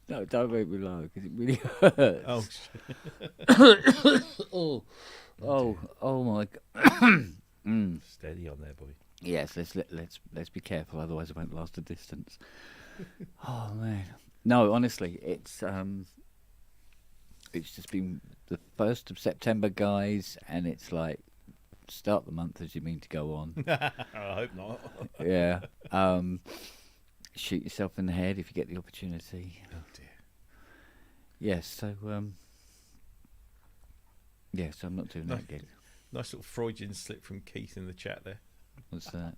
No, don't make me laugh because it really hurts. Oh, shit. Oh, oh my god. Steady on there, boy. Yes, let's be careful, otherwise I won't last the distance. Oh man, no, honestly, it's just been the 1st of September, guys, and it's like start the month as you mean to go on. I hope not. Yeah, shoot yourself in the head if you get the opportunity. Oh dear. Yes, so yes, I'm not doing No. that gig. Nice little Freudian slip from Keith in the chat there. What's that?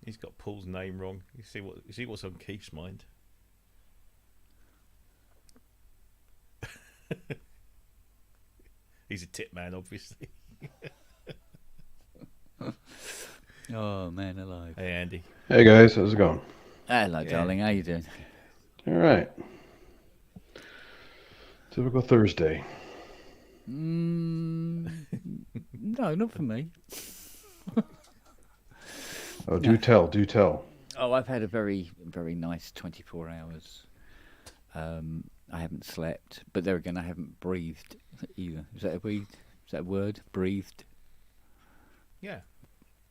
He's got Paul's name wrong. You see what's on Keith's mind. He's a tip man, obviously. Oh man, alive. Hey, Andy. Hey guys, how's it going? Hello, Yeah. darling. How you doing? All right. Typical Thursday. No, not for me. Oh, do tell, do tell. Oh, I've had a very, very nice 24 hours. I haven't slept, but there again, I haven't breathed either. Is that a breathe? Is that a word? Breathed. Yeah.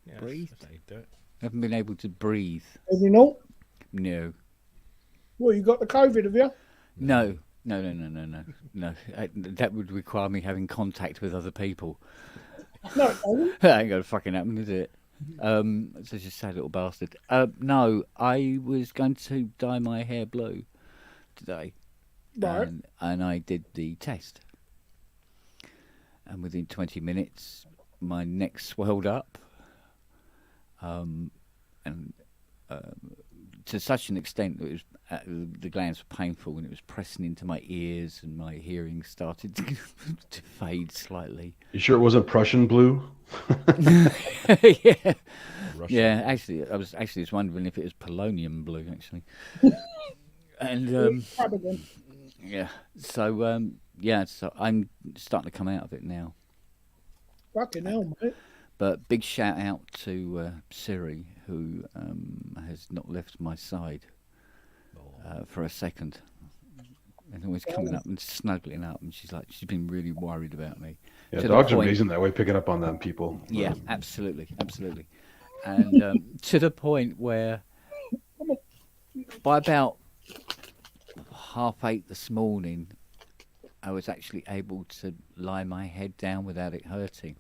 Yeah. Breathe. That's how you do it. I haven't been able to breathe. Have you not? No. Well, you got the COVID, have you? No. No. That would require me having contact with other people. No, it doesn't. That ain't gonna fucking happen, is it? Such a sad little bastard. No, I was going to dye my hair blue today, Right. and I did the test. And within 20 minutes, my neck swelled up, and to such an extent that it was the glands were painful, and it was pressing into my ears, and my hearing started to fade slightly. You sure it wasn't Prussian blue? Yeah. Russian. Yeah, actually, I was wondering if it was polonium blue, actually. And Crab again. yeah, so so I'm starting to come out of it now. Fucking hell, mate. But big shout out to Siri, who has not left my side for a second, and always coming up and snuggling up, and she's been really worried about me. Yeah, To the dogs are point- amazing that way, picking up on them people. Yeah, absolutely. And to the point where by about 8:30 this morning, I was actually able to lie my head down without it hurting.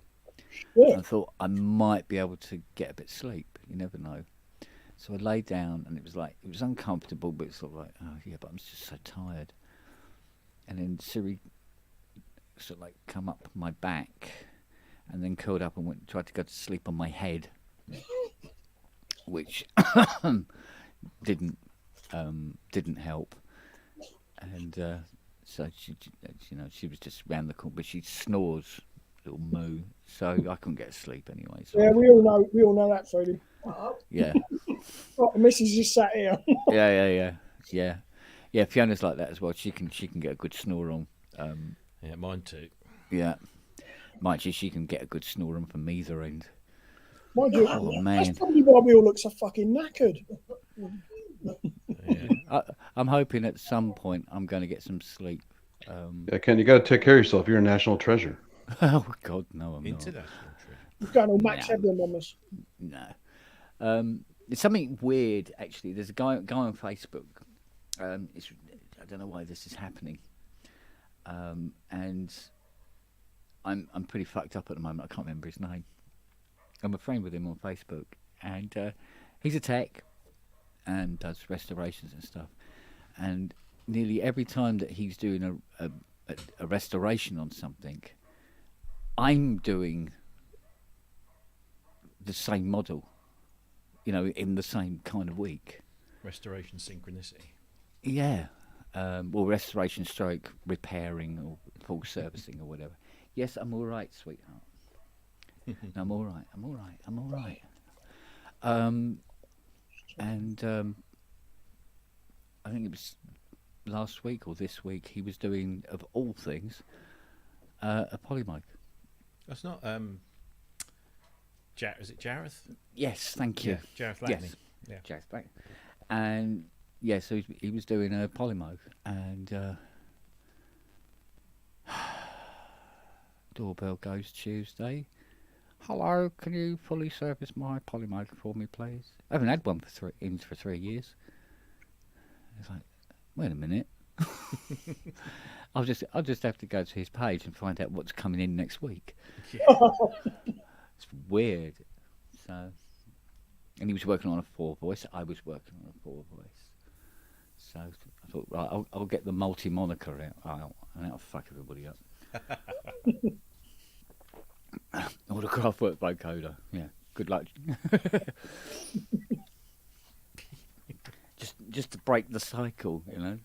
Yeah. I thought I might be able to get a bit of sleep. You never know. So I lay down, and it was uncomfortable, but it's sort of like, oh yeah, but I'm just so tired. And then Siri sort of like come up my back, and then curled up and tried to go to sleep on my head, which didn't help. And so she was just round the corner, but she snores, little moo. So I couldn't get to sleep anyway. So Yeah, we all know that feeling. yeah. Right, the missus just sat here. Yeah. Fiona's like that as well. She can get a good snore on. Yeah, mine too. Yeah. Mind you, she can get a good snore on from either end. Mind you, Oh, man. that's probably why we all look so fucking knackered. Yeah. I'm hoping at some point I'm going to get some sleep. Yeah, Ken, you got to take care of yourself. You're a national treasure. Oh God, no, I'm not. International trip. You're going all Max No. Headland on us. No. There's something weird actually. There's a guy on Facebook. I don't know why this is happening. And I'm pretty fucked up at the moment. I can't remember his name. I'm a friend with him on Facebook, and he's a tech and does restorations and stuff. And nearly every time that he's doing a restoration on something, I'm doing the same model, in the same kind of week. Restoration synchronicity. Yeah. Well, restoration stroke, repairing or full servicing or whatever. Yes, I'm all right, sweetheart. No, I'm all right. And I think it was last week or this week, he was doing, of all things, a polymic. That's not is it Jareth? Yes, thank you. Yeah, Jareth Latney. Yes. Yeah. Jack's back. And yeah, so he was doing a Polymo, and doorbell goes Tuesday. Hello, can you fully service my Polymo for me, please? I haven't had one for 3 years. It's like, wait a minute. I'll just have to go to his page and find out what's coming in next week. It's weird. So, and he was working on a 4-voice. I was working on a 4-voice. So I thought, right, I'll get the multi moniker out, and that'll fuck everybody up. Autograph work vocoder. Yeah. Good luck. just to break the cycle, you know.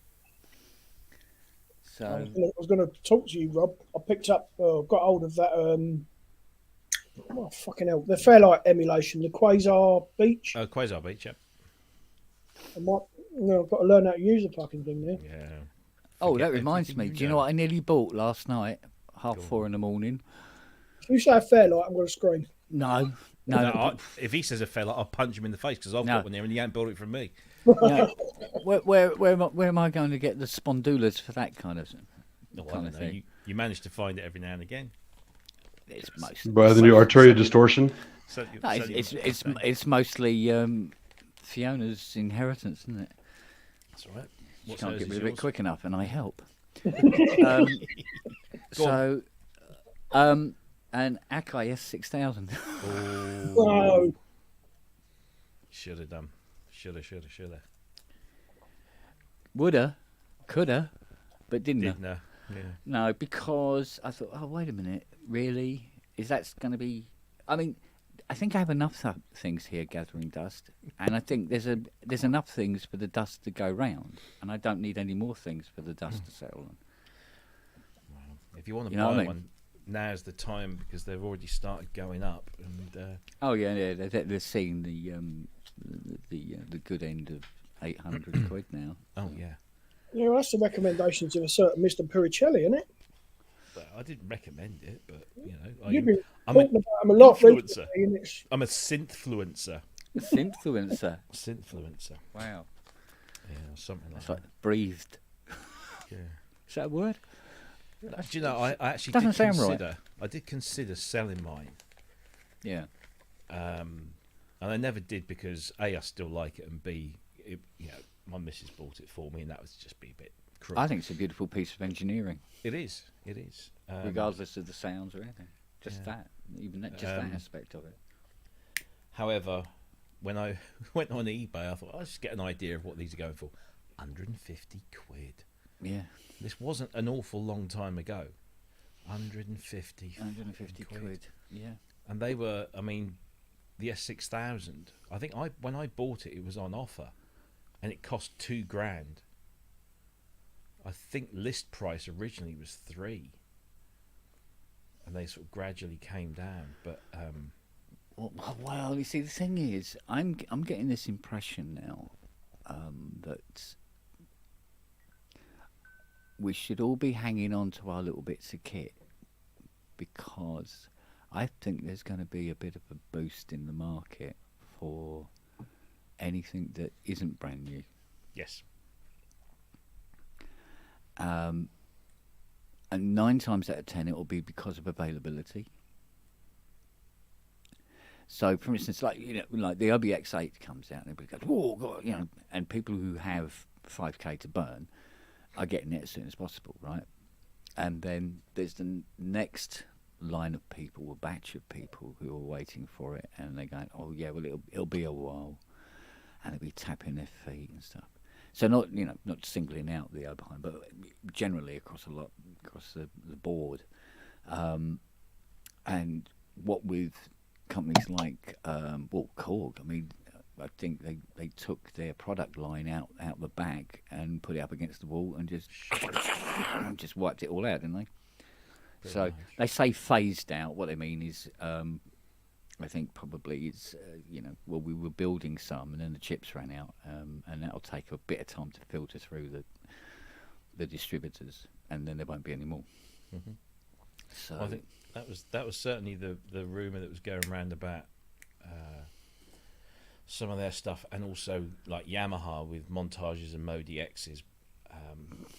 So I was going to talk to you, Rob. I picked up, got hold of that. Oh fucking hell! The Fairlight emulation, the Quasar Beach. Oh, Quasar Beach, yeah. I've got to learn how to use the fucking thing now. Yeah. oh, that reminds me. Do you know what I nearly bought last night? 4:30 in the morning. If you say Fairlight, I'm going to scream. No. If he says a fella, I'll punch him in the face because I've got one there and he ain't bought it from me. No. Where am I going to get the spondulas for that kind of thing? You manage to find it every now and again. It's mostly. By the new Arturia distortion. No, it's mostly Fiona's inheritance, isn't it? That's all right. She can't get rid of it quick enough, and I help. An Akai S6000. Oh, Should have done. Shoulda. Woulda, coulda, but didn't. Yeah. No, because I thought, oh, wait a minute, really? Is that going to be... I mean, I think I have enough things here gathering dust, and I think there's enough things for the dust to go round, and I don't need any more things for the dust to settle on. Well, if you want to You know buy what I mean? one, now's the time because they've already started going up. And Oh, yeah, they're seeing the good end of 800 quid now. oh yeah, yeah, that's the recommendations of a certain Mr. Puricelli, isn't it? but I didn't recommend it. But You've been I'm talking a about him a lot influencer. recently, and it's I'm a synthfluencer. Synthfluencer. Synthfluencer. Wow. Yeah, something like It's that. like breathed. Yeah. Is that a word? Do you know, I actually Doesn't did sound right. consider. I did consider selling mine, Yeah. and I never did because A, I still like it, and B, my missus bought it for me, and that was just be a bit cruel. I think it's a beautiful piece of engineering, It is. regardless of the sounds or anything. Just yeah. that aspect of it. However, when I went on eBay, I thought I'll just get an idea of what these are going for. 150 quid. Yeah. This wasn't an awful long time ago. 150 quid. Yeah. And they were, I mean, the S6000. I think when I bought it, it was on offer, and it cost $2,000. I think list price originally was 3, and they sort of gradually came down. But Well, you see, the thing is, I'm getting this impression now that we should all be hanging on to our little bits of kit, because I think there's going to be a bit of a boost in the market for anything that isn't brand new. yes, And 9 times out of 10, it will be because of availability. So, for instance, like the OBX8 comes out, and everybody goes, "Whoa, God," and people who have 5k to burn are getting it as soon as possible, right? And then there's the next line of people, a batch of people who are waiting for it, and they're going, "Oh yeah, well it'll be a while," and they'll be tapping their feet and stuff. So not singling out the Oberheim, but generally across the board, and what with companies like Korg. I mean, I think they took their product line out the back and put it up against the wall and just wiped it all out, didn't they? So they say phased out. What they mean is, I think probably it's we were building some and then the chips ran out, and that'll take a bit of time to filter through the distributors, and then there won't be any more. Mm-hmm. So I think that was certainly the rumour that was going round about some of their stuff, and also like Yamaha with montages and Modi X's.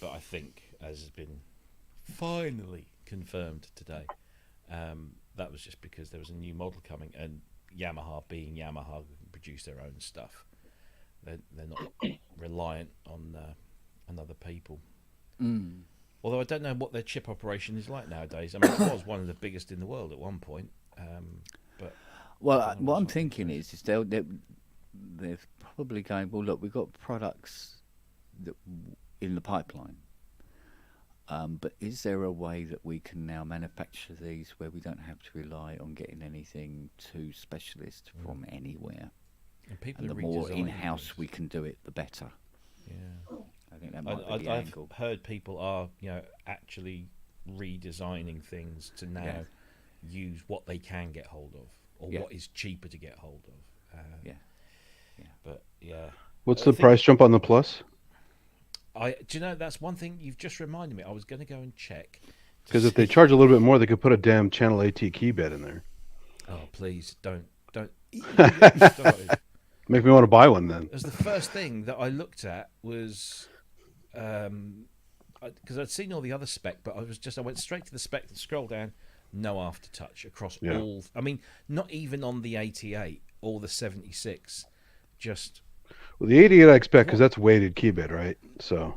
But I think, as has been finally confirmed today, that was just because there was a new model coming, and Yamaha, being Yamaha, can produce their own stuff. They're not reliant on other people. Mm. Although I don't know what their chip operation is like nowadays. I mean, it was one of the biggest in the world at one point. But Well, what I'm thinking is they're probably going, well, look, we've got products in the pipeline. But is there a way that we can now manufacture these where we don't have to rely on getting anything too specialist from anywhere? and And the more in-house we can do it, the better. Yeah. I think that might be the I've angle. heard people are, actually redesigning things to now use what they can get hold of, or what is cheaper to get hold of. Yeah. But yeah. What's I the think- price jump on the Plus? Do you know, that's one thing you've just reminded me. I was going to go and check. to Because if they see- charge a little bit more, they could put a damn Channel AT key bed in there. Oh, please don't. Get me started. Make me want to buy one then. As the first thing that I looked at was, because I'd seen all the other spec, but I went straight to the spec and scrolled down. No aftertouch across Yeah. all. I mean, not even on the 88 or the 76. Just Well, the 88 I expect because that's weighted key bed, right? So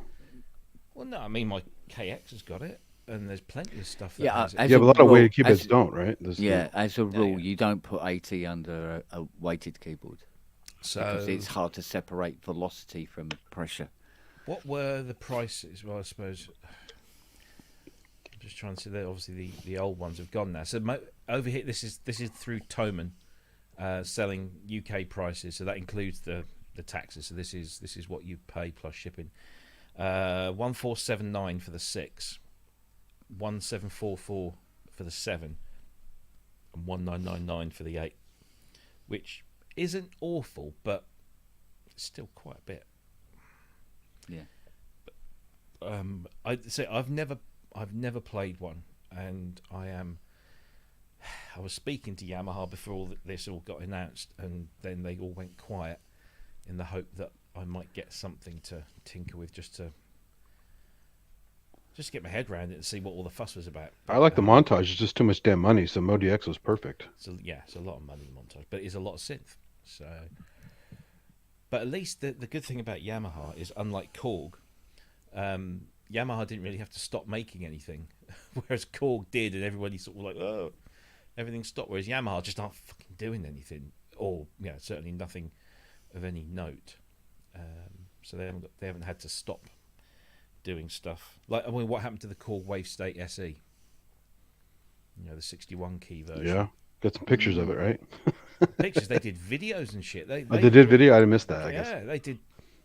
well, no. I mean, my KX has got it, and there's plenty of stuff. That Yeah, has it. as yeah, but a lot of rule- weighted key beds as- don't, right? There's Yeah, as a rule, yeah. you don't put AT under a weighted keyboard So, because it's hard to separate velocity from pressure. what were the prices? Well, I suppose I'm just trying to see that. Obviously, the old ones have gone now. So over here, this is through Thomann, selling UK prices. So that includes the taxes. So this is what you pay plus shipping. 1479 for the 6, 1744 for the 7, and 1999 for the 8, which isn't awful, but it's still quite a bit. Yeah. I'd say I've never played one, and I was speaking to Yamaha before this all got announced, and then they all went quiet in the hope that I might get something to tinker with, just to get my head around it and see what all the fuss was about. I like the montage. It's just too much damn money. So Modi X was perfect. So yeah, it's a lot of money montage, but it is a lot of synth. So, but at least the good thing about Yamaha is, unlike Korg, Yamaha didn't really have to stop making anything, whereas Korg did, and everybody sort of like, oh, everything stopped. Whereas Yamaha just aren't fucking doing anything, or certainly nothing of any note. So they haven't had to stop doing stuff. Like, I mean, what happened to the Korg Wavestate SE? The 61 key version. Yeah, got some pictures of it, right? Pictures. They did videos and shit. They did video. I missed that. I guess. Yeah, they did.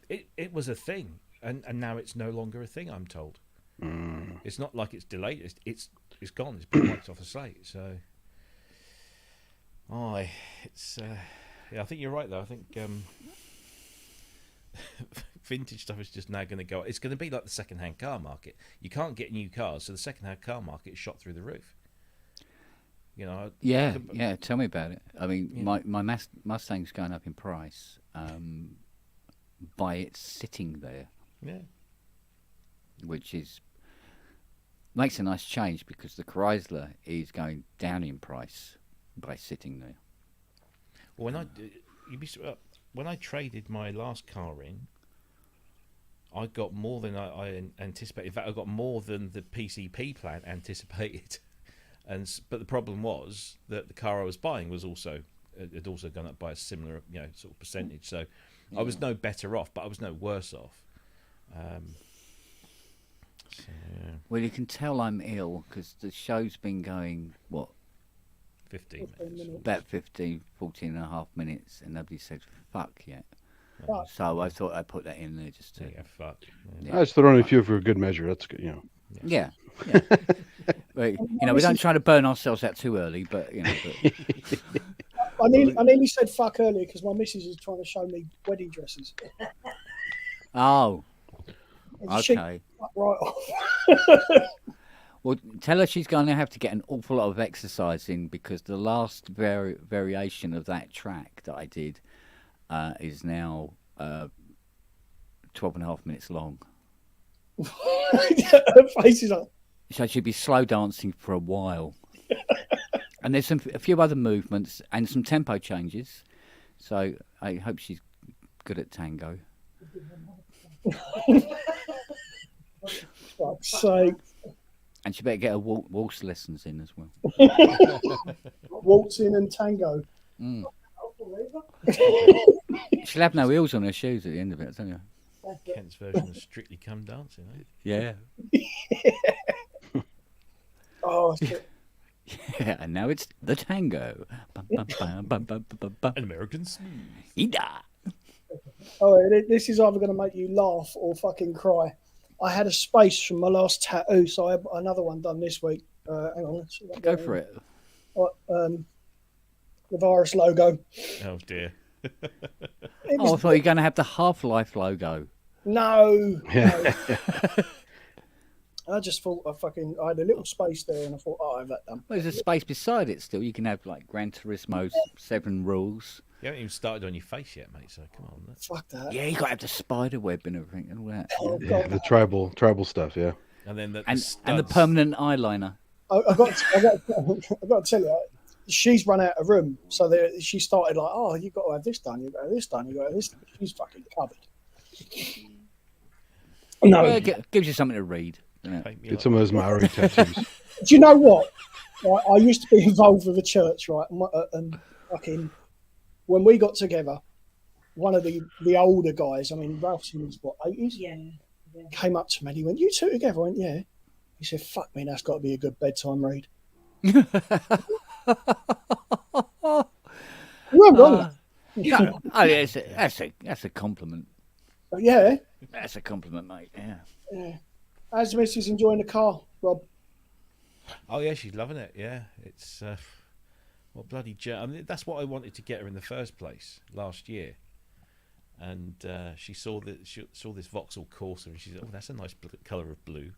It was a thing, and now it's no longer a thing, I'm told. It's not like it's delayed. It's gone. It's been wiped off the slate. So, I think you're right though. I think vintage stuff is just now going to go. It's going to be like the second-hand car market. You can't get new cars, so the second-hand car market is shot through the roof. Yeah. Tell me about it. I mean, Yeah. my Mustang's going up in price by it sitting there, Yeah. which makes a nice change because the Chrysler is going down in price by sitting there. Well, when I traded my last car in, I got more than I anticipated. In fact, I got more than the PCP plan anticipated. But the problem was that the car I was buying was had also gone up by a similar sort of percentage. So I was no better off, but I was no worse off. So, yeah, Well, you can tell I'm ill because the show's been going, 15 minutes. about 14 and a half minutes, and nobody said fuck yet. Fuck. So I thought I'd put that in there just to... Yeah, fuck. Yeah. I just throw in a few for a good measure. That's good. Yeah. But, we don't try to burn ourselves out too early, but, But, I nearly said fuck earlier because my missus is trying to show me wedding dresses. oh, And she okay. fucked right off. Well, tell her she's going to have to get an awful lot of exercise in because the last variation of that track that I did, is now 12 and a half minutes long. Her face is like, So she'll be slow dancing for a while. And there's a few other movements and some tempo changes. So I hope she's good at tango. fuck's sake. And she better get her waltz lessons in as well. Waltzing and tango. She'll have no heels on her shoes at the end of it, don't you? Kent's version of Strictly Come Dancing. Eh? Yeah. Oh, shit. Yeah, and now it's the tango. Bum, bum, bum, bum, bum, bum, bum. An American Smooth. Ida. Oh, this is either going to make you laugh or fucking cry. I had a space from my last tattoo, so I have another one done this week. Hang on. Let's see what Go for it. The virus logo. Oh dear. It Oh, I was- thought you were going to have the Half-Life logo. no. Yeah. I just thought I had a little space there, and I thought, oh, I have that done. Well, there's a space beside it still. You can have like Gran Turismo's 7 rules. You haven't even started on your face yet, mate. So come on. Fuck that. Yeah, you got to have the spider web and everything and all that. Oh, Yeah, God. the tribal stuff. Yeah. And then the And the studs. permanent eyeliner. I got to tell you, she's run out of room, so she started like, oh, you got to have this done, you got to have this done, you got to have this done. She's fucking covered. No, Well, it gives you something to read. Yeah. Paint me Get like- some of those Maori tattoos. do you know what? I used to be involved with a church, right? And fucking when we got together, one of the older guys, I mean, Ralph's in his what 80s, Yeah. came up to me and he went, "You two together?" I went, "Yeah." He said, "Fuck me, that's got to be a good bedtime read." You weren't wrong. No, oh, yeah, that's a compliment. But yeah, That's a compliment, mate. Yeah. yeah. How's the missus enjoying the car, Rob? Oh yeah, she's loving it. Yeah, it's what bloody. I mean, that's what I wanted to get her in the first place last year, and she saw this Vauxhall Corsa, and she said, "Oh, that's a nice colour of blue."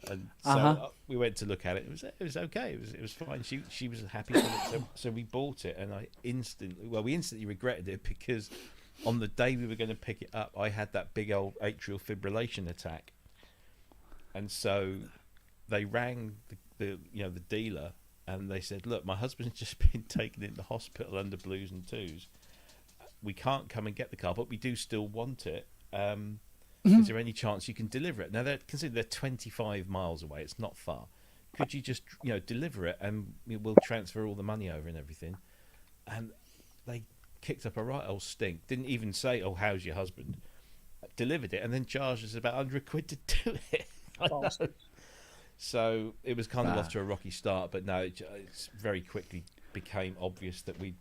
And so Uh-huh. we went to look at it. It was okay. It was fine. She was happy with it. So we bought it, and we instantly regretted it because on the day we were going to pick it up, I had that big old atrial fibrillation attack, and so they rang the dealer, and they said, "Look, my husband's just been taken into hospital under blues and twos. We can't come and get the car, but we do still want it. Is there any chance you can deliver it?" Now they're 25 miles away. It's not far. Could you just deliver it, and we'll transfer all the money over and everything? And they kicked up a right old stink. Didn't even say, "Oh, how's your husband?" Delivered it and then charged us about £100 to do it. I know. So it was kind of off to a rocky start, but no, it's very quickly became obvious that we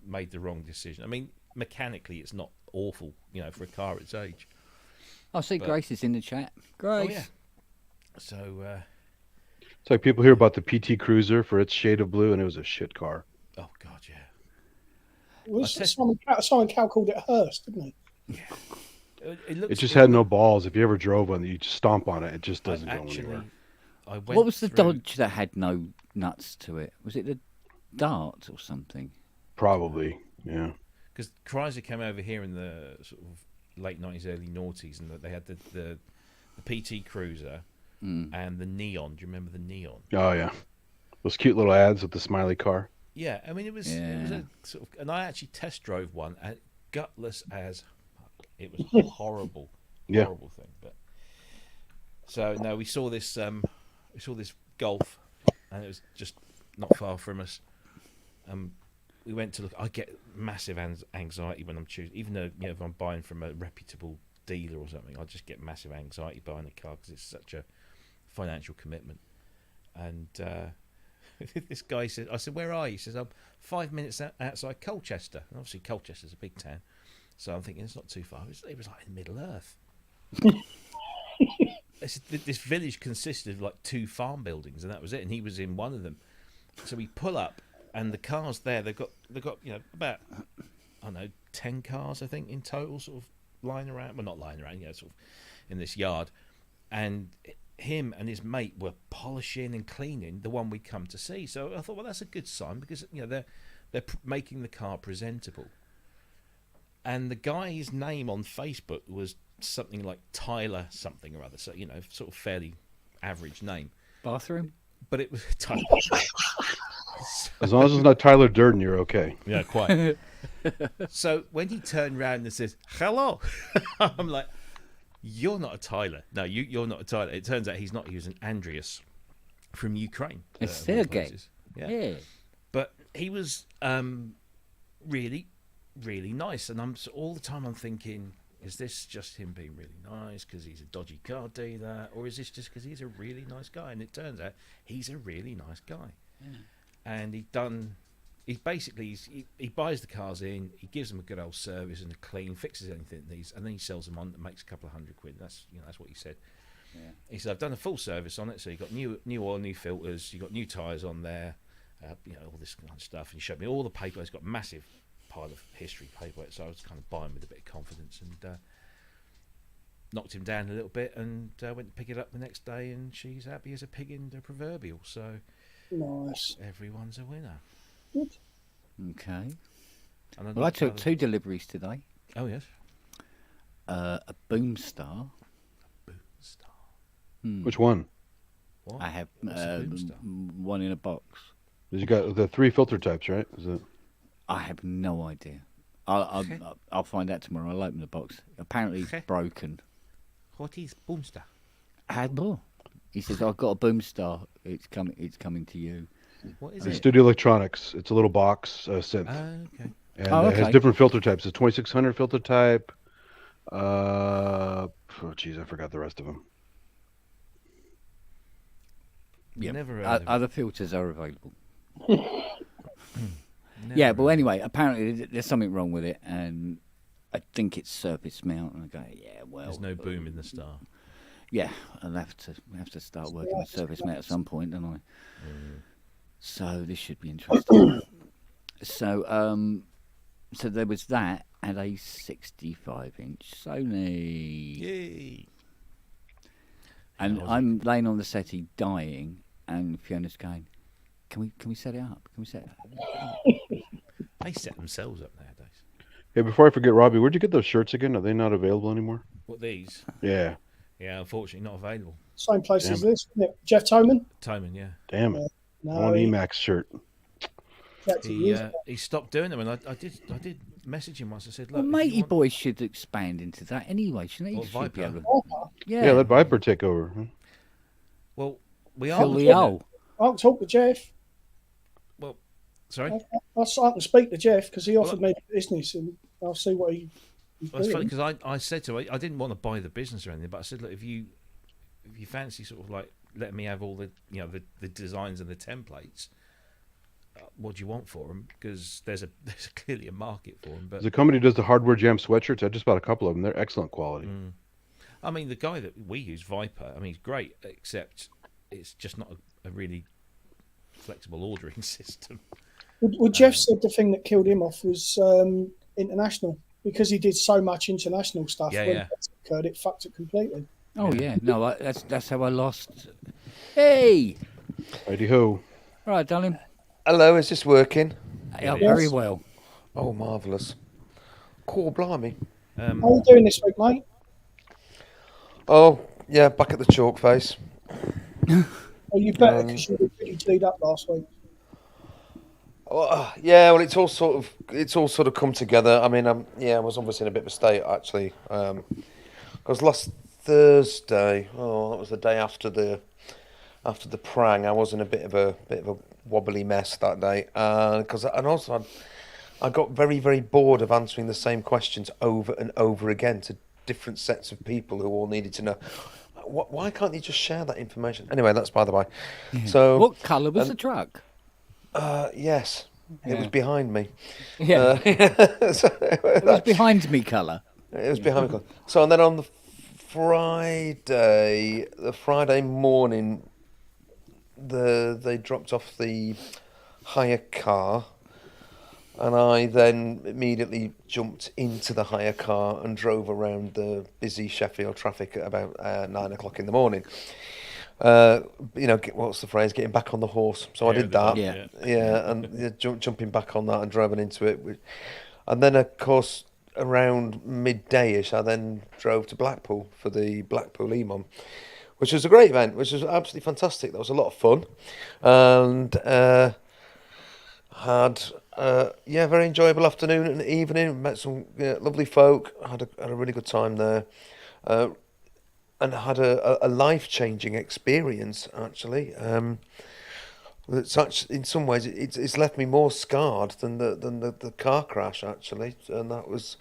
made the wrong decision. I mean, mechanically, it's not awful, for a car its age. I see But- Grace is in the chat. Grace. Oh yeah. So, It's like people hear about the PT Cruiser for its shade of blue, and it was a shit car. oh god, yeah. Was I said- Simon Cowell called it a hearse, didn't he? It looks. It just had no balls. If you ever drove one, you just stomp on it. It just doesn't go Actually, anywhere. I went What was the through- Dodge that had no nuts to it? Was it the Dart or something? Probably, yeah. Because Chrysler came over here in the sort of late 90s, early noughties, and they had the PT Cruiser and the Neon. Do you remember the Neon? Oh yeah, those cute little ads with the smiley car. Yeah, I mean it was a sort of, and I actually test drove one, and gutless as fuck. It was horrible, Yeah. horrible thing. But so no, we saw this Golf, and it was just not far from us. We went to look. I get massive anxiety when I'm choosing, even though if I'm buying from a reputable dealer or something, I just get massive anxiety buying a car because it's such a financial commitment. And this guy said, I said, "Where are you?" He says, "I'm 5 minutes outside Colchester." And obviously, Colchester's a big town, so I'm thinking it's not too far. It was like in Middle Earth. This village consisted of like 2 farm buildings, and that was it. And he was in one of them. So we pull up, and the cars there, they've got about I don't know 10 cars I think in total, sort of lying around. Well, not lying around, sort of in this yard. And him and his mate were polishing and cleaning the one we'd come to see. So I thought, well, that's a good sign because they're They're making the car presentable. And the guy's name on Facebook was something like Tyler something or other. So, sort of fairly average name. Bathroom? But it was Tyler. As long as it's not Tyler Durden, you're okay. Yeah, quite. So when he turned around and says, hello, I'm like, you're not a Tyler. No, you're not a Tyler. It turns out he's not. He was an Andreas from Ukraine. It's of all Sergei. places. Yeah. But he was really, really nice. And all the time I'm thinking, is this just him being really nice because he's a dodgy car dealer? Or is this just because he's a really nice guy? And it turns out he's a really nice guy. Yeah. And he buys the cars in, he gives them a good old service and a clean, fixes anything that needs, and then he sells them on, makes a couple of £100. That's what he said. Yeah. He said, I've done a full service on it, so you got new oil, new filters, you got new tyres on there, all this kind of stuff. And he showed me all the paper. He's got a massive pile of history paper, so I was kind of buying with a bit of confidence and knocked him down a little bit and went to pick it up the next day, and she's happy as a pig in the proverbial. So Nice. everyone's a winner. Good. Okay. And Well, I took 2 deliveries today. Oh yes. A Boomstar. Boomstar. Which one? What? I have What's a Boomstar? one in a box. You got the 3 filter types, right? Is it? I have no idea. I'll find out tomorrow. I'll open the box. Apparently it's broken. What is Boomstar? He says, I've got a Boomstar. It's coming to you. What is It's it? Studio Electronics. It's a little box synth. Okay. And Oh, it has okay. different filter types. It's 2600 filter type. I forgot the rest of them. Yeah. Never heard of it. Other filters are available. Never Yeah, heard but of it. anyway, apparently there's something wrong with it, and I think it's surface mount. And I go, yeah, well, There's no boom in the star. Yeah, I'll have to start working with surface mount at some point, don't I? So this should be interesting. So there was that, and a 65-inch Sony. Yay! And How's I'm laying on the settee dying, and Fiona's going, Can we set it up? Can we set it up? They set themselves up nowadays. Hey, before I forget, Robbie, where'd you get those shirts again? Are they not available anymore? What, these? Yeah. Yeah, unfortunately not available. Same place Damn as this, isn't it? Jeff Toman? Toman, yeah. Damn it. I No, want an Emacs shirt. that's it, isn't it? He stopped doing them, and I did message him once. I said, Well, look, if matey you want- boys should expand into that anyway, shouldn't he? What, Should be Viper? able to- Yeah, Yeah, let Viper take over. Huh? Well, we are fill looking the at- hole. I'll talk to Jeff. Well, sorry. I can speak to Jeff because he offered me the business, and I'll see what he's Well, it's funny doing. because I said to him, I didn't want to buy the business or anything, but I said, look, if you fancy sort of like letting me have all the the designs and the templates, what do you want for them? Because there's clearly a market for them. But There's a company that does the Hardware Jam sweatshirts. I just bought a couple of them. They're excellent quality. I mean, the guy that we use, Viper, I mean, he's great, except it's just not a really flexible ordering system. Well, Jeff said the thing that killed him off was international because he did so much international stuff. Yeah, when yeah. Brexit occurred, it fucked it completely. Oh yeah, no, that's how I lost. Hey, Righty ho. all right, darling. Hello, is this working? Yeah, is. very well. Oh, marvellous. Cool, blimey. How are you doing this week, mate? Oh, yeah, back at the chalk face. Are you better because you were pretty G'd up last week? Yeah, well, it's all sort of come together. I mean, I was obviously in a bit of a state actually, because last Thursday, that was the day after the prang. I was in a bit of a wobbly mess that day, and also I got very, very bored of answering the same questions over and over again to different sets of people who all needed to know. Why can't you just share that information? Anyway, that's by the by. So, What colour was the truck? yes, it was Yeah. behind me. Yeah, So, it was behind me colour. it was behind me. So, and then on the Friday morning, they dropped off the hire car, and I then immediately jumped into the hire car and drove around the busy Sheffield traffic at about 9 o'clock in the morning. what's the phrase? Getting back on the horse. So I Yeah, did the that. bump, Yeah. Yeah, and jumping back on that and driving into it. And then, of course, around midday-ish, I then drove to Blackpool for the Blackpool EMOM, which was a great event, which was absolutely fantastic. That was a lot of fun. And had very enjoyable afternoon and evening. Met some lovely folk. Had a really good time there. And had a life-changing experience, actually. It's actually, in some ways, it's left me more scarred than the car crash, actually. And that was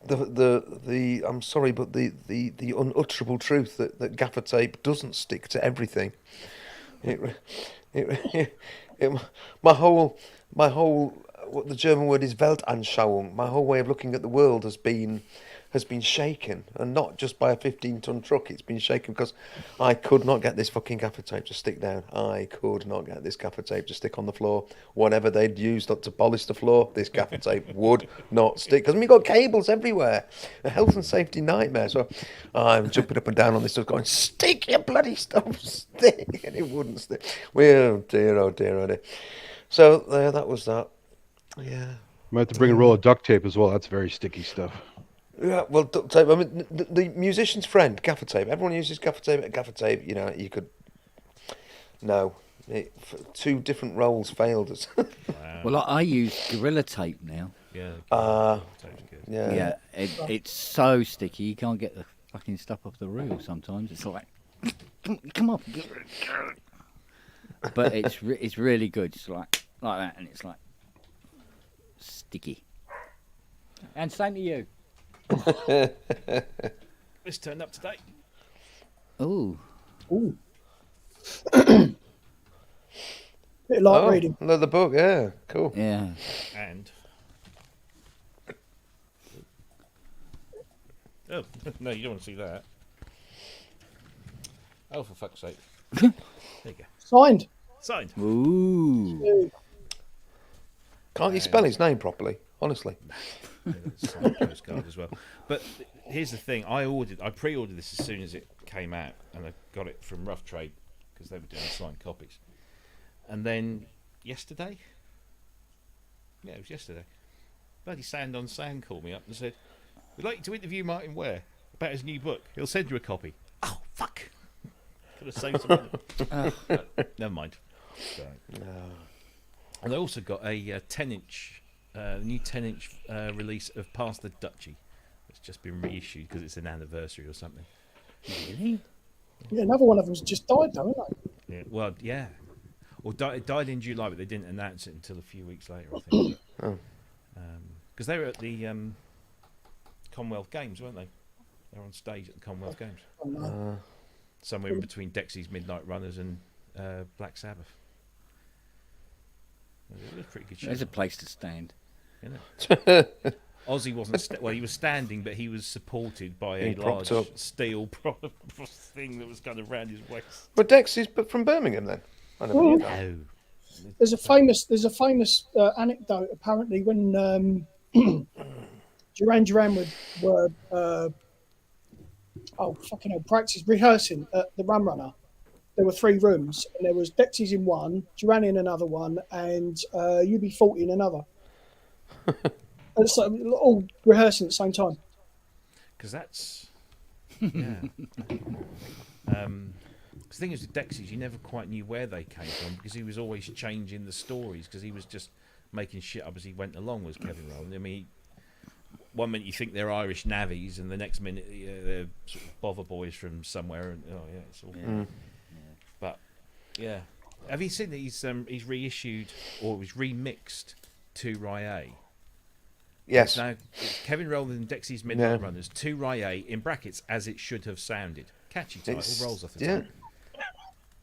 the I'm sorry, but the unutterable truth that gaffer tape doesn't stick to everything. My whole what the German word is Weltanschauung. My whole way of looking at the world has been shaken, and not just by a 15-ton truck. It's been shaken because I could not get this fucking gaffer tape to stick down. I could not get this gaffer tape to stick on the floor. Whatever they'd used to polish the floor, this gaffer tape would not stick. Because we've got cables everywhere. A health and safety nightmare. So I'm jumping up and down on this stuff going, stick your bloody stuff, stick. And it wouldn't stick. Oh dear, oh dear, oh dear. So there, that was that. Yeah. Might have to bring a roll of duct tape as well. That's very sticky stuff. Yeah, well, duct tape. I mean, the musician's friend, gaffer tape. Everyone uses gaffer tape. Gaffer tape, you could. No, two different roles failed us. Well, I use Gorilla Tape now. Yeah. Tape's good. Yeah. Yeah, it's so sticky you can't get the fucking stuff off the roof. Sometimes it's like, come on. But it's really good. It's like that, and it's like sticky. And same to you. This turned up today. Ooh. Ooh. Bit of light reading. Another book. Yeah, cool. Yeah. And oh no, you don't want to see that. Oh, for fuck's sake! There you go. Signed. Signed. Ooh. Can't you spell his name properly? Honestly. Yeah, signed postcard as well. But here's the thing: I pre-ordered this as soon as it came out, and I got it from Rough Trade because they were doing signed copies. And then yesterday, yeah, it was yesterday. Bloody Sound on Sound called me up and said, "We'd like you to interview Martin Ware about his new book. He'll send you a copy." Oh fuck! Could have saved some money. Never mind. Right. And I also got a 10-inch, new 10-inch release of Past the Duchy. It's just been reissued because it's an anniversary or something. Really? Yeah, another one of them's just died though, isn't it? Yeah. Well, yeah. Or it died in July, but they didn't announce it until a few weeks later, I think. Because they were at the Commonwealth Games, weren't they? They were on stage at the Commonwealth Games. Oh, no. Somewhere in between Dexy's Midnight Runners and Black Sabbath. It was a pretty good show. There's a place to stand. Isn't it? Ozzy wasn't. Well, he was standing, but he was supported by a Being propped large up. steel thing that was kind of round his waist. But Dex is from Birmingham then. I never knew that. No. There's a famous anecdote. Apparently, when Duran Duran were rehearsing at the Rum Runner, there were 3 rooms, and there was Dexys in one, Duran in another one, and UB40 in another. And so all rehearsing at the same time. Because that's. Yeah. The thing is with Dexys, you never quite knew where they came from because he was always changing the stories because he was just making shit up as he went along, was Kevin Rowland. I mean, one minute you think they're Irish navvies, and the next minute they're sort of bother boys from somewhere. And it's all. Yeah. But yeah, have you seen that he's reissued or was remixed to Rye? Yes. Now it's Kevin Rowland and Dexys Midnight Runners to Rye in brackets as it should have sounded. Catchy title, rolls off the tongue.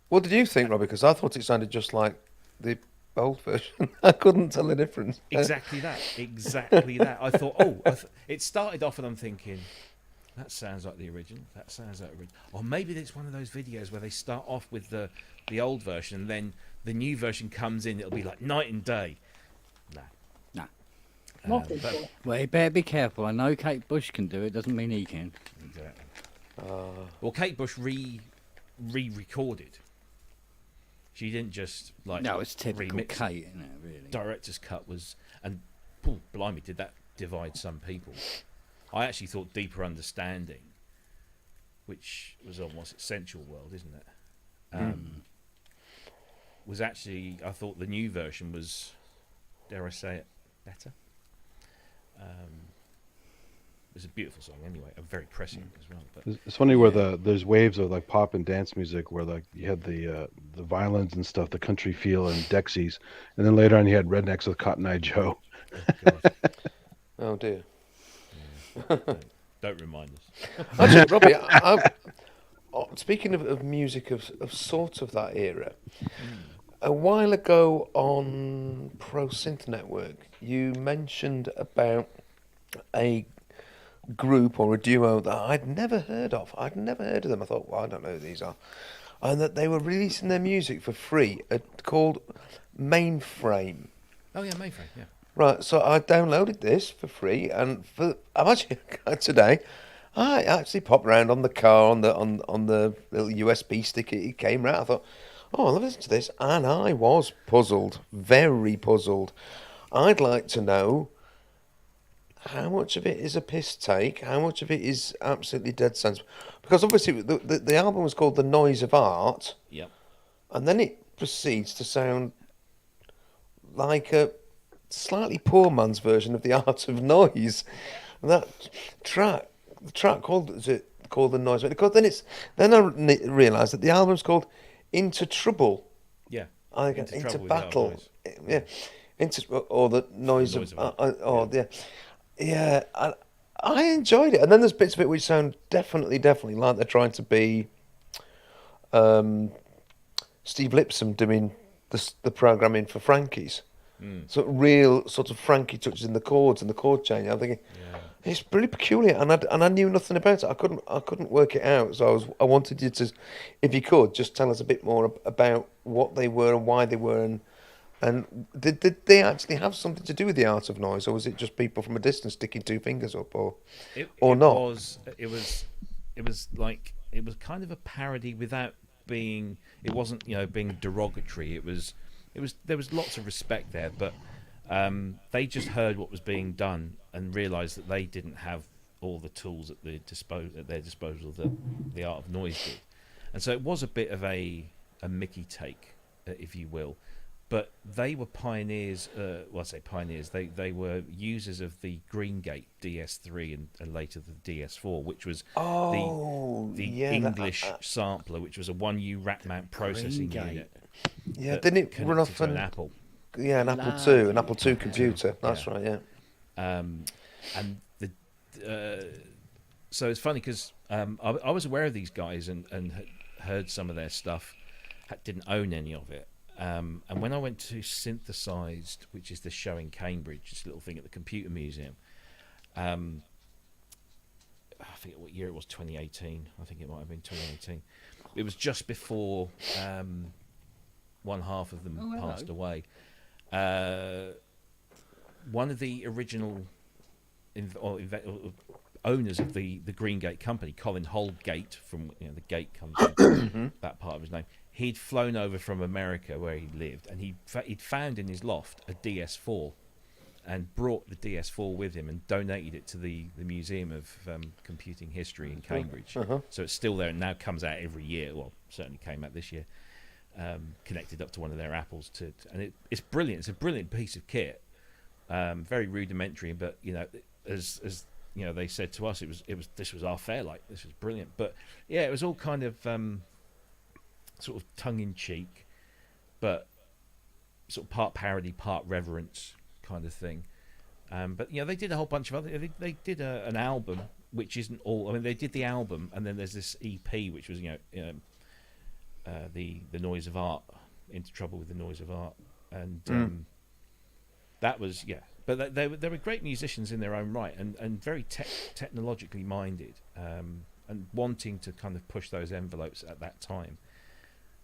What did you think, Robbie? Because I thought it sounded just like the old version. I couldn't tell the difference. Exactly that. Exactly that. I thought, it started off and I'm thinking, that sounds like the original. That sounds like the original. Or maybe it's one of those videos where they start off with the old version and then the new version comes in. It'll be like night and day. Nah. Nothing. But, Well, you better be careful. I know Kate Bush can do it. Doesn't mean he can. exactly. Well, Kate Bush re-recorded. She didn't just like No, it's typical remix. Kate, isn't it? Really. Director's cut was, and Paul, blimey, did that divide some people. I actually thought Deeper Understanding, which was on what's it, Sensual World, isn't it? Was actually, I thought the new version was, dare I say it, better. It was a beautiful song anyway, and very prescient as well. But It's funny where there's waves of like pop and dance music where like you had the violins and stuff, the country feel and Dexys, and then later on you had Rednecks with Cotton Eye Joe. God, Oh dear. don't remind us. Actually, Robbie, speaking of music of sort of that era, a while ago on Pro Synth Network, you mentioned about a group or a duo that I'd never heard of. I'd never heard of them. I thought, well, I don't know who these are. And that they were releasing their music for free, called Mainframe. Oh yeah, Mayfair, yeah. Right, so I downloaded this for free, and I'm actually today. I actually popped around on the car on the little USB stick. It came right. I thought, oh, I'll listen to this, and I was puzzled, very puzzled. I'd like to know how much of it is a piss take, how much of it is absolutely dead sense, because obviously the album was called The Noise of Art, Yep. and then it proceeds to sound like a slightly poor man's version of The Art of Noise. And that the track called The Noise? Because then I realised that the album's called Into Trouble. Yeah. I think Into Into Trouble with the Art of Battle. Noise. Yeah, into or The Noise, Noise of of Art. yeah. I enjoyed it, and then there's bits of it which sound definitely like they're trying to be Steve Lipsum doing the programming for Frankie's. So real sort of Frankie touches in the chords and the chord change. I'm thinking it's pretty peculiar, and I knew nothing about it. I couldn't work it out. So I wanted you to, if you could, just tell us a bit more about what they were and why they were, and did they actually have something to do with The Art of Noise, or was it just people from a distance sticking two fingers up, or not? It was like, it was kind of a parody without being. It wasn't, being derogatory. There was lots of respect there, but they just heard what was being done and realised that they didn't have all the tools at their disposal that The Art of Noise did, and so it was a bit of a Mickey take, if you will. But they were pioneers. Well, I say pioneers. They were users of the Greengate DS3 and later the DS4, which was the English sampler, which was a 1U rack mount processing Greengate. unit. Yeah, that didn't it run connected off to an Apple? Yeah, an Apple II, an Apple II computer. That's right. Yeah. And so it's funny because I was aware of these guys and had heard some of their stuff. Didn't own any of it. And when I went to Synthesized, which is the show in Cambridge, this little thing at the Computer Museum, I forget what year it was, 2018. I think it might have been 2018. It was just before one half of them passed away. One of the original owners of the Greengate company, Colin Holgate, from the gate comes from that part of his name. He'd flown over from America where he lived, and he'd found in his loft a DS4, and brought the DS4 with him and donated it to the Museum of Computing History in Cambridge. So it's still there and now comes out every year. Well, certainly came out this year. Connected up to one of their Apples and it's brilliant. It's a brilliant piece of kit. Very rudimentary, but as they said to us, this was our Fairlight. This was brilliant. But yeah, it was all kind of sort of tongue in cheek, but sort of part parody, part reverence kind of thing. But they did a whole bunch of other. They did an album, which isn't all. I mean, they did the album, and then there's this EP, which was the Noise of Art, Into Trouble with the Noise of Art, and that was But they were great musicians in their own right, and very technologically minded, and wanting to kind of push those envelopes at that time.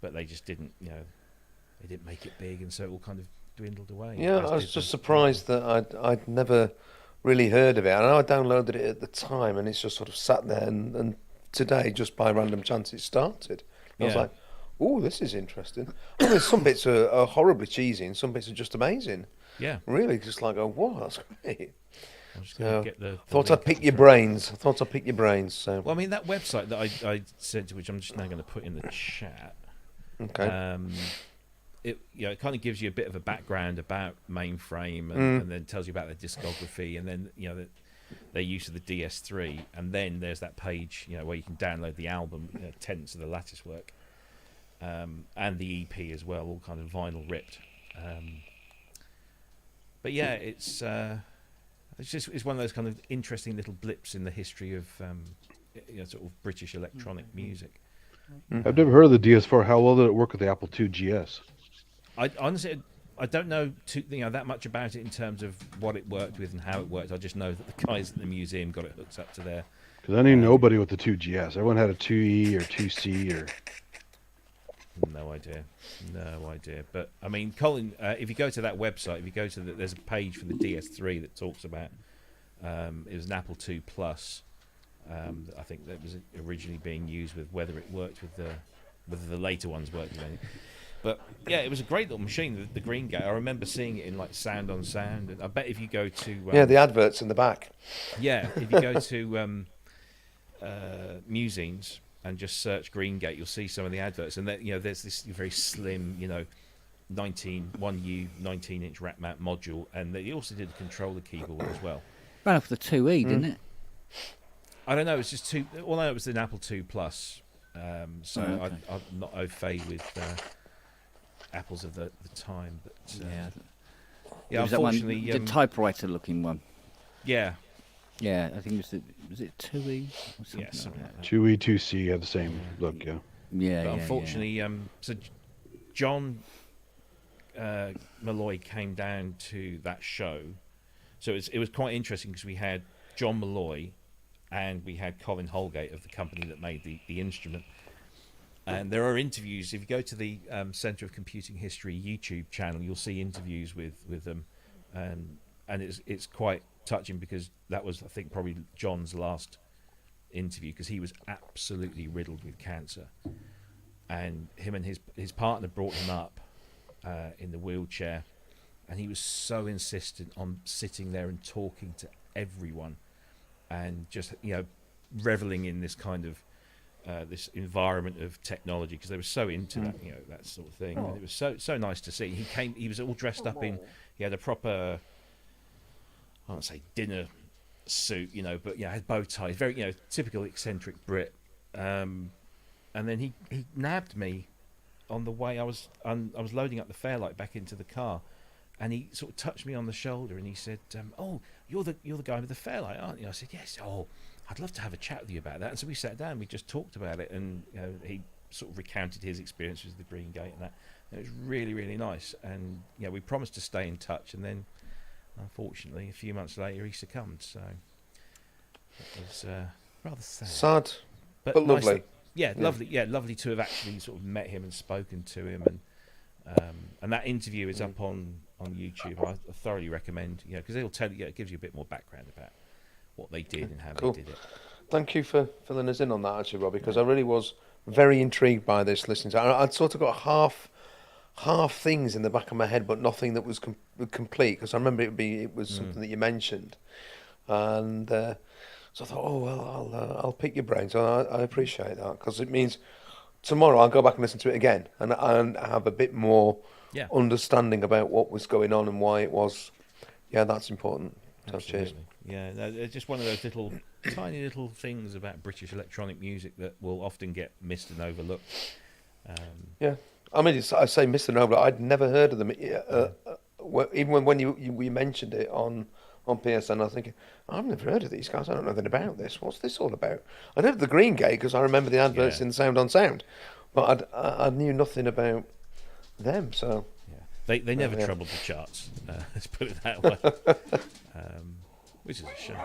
But they just didn't, they didn't make it big, and so it all kind of dwindled away. Yeah, I was just surprised that I'd never really heard of it. I know I downloaded it at the time, and it's just sort of sat there, and today, just by random chance, it started. I was Yeah. like, oh, this is interesting. I mean, some bits are horribly cheesy, and some bits are just amazing. Yeah. Really, just like, oh, wow, that's great. I'm just going So, to get the thought link I'd pick up your for- brains. I thought I'd pick your brains. So, Well, I mean, that website that I sent to, which I'm just now going to put in the chat. okay. It kind of gives you a bit of a background about Mainframe, and then tells you about their discography, and then their use of the DS3, and then there's that page where you can download the album, Tenants of the Lattice Work, and the EP as well, all kind of vinyl ripped. But yeah, it's one of those kind of interesting little blips in the history of sort of British electronic music. I've never heard of the DS4. How well did it work with the Apple II GS? I honestly, I don't know that much about it in terms of what it worked with and how it worked. I just know that the guys at the museum got it hooked up to their. Because I knew nobody with the 2GS. Everyone had a 2E or 2C or. No idea. But I mean, Colin, if you go to that website, there's a page for the DS3 that talks about it was an Apple II Plus. I think that was originally being used with whether it worked with the later ones worked with anything. But yeah, it was a great little machine, the Green Gate. I remember seeing it in like Sound on Sound. And I bet if you go to the adverts in the back. yeah, if you go to Musings and just search Green Gate, you'll see some of the adverts. And that there's this very slim 19-inch rack mount module, and they also did a controller keyboard as well. Ran off the 2E, didn't it? I don't know. It's just two. Well, no, it was an Apple II Plus. So okay. I'm not au fait with apples of the time, but It was that one, unfortunately, the typewriter-looking one. yeah, Yeah, I think was it 2E or something like something that? like that. 2E, 2C had the same look, yeah. Yeah, But yeah, unfortunately, so John Malloy came down to that show, so it was quite interesting because we had John Malloy and we had Colin Holgate of the company that made the instrument. And there are interviews. If you go to the Centre of Computing History YouTube channel, you'll see interviews with them, and it's quite touching because that was, I think, probably John's last interview because he was absolutely riddled with cancer, and him and his partner brought him up in the wheelchair, and he was so insistent on sitting there and talking to everyone, and just reveling in this kind of this environment of technology because they were so into that that sort of thing. And it was so nice to see. He was all dressed up in. He had a proper, I won't say dinner suit, but had bow ties, very typical eccentric Brit. And then he nabbed me on the way. I was loading up the Fairlight back into the car, and he sort of touched me on the shoulder and he said, "Oh, you're the guy with the Fairlight, aren't you?" I said, "Yes." "Oh, I'd love to have a chat with you about that." And so we sat down, we just talked about it, and he sort of recounted his experience with the Green Gate and that. And it was really, really nice. And we promised to stay in touch, and then unfortunately a few months later he succumbed. So it was rather sad. Sad, but nice lovely. Lovely. Yeah, lovely to have actually sort of met him and spoken to him, and that interview is up on YouTube. I thoroughly recommend, because it'll tell you, it gives you a bit more background about what they did and how Cool. they did it. Thank you for filling us in on that, actually, Robbie, because I really was very intrigued by this listening to it. I'd sort of got half things in the back of my head, but nothing that was complete, because I remember it was something that you mentioned. And so I thought, oh, well, I'll pick your brains. So I appreciate that, because it means tomorrow I'll go back and listen to it again and have a bit more understanding about what was going on and why it was. Yeah, that's important. So cheers. Absolutely. Yeah, no, it's just one of those tiny little things about British electronic music that will often get missed and overlooked. Yeah, I mean, I say Mr. Noble. I'd never heard of them. Even when we mentioned it on PSN, I was thinking, I've never heard of these guys. I don't know anything about this. What's this all about? I know the Green Gate because I remember the adverts in Sound on Sound, but I knew nothing about them. So they never troubled the charts. Let's put it that way. Which is a shame.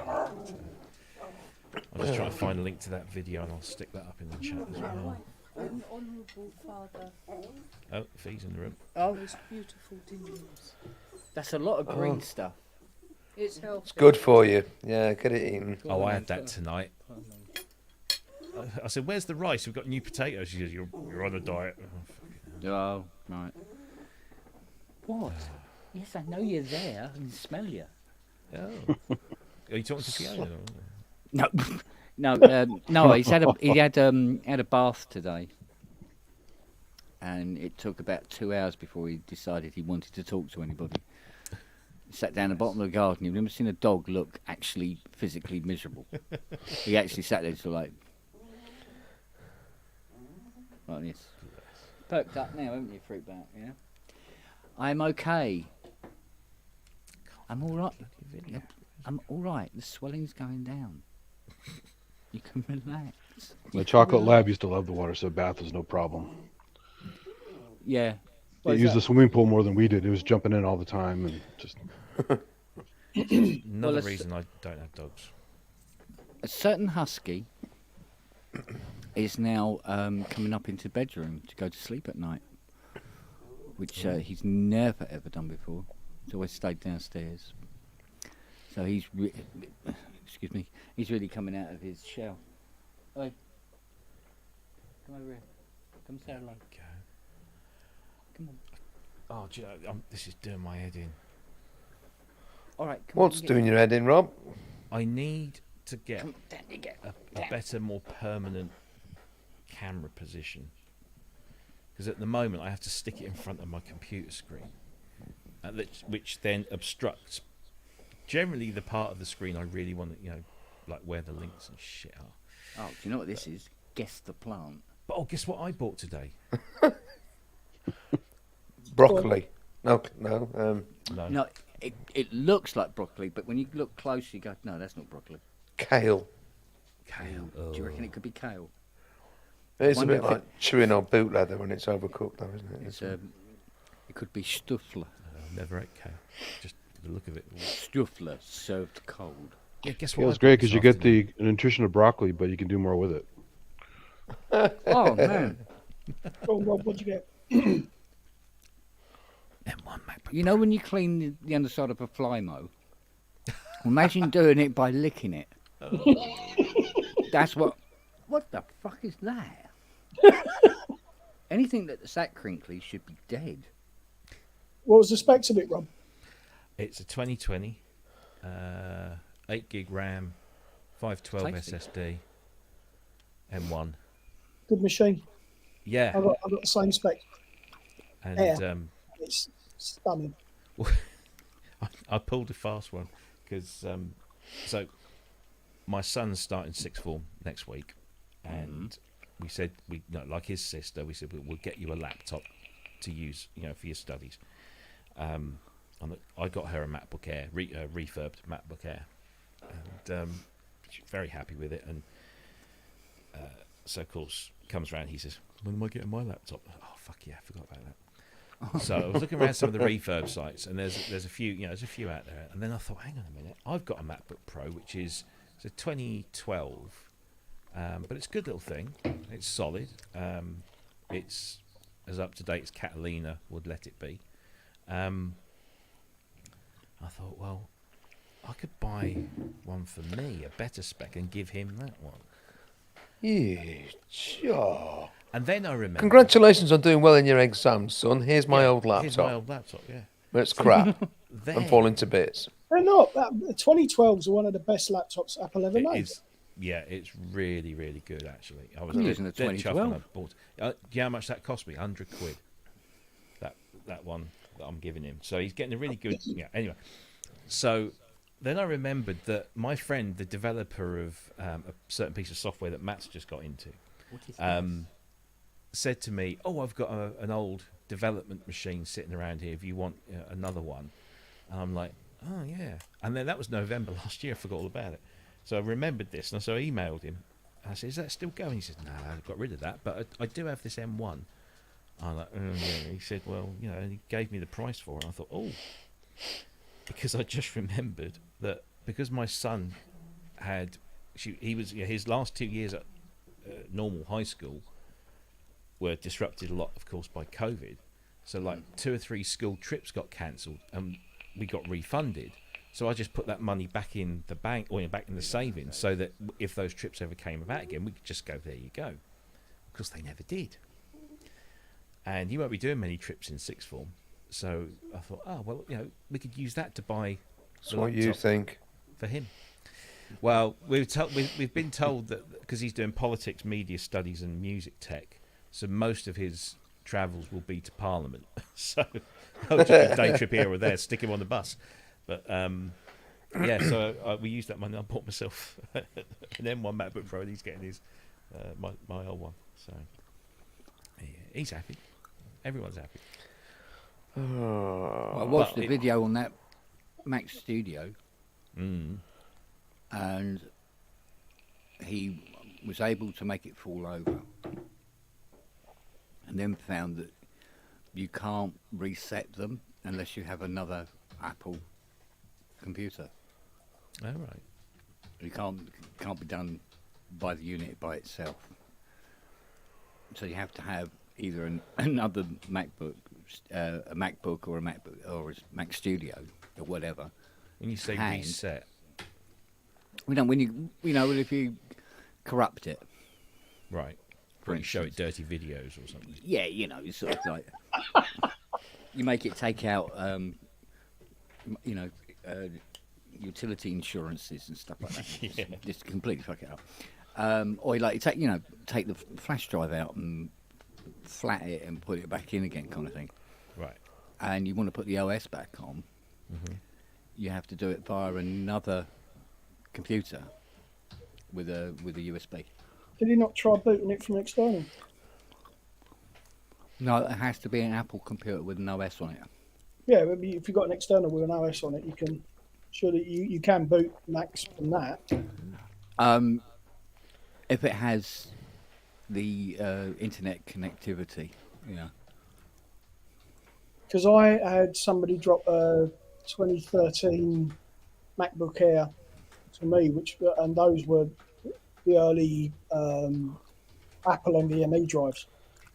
I'll just try to find a link to that video and I'll stick that up in the chat as well. An honourable father, Oh, Fee's in the room. most beautiful dinners. That's a lot of green stuff. It's healthy. it's good for you. Yeah, get it eaten. Oh, I had that tonight. I said, "Where's the rice? We've got new potatoes." She goes, "You're on a diet." Oh, right. What? Yes, I know you're there. I can smell you. Oh. Are you talking to Fiona? No, no. He had a bath today, and it took about 2 hours before he decided he wanted to talk to anybody. He sat down at the bottom of the garden. You've never seen a dog look actually physically miserable. He actually sat there like this. Perked up now, haven't you, fruit bat? Yeah. I'm okay. I'm all right. I'm all right. The swelling's going down. You can relax. The chocolate lab used to love the water, so bath was no problem. Yeah. They used the swimming pool more than we did. It was jumping in all the time and just. Another let's- reason I don't have dogs. A certain husky is now coming up into the bedroom to go to sleep at night, which he's never ever done before. He's always stayed downstairs. So he's excuse me, he's really coming out of his shell. Oi, come over here. Come say hello. Okay. Come on. Oh, do you know, this is doing my head in. All right. Come What's on, doing your head in, Rob? I need to get Come down, you get. a better, more permanent camera position. Because at the moment I have to stick it in front of my computer screen, which then obstructs generally the part of the screen I really want to, like where the links and shit are. Oh, do you know what this is? Guess the plant. But guess what I bought today? Broccoli. No. No. No, it looks like broccoli, but when you look close, you go, no, that's not broccoli. Kale. Kale. Do you reckon it could be kale? It's a wonder bit if like chewing on boot leather when it's overcooked, though, isn't it? It's it could be stuffler. I've never ate kale. Just the look of it. Stuffler served cold. Yeah, guess what? Kale's I great bought because this you get afternoon? the nutrition of broccoli, but you can do more with it. Oh man! Go on, Rob, what'd you get? M1 MacBook. You know when you clean the underside of a fly mow? Imagine doing it by licking it. That's what. What the fuck is that? Anything that's that crinkly should be dead. What was the specs of it, Rob? It's a 2020, 8 gig RAM, 512 Tasty. SSD, M1. Good machine. Yeah, I've got the same spec. and Yeah. It's stunning. I pulled a fast one because so my son's starting sixth form next week, and we said like his sister, we said we'll get you a laptop to use, for your studies. And I got her a MacBook Air, refurbed MacBook Air, and she's very happy with it. And so of course comes around, he says, "When am I getting my laptop?" Oh fuck yeah, I forgot about that. So I was looking around some of the refurb sites, and there's a few out there. And then I thought, hang on a minute, I've got a MacBook Pro, which is a 2012, but it's a good little thing. It's solid. It's as up to date as Catalina would let it be. I thought, well, I could buy one for me, a better spec, and give him that one. Yeah, sure. And then I remember. Congratulations on doing well in your exams, son. Here's my old Here's my laptop. old laptop, yeah. But it's crap Then and falling to bits. They're not. The 2012s are one of the best laptops Apple ever it made. is, yeah, it's really, really good actually. I was I'm using a dead chuffed when 2012. I bought. Do you know how much that cost me? £100. That one that I'm giving him. So he's getting a really good. Yeah. Anyway, so then I remembered that my friend, the developer of a certain piece of software that Matt's just got into, What is that? said to me, "Oh, I've got an old development machine sitting around here. If you want another one," and I'm like, "Oh yeah." And then that was November last year. I forgot all about it. So I remembered this, and so I emailed him. And I said, "Is that still going?" He said, "No, I got rid of that, but I do have this M1." I'm like, "Oh yeah." He said, "Well, and he gave me the price for it." I thought, "Oh," because I just remembered that because my son he was his last 2 years at normal high school were disrupted a lot, of course, by COVID. So like 2 or 3 school trips got cancelled, and we got refunded. So I just put that money back in the bank or back in the savings, so that if those trips ever came about again, we could just go, there you go. Of course, they never did. And you won't be doing many trips in sixth form. So I thought, oh, well, we could use that to buy That's what you think. for him. Well, we've been told that because he's doing politics, media studies, and music tech, so most of his travels will be to Parliament. So I'll just a day trip here or there, stick him on the bus. But yeah, so we used that money. I bought myself an M1 MacBook Pro, and he's getting his my old one. So yeah, he's happy. Everyone's happy. Well, I watched the video on that Mac Studio, Mm. and he was able to make it fall over, and then found that you can't reset them unless you have another Apple computer. All right. It can't be done by the unit by itself. So you have to have either another MacBook, a MacBook or a MacBook or a Mac Studio or whatever. When you say Hand. reset, We don't when if you corrupt it. right? For When you show it instance. dirty videos or something. Yeah, it's sort of like you make it take out, utility insurances and stuff like that. Yeah. Just completely fuck it up. Or you take the flash drive out and flat it and put it back in again, kind of thing. Right. And you want to put the OS back on, you have to do it via another computer with a USB. Did he not try booting it from external? No, it has to be an Apple computer with an OS on it. Yeah, but if you've got an external with an OS on it, you can surely you can boot Macs from that. If it has the internet connectivity, yeah. Because I had somebody drop a 2013 MacBook Air to me, and those were the early Apple NVMe drives.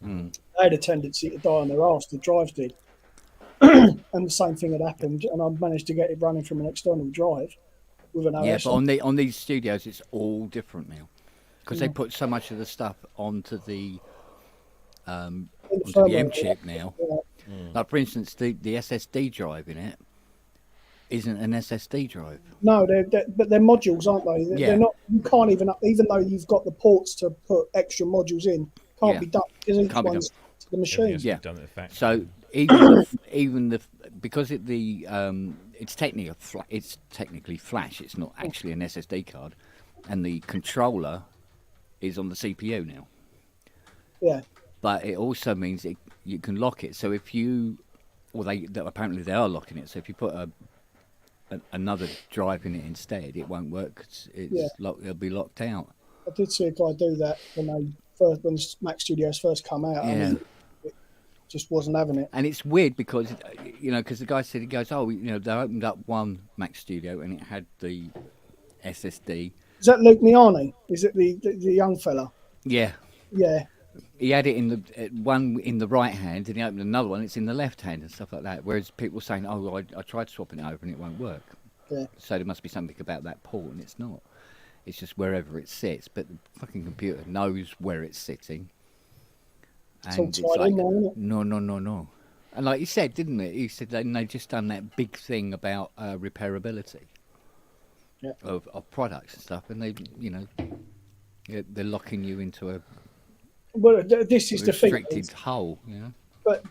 Mm. They had a tendency to die on their arse. The drives did, and the same thing had happened. And I managed to get it running from an external drive with an OS. Yeah, but on these studios, it's all different now because they put so much of the stuff onto the M chip now. Yeah. Like for instance, the SSD drive in it isn't an SSD drive. No, but they're modules, aren't they? Yeah. They're not. You can't even though you've got the ports to put extra modules in, can't Yeah. be done because each Can't be one's to the Everything machine. has to be Yeah. done at the factory. So because it's technically flash. It's not actually an SSD card, and the controller is on the CPU now. Yeah. But it also means you can lock it. So if apparently they are locking it. So if you put another drive in it instead, it won't work. 'Cause it'll be locked out. I did see a guy do that when Mac Studios first come out. Yeah. And it just wasn't having it. And it's weird because because the guy said, he goes, they opened up one Mac Studio and it had the SSD. Is that Luke Miani? Is it the young fella? Yeah. Yeah. He had it in the one in the right hand, and he opened another one. It's in the left hand and stuff like that. Whereas people were saying, "Oh, I tried swapping it over and it won't work." Yeah. So there must be something about that port, and it's not. It's just wherever it sits. But the fucking computer knows where it's sitting. It's all And tied in now, isn't it? no. And like you said, didn't it? You said they just done that big thing about repairability Yeah. of products and stuff, and they're locking you into a Well, this is the thing. restricted hole. But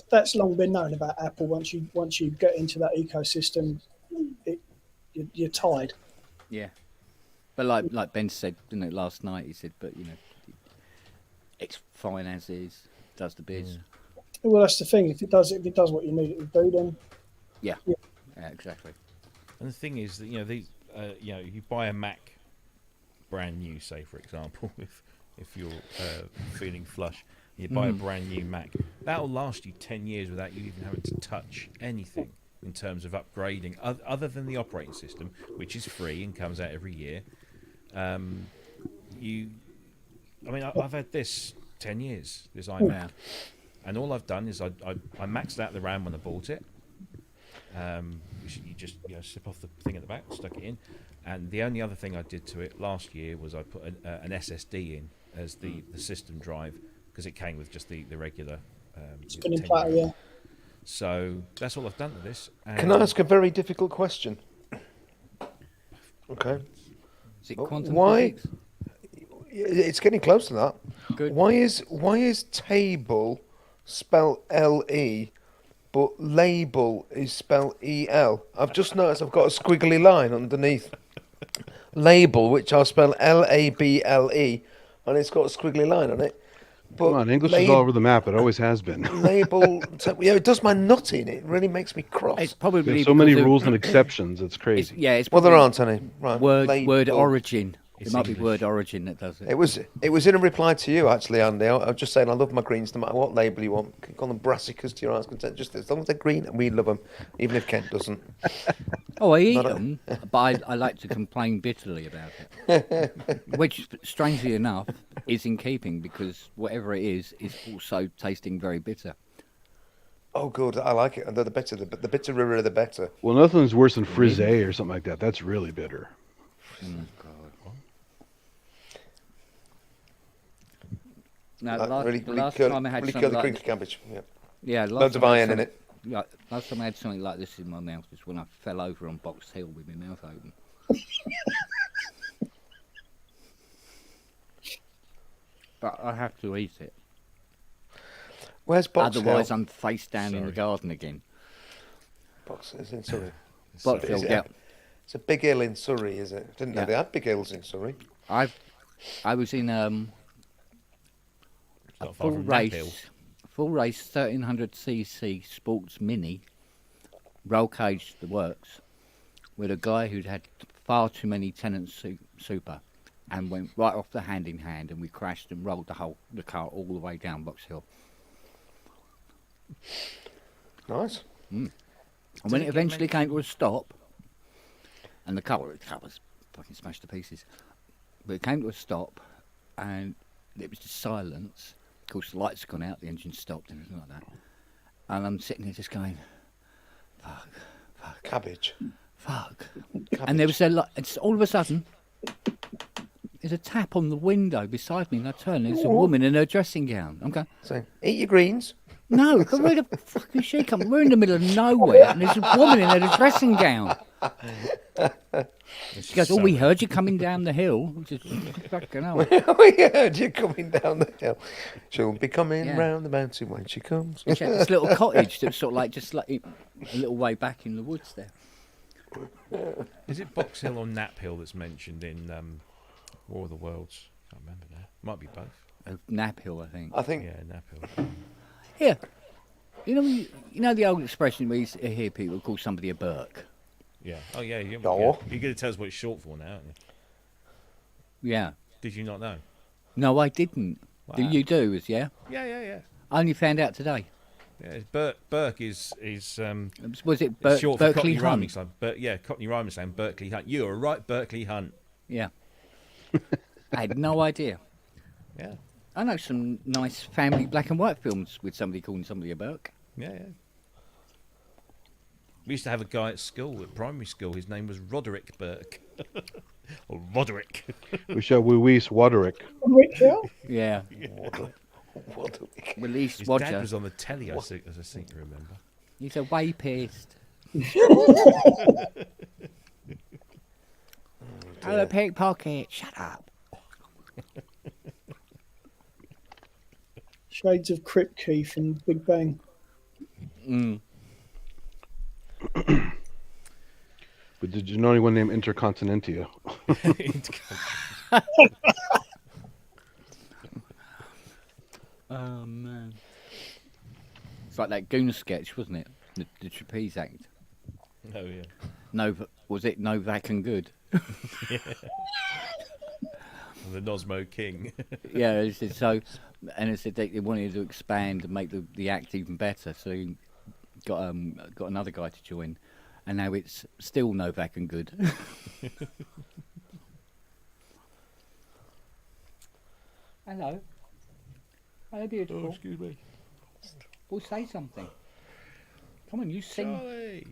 that's long been known about Apple. Once you get into that ecosystem, you're tied. Yeah. But like Ben said, didn't it, last night? He said, but it's fine as is. Does the biz. Well, that's the thing. If it does what you need it to do, then Yeah. Yeah, exactly. And the thing is that you buy a Mac brand new, say for example, if you're feeling flush, you buy a brand new Mac, that'll last you 10 years without you even having to touch anything in terms of upgrading, other than the operating system, which is free and comes out every year. I've had this 10 years, this iMac. Yeah. And all I've done is I maxed out the RAM when I bought it. which you just slip off the thing at the back, stuck it in. And the only other thing I did to it last year was I put an SSD in as the system drive, because it came with just the regular Spinning 10 platter, yeah. So that's all I've done to this. Can I ask a very difficult question? Okay. Is it quantum Why? physics? It's getting close to that. Good. Why is table spelled LE, but label is spelled EL? I've just noticed I've got a squiggly line underneath label, which I'll spell LABLE, and it's got a squiggly line on it. But Come on, English is all over the map. It always has been. label, it does my nut in. It really makes me cross. It's probably There's so many because of- rules and exceptions. It's It's, crazy. yeah, it's Well, there probably aren't any. Right. word label. origin. It It's might be English. word origin that does it. It was in a reply to you actually, Andy. I was just saying I love my greens no matter what label you want. You can call them brassicas to your heart's content. Just as long as they're green, and we love them, even if Kent doesn't. Oh, I eat Not a- them, but I like to complain bitterly about it. Which, strangely enough, is in keeping because whatever it is also tasting very bitter. Oh, good. I like it. And the better, the bitterer, the better. Well, nothing's worse than frisé or something like that. That's really bitter. Now, Like, last, really, the really last curly, time I had really something curly, like crinkly cabbage. Yeah. yeah, last Loads of time I had iron in something- it. Yeah, last time I had something like this in my mouth was when I fell over on Box Hill with my mouth open. But I have to eat it. Where's Box Otherwise, Hill? I'm face down in the Sorry. garden again. Box is in Surrey. Box Is Hill, it? yeah. It's a big hill in Surrey, is it? Didn't know Yeah. they had big hills in Surrey. I was in a Not far full from Nap Hill. race 1300cc sports mini, roll cage the works, with a guy who'd had far too many tenants super, and went right off the hand in hand, and we crashed and rolled the car all the way down Box Hill. Nice. And when it eventually came to a stop, and the car was fucking smashed to pieces, but it came to a stop, and it was just silence. Of course, the lights had gone out, the engine stopped, and everything like that. And I'm sitting there just going, Cabbage. fuck. And there was it's all of a sudden, there's a tap on the window beside me, and I turn, and it's a woman in her dressing gown. I'm going, So, eat your greens. no, where the fuck is she coming? We're in the middle of nowhere, and there's a woman in her dressing gown. She goes, oh, we heard you coming down the hill. Which is fucking hell. We heard you coming down the hill. She'll be coming Yeah. round the mountain when she comes. She had this little cottage that's sort of like just like a little way back in the woods there. Is it Box Hill or Nap Hill that's mentioned in War of the Worlds? Can't remember now. Might be both. Nap Hill, I think. I think Yeah, Nap Hill. Yeah. You know the old expression where you hear people call somebody a Burke? Yeah. Oh, yeah. You're No. going to tell us what it's short for now, aren't you? Yeah. Did you not know? No, I didn't. Do Wow. you do, yeah? Yeah. I only found out today. Yeah, it's Burke is Was it it's short for Berkeley Cockney rhyming Hunt? slang. Yeah, Cockney rhyming slang. Berkeley Hunt. You are right, Berkeley Hunt. Yeah. I had no idea. Yeah. I know some nice family black and white films with somebody calling somebody a Burke. Yeah. We used to have a guy at school, at primary school. His name was Roderick Burke. Or Roderick. We shall Luis Waderick. Rick Hill? Yeah. what a week. Release His dad Roger. was on the telly, as I seem to remember. He's a wapist. Hello, pickpocket. Shut up. Shades of Kripke from Big Bang. Mm. But did you know anyone named Intercontinentia? Oh man. It's like that Goon sketch, wasn't it? The trapeze act. Oh, yeah. Was it Novak and Good? The Nosmo King. Yeah, it said so, and it said they wanted to expand and make the act even better, so he got another guy to join, and now it's still Novak and Good. Hello. Hello, beautiful. excuse me. Well, say something. Come on, you sing. Charlie.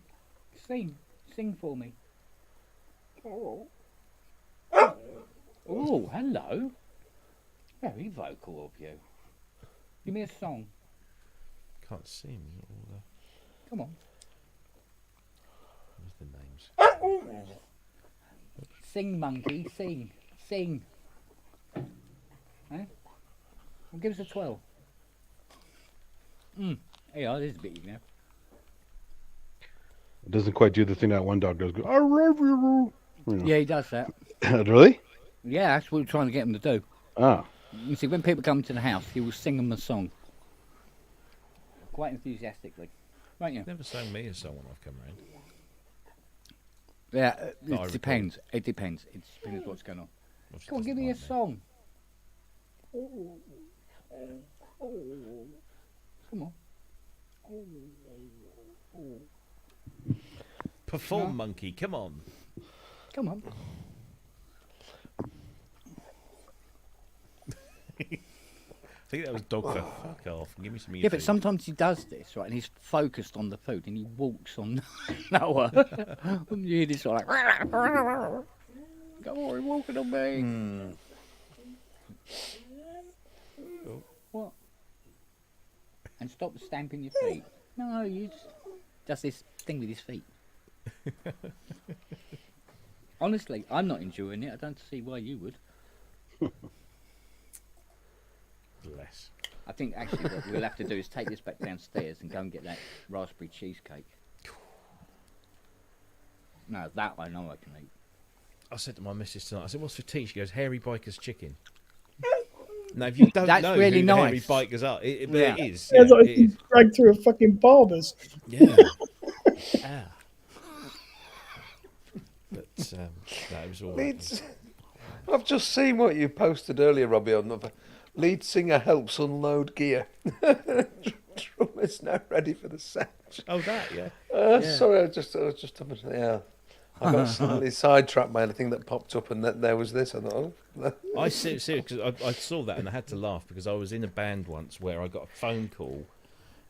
Sing for me. Oh, hello. Very vocal of you. Give me a song. Can't see him. Come on. Where's the names? Sing, monkey. Sing. Sing. Eh? Well, give us a 12. Yeah, this is a bit, you know. It doesn't quite do the thing that one dog does. Go, I love you. You know. Yeah, he does that. Really? Yeah, that's what we're trying to get him to do. Ah. You see, when people come to the house, he will sing them a song. Quite enthusiastically. Won't you? Never sang me a song when I've come round. Yeah, No, I it depends. It depends. It depends what's going on. Well, she Come on, doesn't give me a like song. Come on. Perform, No. monkey. Come on. Come on. I think that was dog for fuck off. Give me some of your Yeah, but food. sometimes he does this, right? And he's focused on the food and he walks on Noah. And you hear this sort of like, go on, he's walking on me. Oh. What? And stop stamping your feet. No, you just does this thing with his feet. Honestly, I'm not enjoying it. I don't see why you would. Bless. I think actually what we'll have to do is take this back downstairs and go and get that raspberry cheesecake. No, that I know I can eat. I said to my missus tonight, I said, what's for tea? She goes, Hairy Biker's chicken. Now, if you don't That's know really who the Hairy nice. Bikers are, but Yeah. it is. Yeah, it's Yeah, like it he's is. dragged through a fucking barber's. Yeah. Ah. But no, it was all right. Leeds. I've just seen what you posted earlier, Robbie, on the lead singer helps unload gear. Drummer's now ready for the set. Oh, that, yeah. Sorry, I was just yeah. I got slightly sidetracked by anything that popped up, and that there was this. I thought, oh. I seriously, because I saw that and I had to laugh because I was in a band once where I got a phone call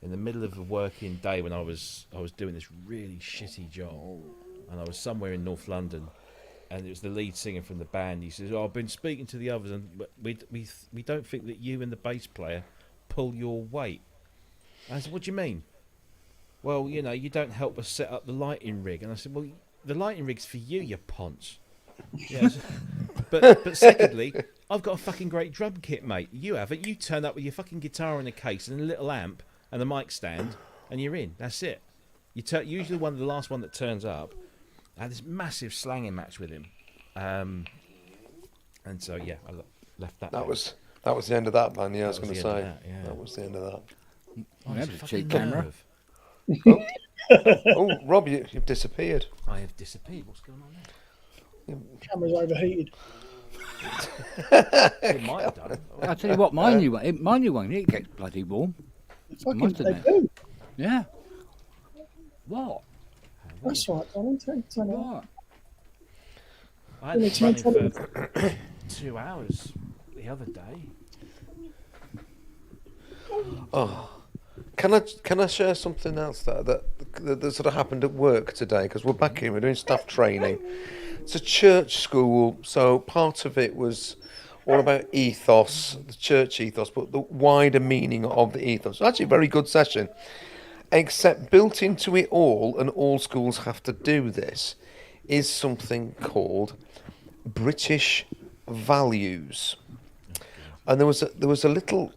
in the middle of a working day when I was doing this really shitty job, and I was somewhere in North London, and it was the lead singer from the band. He says, "Oh, I've been speaking to the others, and we don't think that you and the bass player pull your weight." I said, "What do you mean?" "Well, you know, you don't help us set up the lighting rig." And I said, "Well, the lighting rig's for you, you ponce." Yes. But secondly, I've got a fucking great drum kit, mate. You haven't. You turn up with your fucking guitar in a case and a little amp and a mic stand, and you're in. That's it. Usually the last one that turns up. I had this massive slanging match with him, and so yeah, I left that. That there. was the end of that, man. Yeah, I was That going was to the say end of that, yeah. that was the end of that. Oh, Honestly, that was a fucking cheap camera. nerve. Oh, Rob, you've disappeared. I have disappeared. What's going on there? Camera's overheated. It might have done. I'll tell you what, my new one, it gets bloody warm. Fucking Must they admit. do. Yeah. What? That's right, darling. Turn it on. What? I had it Yeah, running for 2 hours the other day. Can I share something else that sort of happened at work today? Because we're back in, we're doing staff training. It's a church school, so part of it was all about ethos, the church ethos, but the wider meaning of the ethos. Actually, a very good session. Except built into it all, and all schools have to do this, is something called British values. And there was a little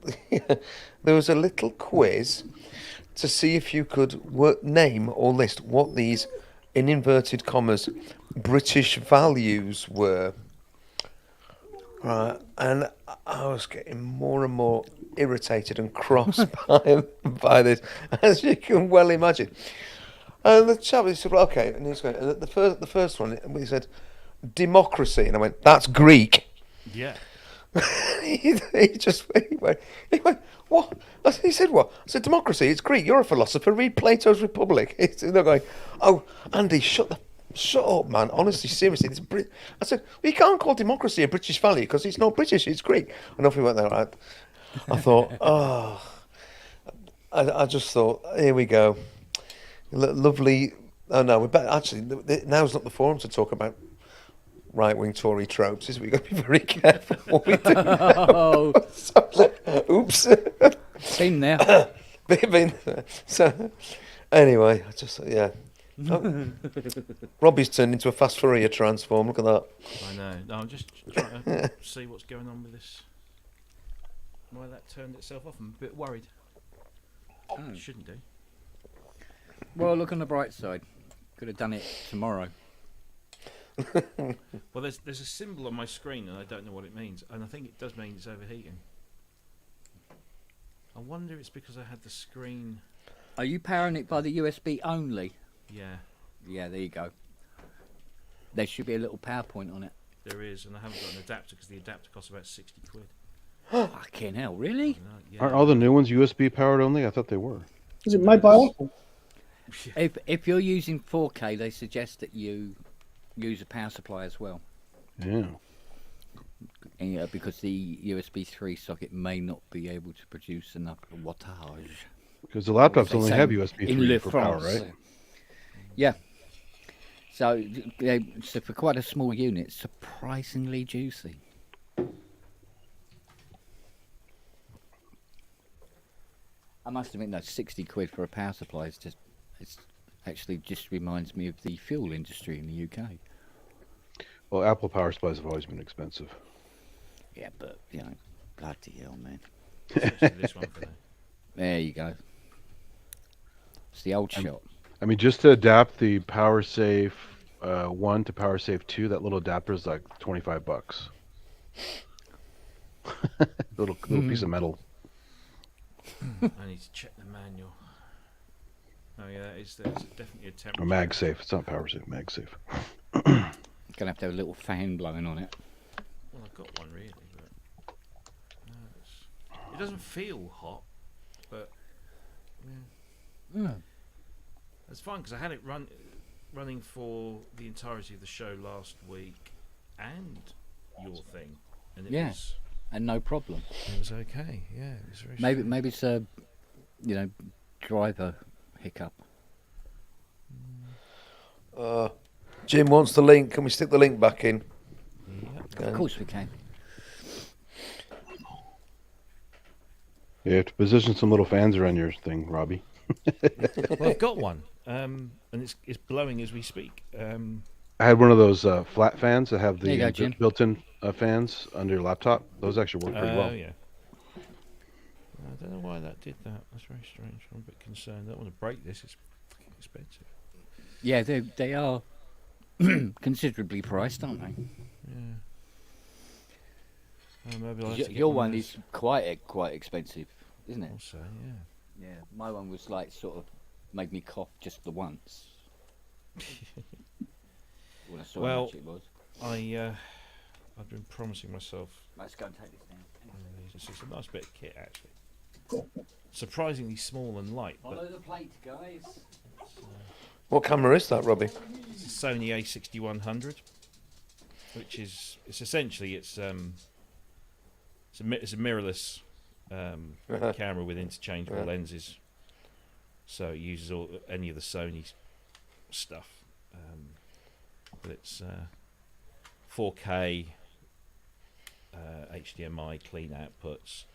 there was a little quiz to see if you could name or list what these, in inverted commas, British values were. Right, and I was getting more and more irritated and cross by this, as you can well imagine. And the chap, he said, well, "Okay," and he's going. And the first one, he said, "Democracy," and I went, "That's Greek." Yeah. he went, "What?" He said, "What?" I said, "Democracy, it's Greek. You're a philosopher. Read Plato's Republic." They're going, "Oh, Andy, shut up, man. Honestly, seriously, I said, "Well, you can't call democracy a British value because it's not British, it's Greek." And off we went there. I thought, I just thought, here we go. Lovely Oh no, we better actually. Now's not the forum to talk about right-wing Tory tropes. Is we got to be very careful what we do. Oh, Oops. been there. So anyway, I just yeah. Oh, Robbie's turned into a fast Fourier transform. Look at that. I know. No, I'm just trying to see what's going on with this. Why that turned itself off? I'm a bit worried. It shouldn't do. Well, look on the bright side. Could have done it tomorrow. Well, there's a symbol on my screen and I don't know what it means, and I think it does mean it's overheating. I wonder if it's because I had the screen. Are you powering it by the USB only? Yeah, Yeah, there you go. There should be a little power point on it. there is, and I haven't got an adapter because the adapter costs about 60 quid. Fucking hell, really? No, yeah. Aren't all the new ones USB powered only? I thought they were. Is it made by Apple? If you're using 4K, they suggest that you use a power supply as well. Yeah. Because the USB 3 socket may not be able to produce enough wattage. Because the laptops They only say have USB in 3 Le for power, France. right? Yeah. So for quite a small unit, surprisingly juicy. I must admit, no, 60 quid for a power supply is just, it's actually just reminds me of the fuel industry in the UK. Well, Apple power supplies have always been expensive. Yeah, but, you know, bloody hell, man. Especially this one for now. There you go. It's the old shot. I mean, just to adapt the PowerSafe 1 to PowerSafe 2, that little adapter is like $25. little piece of metal. I need to check the manual. Oh yeah, there's definitely a temperature. Or MagSafe. It's not PowerSafe, MagSafe. Gonna have to have a little fan blowing on it. Well, I've got one really, but no, it doesn't feel hot, but yeah. It's fine because I had it running for the entirety of the show last week and your thing, and it Yeah. was And no problem. okay. Yeah, it was very Maybe it's a, driver hiccup. Jim wants the link. Can we stick the link back in? Of course we can. You have to position some little fans around your thing, Robbie. Well, I've got one, and it's blowing as we speak. I had one of those flat fans that have There you the go, Jim. built-in fans under your laptop. Those actually work pretty well. Yeah. I don't know why that did that. That's very strange. I'm a bit concerned. I don't want to break this. It's fucking expensive. Yeah, they are considerably priced, aren't they? Yeah. Maybe I'll have to get Your one one of is quite expensive, isn't it? those. Also, yeah. Yeah, my one was like sort of made me cough just the once. When I saw Well, how much it was. I've been promising myself. Let's go and take this down. It's a nice bit of kit, actually. Surprisingly small and light. But Follow the plate, guys. What camera is that, Robbie? it's a Sony A6100, which is essentially it's a mirrorless camera with interchangeable lenses, so it uses any of the Sony stuff, but it's 4K HDMI clean outputs.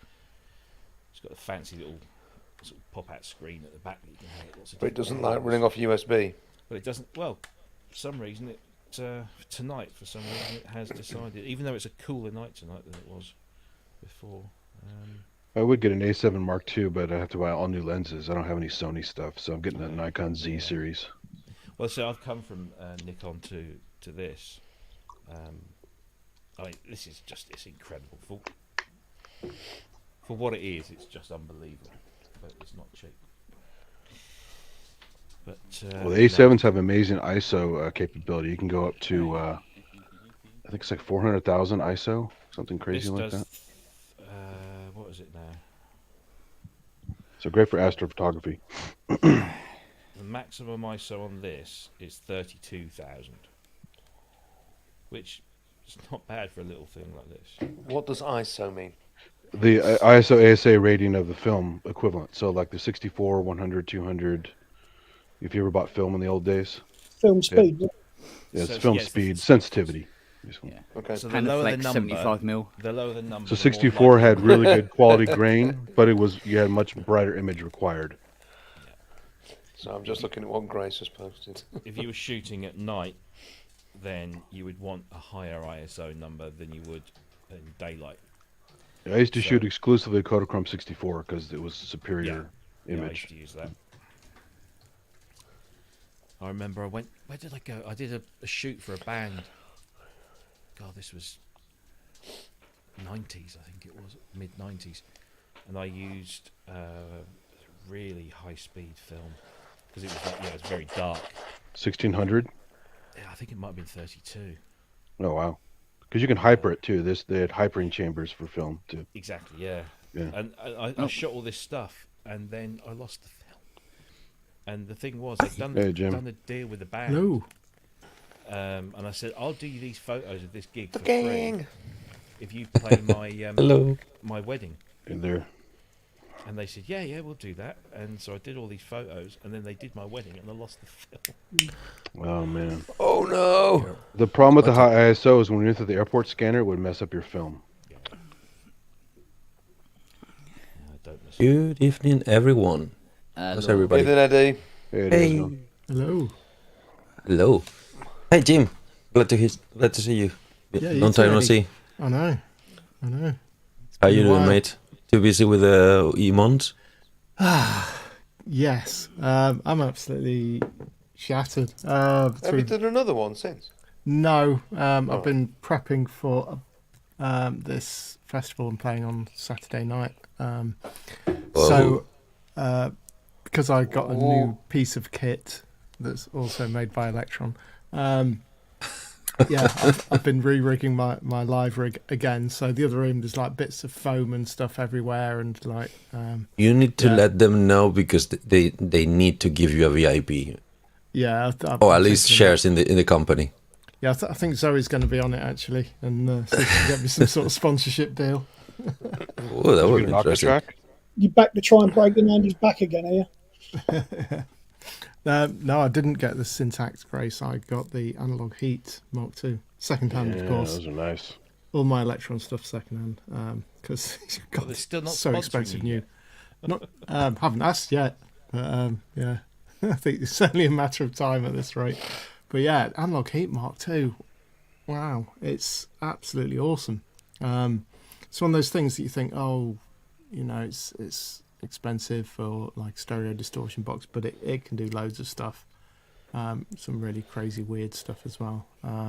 It's got a fancy little sort of pop-out screen at the back that you can have lots of But it different doesn't like running off USB. But it doesn't. Well, for some reason it tonight. For some reason it has decided, even though it's a cooler night tonight than it was before. I would get an A7 Mark II, but I have to buy all new lenses. I don't have any Sony stuff, so I'm getting a Nikon Z series. Well, so I've come from Nikon to this. I mean, this is it's incredible for what it is. It's just unbelievable, but it's not cheap. But Well, the A7s have amazing ISO capability. You can go up to, I think it's like 400,000 ISO, something crazy like that. What is it now? So great for astrophotography. The maximum ISO on this is 32,000, which is not bad for a little thing like this. What does ISO mean? The ISO ASA rating of the film equivalent. So like the 64, 100, 200, If you ever bought film in the old days, Film speed. yeah, it's So, film yes, speed, it's- sensitivity. basically. Yeah. Okay. So the lower the Panaflex number, 75mm. the lower the number. So the more 64 likely- had really good quality grain, but you had much brighter image required. So I'm just looking at what Grace has posted. If you were shooting at night, then you would want a higher ISO number than you would in daylight. I used to So- shoot exclusively Kodachrome 64 because it was superior Yeah, I image. used to use that. I remember I went. Where did I go? I did a shoot for a band. God, this was 90s, I think it was, mid 90s, and I used really high speed film because it was like, it was very dark. 1600. Yeah, I think it might have been 32. Oh wow, because you can hyper it too. They had hypering chambers for film too. Exactly, yeah. Yeah. And I shot all this stuff, and then I lost the film. And the thing was, I'd done, Hey, Jim. done a deal with the band. Hello. And I said, I'll do you these photos of this gig for free Gang. if you play my Hello. my wedding. And there, And they said, yeah, we'll do that. And so I did all these photos, and then they did my wedding, and I lost the film. oh man. Oh no! The problem with the high ISO is when you're into the airport scanner, it would mess up your film. Yeah, I don't miss it. Good evening, everyone. How's everybody? Evening, Eddie. Hey, it is, Hey. no? Hello. Hello. Hey, Jim. Glad to see you. Yeah, you Long too, time no Eddie. see. I know. How you been a doing, while. mate? Too busy with Emons? Yes, I'm absolutely shattered. Have you Through, done another one since? no, I've Alright. been prepping for this festival I'm playing on Saturday night. So, because I got a new piece of kit that's also made by Electron. Yeah, I've been re-rigging my live rig again. So the other room, there's like bits of foam and stuff everywhere, and like You need to Yeah. let them know because they need to give you a VIP. yeah. Or at least shares in the company. Yeah, I think Zoe's going to be on it actually, and see if she can get me some sort of sponsorship deal. Oh, that Did you would get be an Aqua interesting. track? You back to try and break the 90s back again, are you? No, I didn't get the Syntax Grace. I got the Analog Heat Mark II, second hand, Yeah, of course. those are nice. All my Electron stuff second hand, because But they're still not so sponsoring expensive you new. yet. Not haven't asked yet, but yeah, I think it's only a matter of time at this rate. But yeah, Analog Heat Mark II. Wow, it's absolutely awesome. It's one of those things that you think, oh, you know, it's expensive for like stereo distortion box, but it can do loads of stuff. Some really crazy weird stuff as well.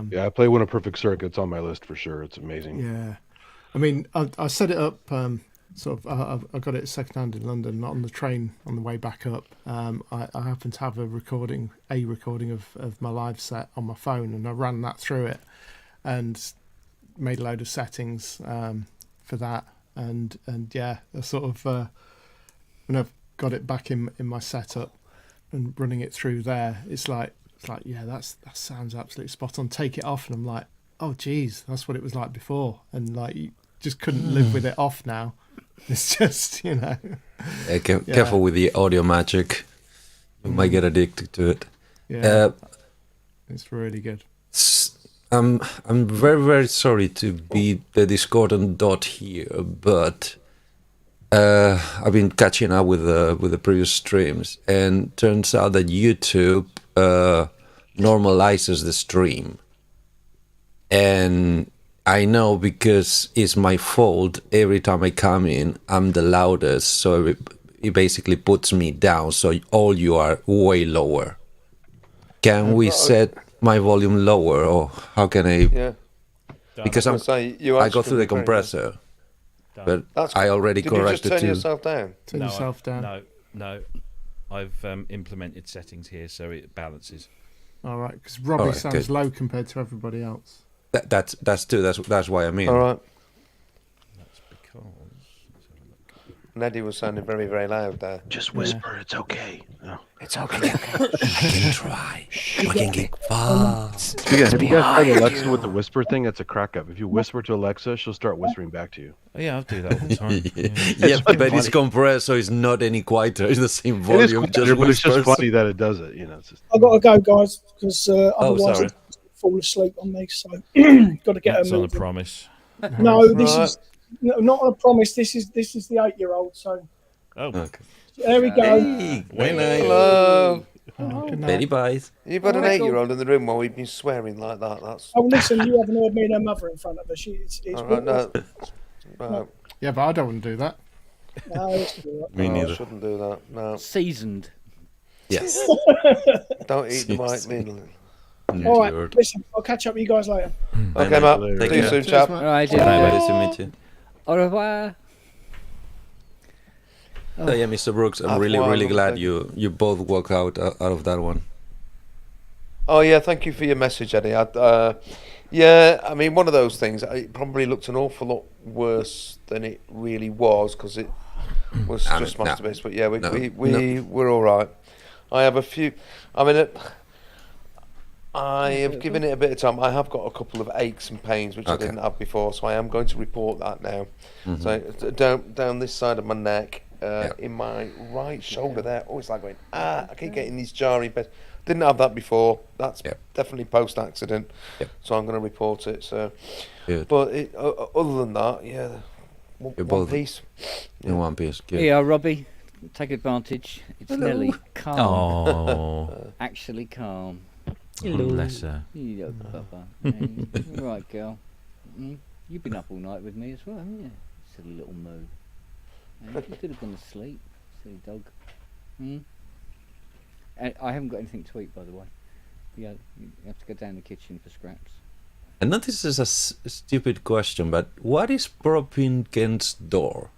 Yeah, I play One a Perfect Circuit. It's on my list for sure. It's amazing. Yeah, I mean, I set it up. Sort of, I got it secondhand in London on the train on the way back up. I happen to have a recording of my live set on my phone, and I ran that through it, and made a load of settings for that. And yeah, I sort of when I've got it back in my setup and running it through there, it's like yeah, that sounds absolutely spot on. Take it off, and I'm like, oh geez, that's what it was like before, and like you just couldn't live with it off now. It's just, you know. Yeah, careful with the audio magic. You might get addicted to it. Yeah, it's really good. I'm very, very sorry to be the discordant dot here, but I've been catching up with the previous streams, and turns out that YouTube normalizes the stream, and I know because it's my fault. Every time I come in, I'm the loudest, so it basically puts me down. So all you are way lower. Can we set my volume lower, or how can I? Yeah. Because I I'm, was gonna say, you I actually go through the very good. compressor, but That's I already Did you just corrected turn to. yourself down? Turn yourself down. No. I've implemented settings here so it balances. All right, because Robbie All right, sounds good. low compared to everybody else. That's too. That's why I mean. All right. That's because. Let's have a look. Neddy was sounding very, very loud there. Just whisper, it's okay. Oh. It's okay. I can try. We can get fast. Yeah, have you guys tried Alexa with the whisper thing? That's a crack up. If you whisper to Alexa, she'll start whispering back to you. Oh, yeah, I do that all the time. Yeah, but it's compressed, so it's not any quieter. It's the same It is volume. quieter, but it's just whispers. funny that it does it. You know, it's just I've got to go, guys, because otherwise sorry. it'll fall asleep on me. So got to get That's her on a moving. promise. No, this Right. is not on a promise. This is the 8-year-old. So Oh, Okay. there we go. Hey, very nice. Hello. Good night. Very nice. You've got an Alright, 8-year-old in the room while we've been swearing like that. That's Oh, listen, you haven't heard me and her mother in front of her. It's all right. No, right. Yeah, but I don't want to do that. no, it's all right. Me No, I neither. shouldn't do that. No, Seasoned. Yes. don't eat the white meal. All right, listen, I'll catch up with you guys later. Okay, Matt. Take See you care. soon, chap. All right, Nice to meet you. Au revoir. So yeah, Mr. Brooks, I'm That's really, why I really love glad it. you both walk out of that one. Oh yeah, thank you for your message, Eddie. Yeah, I mean, one of those things. It probably looked an awful lot worse than it really was because it was I just mean, no. masturbation. But yeah, No. we're all right. I have a few. I mean, I have given it a bit of time. I have got a couple of aches and pains which I Okay. didn't have before, so I am going to report that now. So down this side of my neck, in my right shoulder there. Oh, it's like going I keep getting these jarring pains. Didn't have that before. That's Yep. definitely post accident. Yep. So I'm going to report it. So, Good. but other than that, yeah, one both- piece. In one piece. Good. Yeah, Robbie, take advantage. It's nearly calm. Oh, Actually calm. bless her. You Bubba. Hey, all right, girl. You've been up all night with me as well, haven't you? Silly little moo. You could have gone to sleep, silly dog. I haven't got anything to eat, by the way. Yeah, you have to go down the kitchen for scraps. I know this is a stupid question, but what is propping against door?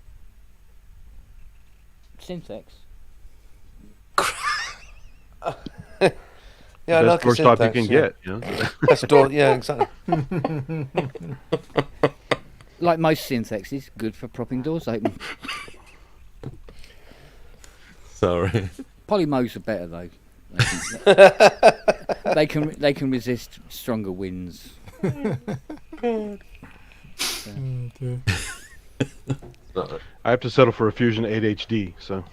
Synthex. Yeah, Best like a doorstop you syntax, can yeah. get. You know? Best door, yeah, exactly. Like most synthexes, good for propping doors open. Sorry. Polymos are better though. They can resist stronger winds. I have to settle for a Fusion 8 HD. So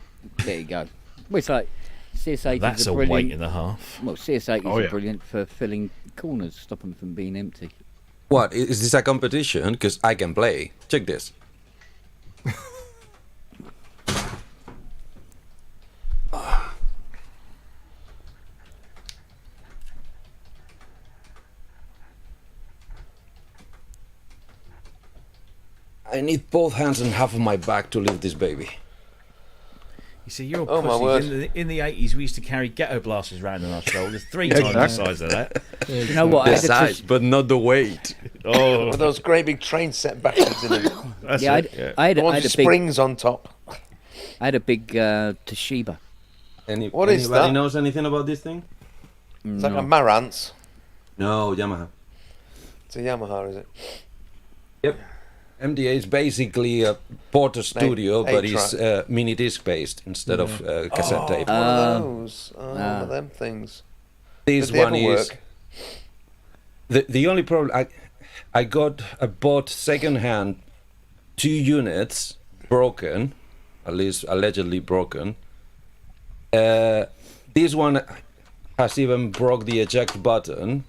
There you go. Well, it's like CS8 That's is a brilliant. weight and a half. Well, CS8 is Oh, yeah. brilliant for filling corners, stopping them from being empty. What is this a competition? Because I can play. Check this. I need both hands and half of my back to lift this baby. You see, you're Oh, my pussies. word. In the 80s, we used to carry ghetto blasters around on our shoulders, three times the size of that. You know what? I The had a size, tush- but not the weight. Oh, With those great big train set backwards in them. that's yeah, it. Yeah. I had The a ones with big, springs on top. Toshiba. What is anybody that? knows anything about this thing? It's like a Marantz. No, Yamaha. It's a Yamaha, is it? Yep. MDA is basically a Porter Studio, but it's eight-track. mini disc based instead of cassette tape. One of those. One of them things. This Did they one ever is work? the only problem. I bought secondhand 2 units broken, at least allegedly broken. This one has even broke the eject button,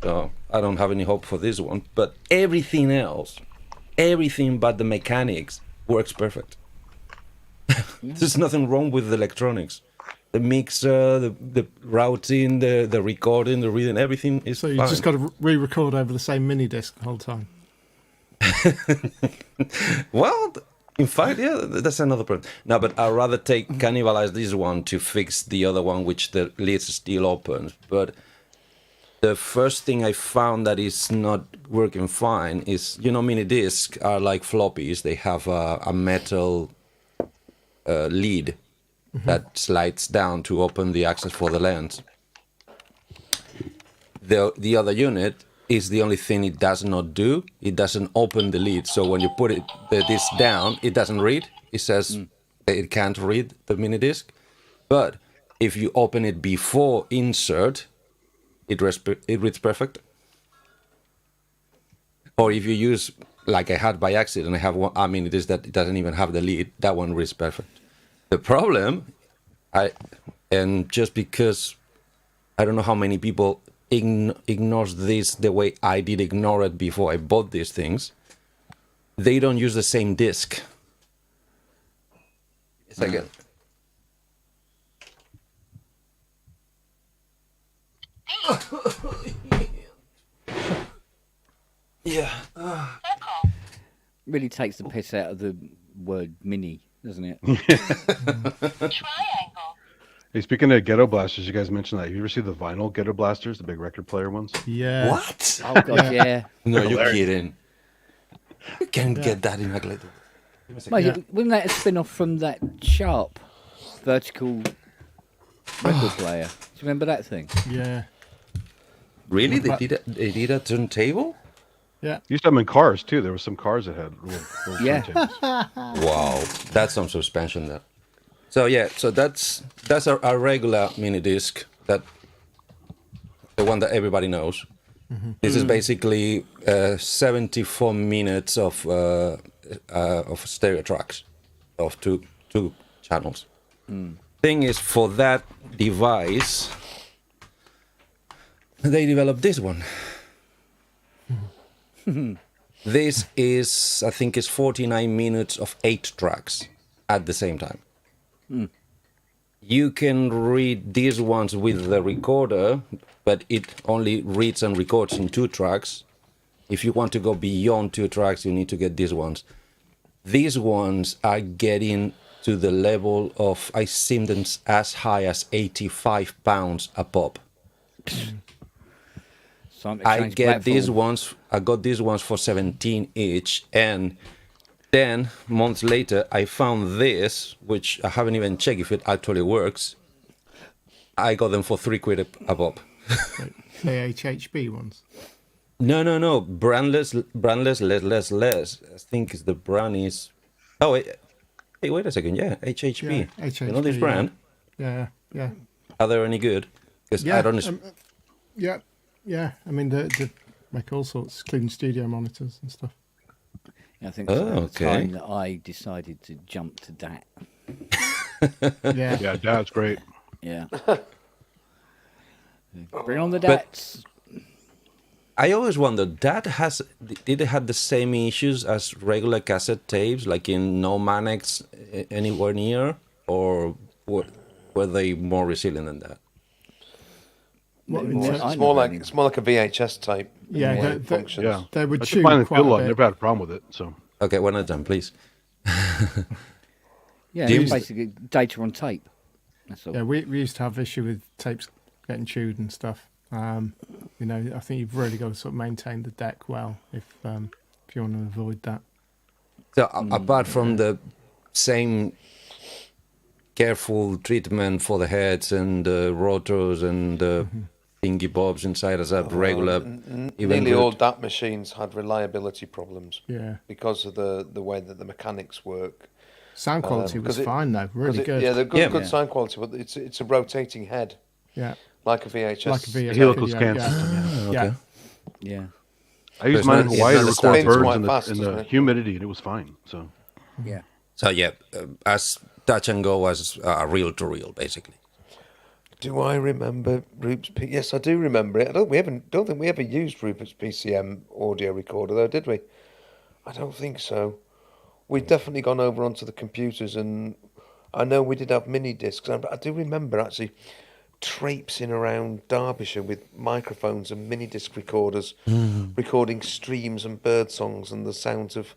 so I don't have any hope for this one. But everything else, everything but the mechanics works perfect. There's nothing wrong with the electronics. The mixer, the routing, the recording, the reading, everything is So you fine. just got to re-record over the same mini disc the whole time. Well, in fact, yeah, that's another problem. No, but I'd rather cannibalize this one to fix the other one, which the lid's still open. But the first thing I found that is not working fine is, mini discs are like floppies. They have a metal lid that slides down to open the access for the lens. The other unit is the only thing it does not do. It doesn't open the lid. So when you put the disc down, it doesn't read. It says it can't read the mini disc. But if you open it before insert, it reads perfect. Or if you use, like I had by accident, I have one. I mean, it is that it doesn't even have the lead. That one reads perfect. The problem, and just because I don't know how many people ignores this the way I did ignore it before I bought these things. They don't use the same disc. Second. Yeah. Really takes the piss out of the word mini, doesn't it? Hey, speaking of Ghetto Blasters, you guys mentioned that. You ever see the vinyl Ghetto Blasters, the big record player ones? Yeah. What? Oh god, yeah. No, you're kidding. You can't get that in like later. Mate, wasn't that a spin-off from that Sharp vertical record player? Do you remember that thing? Yeah. Really? They did a turntable? Yeah. Used to have them in cars too. There were some cars that had little Yeah. turntables. Wow, that's some suspension there. So yeah, so that's a regular mini disc, that the one that everybody knows. This is basically 74 minutes of stereo tracks of two channels. Thing is, for that device, they developed this one. This is, I think, is 49 minutes of 8 tracks at the same time. You can read these ones with the recorder, but it only reads and records in 2 tracks. If you want to go beyond 2 tracks, you need to get these ones. These ones are getting to the level of, I seen them as high as £85 a pop. I got these ones for 17 each, and then months later I found this, which I haven't even checked if it actually works. I got them for £3 a pop. The HHB ones. No, brandless, less. I think the brand is. Oh, hey, wait a second. Yeah, HHB. Yeah, HHB, You know this yeah. brand? Yeah. Yeah. Are they any good? Because Yeah. I don't. Yeah. Yeah. I mean, they make all sorts, including studio monitors and stuff. I think it's about the okay. time that I decided to jump to that. Yeah. Yeah, that's great. Yeah. Bring on the dats. I always wondered, did it have the same issues as regular cassette tapes, like in No Manex anywhere near, or were they more resilient than that? What, in More- terms- I It's more never like a VHS type. Yeah, in the way they- it they- functions. Yeah. they would I chew should find the quite feel a on. bit. Never had a problem with it. So Okay, one at a time, please. Yeah, Jim? it's basically data on tape. That's all. Yeah, we used to have issue with tapes getting chewed and stuff. I think you've really got to sort of maintain the deck well if you want to avoid that. So apart from the same careful treatment for the heads and the rotors and the thingy bobs inside as a regular, Nearly all DAT machines had reliability problems Yeah, because of the way that the mechanics work. sound quality was 'cause it- fine though, really good. Yeah, they're good, Yeah. good Yeah. sound quality, but it's a rotating head Yeah, like a VHS. like a VHS helical video, scan yeah. system, Yeah. Yeah. I used it's mine not- in it's Hawaii not to the record standard. birds Quite in fast, the isn't it? humidity, and it was fine. So Yeah. So yeah, as touch and go as reel to reel, basically. Do I remember Rupert's? Yes, I do remember it. Don't think we ever used Rupert's PCM audio recorder, though, did we? I don't think so. We'd definitely gone over onto the computers, and I know we did have mini discs. I do remember actually traipsing around Derbyshire with microphones and mini disc recorders, recording streams and bird songs and the sounds of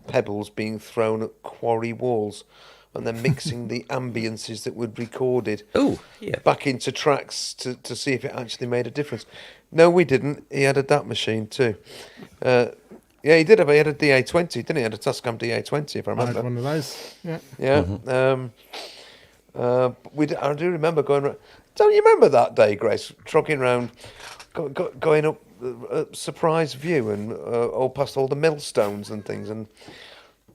pebbles being thrown at quarry walls, and then mixing the ambiences that we'd recorded Oh, yeah. back into tracks to see if it actually made a difference. No, we didn't. He had a DAT machine too. Yeah, he did have. He had a DA20, didn't he? He had a Tascam DA20, if I I had remember. one of those. Yeah, Yeah. I do remember going. Don't you remember that day, Grace? Trucking around, going up Surprise View and all past all the millstones and things, and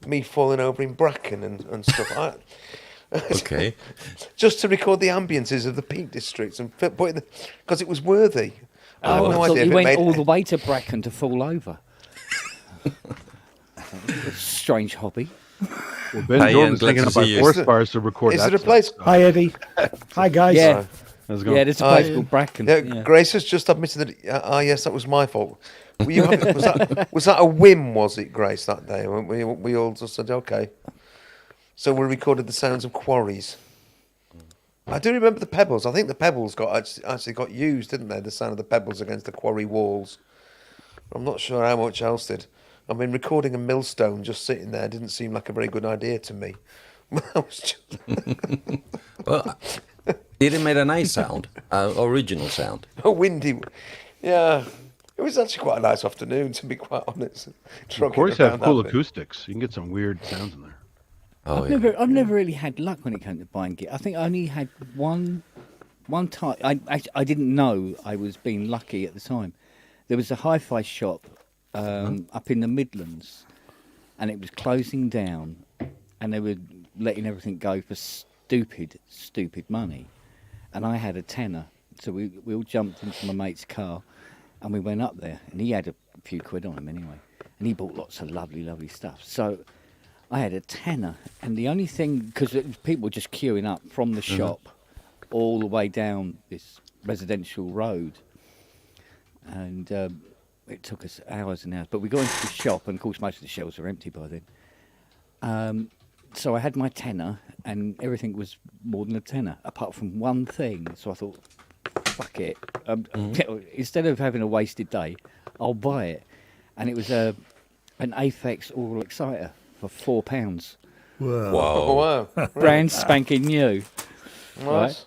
me falling over in bracken and stuff. Okay. just to record the ambiences of the Peak District and put it because it was worthy. I have I no thought idea you if it went made all the way to Bracken to fall over. Strange hobby. Well, Ben Hi, Jordan's Ian, glad thinking to about see you. forest fires to record Is that there a stuff. place? Hi, Eddie. Hi, guys. Yeah, How's it going? yeah. There's a Oh, place yeah. called Bracken. Yeah, Yeah. Grace has just admitted that. Yes, that was my fault. Were you was that a whim? Was it, Grace, that day? We all just said okay. So we recorded the sounds of quarries. I do remember the pebbles. I think the pebbles actually got used, didn't they? The sound of the pebbles against the quarry walls. I'm not sure how much else did. I mean, recording a millstone just sitting there didn't seem like a very good idea to me. I was just... Well, did it make a nice sound? Original sound. a windy. Yeah, it was actually quite a nice afternoon, to be quite honest. Of course, have cool acoustics. You can get some weird sounds in there. Oh, I've never really had luck when it came to buying gear. I think I only had one time. I didn't know I was being lucky at the time. There was a hi-fi shop up in the Midlands, and it was closing down, and they were letting everything go for stupid money. And I had a tenner, so we all jumped into my mate's car, and we went up there, and he had a few quid on him anyway, and he bought lots of lovely stuff. So I had a tenner, and the only thing, because people were just queuing up from the shop all the way down this residential road, and it took us hours and hours. But we got into the shop, and of course most of the shelves were empty by then. So I had my tenner, and everything was more than a tenner, apart from one thing. So I thought, fuck it. Instead of having a wasted day, I'll buy it. And it was an Aphex Oral Exciter for £4. Oh, wow. Brand spanking new. Nice.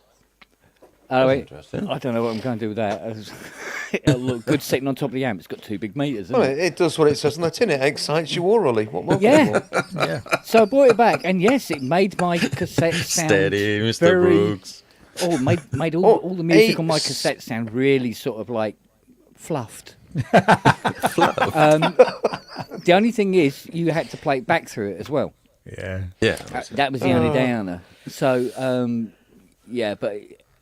I went, interesting. I don't know what I'm going to do with that. It'll look good sitting on top of the amp. It's got 2 big meters, isn't Well, it? it does what it says on the tin. It excites you orally. What more? Yeah. can you want? So I brought it back, and yes, it made my cassette sound Steady, Mr. very. Brooks. Oh, made all, Oh, all the music on my it's- cassette sound really sort of like fluffed. The only thing is, you had to play it back through it as well. Yeah. Yeah. That was the only downer. So, yeah,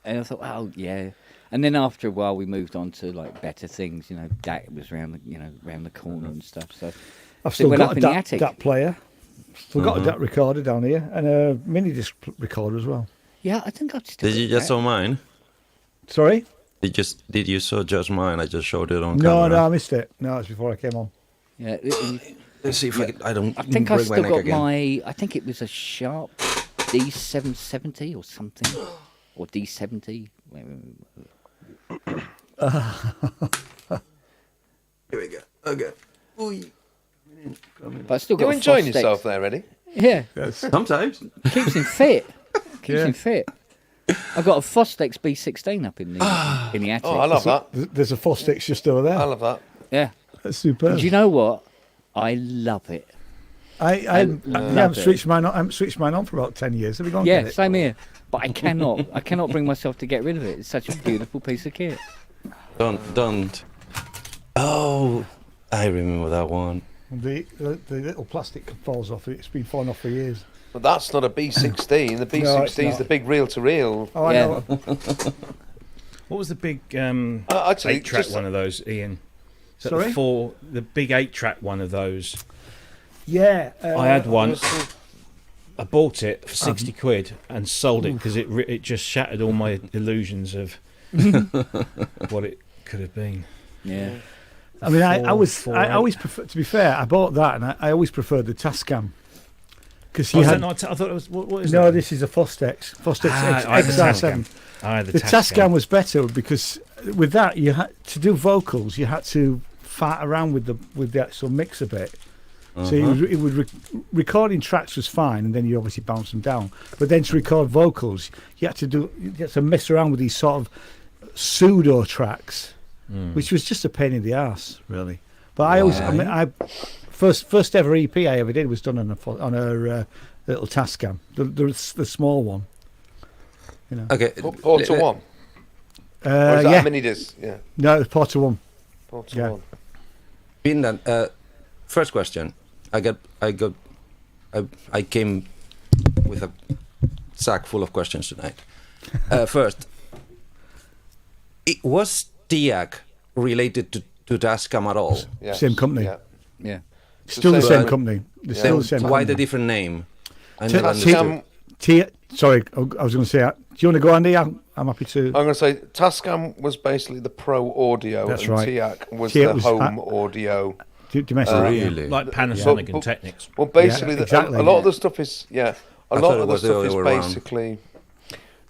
and I thought, oh yeah. And then after a while, we moved on to like better things. You know, that was around the corner and stuff. So I've it still went got up a in the DAT, attic. DAT player. Still got a DAT recorder down here and a mini disc recorder as well. Yeah, I think I'd still. Did you got just that. saw mine? Sorry? Did you saw just mine? I just showed it on No, camera. I missed it. No, it's before I came on. Yeah, Let's see if I don't. I think I break still neck got again. I think it was a Sharp D770 or something, or D70. Here we go. Okay. But I still got. You a enjoying Fostex. yourself there, Eddie? Yeah, Sometimes. keeps him fit. Keeps Yeah. him fit. I've got a Fostex B16 up in the attic. Oh, I love that. There's a Fostex just over there. I love that. Yeah. That's superb. Do you know what? I love it. I haven't love it. switched mine on. I haven't switched mine on for about 10 years. Have you gone? Yeah, same here. But I cannot bring myself to get rid of it. It's such a beautiful piece of kit. Don't. Oh, I remember that one. The little plastic falls off. It's been falling off for years. But that's not a B16. The B16 is not. the big reel-to-reel. Oh, I Yeah. know. What was the big Actually, 8-track just- one of those, Ian? Is that Sorry? the big 8-track one of those. Yeah. I had one. I bought it for 60 quid and sold it because it just shattered all my illusions of what it could have been. Yeah. I mean, I Four, always prefer. To be fair, I bought that, and I always preferred the Tascam because Oh, you is that had. not? I thought it was. What is No, that? this is a Fostex. Fostex I had the XR7. I had The Tascam was better because with that you had to do vocals. You had to fart around with the actual mix a bit. So it would recording tracks was fine, and then you obviously bounce them down. But then to record vocals, you had to mess around with these sort of pseudo tracks, which was just a pain in the ass, really. But I first ever EP I ever did was done on a little Tascam, the small one. You know. Okay. Porter 1. Or is that Yeah, a mini disc? Yeah. no, it's Porter 1. Porter Yeah. 1. Being that, first question. I came with a sack full of questions tonight. First, was TIAC related to Tascam at all? Yes. Same company. Yeah. Yeah. Still the same same company. company. They're Yeah. still the same Why company. the different name? I T- never understood. Tascam, Sorry, I was going to say. Do you want to go, Andy? I'm happy to. I'm going to say Tascam was basically the pro audio, That's and right. TIAC was TIAC the was home audio. Domestic. Really? Like Panasonic So- and but- Technics. Well, basically, Yeah, exactly, a lot yeah. of the stuff is I a thought lot it of the was the stuff other is way around. basically.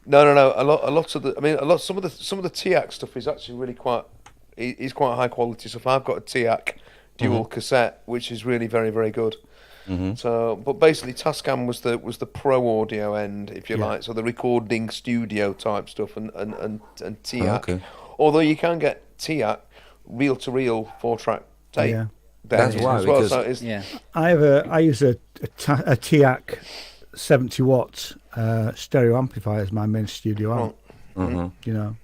No. A lot of the. I mean, some of the TIAC stuff is actually really quite. Is quite high quality stuff. I've got a TIAC dual cassette, which is really very very good. So, but basically, Tascam was the pro audio end, if you Yeah. like. So the recording studio type stuff, and TIAC. Okay. Although you can get TIAC reel to reel 4-track tape. Yeah. That's decks why, as well. because- So it's, Yeah. I use a TIAC 70 watt stereo amplifier as my main studio amp. Mhm. You know,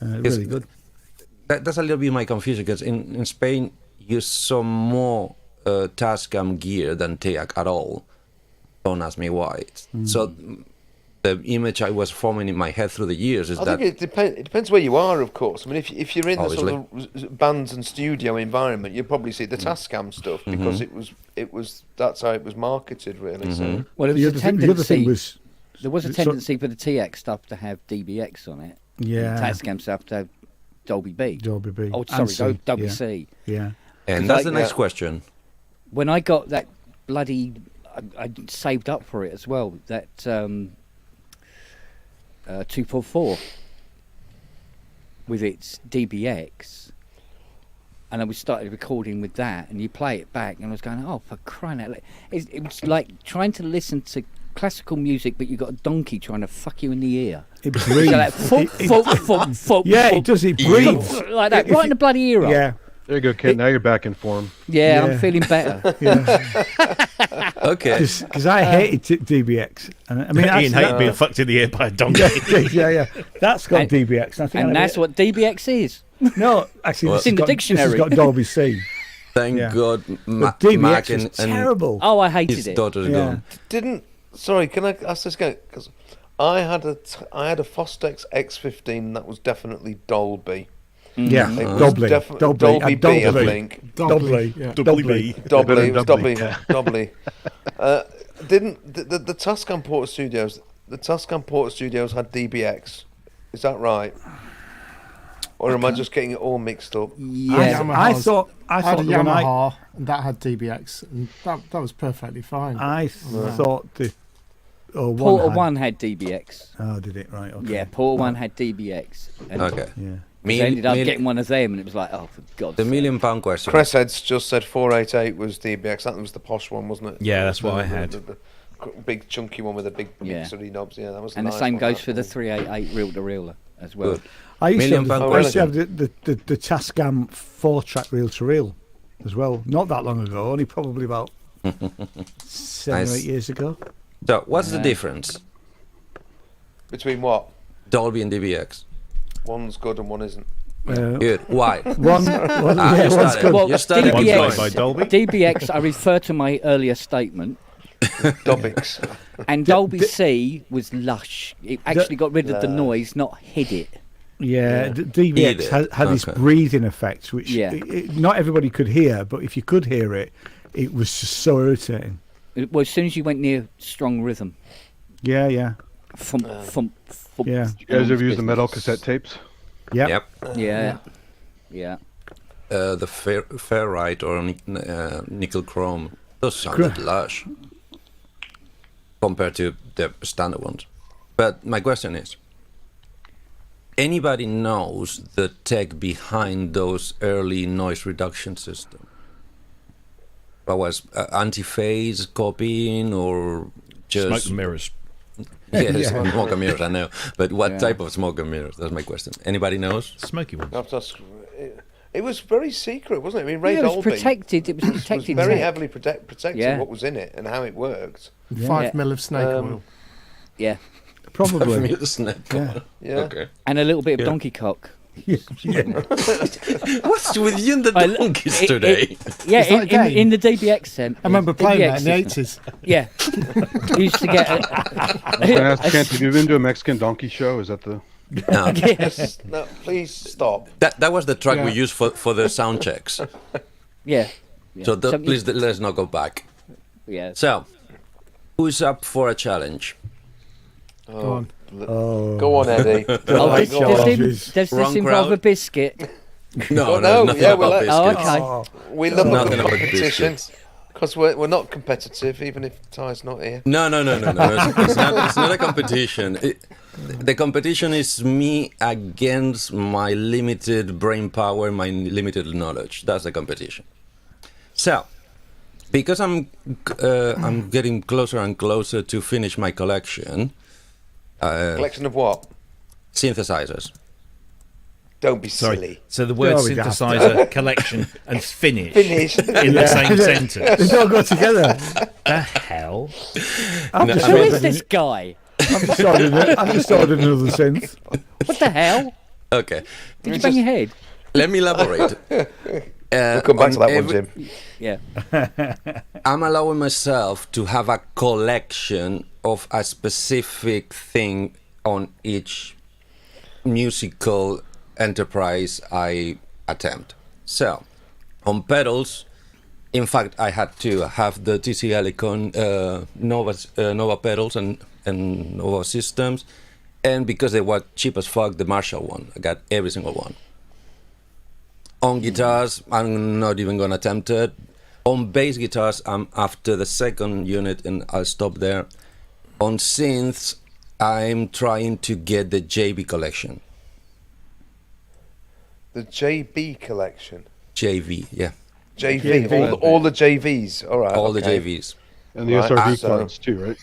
Yes. really good. That's a little bit my confusion because in Spain you saw more Tascam gear than TIAC at all. Don't ask me why. So the image I was forming in my head through the years is I that think it depends where you are, of course. I mean, if you're in the sort Obviously. of bands and studio environment, you'll probably see the Tascam stuff because it was that's how it was marketed, really. So Well, The other thing was, there was a so- tendency for the TX stuff to have DBX on it. yeah, And Tascam stuff to have Dolby B. Dolby B. Oh, and sorry, C, Dolby yeah, C. Yeah. and 'cause that's I- the next yeah. question. When I got that bloody, I saved up for it as well. That 244 with its DBX, and I was started recording with that, and you play it back, and I was going, oh, for crying out loud! It was like trying to listen to classical music, but you got a donkey trying to fuck you in the ear. It So breathes. like, thump, thump, thump, thump, Yeah, thump, it does. It thump, breathes. like that, If right you- in the bloody ear. Yeah, There you go, Kit. Now you're back in form. Yeah, I'm Yeah. feeling better. yeah. Okay. Because I hated DBX, and I mean, Ian actually, hated being fucked in the ear by a donkey. yeah. That's got And- DBX. I think And I that's what DBX is. No, actually, Well- this It's in has the got, dictionary. This has got Dolby C. Thank Yeah. God But Mac DBX and, is terrible. Oh, I hated his it. daughter's Yeah. gone. didn't. Sorry, can I ask this again? Because I had a Fostex X15 that was definitely Dolby. Yeah, It was Dolby. definitely Dolby. B, I Dolby. think. Dolby. Yeah. Dolby. Dolby, it was Doubly, Dolby. yeah. Dolby. Didn't the Tascam Porter Studios? The Tascam Porter Studios had DBX. Is that right? Or am I just getting it all mixed up? Yeah. I thought I had a the one Yamaha, and that had DBX, and that was perfectly fine. I thought the Porter had, 1 had DBX. Oh, did it? Right. Okay. Yeah, Porter 1 had DBX. And Okay. Yeah. I ended up getting one of them, and it was like, oh, for God's The sake. £1,000,000 question. Cressheads just said 488 was DBX. That was the posh one, wasn't it? Yeah, that's what I The- had. the big chunky one with the big Yeah. mixery knobs. Yeah, that was. And a the nice same one, goes that for the one. 388 reel-to-reeler as well. Good. I used to have, £1,000,000 I used to have question. the Tascam 4-track reel-to-reel as well. Not that long ago, only probably about 7 or Nice. 8 years ago. So, what's the Yeah. difference? Between what? Dolby and DBX. One's good and one isn't. Good. Why? One, Ah, yeah, you one's started. good. Well, You started One's DBX, made by Dolby. DBX, I refer to my earlier statement, Dobbix. and Dolby C was lush. It actually got rid of the noise, not hid it. Yeah, Yeah. DBX had this Okay. breathing effect, which Yeah. not everybody could hear, but if you could hear it, it was just so irritating. Well, as soon as you went near strong rhythm, Yeah, yeah, thump, thump, thump. yeah. You guys ever use the metal cassette tapes? Yep. Yep. Yeah, yeah. The ferrite or nickel chrome. Those sounded lush compared to the standard ones. But my question is, anybody knows the tech behind those early noise reduction systems? What was anti-phase copying or just Smoke and mirrors. yes, smoke and mirrors? I know, but what Yeah. type of smoke and mirrors? That's my question. Anybody knows? Smoky ones. It was very secret, wasn't it? I mean, Ray Yeah, it was Dolby protected. It was was protected. very tech. heavily protected Yeah. what was in it and how it worked. 5 mil of snake Um, oil. Yeah, Probably. Snake. Yeah. Yeah. Okay. and a little bit of Yeah. donkey cock. What's with you and the I- donkeys it- today? Yeah, Is that a game? in the DBX sim. I remember playing that in the DBX system. 80s. Yeah, you used to get. I was gonna ask Kent, have you been to a Mexican donkey show? Is that the? No. Yes, no, please stop. That was the track we Yeah. used for the sound checks. Yeah. So Something- please let's not go back. Yeah. So, who's up for a challenge? Go on. Go on, Eddie. Oh, Go does, on. does this Wrong involve crowd. a biscuit? No, no, nothing yeah, about well, Oh, biscuits. okay. We love Nothing a about competition biscuits. because we're not competitive, even if Ty's not here. No. It's not a competition. The competition is me against my limited brain power, my limited knowledge. That's the competition. So, because I'm getting closer and closer to finish my collection, Collection of what? synthesizers. Don't be Sorry. silly. So the word Oh, we have to. synthesizer, collection, and finish Finish. in the same They sentence. don't go together. The hell? I've just Who ordered is this guy? I've just ordered another synth. What the hell? Okay, Did you bang your head? let me elaborate. We'll come back to that one, Jim. Yeah. I'm allowing myself to have a collection of a specific thing on each musical enterprise I attempt. So, on pedals, in fact, I had to have the TC Helicon Nova pedals and Nova systems, and because they were cheap as fuck, the Marshall one. I got every single one. On guitars, I'm not even gonna attempt it. On bass guitars, I'm after the second unit and I'll stop there. On synths, I'm trying to get the JB collection. The JB collection. JV, yeah. JV. JV. All the JVs. All right. All the okay. JVs. And the Right, SRV so- cards too, right?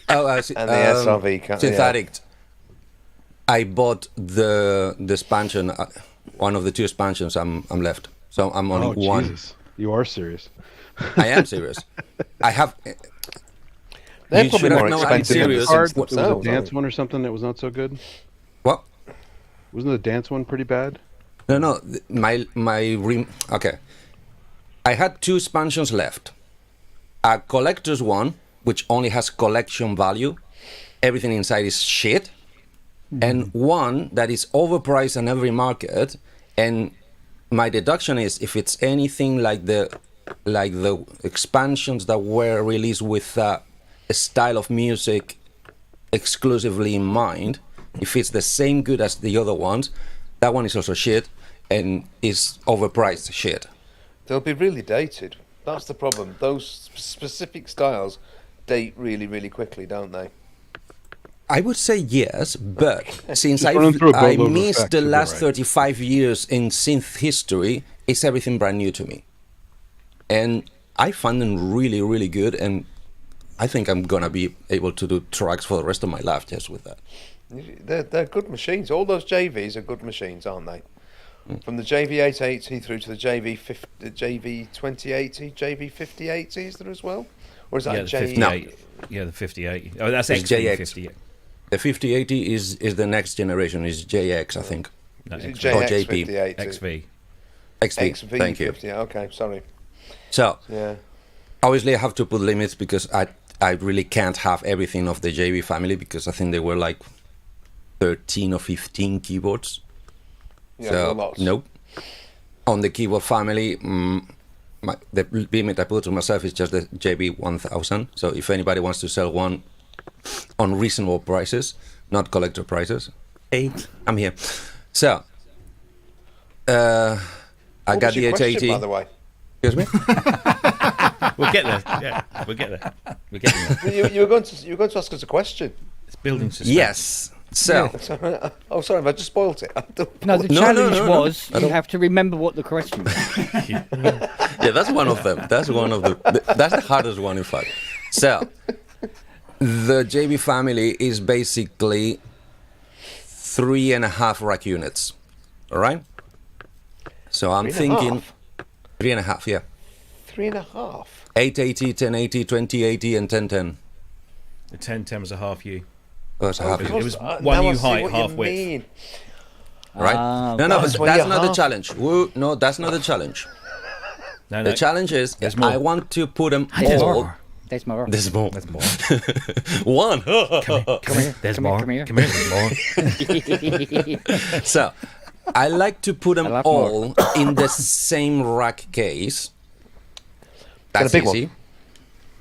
Oh, And the SRV yeah. synthetic. I bought the expansion, one of the two expansions I'm left. So I'm on Oh one. Jesus, you are serious. I am serious. I have. They're You probably should have more known I'm expensive than the serious. cards What, there was themselves, a aren't dance one or something that was not so good. What? Wasn't the dance one pretty bad? No. Okay. I had two expansions left. A collector's one, which only has collection value. Everything inside is shit. And one that is overpriced in every market. And my deduction is if it's anything like the expansions that were released with a style of music exclusively in mind, if it's the same good as the other ones, that one is also shit and is overpriced shit. They'll be really dated. That's the problem. Those specific styles date really, really quickly, don't they? I would say yes, but since Just running through a I boatload of missed effects, the you're last right. 35 years in synth history, it's everything brand new to me. And I find them really, really good, and I think I'm gonna be able to do tracks for the rest of my life just with that. They're good machines. All those JVs are good machines, aren't they? From the JV880 through to the JV2080, JV5080 is there as well? Or is that Yeah, a the J? 58. Yeah, the 58. Oh, that's It's JX. XV50. The 5080 is the next generation, is JX, I think. No, Is it XV. Or JX5080? XV. XV, thank you. XV50, okay, sorry. So, Yeah. obviously I have to put limits because I really can't have everything of the JV family because I think they were like 13 or 15 keyboards. Yeah, So, lots. nope. On the keyboard family, the limit I put to myself is just the JB1000. So if anybody wants to sell one on reasonable prices, not collector prices, hey, I'm here. So, I What got was the your question, 880. by the way? Excuse me? We'll get there. Yeah, we'll get there. We're getting there. You were going to ask us a question. It's building suspense. Yes. So, Oh, sorry, have I just spoiled it? No, the No, challenge no. was you have to remember what the question was. yeah, that's one of them. That's one of that's the hardest one, in fact. So, the JB family is basically 3.5 rack units. All right? So I'm 3.5? thinking 3.5, yeah. 3.5. 880, 1080, 2080, and 1010. The 1010 was a half U. That's a half. It was Now one I U see height, what you half width. mean. right? No, That's but when that's you're not the half- challenge. No, that's not the challenge. No, The challenge is There's more. I want to put them There's all. more. There's more. There's more. There's more. One. Come here. There's come more. Here, Come here. There's more. So, I like to put them I love all in the same rack case. That's big one. easy.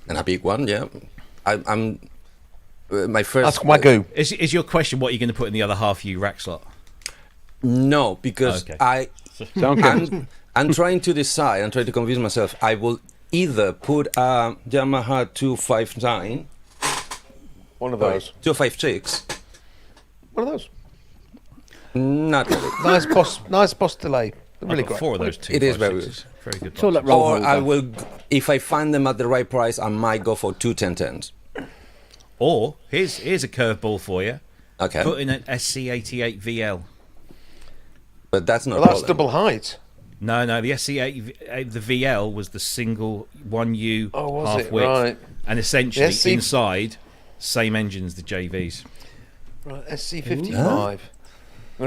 And a big one, yeah. I'm my first. Ask Wagyu. Is your question what you're going to put in the other half of your rack slot? No, because Okay. I'm trying to decide. I'm trying to convince myself. I will either put a Yamaha 259, One of those. 256. One of those. Not really. Nice boss delay. They're really I've got great. 4 of those. It is very 256s. Very good. It's all boxes. at roll Or I holder. will, if I find them at the right price, I might go for 2 1010s. Or here's a curveball for you. Okay, Put in an SC88 VL. but that's not. Well, that's problem. double height. No, the SC8, the VL was the single 1U Oh, was half it? width, Right. and essentially The SC inside, same engine as the JVs. Right, SC55.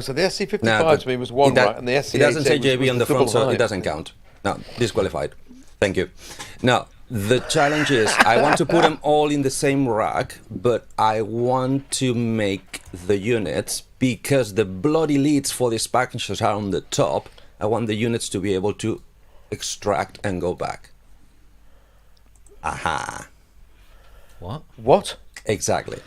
So the SC55 No, but to me was one it do- right, and the SC88 It doesn't say JB was on the front, double so height. it doesn't count. No, disqualified. Thank you. Now, the challenge is I want to put them all in the same rack, but I want to make the units, because the bloody leads for these packages are on the top, I want the units to be able to extract and go back. Aha. What? What? Exactly.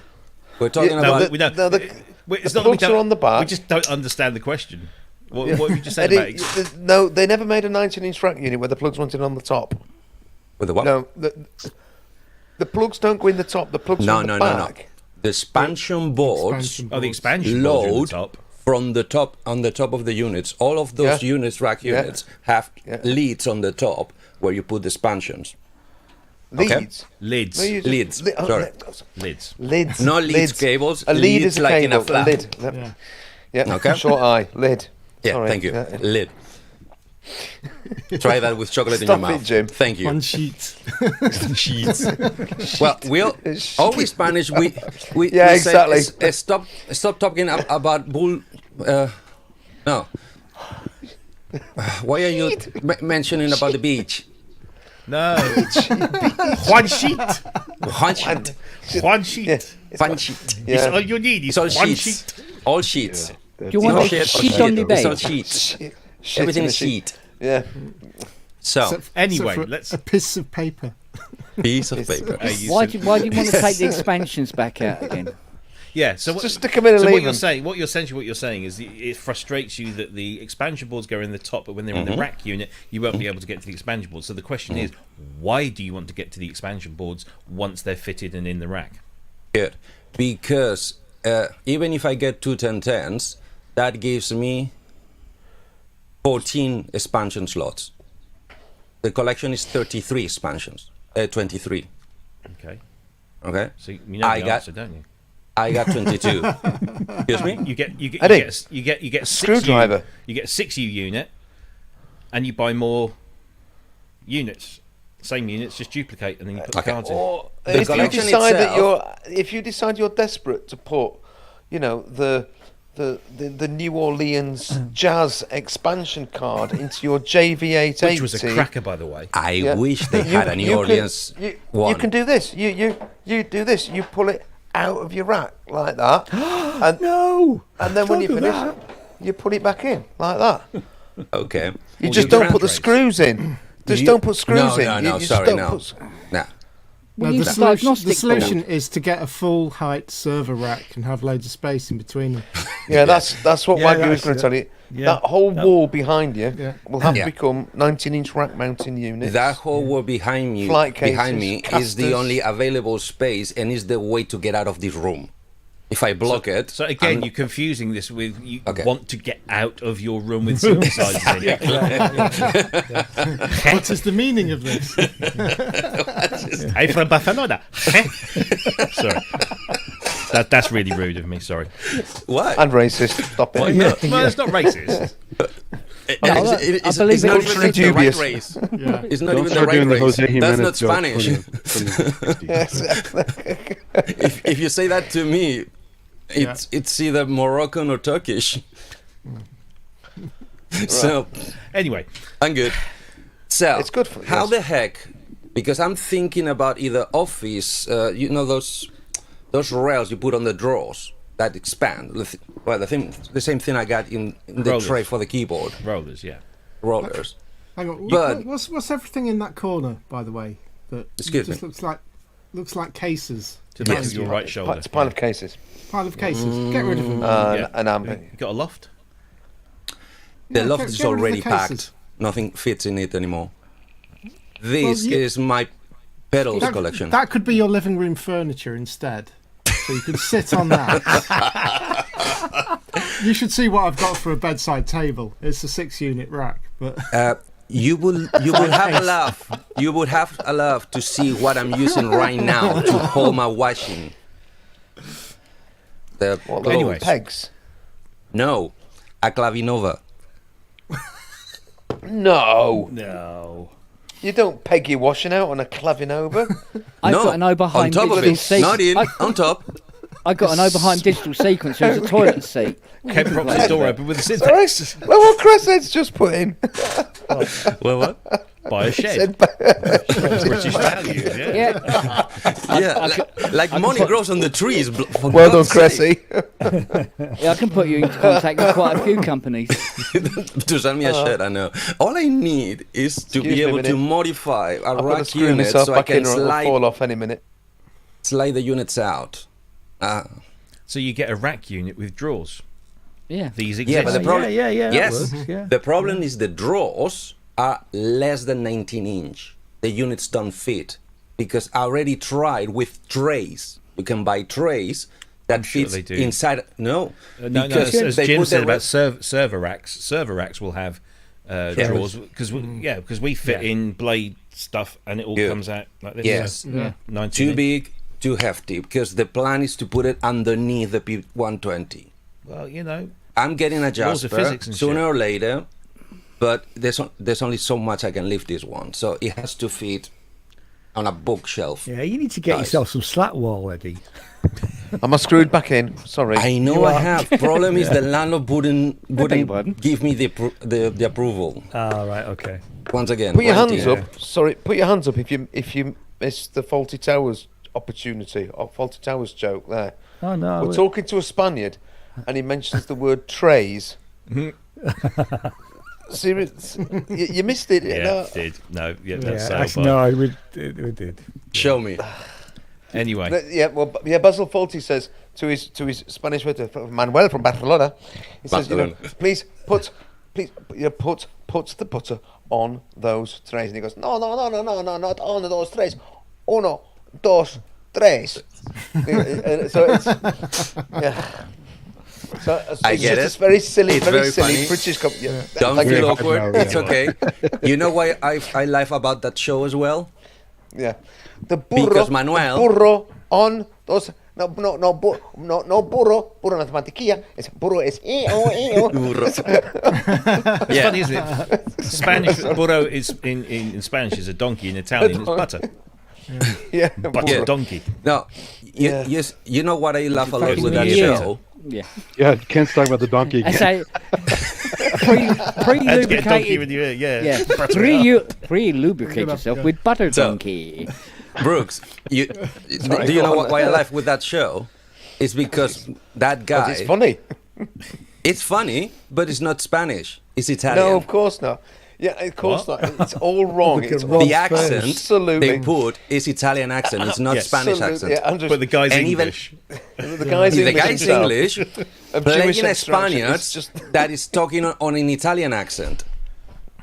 We're talking no, about... We don't. No, it's the not that we plugs are don't- on the back. We just don't understand the question. What have you just said Eddie, about it? no, they never made a 19-inch rack unit where the plugs went in on the top. with the what? No, the plugs don't go in the top. The plugs No, are on no, the no, no. back. The expansion boards Expansion Oh, the boards. expansion boards are in load the top. from the top on the top of the units. All of those Yeah. units, rack Yeah. units, have Yeah. leads on the top where you put the expansions. Okay. Leads. Lids. No, you just- Lids, li- oh, sorry. Lids. Lids. No leads, cables, A lead leads is a like in cable. a flap. lid. Yeah. Yeah. Okay. Short eye. Lid. Yeah, Sorry. thank you. Yeah. Lid. Try that with chocolate in Stop your it, mouth. Jim. Thank you. One sheet. Sheets. Well, we'll always Spanish. We Yeah, we say, exactly. stop talking about bull. No. Why are you mentioning about the beach? No. One sheet. One sheet. One sheet. Yeah. One sheet. It's Yeah. all you need. It's It's all one sheets. sheet. All sheets. Do you want No a shit, sheet all on the It's all bed? sheets. Shit Everything in is the sheet. Yeah. So, Except Anyway, for let's. a piece of paper. piece of paper. Why do you want to take the expansions back out again? Yeah. So what, Just stick 'em in and so leave what you're 'em. saying, what you're saying is it frustrates you that the expansion boards go in the top, but when they're in the rack unit, you won't be able to get to the expansion boards. So the question is, why do you want to get to the expansion boards once they're fitted and in the rack? Good. Because even if I get 2 1010s, that gives me 14 expansion slots. The collection is 33 expansions. 23. Okay. Okay. So you know I the got- answer, don't you? I got 22. Excuse me? You get Eddie, you get screwdriver. You get a 6U unit, and you buy more units. Same units, just duplicate, and then you put the cards in. Or The if you collection decide that itself- if you decide you're desperate to put, you know, the New Orleans Jazz expansion card into your JV880, Which was a cracker, by the way. I Yeah. wish they You- had a New you Orleans Can, one. you can do this. You do this. You pull it out of your rack like that, and No. and then when Don't you do finish, that. you put it back in like that. Okay. You Well, just you don't can put the trace. screws in. Just You- don't put screws no, in. No, You no, just sorry, don't no. put No. We No, use the diagnostic solution board. is to get a full height server rack and have loads of space in between them. Yeah, that's what Yeah, Wagyu was that's going to it. tell you. Yeah. That whole wall behind you Yeah. will have Yeah. to become 19-inch rack mounting units. That whole wall behind you, Flight behind cases, me, is casters. the only available space and is the way to get out of this room. If I block it, So again, I'm- you're confusing this with you Okay. want to get out of your room with synthesizers in it. What is the meaning of this? Hey, from Barcelona. Sorry. That's really rude of me. Sorry. what? And racist. Stop it. Why not? Well, it's not racist. It's believe not it- even Culturally the right dubious. race. Yeah. It's not Don't even the start right doing the race. Jose That's Jimenez not joke Spanish. from the 60s. Yeah, exactly. if you say that to me, it's either Moroccan or Turkish. So Anyway, I'm good. So It's good for- how yes. the heck? Because I'm thinking about either office, you know those rails you put on the drawers that expand. Well, the same thing I got in the Rollers. tray for the keyboard rollers, yeah. rollers. Hang on. But- what's everything in that corner, by the way? That Excuse just me. looks like cases. To the Yes. back of your right shoulder. It's a pile of cases. Pile of cases. Get rid of them. Yeah. And You got a loft? The Yeah, loft get is rid of the already cases. packed. Nothing fits in it anymore. This you- is my pedals That, collection. that could be your living room furniture instead. So you could sit on that. You should see what I've got for a bedside table. It's a 6-unit rack, but You will have a laugh. You would have a laugh to see what I'm using right now to hold my washing. The what little Anyways. pegs? no, a Clavinova. No, No. you don't peg your washing out on a Clavinova. I've no, got an on Oberheim top of digital it, not in, sequence. on top. I got an Oberheim digital sequencer as a toilet seat. Ken props his door open with a Sorry, syntax. well, what Chris said's just put in. Well, what? Buy a shed. Said, British value, yeah. Yeah, Yeah, like money grows on the trees. For well done, God's sake. Cressy. yeah, I can put you into contact with quite a few companies. To send me a shed, I know. All I need is to Excuse be me a able to minute. modify a I've got to rack screw unit myself so I back can in or it'll fall slide off any minute. the units out. So you get a rack unit with drawers. Yeah. These Yeah, exist. but the problem, yeah, that yes, works, yeah. the problem is the drawers are less than 19 inch. The units don't fit because I already tried with trays. You can buy trays that sure fits they do. inside. No, No, because as they Jim put said the about server racks. Server racks will have drawers because we fit Yeah. in blade stuff and it all Good. comes out like this. Yes. So, Yeah. 19 too big, too hefty. Because the plan is to put it underneath the P120. Well, you know, I'm getting a Laws of Jasper physics and sooner shit. or later, but there's only so much I can lift this one, so it has to fit on a bookshelf. Yeah, you need to get Nice. yourself some slack wall, Eddie. Am I screwed back in? Sorry. I know I have. Problem is the landlord wouldn't button. give me the approval. Ah, right, okay. Once again, Put your right hands here. up. Sorry, put your hands up if you miss the Faulty Towers opportunity or Faulty Towers joke there. Oh no, We're talking to a Spaniard, and he mentions the word trays. Serious, you missed it. yeah, No. did no, yeah, yeah, that's so actually, far. no, we did. Show me. Anyway, Yeah, well, Basil Faulty says to his Spanish waiter Manuel from Barcelona. He says, Barcelona. please put the butter on those trays, and he goes, no, not on those trays. Uno, dos, tres. So it's yeah. So I it's get just it. very silly, It's very very silly funny. British. Yeah. Don't Thank feel you. awkward. Yeah. It's okay. You know why I laugh about that show as well? Yeah. The burro. Because Manuel- The burro on those. No, burro mathematiquilla. It's burro is Burro. it's Yeah. funny, isn't it? Spanish burro is in Spanish is a donkey. In Italian, it's butter. yeah. Butter Yeah. donkey. No, Yeah. yes. You know what I laugh a lot Fucking with that yeah. show? Yeah. Yeah, Ken's talking about the donkey I again. say pre Had to get a donkey with lubricated. you. Yeah. Yeah. Butter it up. Pre lubricate yourself with butter So- donkey. Brooks, do you know why I laugh with that show? It's because that guy. It's funny. It's funny, but it's not Spanish. It's Italian. No, of course not. Yeah, of course What? not. It's all wrong. Look at It's Ron. the accent Absolutely. they put is Italian accent. It's not Yes. Spanish absolutely, accent. yeah, But the guy's And even- English. the guy's The English guy's himself. English, Of playing Jewish a extraction. Spaniard It's just that is talking on an Italian accent.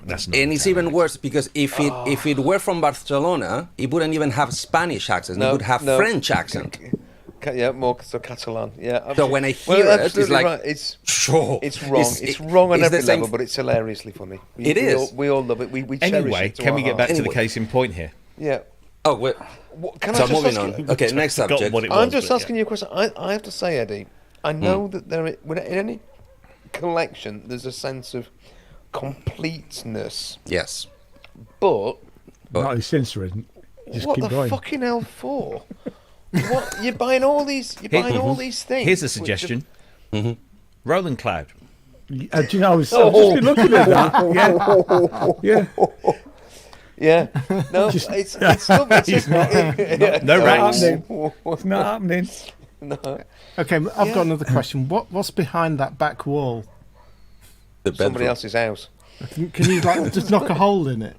That's not. And it's even worse because if it were from Barcelona, it wouldn't even have Spanish accent. It would have French accent. Yeah, more so Catalan. Yeah. So when I Well, hear it, it's absolutely like, right. It's sure, wrong. It's wrong on it's the every same level, but it's hilariously funny. It is. We all love it. We cherish Anyway, it. to can our we get heart. back to the Anyway. case in point here? Yeah. Oh, wait. Can So I just moving ask you- on. Okay, next Forgotten subject. what it I'm was, just but asking you a question. I have to say, Eddie, I know that in any collection there's a sense of completeness, Yes. but Not as sinister, isn't it? Just what keep the going. fucking hell for? What you're buying all these? You're buying all these things. Here's a which are- suggestion. Roland Cloud. Do you know, I've just been looking at that. Yeah. Yeah. No, it's still it's just, No racks. It's not happening. No. Okay, I've got another question. What's behind that back wall? The Somebody bedroom. else's house. Can you like just knock a hole in it?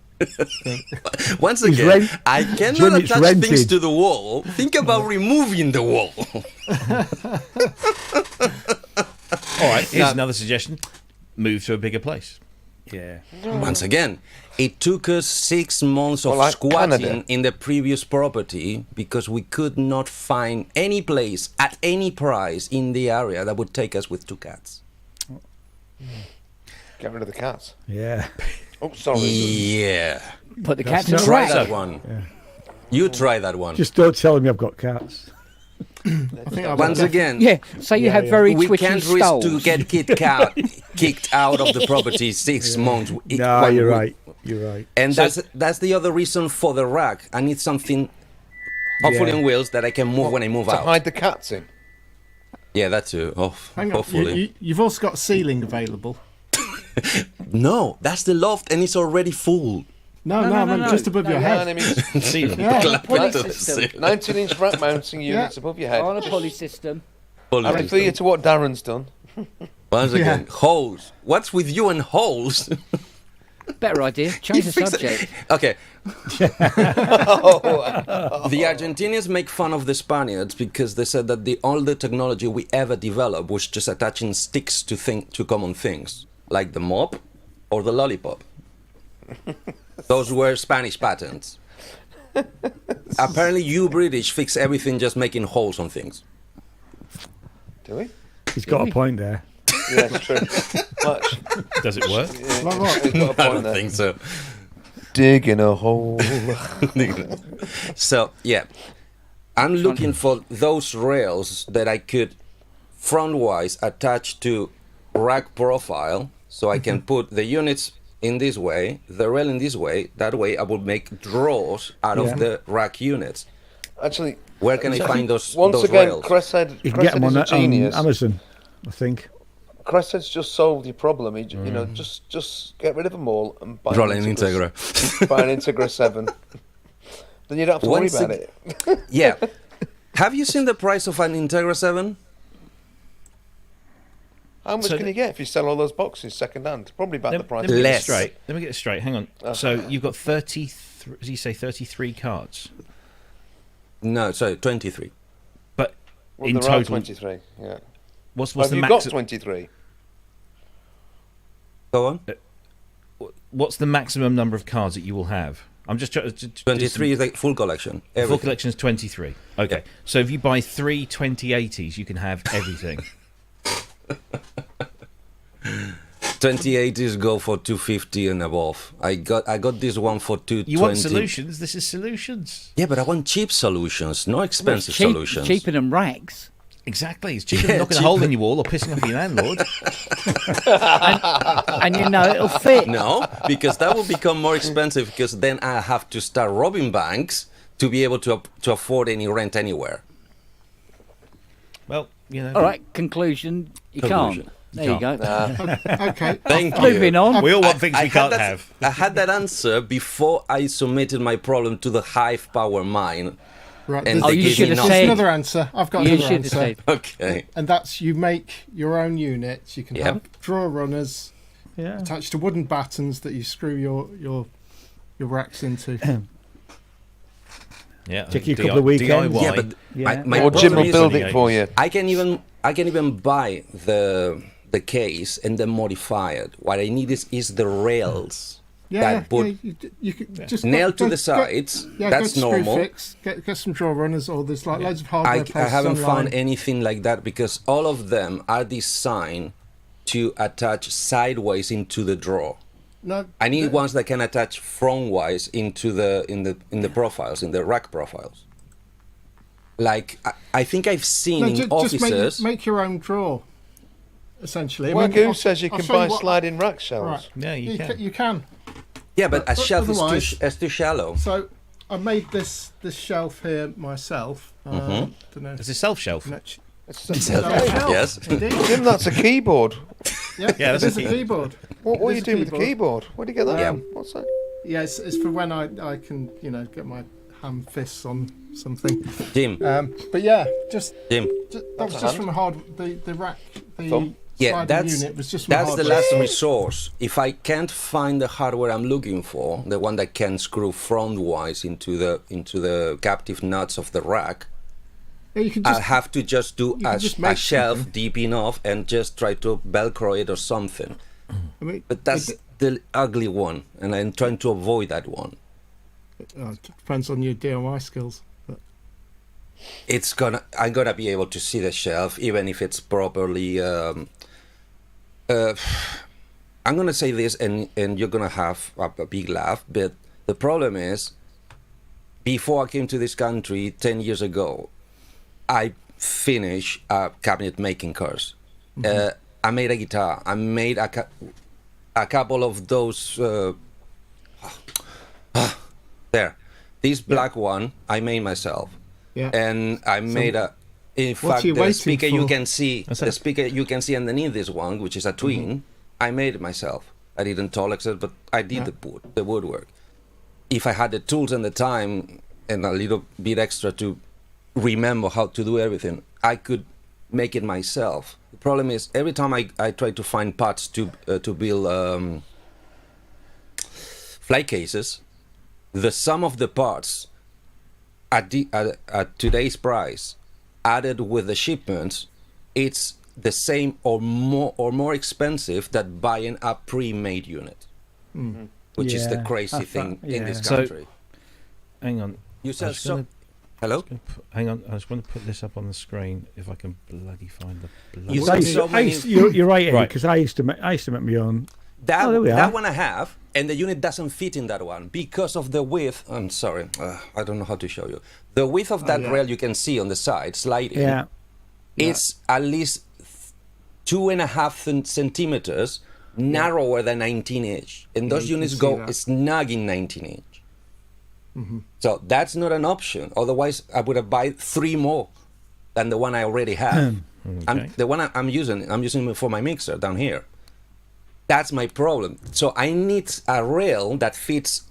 Once It's again, rent- I cannot Jim, it's attach things rented. to the wall. Think about removing the wall. All right, here's another suggestion. Move to a bigger place. Yeah. Once again, it took us 6 months of like squatting Canada. in the previous property because we could not find any place at any price in the area that would take us with 2 cats. Get rid of the cats. Yeah. Oh, sorry. Yeah. Put the cats in a Try rack. that one. You try that one. Just don't tell me I've got cats. I think Once again, Yeah, so you have very we twitchy can't risk skulls. to get kicked out of the property 6 months. No, when you're we- right. You're right. And that's the other reason for the rack. I need something, hopefully Yeah. on wheels, that I can move when I move To out. hide the cats in. Yeah, that too. Oh, Hang on. hopefully. You've also got ceiling available. No, that's the loft, and it's already full. No, I mean just above your Yeah, head. and I mean, Ceiling. Yeah. Pulley to the system. ceiling. 19-inch rack mounting units above your head. On a pulley system. I refer you to what Darren's done. Once again, holes. What's with you and holes? Better idea. Change the Fix it. subject. Okay. The Argentinians make fun of the Spaniards because they said that all the technology we ever developed was just attaching sticks to common things, like the mop or the lollipop. Those were Spanish patents. Apparently, you British fix everything just making holes on things. Do we? He's got a point there. Yeah, it's true. Much. Does it work? Like what? He's got a I point don't there. think so. Digging a hole. So yeah, I'm looking for those rails that I could front-wise attach to rack profile, so I can put the units in this way, the rail in this way. That way, I will make drawers out Yeah. of the rack units. Actually, Where can I find those once those again, rails? Cress said, You can get them is on, a genius. Amazon, I think. Cress has just solved your problem. He, you know, just get rid of them all and buy Rolling an Integra. buy an Integra 7. Then you don't have to worry Once about ag- it. Yeah. Have you seen the price of an Integra 7? How much So can you get if you sell all those boxes second hand? Probably about the price. Let me get Less. it straight. Let me get it straight. Hang on. So you've got 33. As you say, 33 cards, No, sorry, 23. but Well, in there are total, 23. Yeah. what's Have the you max? got 23? Go on. What's the maximum number of cards that you will have? I'm just trying to. 23 is the full collection. Full Everything. collection is 23. Okay. So if you buy 3 2080s, you can have everything. 2080s go for 250 and above. I got this one for 220. You want solutions? This is solutions. Yeah, but I want cheap solutions, no expensive Cheap, solutions. cheaper than racks. Exactly. It's cheaper Yeah, than knocking a hole in your wall or pissing off your landlord. And you know it'll fit. No, because that will become more expensive because then I have to start robbing banks to be able to afford any rent anywhere. Well, you know. All right, conclusion. You Conclusion. can't. There you go. Okay. Thank you. Moving on. We all want things we had can't that, have. I had that answer before I submitted my problem to the Hive Power Mine. Right. And There's, Oh, they you gave should me have nothing. there's said. another answer. I've got You another should have answer. said. Okay. And that's you make your own units. You can Yep. have drawer runners Yeah. attached to wooden battens that you screw your racks into. Yeah. Take you a couple of weekends. DIY. Yeah, but Yeah. my Or Jim problem will is build it for you. I can even buy the case and then modify it. What I need is the rails that put you could just nailed to go- the go- sides. Yeah, That's go to normal. Screwfix, get some drawer runners, or there's like loads of hardware I places haven't online. found anything like that because all of them are designed to attach sideways into the drawer. No, I need ones that can attach frontwise into the profiles, in the rack profiles. Like I think I've seen in just offices. make your own drawer. Essentially, Wagyu says you I'll can show you buy what- sliding rack shelves. Right. Yeah, you can. You can. Yeah, but a But shelf otherwise- is too shallow. So I made this shelf here myself. Mm-hmm. Don't know. It's a self shelf. Much- It's It's Hey, a shelf, Yes. indeed. Jim, that's a keyboard. Yeah, Yeah, that's it is a a keyboard. What are It you is a doing with the keyboard? Where'd you get that Yeah. from? What's that? Yeah, it's for when I can, get my ham fists on something. Jim, But yeah, just Jim. that That's was a just hand. from the rack, the Thumb. Yeah, sliding unit was just from that's the hardware. last resource. If I can't find the hardware I'm looking for, the one that can screw front-wise into the captive nuts of the rack, Yeah, you can I'll just have to just do you can just make a shelf something. deep enough and just try to Velcro it or something. I mean, But that's the ugly one, and I'm trying to avoid that one. it depends on your DIY skills. But I'm gonna be able to see the shelf even if it's properly. I'm gonna say this, and you're gonna have a big laugh. But the problem is, before I came to this country 10 years ago, I finished a cabinet making course. I made a guitar. I made a couple of those. There, this black one I made myself. yeah, And I made a. In fact, you the waiting speaker you for? can see, What's the that? speaker you can see underneath this one, which is a twin. I made it myself. I didn't Tolex it, but I did Yeah. the woodwork. If I had the tools and the time and a little bit extra to remember how to do everything, I could make it myself. The problem is every time I try to find parts to build flight cases, the sum of the parts at today's price, added with the shipments, it's the same or more expensive than buying a pre-made unit, which is the Yeah, crazy I thing thought- in this yeah. So- country. Hang on. You I said was so. gonna- Hello. Hang on. I just want to put this up on the screen if I can bloody find the bloody. You I said used so to- many- you're right, Eddie, Right. because I used to make my own. That Oh, there we are. that one I have, and the unit doesn't fit in that one because of the width. I'm sorry, I don't know how to show you. The width of that yeah. rail you can see on the side sliding. Yeah, It's at least 2.5 centimeters narrower than 19-inch, and those you can units see go that. snug in 19-inch. So that's not an option. Otherwise, I would have buy 3 more than the one I already have. Okay. The one I'm using it for my mixer down here. That's my problem. So I need a rail that fits.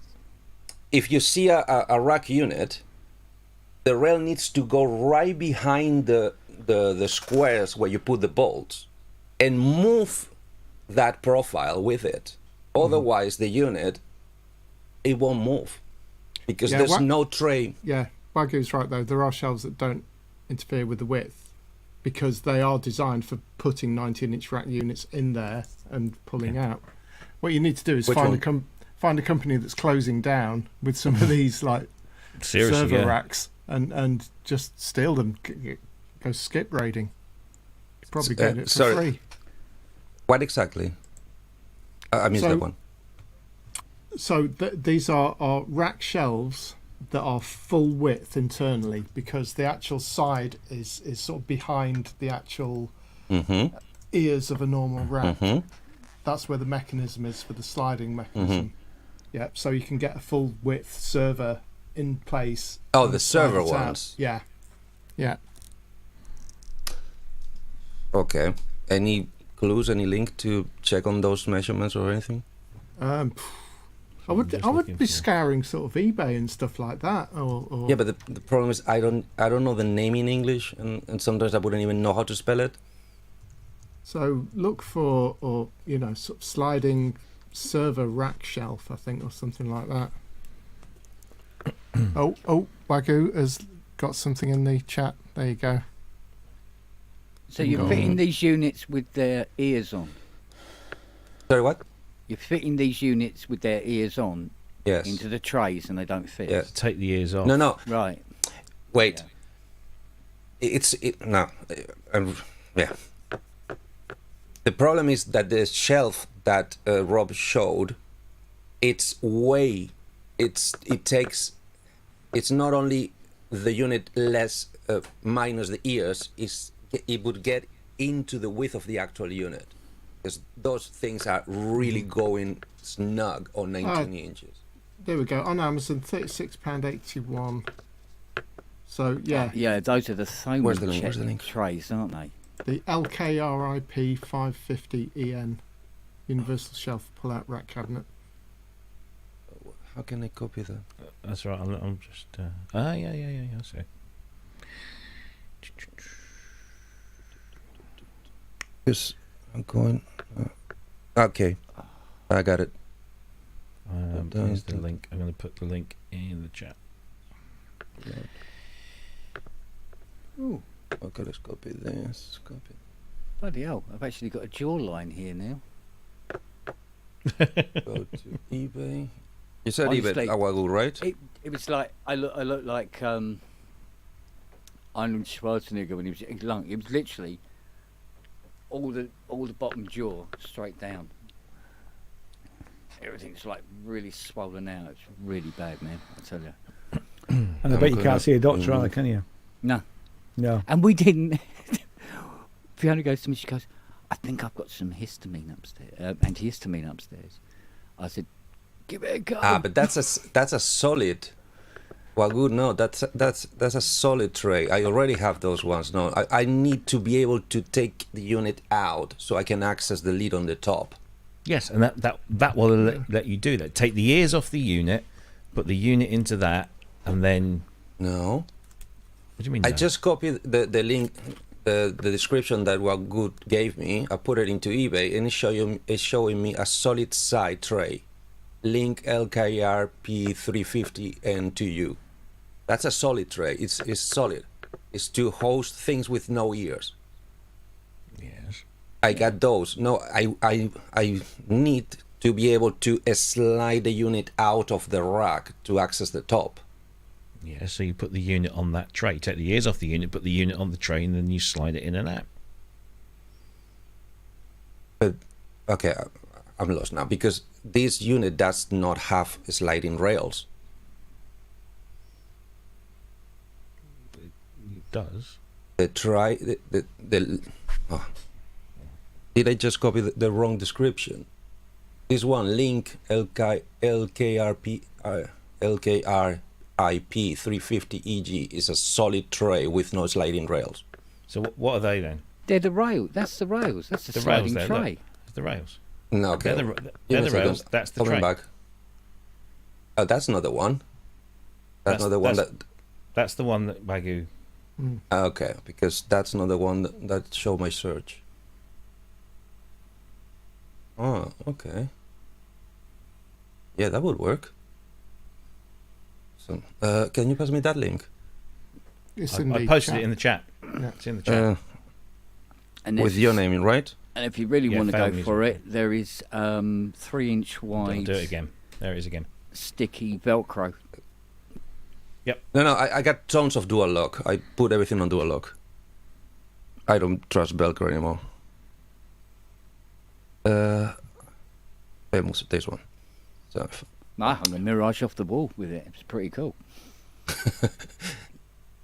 If you see a rack unit, the rail needs to go right behind the squares where you put the bolts and move that profile with it. Otherwise, the unit, it won't move because Yeah, there's what- no tray. yeah, Wagyu's right though. There are shelves that don't interfere with the width because they are designed for putting 19-inch rack units in there and pulling out. What you need to do is Which find one? find a company that's closing down with some of these like Seriously, server yeah. racks and just steal them. Go skip raiding. You probably get it for sorry. free. What exactly? I missed So- that one. So these are rack shelves that are full width internally because the actual side is sort of behind the actual Mm-hmm. ears of a normal rack. Mm-hmm. That's where the mechanism is for the sliding mechanism. Yeah, so you can get a full width server in place. Oh, and the slide server it out. ones. Yeah, yeah. Okay. Any clues? Any link to check on those measurements or anything? I I'm would just I would looking be for- scouring sort of eBay and stuff like that. Or Yeah, but the problem is I don't know the name in English, and sometimes I wouldn't even know how to spell it. so look for sort of sliding server rack shelf, I think, or something like that. oh, Wagyu has got something in the chat. There you go. So you're fitting these units with their ears on. Sorry, what? You're fitting these units with their ears on Yes. into the trays, and they don't fit. Yeah. Take the ears off. No. Right. Wait. No. Yeah. The problem is that the shelf that Rob showed, it's not only the unit less minus the ears, it would get into the width of the actual unit. Because those things are really going snug on 19 inches. There we go. On Amazon, £36.81. So yeah, Yeah, those are the Where's sewing the link? Where's the check link? trays, aren't they? The LKRIP 550EN Universal Shelf Pull-Out Rack Cabinet. How can I copy that? That's right. I'm just. Yeah. I see. Because I'm going. Okay, I got it. Here's the link. I'm going to put the link in the chat. Ooh, Okay, let's copy this. Copy. bloody hell! I've actually got a jawline here now. Go to eBay. You said Honestly, eBay Awagul, right? It was like I look like Arnold Schwarzenegger when he was young. It was literally all the bottom jaw straight down. Everything's like really swollen out. It's really bad, man. I tell you. And I I'm bet you gonna- can't see a doctor either, can you? No. No. And we didn't. Fiona goes to me. She goes, "I think I've got some histamine upstairs, antihistamine upstairs." I said, "Give it a go." But that's a solid. Well, good. No, that's a solid tray. I already have those ones. No, I need to be able to take the unit out so I can access the lid on the top. Yes, and that will let you do that. Take the ears off the unit, put the unit into that, and then. No. What do you mean? I no? just copied the link, the description that Good gave me. I put it into eBay, and it's showing me a solid side tray, link LKR P350 and 2U. That's a solid tray. It's solid. It's to host things with no ears. Yes. I got those. No, I need to be able to slide the unit out of the rack to access the top. Yeah, so you put the unit on that tray. Take the ears off the unit, put the unit on the tray, and then you slide it in and out. But okay, I'm lost now because this unit does not have sliding rails. It does. Oh. Did I just copy the wrong description? This one, link LKRIP 350 EG is a solid tray with no sliding rails. So what are they then? They're the rail. That's the rails. That's the The rails sliding there, tray. look. The rails. No, okay. They're Give the me a rails. second. That's the Coming tray. back. Oh, that's not the one. That's not the one that. That's the one that Wagyu. Okay, because that's not the one that showed my search. Oh, okay. Yeah, that would work. So, can you pass me that link? It's in I the posted chat. it in the chat. Yeah. It's in the chat. And With if- your name in, right? And if you really Yeah, want to go families for will it, there is 3-inch I'll wide do it again. There it is again. sticky Velcro. No, I got tons of dual lock. I put everything on dual lock. I don't trust Velcro anymore. Famous this one. So, I hung a Mirage off the wall with it. It's pretty cool.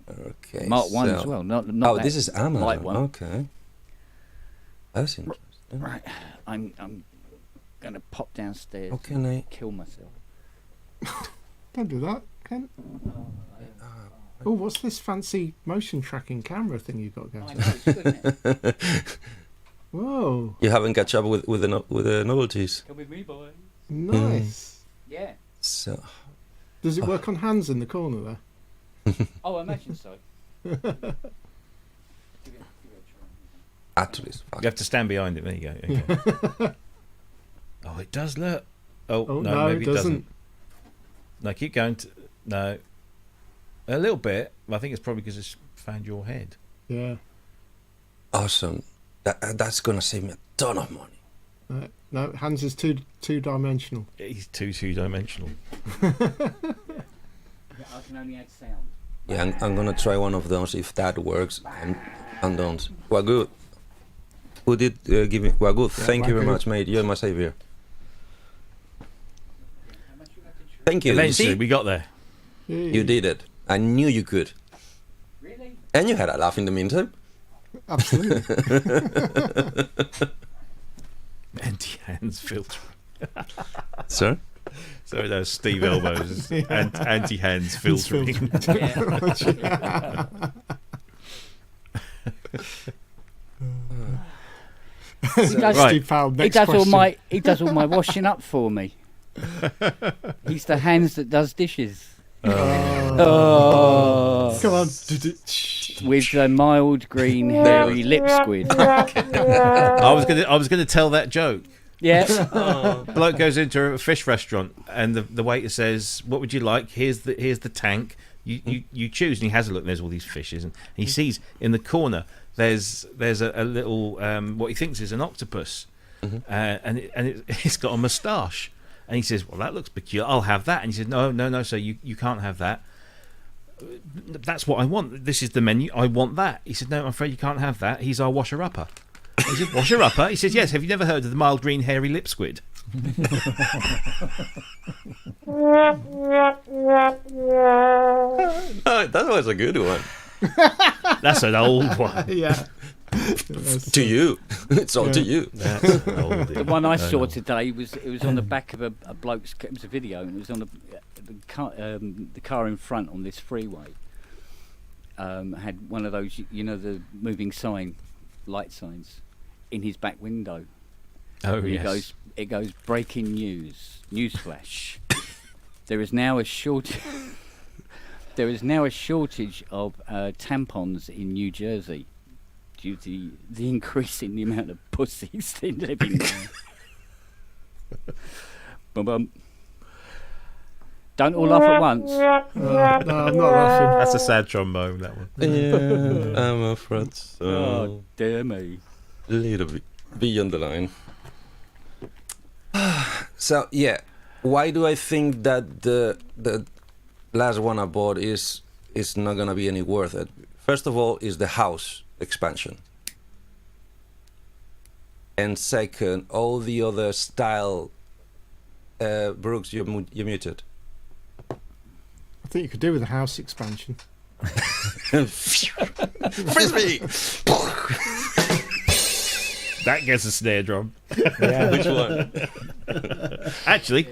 okay. Mark 1 as so- well. Not Oh, that this is Amazon. light one. Okay. That's interesting. Right. I'm going to pop downstairs How can I? and kill myself. Don't do that, Ken. Oh, what's this fancy motion tracking camera thing you got going? I know, it's good, isn't it? Whoa, You haven't catch up with the novelties. Come with me, boy. nice. Yeah. So Does it work on hands in the corner there? Oh, I imagine so. actually, it's fun. You have to stand behind it. There you go. Okay. Oh, it does look. Oh, Oh, no, no, maybe it doesn't. No, keep going. No, a little bit. I think it's probably because it's found your head. Yeah. Awesome. That's gonna save me a ton of money. No, hands is two-dimensional. He's two-dimensional. I can only add sound. Yeah, I'm gonna try one of those if that works. And don't. Well, good. Who did give me? Well, good. Thank you very Wagyu. much, mate. You're my savior. Thank you. Eventually, See? we got there. You did it. I knew you could. Really? And you had a laugh in the meantime. Absolutely. Anti-hands filter. Sir? Sorry, that was Steve Elbows. Anti-hands filtering. Yeah. He does, Right. £60 he next does question. he does all my washing up for me. He's the hands that does dishes. Oh. Come on. With a mild green hairy lip squid. I was gonna tell that joke. Yeah. Bloke goes into a fish restaurant and the waiter says, "What would you like? Here's the tank. You choose." And he has a look. And there's all these fishes, and he sees in the corner there's a little what he thinks is an octopus, and it's got a moustache. And he says, "Well, that looks peculiar. I'll have that." And he says, "No, sir, you can't have that. That's what I want. This is the menu. I want that." He said, "No, I'm afraid you can't have that. He's our washer-upper." He said, "Washer-upper?" He says, "Yes. Have you never heard of the mild green hairy lip squid?" Oh, that was a good one. That's an old one. Yeah. To you. It's all to you. That's an old The one I saw today was on the back of a bloke's. It was a video, and it was on the car in front on this freeway. Had one of those, the moving light signs, in his back window. Oh, And yes. it goes breaking news, newsflash. There is now a shortage. There is now a shortage of tampons in New Jersey due to the increase in the amount of pussies living there. Bum bum. Don't all laugh at once. No, I'm not laughing. That's a sad trombone, that one. Yeah, I'm afraid so. Oh, dear me. A little bit beyond the line. So yeah, why do I think that the last one I bought is not gonna be any worth it? First of all, is the house expansion, and second, all the other style. Brooks, you're muted. I think you could do with a house expansion. Frisbee. That gets a snare drum. Yeah. Which one? Actually,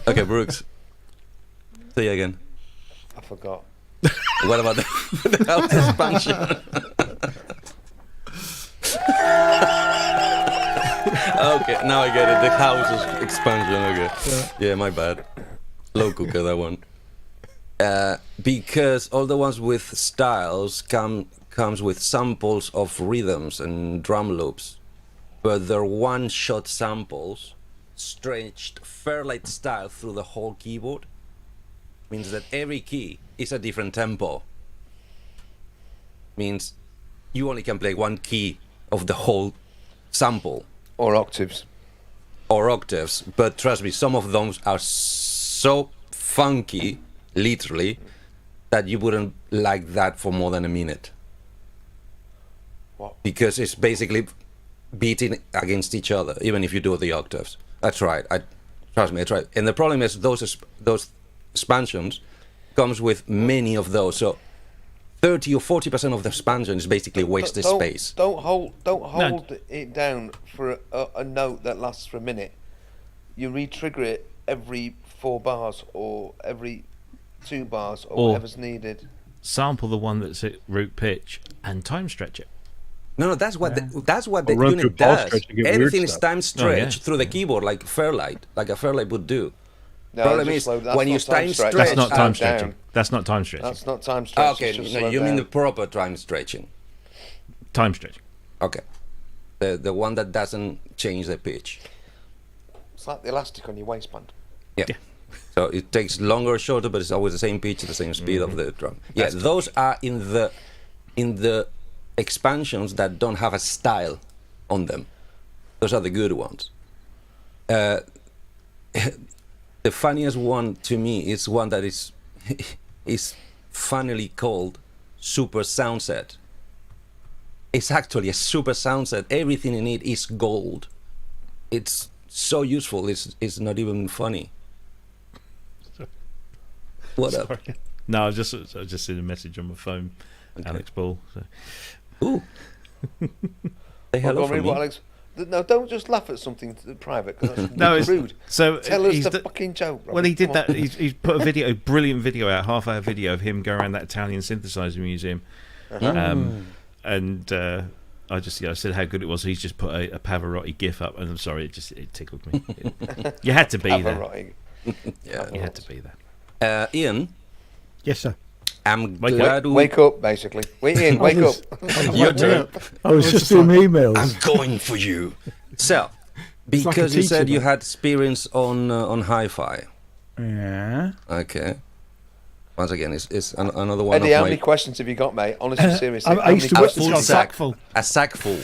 Okay, Brooks. Say it again. I forgot. What about the house expansion? Okay, now I get it. The house expansion. Okay. Yeah, my bad. Low cooker, that one. Because all the ones with styles comes with samples of rhythms and drum loops, but they're one-shot samples stretched Fairlight style through the whole keyboard. Means that every key is a different tempo. Means you only can play one key of the whole sample. Or octaves. Or octaves, but trust me, some of those are so funky, literally, that you wouldn't like that for more than a minute. What? Because it's basically beating against each other, even if you do the octaves. That's right. Trust me, I tried. And the problem is those expansions comes with many of those. So 30 or 40% of the expansion is basically wasted space. Don't hold it down for a note that lasts for a minute. You re-trigger it every 4 bars or every 2 bars or whatever's needed. sample the one that's at root pitch and time stretch it. No, that's what the run through unit pulse does. stretch to get weird Everything is stuff. time stretched yeah. through the keyboard like Fairlight, like a Fairlight would do. No, Problem just is slow- that's when you not time time stretch. stretch. That's not time down. stretching. That's not time stretching. That's not time stretch. Okay, it's just no, slow you mean the down. proper time stretching. Time stretching. Okay, the one that doesn't change the pitch. It's like the elastic on your waistband. Yeah. So it takes longer or shorter, but it's always the same pitch, the same speed of the drum. Yes, those are in the expansions that don't have a style on them. Those are the good ones. The funniest one to me is one that is funnily called Super Soundset. It's actually a super soundset. Everything in it is gold. It's so useful. It's not even funny. What up? No, I just seen a message on my phone. Okay. Alex Ball. So. Ooh. Say Well, hello go on, from read me. what Alex. No, don't just laugh at something private because that's No, it's rude. So Tell us he's the d- fucking joke. Well, Robert, he did come on. that. He's put a brilliant video out, half-hour video of him going around that Italian synthesizer museum, and I just said how good it was. He's just put a Pavarotti gif up, and I'm sorry, it tickled me. You had to be there. Pavarotti. Yeah. You had to be there. Ian, Yes, sir. I'm Wake glad we- Wake up, basically. Ian, wake up. Your turn. I was just doing my emails. I'm going for you. So, It's like a because you teacher, said you though. had experience on hi-fi. Yeah. Okay. Once again, it's another one Eddie, of how my many questions have you got, mate? Honestly, seriously. I how used many to work- questions It's got a have you got? sack full. a sack full.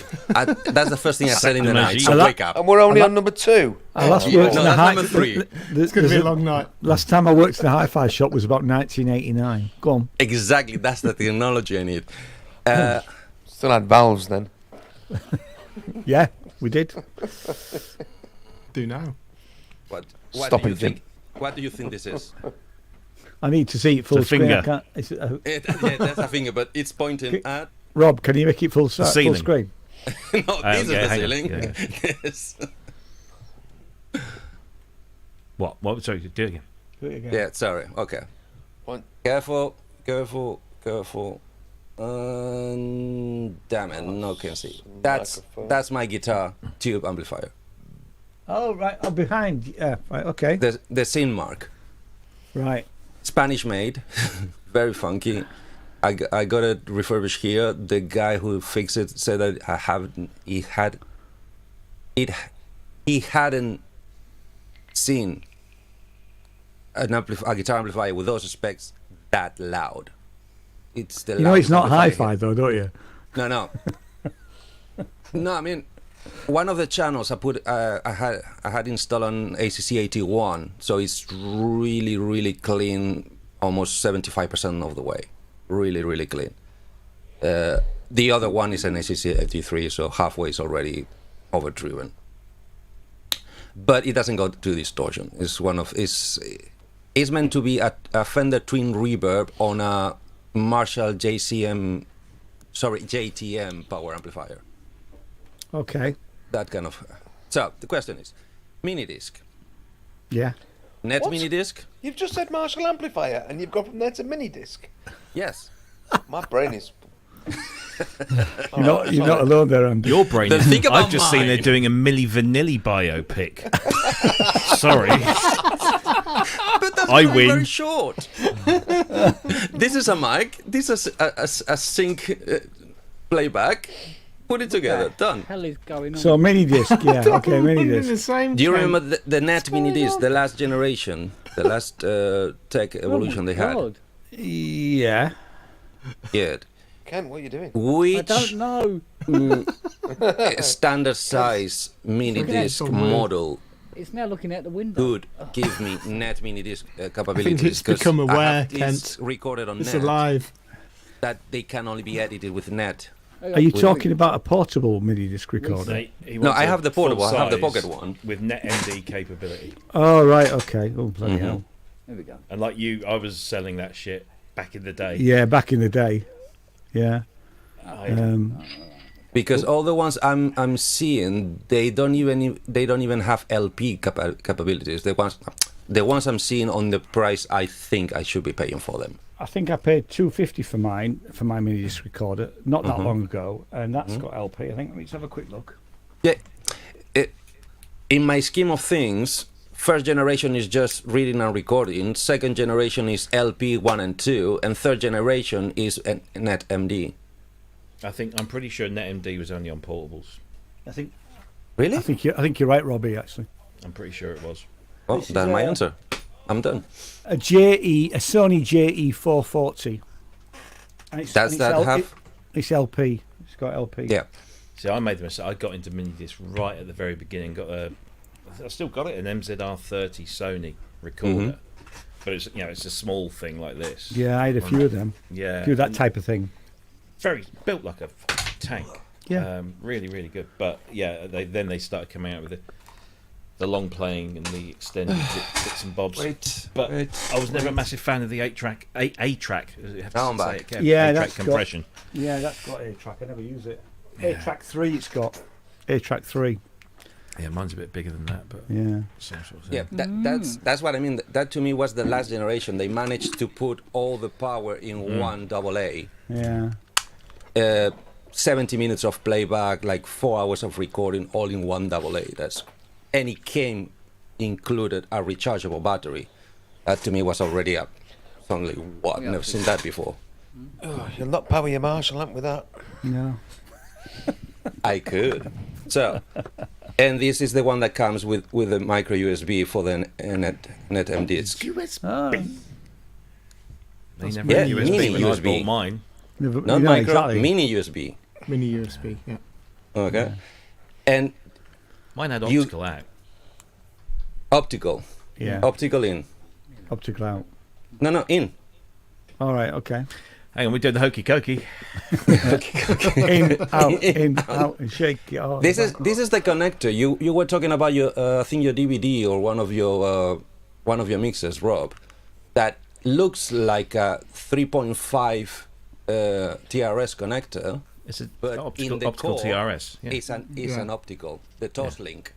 That's the first thing I said in the Sack night. de So magie. wake up. And we're only on number 2. I last Yeah, worked no, in a that's high. number 3. It's going to be a long night. Last time I worked in a hi-fi shop was about 1989. Go on. Exactly, that's the technology I need. Still had valves then. Yeah, we did. Do now. What Stop do you it, Jim. think? What do you think this is? I need to see it full It's a screen. I finger. can't, Yeah, that's a finger, but it's pointing at. Rob, can you make it full ceiling. screen? No, this is the hang on, ceiling. yeah. Yes. What? Sorry, do it again. Do it again. Yeah, sorry. Okay. One. Careful. Damn it, no can see. Microphone. That's my guitar tube amplifier. Oh, right. Oh, behind. Yeah, right. Okay. The Sin Mark. Right. Spanish made, very funky. I got it refurbished here. The guy who fixed it said that he hadn't seen a guitar amplifier with those specs that loud. It's the You know it's not loudest amplifier hi-fi though, don't you? No. No, I mean, one of the channels I had installed on ACC81, so it's really, really clean, almost 75% of the way. Really, really clean. The other one is an ACC83, so halfway is already overdriven. But it doesn't go to distortion. It's meant to be a Fender Twin Reverb on a Marshall JTM power amplifier. Okay. That kind of. So the question is, mini disc, Yeah. net What? mini disc? You've just said Marshall amplifier, and you've got from there to mini disc. Yes. My brain is. You're not alone there, Andy. Your brain. Then think about I've just seen they're mine. doing a Milli Vanilli biopic. Sorry. But that's I very, win. very short. This is a mic. This is a sync playback. Put it together. Done. hell is going on? So mini disc, yeah. Okay, mini In the disc. same Do you train. remember the net mini disc, the last generation, the last tech evolution they had? God, Yeah. Yeah. Ken, what are you doing? I Which don't know. standard size mini Look at that, disc it's so weird. model It's now looking out the window. could give me net mini disc capabilities? it's 'cause become I aware, have this Kent. recorded on It's net alive. that they can only be edited with net. Are you talking about a portable mini disc recorder? He No, wants I a have the portable. I have the full pocket size one. with NetMD capability. Oh, right. Okay. Oh, bloody Mhm. hell. There we go. And like you, I was selling that shit back in the day. Yeah, back in the day. Yeah. I- Because all the ones I'm seeing, they don't even have LP capabilities. The ones I'm seeing on the price, I think I should be paying for them. I think I paid $250 for my mini disc recorder not that Mhm. long ago, and that's got LP. I think. Let me just have a quick look. Yeah, in my scheme of things, first generation is just reading and recording. Second generation is LP 1 and 2, and third generation is NetMD. I'm pretty sure NetMD was only on portables. I think. Really? I think you're right, Robbie. Actually, I'm pretty sure it was. Well, This is, that's my answer. I'm done. a Sony JE 440. And it's, Does and that it's have? It's LP. It's got LP. Yeah. See, I made the mistake. I got into mini disc right at the very beginning. I still got it, an MZR30 Sony recorder, but it's a small thing like this. Yeah, I had a few of them. Yeah, A few of that and type of thing. very built like a fucking tank. Yeah. Really, really good. But yeah, they started coming out with the long playing and the extended bits and bobs. But I was never a massive fan of the 8-track. A-track. You have to Down say back. it, Kev. Yeah, 8-track that's got- compression. Yeah, that's got A-track. I never use it. Yeah. A-track 3 it's got. A-track 3. Yeah, mine's a bit bigger than that, but Yeah. same sort of Yeah, thing. that's what I mean. That to me was the last generation. They managed to put all the power in one AA. Yeah. 70 minutes of playback, like 4 hours of recording, all in one AA. And it came included a rechargeable battery. That to me was already up. Suddenly, what? Yeah, Never seen that before. Oh, you'll not power your Marshall amp with that. No. I could. So, and this is the one that comes with the micro USB for the NetM disc. Oh, They never Yeah, had USB mini when I USB. bought mine. never, Not you know micro, exactly. mini USB. Mini USB. Yeah. Okay. And Mine had You- optical out. optical. Yeah. Optical in. Optical out. No, in. All right. Okay. Hang on, we did the hokey cokey. In, out, and shake it. Oh, This is the connector. You were talking about your I think your DVD or one of your mixers, Rob, that looks like a 3.5 TRS connector. It's a But optical, in the optical core, TRS. Yeah. It's an optical, the Toslink.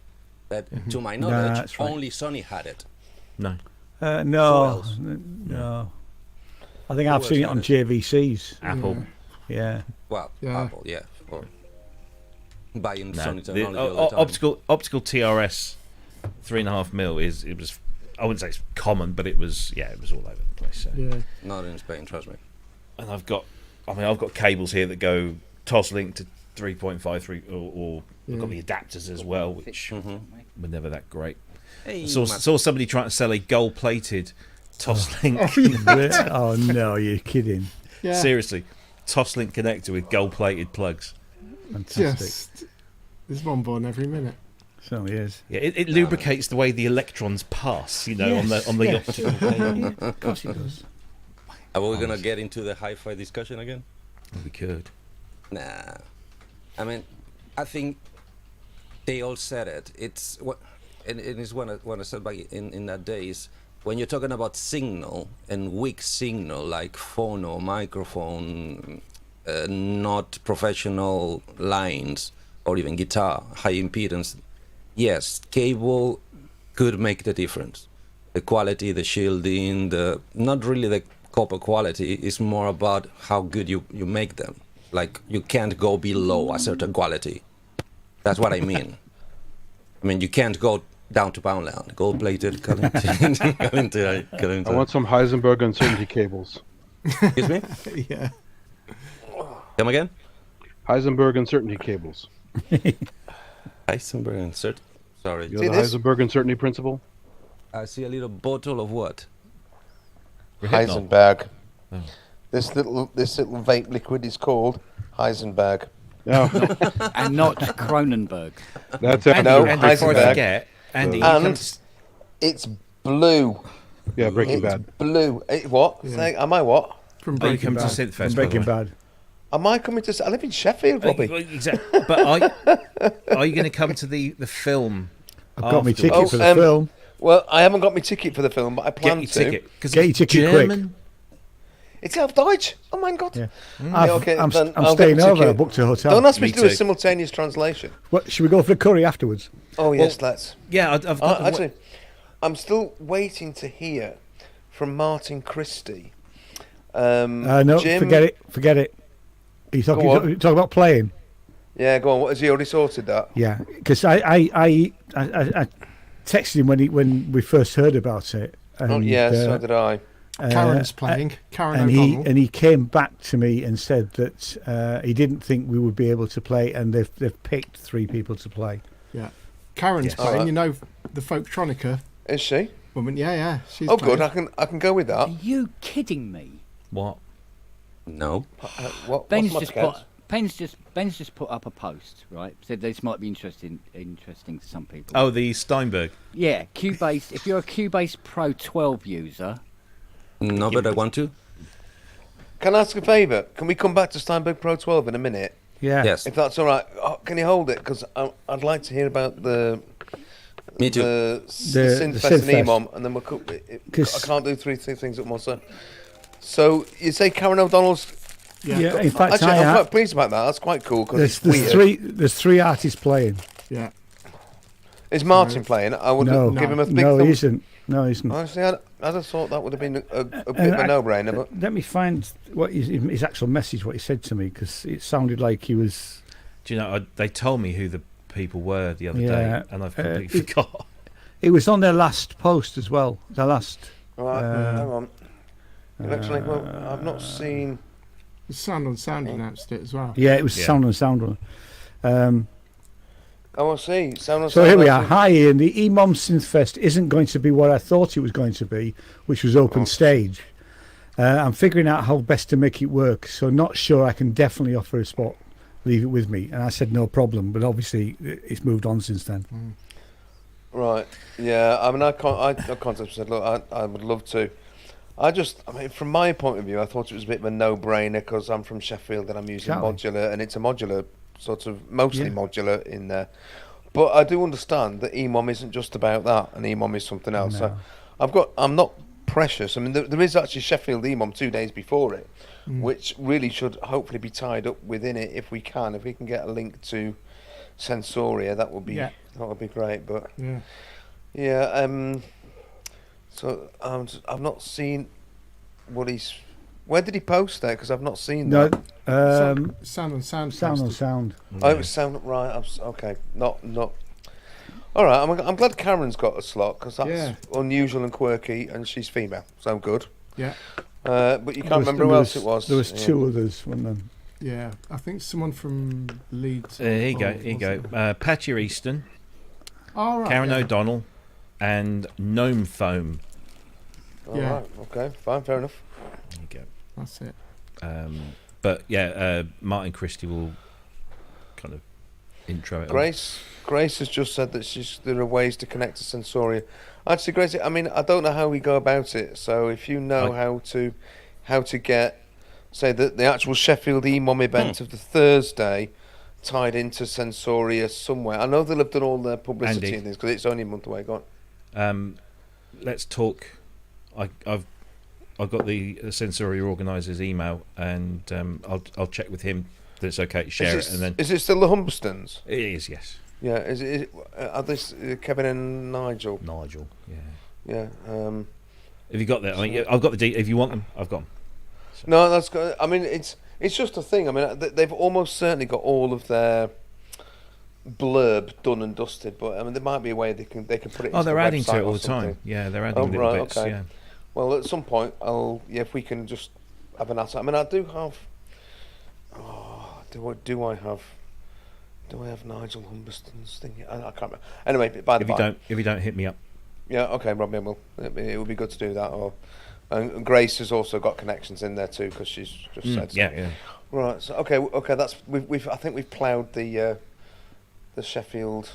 That to my No, knowledge, that's right. only Sony had it. No. No. else? No. I think I've else seen it had on it? JVCs. Apple. Yeah. Well, Yeah. Apple, yeah, or buying No. Sony The, technology all the time. optical TRS 3.5 mil is it was I wouldn't say it's common, but it was all over the place. So. Yeah. Not in Spain, trust me. And I've got cables here that go Toslink to 3.53 or I've got the adapters as well, which were never that great. Hey, Saw somebody trying to sell a gold-plated Toslink. Oh no, you're kidding. Yeah. Seriously, Toslink connector with gold-plated plugs. Fantastic. Just there's one born every minute. Certainly is. Yeah, it lubricates the way the electrons pass. On the Yes. optical cable. Of course it does. Are we gonna get into the hi-fi discussion again? We could. Nah. I mean, I think they all said it. It's what, and it's when I said back in that days, when you're talking about signal and weak signal like phone or microphone, not professional lines or even guitar, high impedance, yes, cable could make the difference. The quality, the shielding, not really the copper quality, is more about how good you make them. Like, you can't go below a certain quality. That's what I mean. I mean, you can't go down to Poundland. Gold-plated, I want some Heisenberg uncertainty cables. Excuse me? Yeah. Come again? Heisenberg uncertainty cables. Heisenberg insert. Sorry. You See know the this? Heisenberg uncertainty principle? I see a little bottle of what? Heisenberg. Oh. This little vape liquid is called Heisenberg. No, And not Cronenberg. that's Andy, it. No, Andy, before I Heisenberg. forget, Andy, And- you come- It's blue. Yeah, Breaking It's Bad. blue. What? Yeah. Say, am I what? From oh, you Breaking come to Bad. Synthfest, From by the Breaking way. Bad. Am I coming to? I live in Sheffield, Bobby. Exactly. But are you going to come to the film? I've got my afterwards? ticket Oh, for the film. Well, I haven't got my ticket for the film, but I plan Get to. your ticket. 'Cause Get your it's ticket quick. German. It's auf Deutsch. Oh my god. Yeah. okay, I'm then I'm I'll get staying the over. I ticket. booked a hotel. Don't ask me Me to do a too. simultaneous translation. What, should we go for the curry afterwards? Oh yes, let's. Yeah, I've got. Actually, I'm still waiting to hear from Martin Christie. No, Jim, forget it. Forget it. Are you talking, Go on. you talking about playing? Yeah, go on. What has he already sorted that? Yeah, because I texted him when we first heard about it. And, Oh yeah, so did I. Karen's playing. Karen and O'Donnell. he came back to me and said that he didn't think we would be able to play, and they've picked 3 people to play. Yeah. Karen's Yes. playing. Alright. You know the Folktronica Is she? woman. Yeah. She's Oh, playing. good. I can go with that. Are you kidding me? What? No. Ben's what's just my put Ben's just put up a post, right? Said this might be interesting to some people. Oh, the Steinberg. Yeah, Cubase. If you're a Cubase Pro 12 user, No, but I want to. Can I ask a favour? Can we come back to Steinberg Pro 12 in a minute? Yeah. Yes. If that's all right. Oh, can you hold it? Because I'd like to hear about the Me too. the The Synthfest and Synthfest. EMOM, and then we'll I 'Cause- can't do three things at once. So you say Karen O'Donnell's? Yeah. In fact, Actually, I I'm have, quite pleased about that. That's quite cool because there's it's weird. there's 3 artists playing. Yeah. Is Martin playing? I would No, give him a big no, he thumbs. isn't. No, it isn't. Honestly, I'd have thought that would have been a bit of a no-brainer, but Let me find what his actual message, what he said to me, because it sounded like he was. Do you know? They told me who the people were the other Yeah, day, and I've completely forgot. It was on their last post as well. The last. right, hang on. Eventually, well, I've not seen. Sound on Sound announced it as well. Yeah, it was Yeah. Sound on Sound one. Oh, I see. So here we are. Hi Ian, the EMOM Synthfest isn't going to be what I thought it was going to be, which was open stage. I'm figuring out how best to make it work, so not sure I can definitely offer a spot. Leave it with me. And I said no problem, but obviously it's moved on since then. Right. Yeah. I mean, I contacted said, look, I would love to. I mean, from my point of view, I thought it was a bit of a no-brainer because I'm from Sheffield and I'm using Exactly. modular, and it's a modular sort of mostly Yeah. modular in there. But I do understand that EMOM isn't just about that, and EMOM is something else. So I'm not precious. I mean, there is actually Sheffield EMOM 2 days before it, which really should hopefully be tied up within it if we can. If we can get a link to Sensoria, that would be great. But yeah, so I've not seen what he's. Where did he post that? Because I've not seen No, that. Sound on Sound. Sound on posted. Sound. Oh, it was sound right. Okay, not. All right, I'm glad Karen's got a slot because that's unusual and quirky, and she's female, so good. Yeah, But you can't remember who else it was. There was two others, wasn't there? yeah. I think someone from Leeds. Here you go. or Here you go. something. Patty Easton, Oh, right, Karen yeah. O'Donnell, and Gnome Foam. All Yeah. right, okay, fine, fair enough. There you go. That's it. But yeah, Martin Christie will kind of intro it. Grace has just said that there are ways to connect to Sensoria. Actually, Grace, I mean, I don't know how we go about it. So if you know how to get, say, the actual Sheffield EMOM event of the Thursday tied into Sensoria somewhere. I know they'll have done all their publicity Andy. and things because it's only a month away. Go on. Let's talk. I've got the Sensoria organiser's email, and I'll check with him that it's okay to share it, and then Is it still the Humberstons? it is, yes. Yeah. Are this Kevin and Nigel? Nigel, yeah. Yeah. Have you got that? I mean, I've got the if you want them, I've got them. No, that's good. I mean, it's just a thing. I mean, they've almost certainly got all of their blurb done and dusted, but I mean, there might be a way they can put it. Oh, into they're the adding to website it or all the time. something. Yeah, they're adding Oh, little right, bits. okay. Yeah. Well, at some point, if we can just have an answer. I mean, I do have. Oh, do I have Nigel Humberston's thing? I can't remember. Anyway, by the by. If you don't hit me up. Yeah, okay, Robbie, will. It would be good to do that. And Grace has also got connections in there too because she's just said. So. Yeah. Right. So okay. That's we've. I think we've ploughed the Sheffield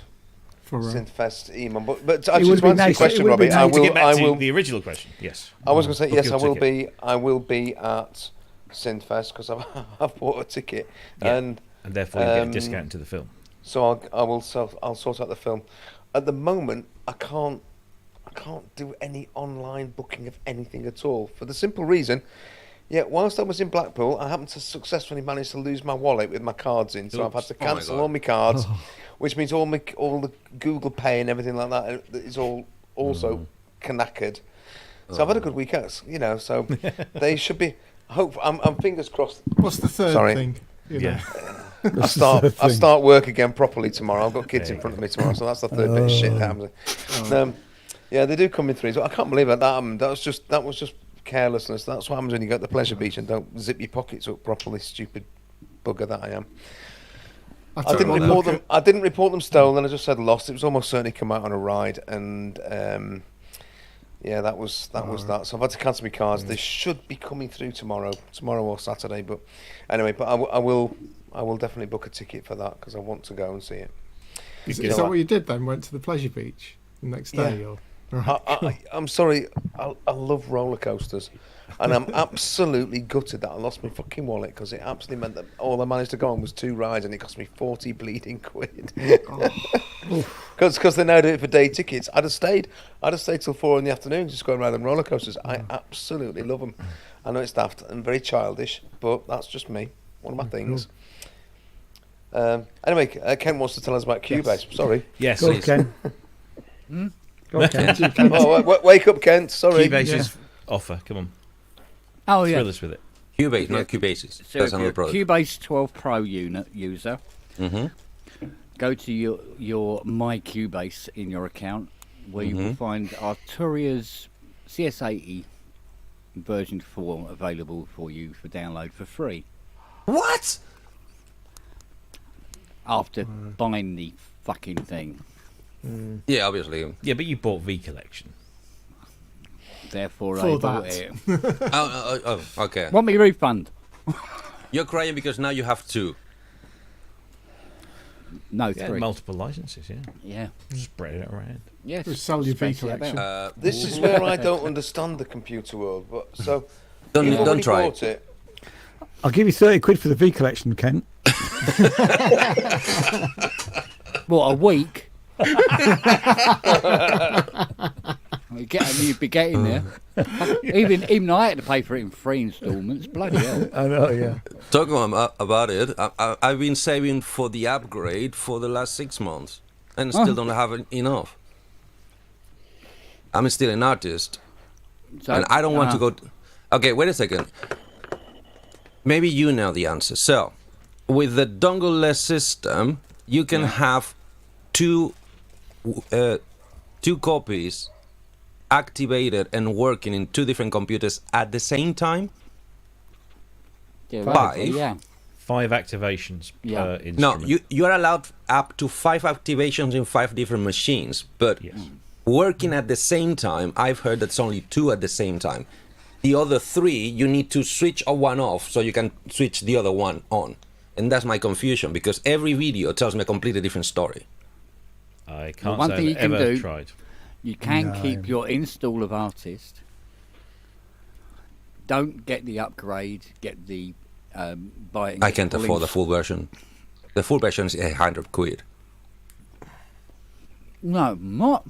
For Synthfest EMOM. But It would to be answer nice- your question, it would be Robbie, nice To get back I to will. the original question. Yes. I was going to say Book yes. your I will ticket. be. I will be at Synthfest because I've bought a ticket, Yeah. and therefore you get a discount to the film. so I'll sort out the film. At the moment, I can't do any online booking of anything at all for the simple reason. Yeah, whilst I was in Blackpool, I happened to successfully manage to lose my wallet with my cards in, so I've had to Oh my cancel God. all my cards, which means all the Google Pay and everything like that is all also knackered. So I've had a good week out, So they should be. I'm fingers crossed. What's the third Sorry. thing? You know? I start work again properly tomorrow. I've got kids in front of me tomorrow, so that's the third bit of shit that happens. Yeah, they do come in threes. I can't believe that happened. That was just carelessness. That's what happens when you go to the pleasure beach and don't zip your pockets up properly. Stupid bugger that I am. I didn't report them stolen. I just said lost. It was almost certainly come out on a ride, and yeah, that was that. So I've had to cancel my cards. They should be coming through tomorrow or Saturday. But anyway, I will definitely book a ticket for that because I want to go and see it. Is You know that what? what you did then? Went to the pleasure beach the next day? Yeah. Or right. I'm sorry. I love roller coasters, and I'm absolutely gutted that I lost my fucking wallet because it absolutely meant that all I managed to go on was 2 rides, and it cost me 40 bleeding quid. Because they now do it for day tickets. I'd have stayed till 4 in the afternoon just going around on roller coasters. I absolutely love them. I know it's daft and very childish, but that's just me. One of my things. Anyway, Ken wants to tell us about Cubase. Sorry. Yes. Go, please. Ken. Okay. Wake up, Kent. Sorry. Cubase's offer. Come on, Oh yeah. thrill us with it. Cubase, not Cubases. So That's if you're another a product. Cubase 12 Pro user, Hmm. go to your My Cubase in your account, where you will find Arturia's CS80 version 4 available for you for download for free What? after buying the fucking thing. Yeah, obviously. Yeah, but you bought V Collection. Therefore, For I bought that. it. Okay. Want me refund? You're crying because now you have two. No, Yeah, 3. multiple licenses. Yeah, Yeah. just spread it around. Yes. Just sell your V Spreads it collection. about. This is where I don't understand the computer world. But so Don't you've already try. bought it. I'll give you 30 quid for the V collection, Kent. What, a week? You'd be getting there. Even I had to pay for it in 3 instalments. Bloody hell. I know, yeah. Talking about it, I've been saving for the upgrade for the last 6 months, and still don't have enough. I'm still an artist, So, and I don't want to go. Okay, wait a second. Maybe you know the answer. So, with the dongle-less system, you can have two copies activated and working in 2 different computers at the same time. Yeah, Five. Yeah. 5 activations Yeah. per No, instrument. you are allowed up to 5 activations in 5 different machines, but Yes. working at the same time, I've heard that's only 2 at the same time. The other 3, you need to switch one off so you can switch the other one on. And that's my confusion, because every video tells me a completely different story. I can't one say thing I've you can ever do- tried. You can No. keep your install of Artist. Don't get the upgrade. Get the buy it. and I get can't afford the full version. The full version is 800 quid. No, what?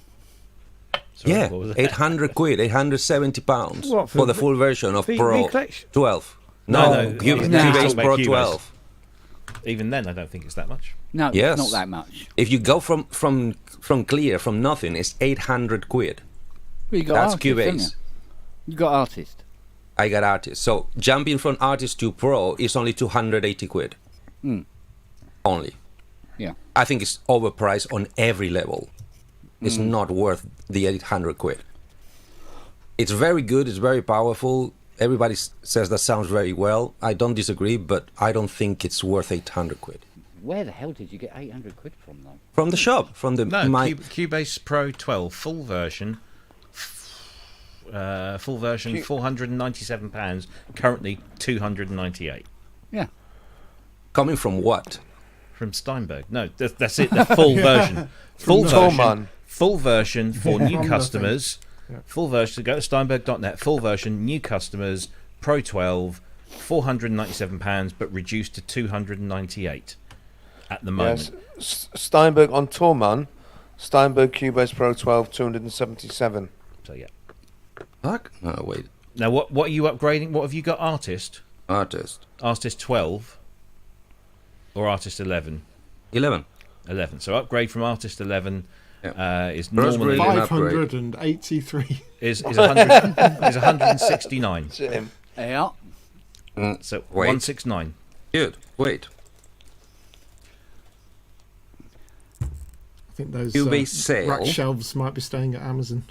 Sorry, Yeah, what was that? 800 quid, 870 pounds What, for for the full version of V Pro collection? 12. No, No, no, Cubase no. Cubase Talk Pro about Cubase. 12. Even then, I don't think it's that much. No, Yes. it's not that much. If you go from clear, from nothing, it's 800 quid. Well, you got That's Artist, haven't Cubase. You got Artist. I got Artist. So jumping from Artist to Pro is only 280 quid. Mm. Only. Yeah. I think it's overpriced on every level. It's not worth the 800 quid. It's very good. It's very powerful. Everybody says that sounds very well. I don't disagree, but I don't think it's worth 800 quid. Where the hell did you get 800 quid from, though? From the shop, from the No, my Cubase Pro 12 full version. £497. Currently £298 Yeah. coming from what? from Steinberg. No, that's it. The full version. Full version. Torman. Full version for new From customers. Yeah. Full version. Go to steinberg.net. Full version, new customers. Pro 12, £497, but reduced to 298 at the moment. Yes. Steinberg on Torman. Steinberg Cubase Pro 12, 277. So yeah. Fuck? No, wait. Now what are you upgrading? What have you got? Artist 12 or Artist 11? 11. 11. So upgrade from Artist 11 is Raspberry normally Pi. An upgrade. 583. is 100 is 169. Jim. Yeah. So Wait. 169. Good. Wait. I think those Cubase sale. rack shelves might be staying at Amazon.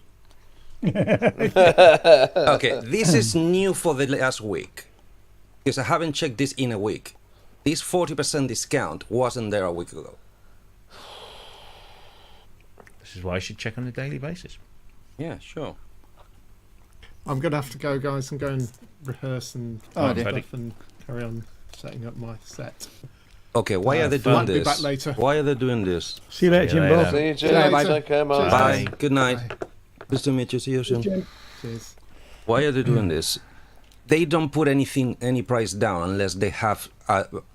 Okay, this is new for the last week. Because I haven't checked this in a week. This 40% discount wasn't there a week ago. This is why I should check on a daily basis. Yeah, sure. I'm going to have to go, guys, and go and rehearse and Oh, type dear. stuff and carry on setting up my set. Okay, why are they doing Might be this? back later. Why are they doing this? See you later, See you Jimbo. later. See you, Jim. Yeah, bye. Take care, man. Cheers. Bye. Bye. Good night. Bye. Nice to meet you. See you soon. Jim. Cheers. Why are they doing this? They don't put any price down unless they have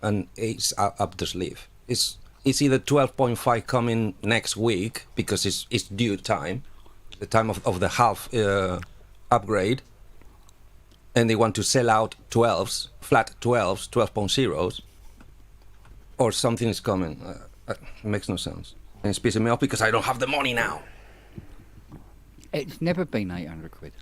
an ace up the sleeve. It's either 12.5 coming next week because it's due time, the time of the half upgrade, and they want to sell out 12s, flat 12s, 12.0s, or something is coming. It makes no sense. And it's pissing me off because I don't have the money now. It's never been 800 quid.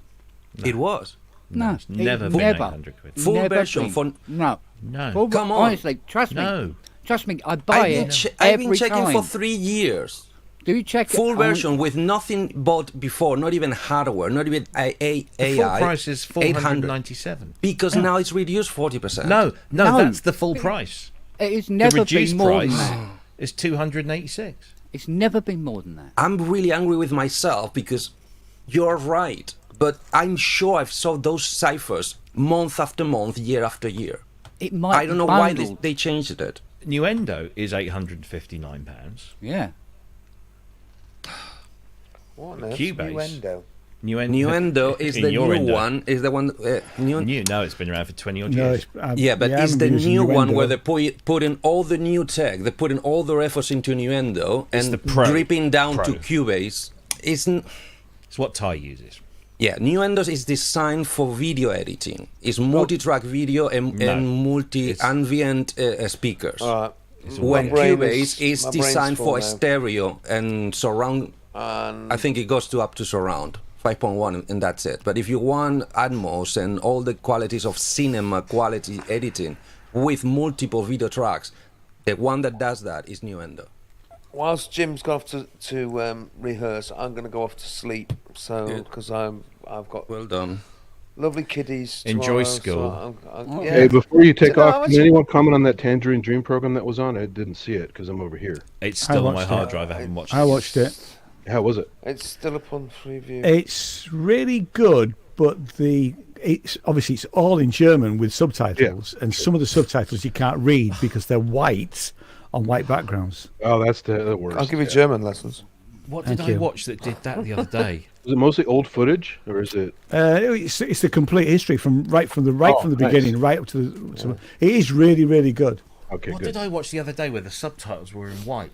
It was. No, it's never it's been never. 800 quid. Full Never version been. for No. No. Full, Come on. Honestly, trust me. No. Trust me, I buy it I've been every checking time. for 3 years. Do you check it? Full on- version with nothing bought before, not even hardware, not even AI. The full price is 800. 497. Because now it's reduced 40%. No, No. that's the full price. It has The never reduced been more than price that. is 286. It's never been more than that. I'm really angry with myself because you're right. But I'm sure I've saw those ciphers month after month, year after year. It might I don't know be why bundled. they changed it. Nuendo is £859. Yeah. What on earth's Cubase. Nuendo? Nuendo is In the your new endo. one. Is the one No, it's been around for 20 odd No, years. it's, Yeah, but I it's the remember using new one Nuendo. where they put in all the new tech. They're putting all their efforts into Nuendo It's and the Pro. dripping down Pro. to Cubase. Isn't It's what Ty uses. Yeah, Nuendo is designed for video editing. It's multi-track video and, No, and multi-ambient speakers. All right. When My brain Cubase is my brain's designed full for now. stereo and surround, And I think it goes to up to surround 5.1 and that's it. But if you want Atmos and all the qualities of cinema quality editing with multiple video tracks, the one that does that is Nuendo. whilst Jim's gone off to rehearse, I'm going to go off to sleep. So Good. because I've got Well done. lovely kiddies. Enjoy tomorrow, so school. yeah. Hey, before you take No, off, it's- can anyone comment on that Tangerine Dream program that was on? I didn't see it because I'm over here. It's still on my watched hard it. drive. I haven't watched I watched it. How was it? It's still up on Freeview. It's really good, but it's obviously it's all in German with subtitles, and some of the subtitles you can't read because they're white on white backgrounds. Oh, that's the worst. I'll give you Yeah. German lessons. What did Thank I you. watch that did that the other day? Is it mostly old footage, or is it? It's the complete history from the nice. beginning right up to the. It is really really good. Okay, What good. did I watch the other day where the subtitles were in white?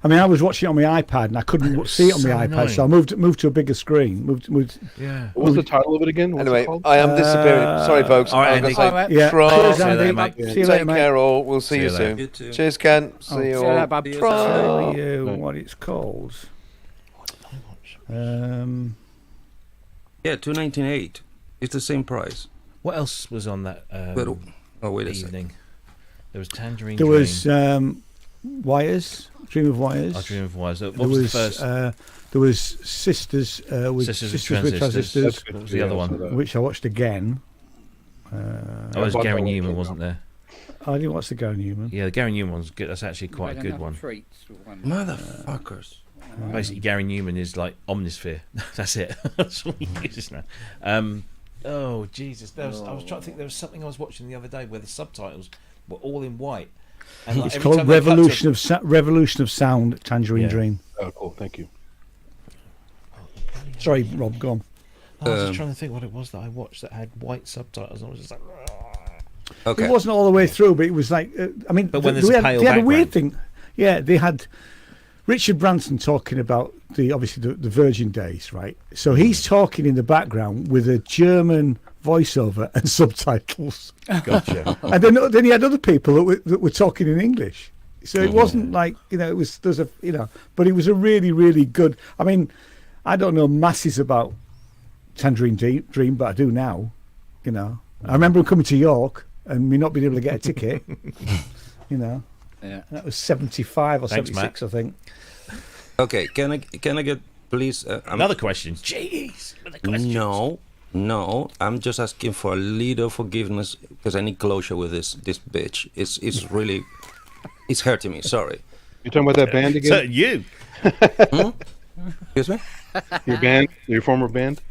I mean, I was watching it on my iPad and I couldn't see it on so my iPad, so I annoying. moved to a bigger screen. Moved. Yeah. What was the title of it again? What's it Anyway, called? I am disappearing. Sorry, folks. all right, I'm Andy. gonna say, All right. Yeah. Tron. Cheers, See you Andy. later, mate. See you Take later, mate. care, all. We'll see See you you soon. later. You too. Cheers, Ken. See Oh, you See you all. later, bub. Cheers. Tron. Tell you what it's called. Yeah, 298. It's the same price. What else was on that But, oh, wait a second. evening? There was Tangerine There Dream. was Wires, Dream of Wires. I Dream of Wires. What There was, was the first? there was Sisters with Sisters with Sisters with Transistors. Transistors, What was the other one? which I watched again. Oh, it was I bought Gary that one Newman, too, wasn't there? I didn't watch the Gary Newman. Yeah, the Gary Newman one's good. That's actually quite a Had good enough one. treats for one. Motherfuckers. Basically, Gary Newman is like Omnisphere. That's it. That's all he uses now. Oh Jesus! I was trying to think. There was something I was watching the other day where the subtitles were all in white. And like, It's every called time they cut to- Revolution of Sound, Tangerine Yeah. Dream. Oh, cool. Thank you. Sorry, Rob, go on. I was just trying to think what it was that I watched that had white subtitles. And I was just like, Okay. It wasn't all the way through, but it was like, I mean, But when they, there's a had, pale they had a weird background. thing. Yeah, they had Richard Branson talking about obviously the Virgin Days, right? So he's talking in the background with a German voiceover and subtitles, gotcha. and then he had other people that were talking in English. So it wasn't like it was but it was a really really good. I mean, I don't know masses about Tangerine Dream, but I do now. I remember coming to York and me not being able to get a ticket. Yeah. And that was 75 or Thanks, 76, I think. Okay, can I get please Another question. Jeez. With the questions. No, I'm just asking for a little forgiveness because I need closure with this bitch. It's really it's hurting me. Sorry. You talking about that band So again? you. Excuse me? Your band? Your former band?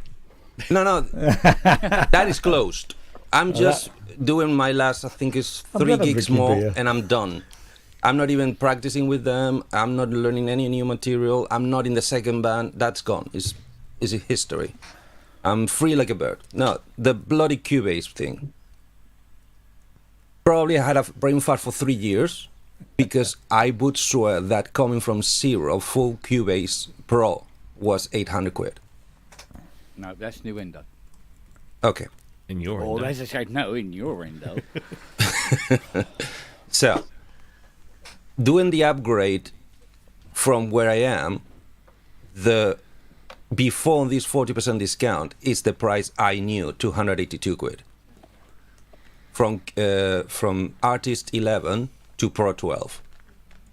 No, that is closed. I'm just doing my last. I think it's I'm 3 never gigs drinking more, beer. and I'm done. I'm not even practicing with them. I'm not learning any new material. I'm not in the second band. That's gone. It's history. I'm free like a bird. No, the bloody Cubase thing. Probably I had a brain fart for 3 years because I would swear that coming from zero, full Cubase Pro was 800 quid. No, that's Nuendo. Okay. In your Or end. as I said, no, in your endo. So, doing the upgrade from where I am, the before this 40% discount is the price I knew, 282 quid. From Artist 11 to Pro 12.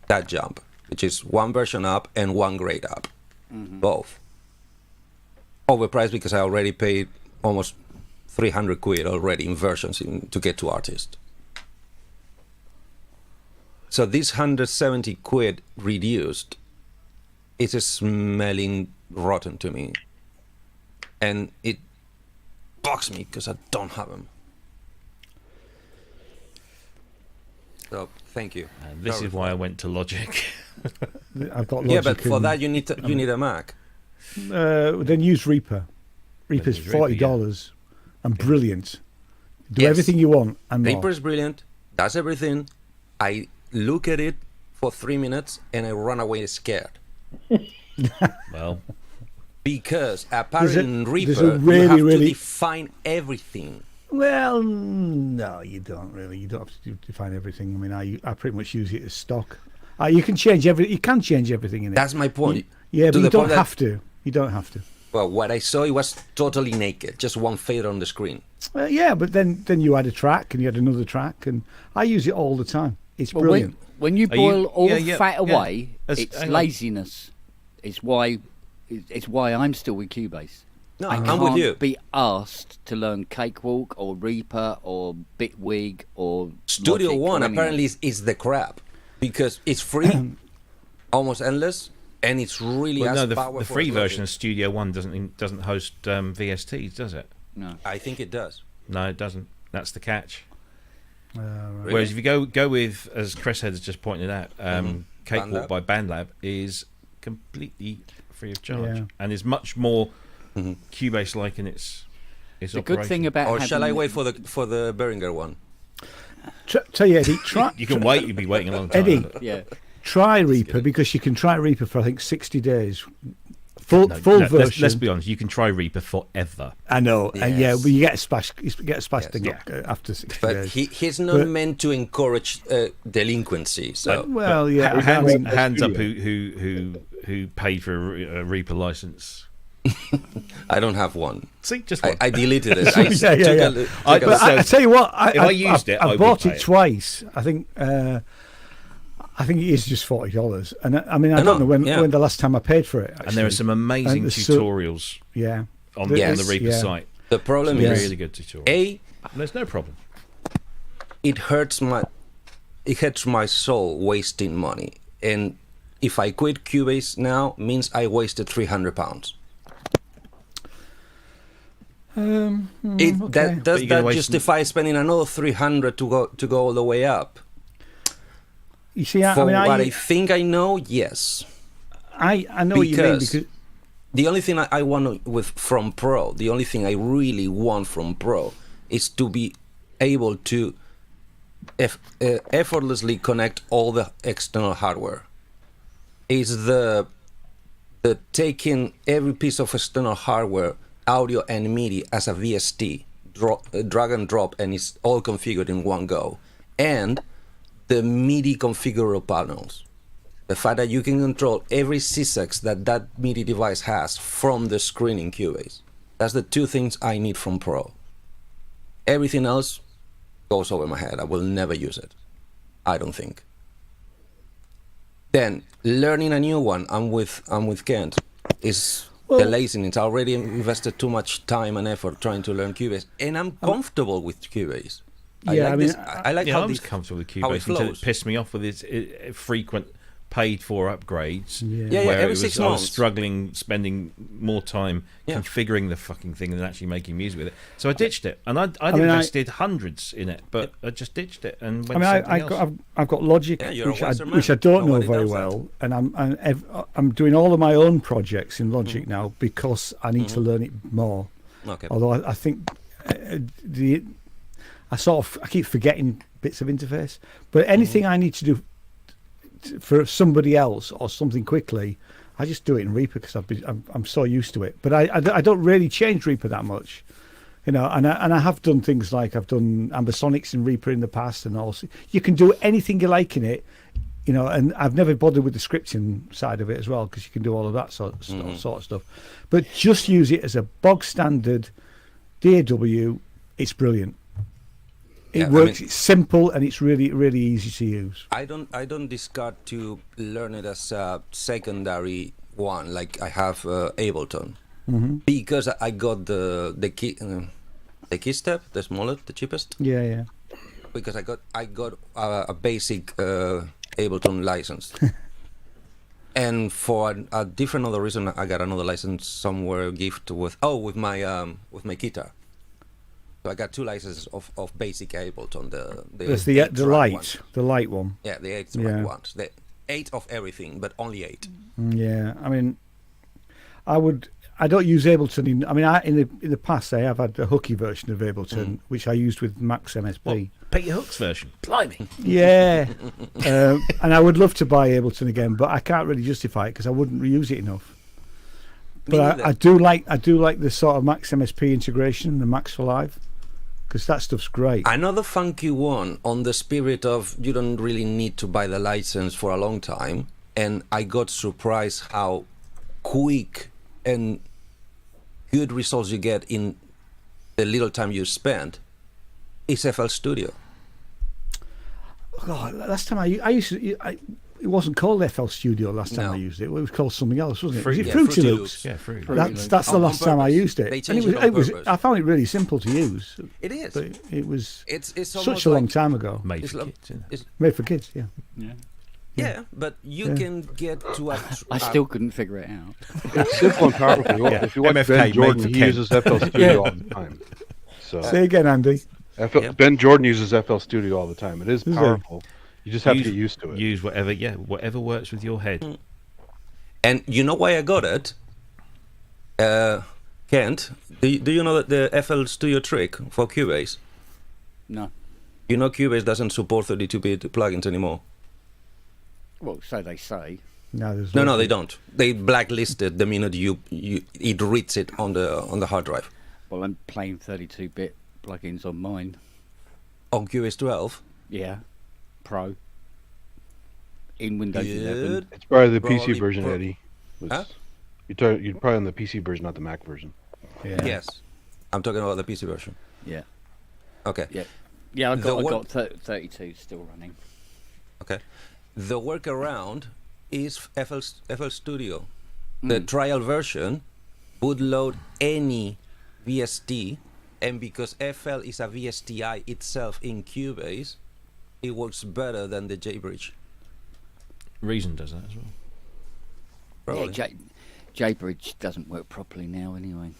That jump, which is one version up and one grade up. Both. Overpriced because I already paid almost 300 quid already in versions to get to Artist. So this 170 quid reduced is smelling rotten to me. And it bugs me because I don't have them. So, thank you. And this is why I went to Logic. I've got Logic. Yeah, but for and, that you need a Mac. then use Reaper. Reaper's use Reaper, $40 and brilliant. Do Yes. everything you want and more. Reaper is brilliant. Does everything. I look at it for 3 minutes and I run away scared. Well, Because apparently in Reaper there's a you have to really- define everything. Well, no, you don't really. You don't have to define everything. I mean, I pretty much use it as stock. You can change You can change everything in it. That's my point. Yeah, To but you the don't point that- have to. You don't have to. Well, what I saw, it was totally naked, just one fader on the screen. Yeah, but then you add a track and you add another track, and I use it all the time. It's Well, brilliant. when you Are you- boil all yeah, fat yeah. away, As- it's hang on. laziness. It's why I'm still with Cubase. No, I I'm can't with you. be asked to learn Cakewalk or Reaper or Bitwig or Studio Logic or One anything apparently else. is the crap because it's free, almost endless, and it's really well, as no, the powerful. free as version Logic. of Studio One doesn't host VSTs, does it? No. I think it does. No, it doesn't. That's the catch. Really? Whereas if you go with, as Chris has just pointed out, Cakewalk BandLab. by BandLab is completely free of charge Yeah. and is much more Cubase-like in its The operation. good thing about Or having shall I wait for the Behringer one? Tell you, Eddie, try. You can wait. You'll be waiting a long time. Eddie, but- yeah. Try Reaper because you can try Reaper for I think 60 days. Full No, version. let's be honest. You can try Reaper forever. I know, and yeah, Yes. but you get a spastic Yes. after 60 But days. he's not But- meant to encourage delinquency. So Well, yeah, I hands, mean, hands up who paid for a Reaper license. I don't have one. See, just one. I deleted it. I Yeah, yeah, took yeah. a- I- took a- But So, I tell you what, if I used it, I I would bought pay it it. twice. I think it is just $40, and I mean I I don't know know, when yeah. the last time I paid for it. and there are actually. some amazing there's so- tutorials Yeah, on Yes. the Reaper Yeah. site. the problem Some is really good tutorials. A, There's no problem. it hurts my soul wasting money, and if I quit Cubase now means I wasted £300. okay. Does But you're gonna that waste- justify spending another 300 to go all the way up? You see, For what I I think I know, yes. know what you mean Because- because The only thing I want from Pro, the only thing I really want from Pro is to be able to effortlessly connect all the external hardware. Is the taking every piece of external hardware, audio and MIDI as a VST, drag and drop, and it's all configured in one go. And the MIDI configurable panels. The fact that you can control every CSX that MIDI device has from the screen in Cubase. That's the two things I need from Pro. Everything else goes over my head. I will never use it. I don't think. Then learning a new one, I'm with Kent. Is the laziness. I already invested too much time and effort trying to learn Cubase, and I'm comfortable with Cubase. Yeah, I mean, this. I like Yeah, how I was this- comfortable with how it Cubase until it flows. pissed me off with its frequent paid-for upgrades. Yeah, where every it was, 6 I was months. struggling, spending more time Yeah. configuring the fucking thing than actually making music with it. So I ditched it, and I'd mean, invested hundreds in it, but I just ditched it and went I mean, to something else. I've got Logic, Yeah, you're a which I Western which man. I don't know Nobody very does that. well, and I'm doing all of my own projects in Logic now because I need to learn it more. Okay. Although I think I keep forgetting bits of interface, but anything I need to do for somebody else or something quickly, I just do it in Reaper because I'm so used to it. But I don't really change Reaper that much, you know. And I have done things like I've done ambisonics in Reaper in the past, and also you can do anything you like in it you know, and I've never bothered with the scripting side of it as well, because you can do all of that sort of stuff. But just use it as a bog standard DAW. It's brilliant. It works. It's simple and it's really, really easy to use. I don't discard to learn it as a secondary one, like I have Ableton, because I got the key step, the smallest, the cheapest. Yeah. Because I got a basic Ableton license, and for a different other reason, I got another license somewhere gift with my guitar. So I got 2 licenses of basic Ableton. There's the light one. Yeah, the 8 track ones. The 8 of everything, but only 8. Yeah, I mean, I don't use Ableton. In the past, I have had a hooky version of Ableton, which I used with Max MSP. Peter Hook's version. Blimey. Yeah, and I would love to buy Ableton again, but I can't really justify it because I wouldn't reuse it enough. But I do like the sort of Max MSP integration, the Max for Live, because that stuff's great. Another funky one on the spirit of you don't really need to buy the license for a long time, and I got surprised how quick and good results you get in the little time you spend is FL Studio. God, last time I used to, it wasn't called FL Studio last time I used it. It was called something else, wasn't it? Was it Fruity Loops? Yeah, Fruity Loops. That's the last time I used it. They And changed it on purpose. I found it really simple to use. It is. But it was It's such a long time ago. Made It's for like- kids, isn't it? it's- Made for kids, yeah. yeah, but you can get to a. I still couldn't figure it out. It's simple and powerful. If you watch MFK, Ben Jordan, made he for Ken. uses FL Studio all the time. So Say again, Andy. Ben Jordan uses FL Studio all the time. It is Is it? powerful. You just have to get used to it. Use whatever works with your head. And you know why I got it? Kent, do you know that the FL Studio trick for Cubase? No. You know Cubase doesn't support 32-bit plugins anymore. Well, so they say. No, they don't. They blacklisted the minute it reads it on the hard drive. Well, I'm playing 32-bit plugins on mine. On Cubase 12. Yeah. Pro. In Windows 11. Good. It's probably the Probably PC version, pro- Eddie. Huh? You're probably on the PC version, not the Mac version. Yeah. Yes. I'm talking about the PC version. Yeah. Okay. Yeah. Yeah, I The got 32 still running. Okay. The workaround is FL Studio. The trial version would load any VST, and because FL is a VSTI itself in Cubase, it works better than the JBridge. Reason does that as well. Probably. Yeah, JBridge doesn't work properly now anyway.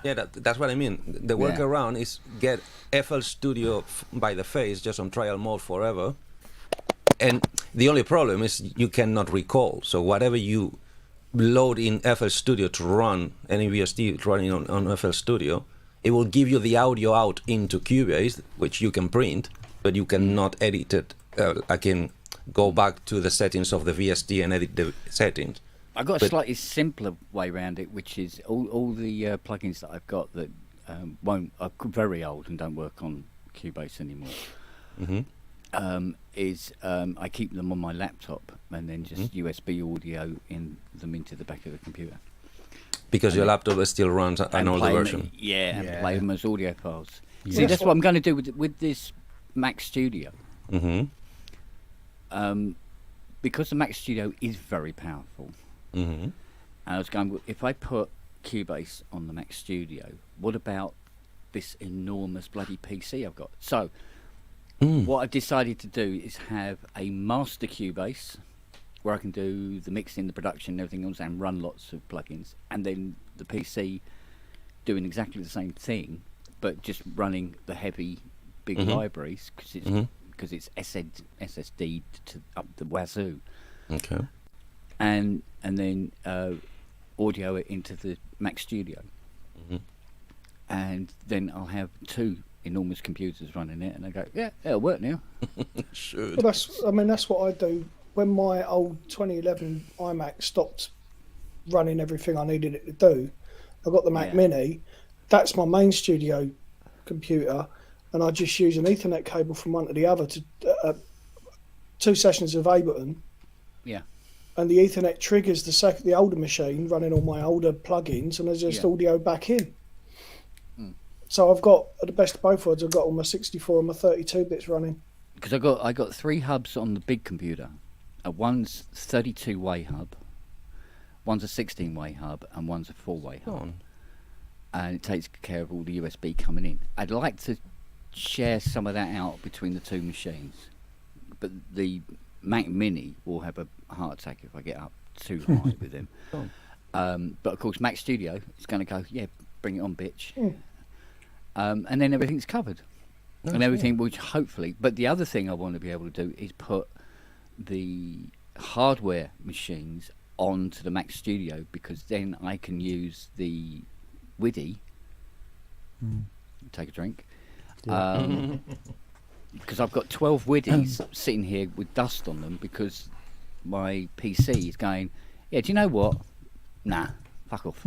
Yeah, that's what I mean. The Yeah. workaround is get FL Studio by the face, just on trial mode forever. And the only problem is you cannot recall. So whatever you load in FL Studio to run any VST running on FL Studio, it will give you the audio out into Cubase, which you can print, but you cannot edit it. I can go back to the settings of the VST and edit the settings. I got a But- slightly simpler way around it, which is all the plugins that I've got that are very old and don't work on Cubase anymore. Mm-hmm. I keep them on my laptop and then just USB audio in them into the back of the computer. Because your laptop still runs an And older play 'em- version. and play them as audio files. Yeah. See, that's what I'm going to do with this Mac Studio. Mm-hmm. Because the Mac Studio is very powerful. Mm-hmm. And I was going, if I put Cubase on the Mac Studio, what about this enormous bloody PC I've got? So, what I've decided to do is have a master Cubase where I can do the mixing, the production, and everything else, and run lots of plugins, and then the PC doing exactly the same thing, but just running the heavy, big libraries because it's SSD to up the wazoo, Okay. and then audio it into the Mac Studio, and then I'll have two enormous computers running it, and I go, yeah, it'll work now. Should. Well, that's what I do. When my old 2011 iMac stopped running everything I needed it to do, I got the Mac Mini. That's my main studio computer, and I just use an Ethernet cable from one to the other to 2 sessions of Ableton, Yeah. and the Ethernet triggers the older machine running on my older plugins, and I just Yeah. audio back in. So I've got, at the best of both worlds, I've got all my 64 and my 32 bits running. Because I got 3 hubs on the big computer. One's 32-way hub, one's a 16-way hub, and one's a 4-way hub. on. And it takes care of all the USB coming in. I'd like to share some of that out between the 2 machines, but the Mac Mini will have a heart attack if I get up too high with him. But of course, Mac Studio is going to go, yeah, bring it on, bitch. And then everything's covered. And everything, which hopefully, but the other thing I want to be able to do is put the hardware machines onto the Mac Studio, because then I can use the WIDI. Take a drink. Because I've got 12 WIDIs sitting here with dust on them, because my PC is going, yeah, do you know what? Nah, fuck off.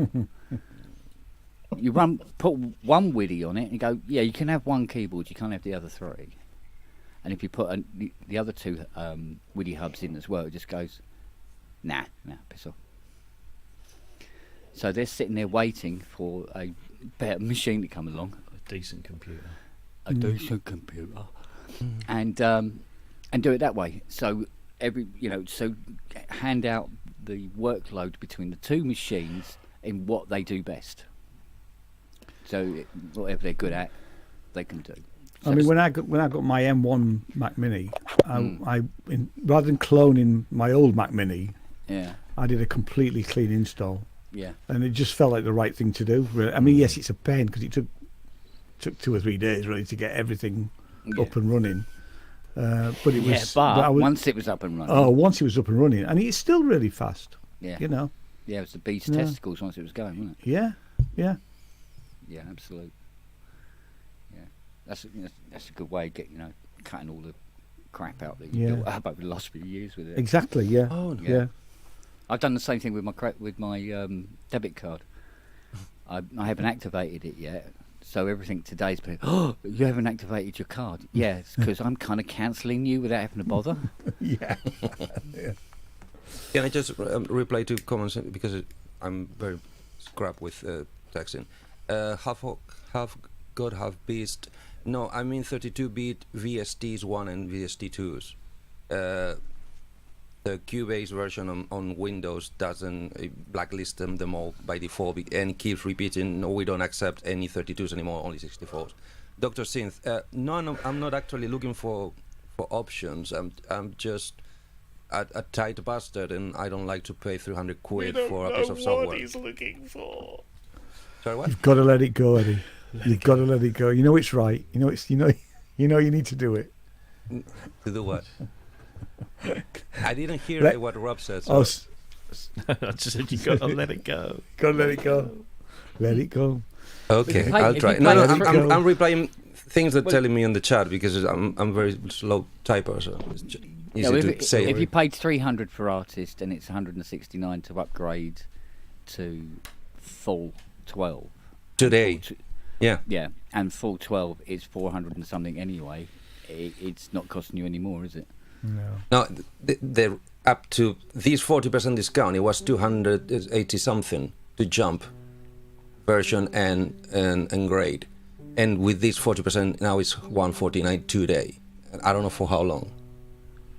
You put one WIDI on it and you go, yeah, you can have 1 keyboard, you can't have the other 3. And if you put the other 2 WIDI hubs in as well, it just goes, nah, piss off. So they're sitting there waiting for a better machine to come along. A decent computer. A decent computer. And do it that way. So so hand out the workload between the 2 machines in what they do best. So whatever they're good at, they can do. So I mean, when I got my M1 Mac Mini, rather than cloning my old Mac Mini, yeah, I did a completely clean install, yeah, and it just felt like the right thing to do. Really. I mean, yes, it's a pain because it took 2 or 3 days really to get everything up and running. But it was. But once it was up and running. Oh, once it was up and running, and it's still really fast. Yeah. You know. Yeah, it was the beast's testicles once it was going, wasn't it? Yeah. Yeah. Yeah, absolutely. Yeah, that's a good way of cutting all the crap out that you built up over the last few years with it. Exactly. Yeah. Oh, no. Yeah. I've done the same thing with my debit card. I haven't activated it yet, so everything today's been, oh, you haven't activated your card. Yeah, it's because I'm kind of cancelling you without having to bother. Yeah. Can I just reply to comments, because I'm very scrap with texting. Half God, half beast. No, I mean 32-bit VSTs 1 and VST 2s. The Cubase version on Windows doesn't blacklist them all by default, and keeps repeating, no, we don't accept any 32s anymore, only 64s. Dr. Synth, no, I'm not actually looking for options. I'm just a tight bastard, and I don't like to pay 300 quid for a piece of software. What he's looking for. Sorry, what? You've got to let it go, Eddie. You've got to let it go. You know it's right. You know you need to do it. To do what? I didn't hear what Rob said. So. I just said you got to let it go. Got to let it go. Let it go. Okay, I'll try. No, I'm replying things that telling me in the chat, because I'm very slow typer, so it's easy to say. If you paid 300 for Artist and it's 169 to upgrade to full 12 today, yeah, and full 12 is 400 and something anyway. It's not costing you any more, is it? No, they're up to this 40% discount. It was 280 something to jump version and grade, and with this 40% now it's 149 today. I don't know for how long.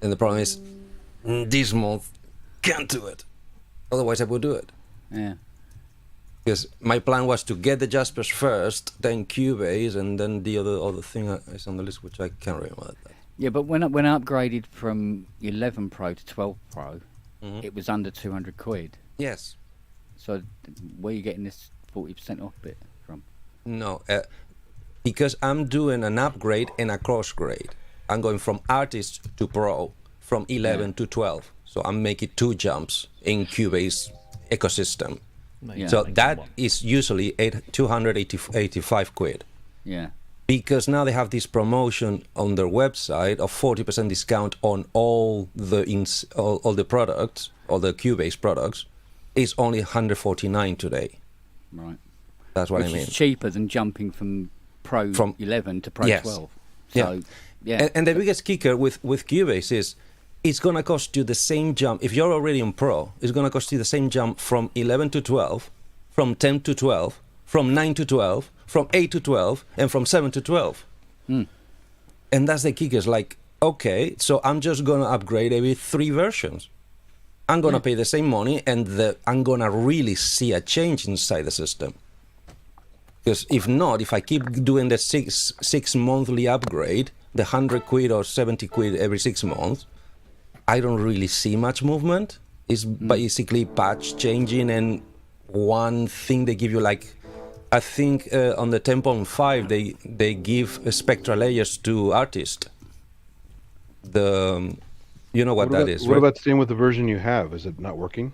And the problem is, this month can't do it. Otherwise, I would do it. Yeah. Because my plan was to get the Jaspers first, then Cubase, and then the other thing is on the list, which I can't remember. Yeah, but when I upgraded from 11 Pro to 12 Pro, it was under 200 quid. Yes. So where are you getting this 40% off bit from? No, because I'm doing an upgrade and a cross grade. I'm going from Artist to Pro, from 11 to 12. So I'm making 2 jumps in Cubase ecosystem. Yeah. So that is usually 285 quid. Yeah. Because now they have this promotion on their website of 40% discount on all the products, all the Cubase products. It's only 149 today. Right. That's what I Which mean. is cheaper than jumping from Pro 11 to Pro 12. So, yeah. And the biggest kicker with Cubase is it's gonna cost you the same jump. If you're already on Pro, it's gonna cost you the same jump from 11 to 12, from 10 to 12, from 9 to 12, from 8 to 12, and from 7 to 12. And that's the kicker. It's like, okay, so I'm just gonna upgrade every 3 versions. I'm gonna pay the same money, and I'm gonna really see a change inside the system. Because if not, if I keep doing the six monthly upgrade, the 100 quid or 70 quid every 6 months, I don't really see much movement. It's basically patch changing, and one thing they give you, like, I think on the 10.5 they give spectral layers to artists. You know what that is, What right? about staying with the version you have? Is it not working?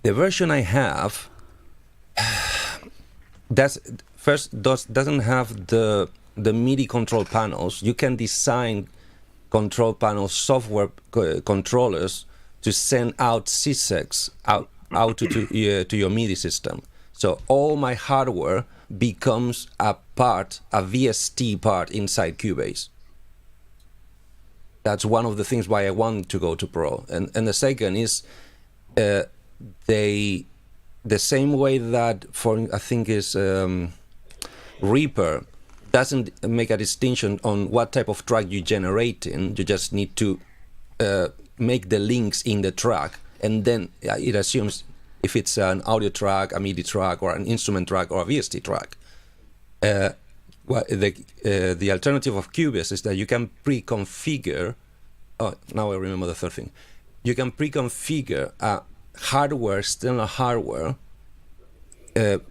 The version I have doesn't have the MIDI control panels. You can design control panel software controllers to send out CSEX out to your MIDI system. So all my hardware becomes a VST part inside Cubase. That's one of the things why I want to go to Pro. And the second is the same way that I think is Reaper doesn't make a distinction on what type of track you're generating. You just need to make the links in the track, and then it assumes if it's an audio track, a MIDI track, or an instrument track, or a VST track. The alternative of Cubase is that you can pre-configure. Oh, now I remember the third thing. You can pre-configure a external hardware,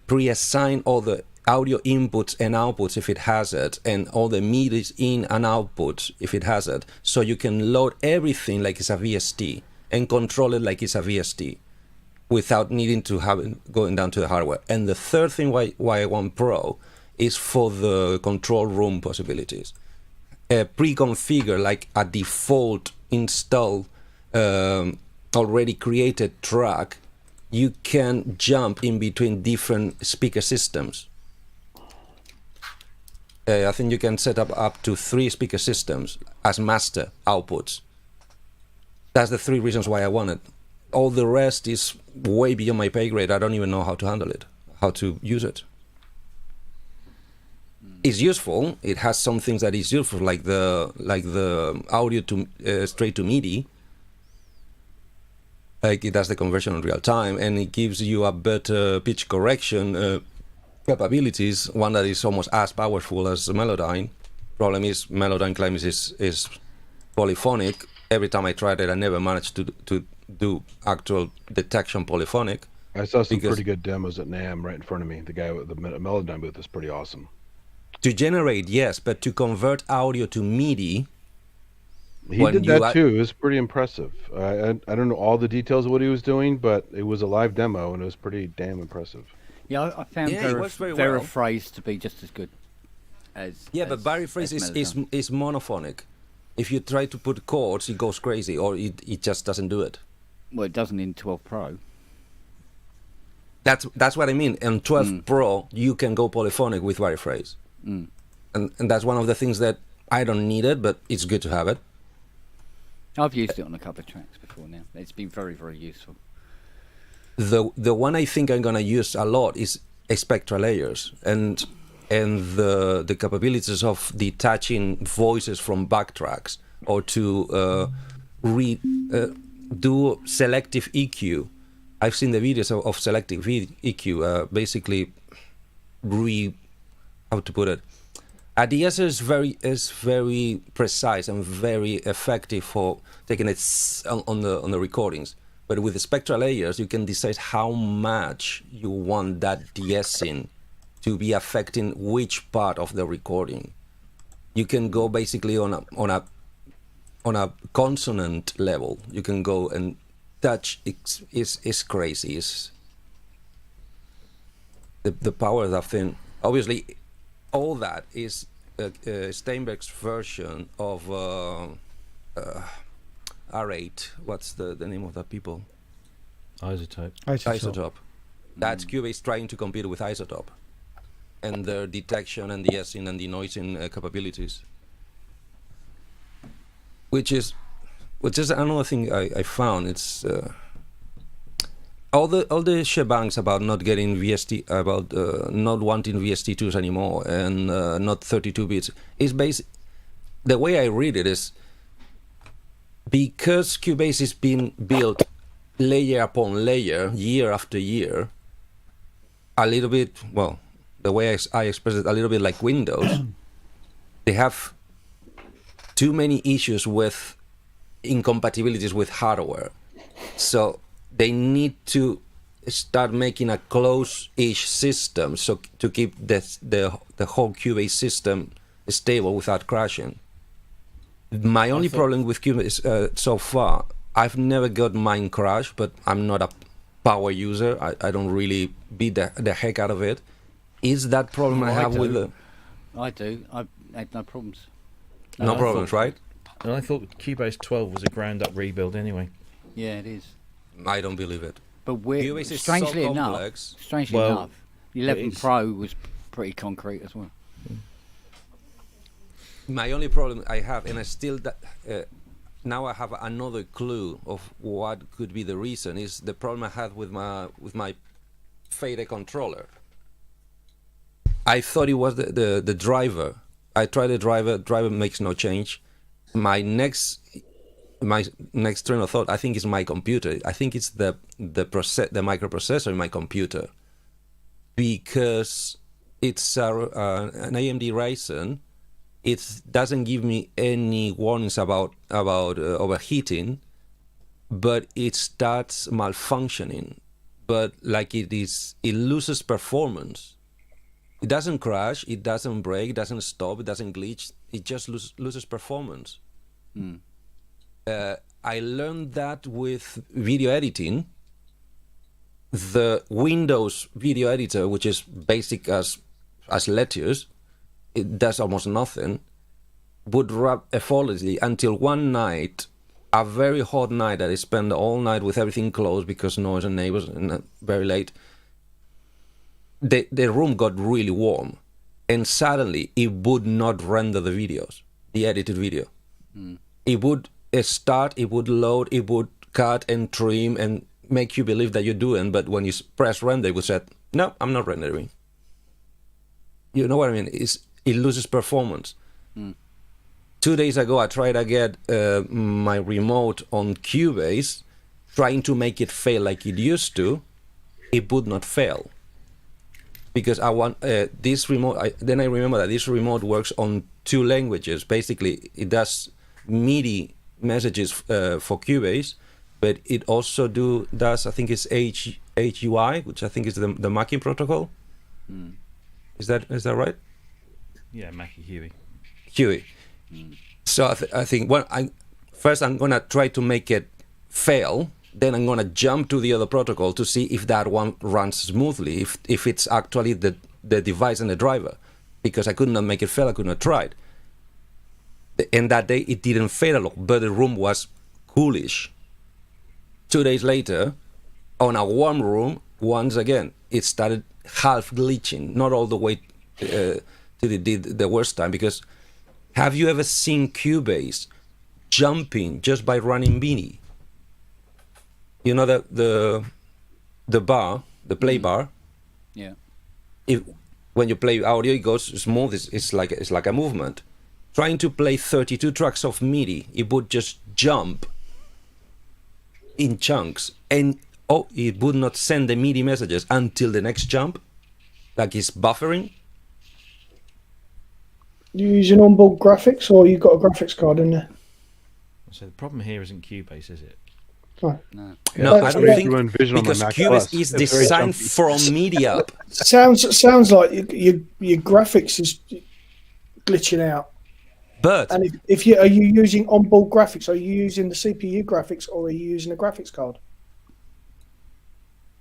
pre-assign all the audio inputs and outputs if it has it, and all the MIDIs in and outputs if it has it, so you can load everything like it's a VST and control it like it's a VST without needing to have it going down to the hardware. And the third thing why I want Pro is for the control room possibilities. Pre-configure like a default install already created track. You can jump in between different speaker systems. I think you can set up to 3 speaker systems as master outputs. That's the 3 reasons why I want it. All the rest is way beyond my pay grade. I don't even know how to handle it, how to use it. It's useful. It has some things that is useful, like the audio to straight to MIDI. Like it does the conversion in real time, and it gives you a better pitch correction capabilities. One that is almost as powerful as Melodyne. Problem is Melodyne claims is polyphonic. Every time I tried it, I never managed to do actual detection polyphonic. I saw some pretty good demos at NAMM right in front of me. The guy with the Melodyne booth is pretty awesome. To generate, yes, but to convert audio to MIDI. He did that too. It was pretty impressive. I don't know all the details of what he was doing, but it was a live demo and it was pretty damn impressive. Yeah, I found Veriphrase to be just as good as. Yeah, but Veriphrase is monophonic. If you try to put chords, it goes crazy, or it just doesn't do it. Well, it doesn't in 12 Pro. That's what I mean. In 12 Pro, you can go polyphonic with Veriphrase. And that's one of the things that I don't need it, but it's good to have it. I've used it on a couple of tracks before now. It's been very, very useful. The one I think I'm gonna use a lot is spectral layers and the capabilities of detaching voices from backtracks, or to do selective EQ. I've seen the videos of selective EQ. Basically, how to put it? A de-esser is very precise and very effective for taking it on the recordings. But with the spectral layers, you can decide how much you want that de-essing to be affecting which part of the recording. You can go basically on a consonant level. You can go and touch. Is crazy. It's the power of that thing. Obviously, all that is Steinberg's version of R8. What's the name of that people? Isotope. That's Cubase trying to compete with Isotope, and their detection and de-essing and denoising capabilities, which is well, just another thing I found, it's all the shebangs about not getting VST, about not wanting VST2s anymore, and not 32 bits, is based. The way I read it is because Cubase is being built layer upon layer, year after year, a little bit, well, the way I express it, a little bit like Windows, they have too many issues with incompatibilities with hardware. So they need to start making a close-ish system so to keep the whole Cubase system stable without crashing. My only problem with Cubase so far, I've never got mine crash, but I'm not a power user. I don't really beat the heck out of it. Is that problem I have with the... I do. I've had no problems. No problems, right? And I thought Cubase 12 was a ground-up rebuild anyway. Yeah, it is. I don't believe it. But we're Cubase is strangely so enough, complex. Well, the 11 it is. Pro was pretty concrete as well. My only problem I have, and I still now I have another clue of what could be the reason, is the problem I had with my Fade controller. I thought it was the driver. I tried the driver makes no change. My next train of thought, I think, is my computer. I think it's the microprocessor in my computer, because it's an AMD Ryzen. It doesn't give me any warnings about overheating, but it starts malfunctioning. But like it loses performance. It doesn't crash, it doesn't break, it doesn't stop, it doesn't glitch. It just loses performance. I learned that with video editing. The Windows video editor, which is basic as Lettuce, it does almost nothing, would run effortlessly until one night, a very hot night that I spent all night with everything closed because noise and neighbors, and very late. The room got really warm, and suddenly it would not render the videos, the edited video. It would start, it would load, it would cut and trim and make you believe that you're doing, but when you press render, it would say, no, I'm not rendering. You know what I mean? It loses performance. 2 days ago, I tried to get my remote on Cubase, trying to make it fail like it used to. It would not fail. Because I want this remote, then I remember that this remote works on 2 languages. Basically, it does MIDI messages for Cubase, but it also does, I think it's HUI, which I think is the Mackie protocol. Is that right? Yeah, Mackie Huey. Huey. So I think first I'm gonna try to make it fail. Then I'm gonna jump to the other protocol to see if that one runs smoothly, if it's actually the device and the driver, because I could not make it fail. I could not try it. And that day it didn't fail a lot, but the room was coolish. 2 days later, on a warm room, once again it started half glitching, not all the way till it did the worst time. Because have you ever seen Cubase jumping just by running MIDI? You know the bar, the play bar. Yeah. When you play audio, it goes smooth. It's like a movement. Trying to play 32 tracks of MIDI, it would just jump in chunks, and it would not send the MIDI messages until the next jump, like it's buffering. You using onboard graphics, or you got a graphics card in there? So the problem here isn't Cubase, is it? Right. No. No, I don't think, You envision on the because Mac Cubase OS. is It's very designed jumpy. from MIDI up. Sounds like your graphics is glitching out. But And if you are you using onboard graphics? Are you using the CPU graphics, or are you using a graphics card?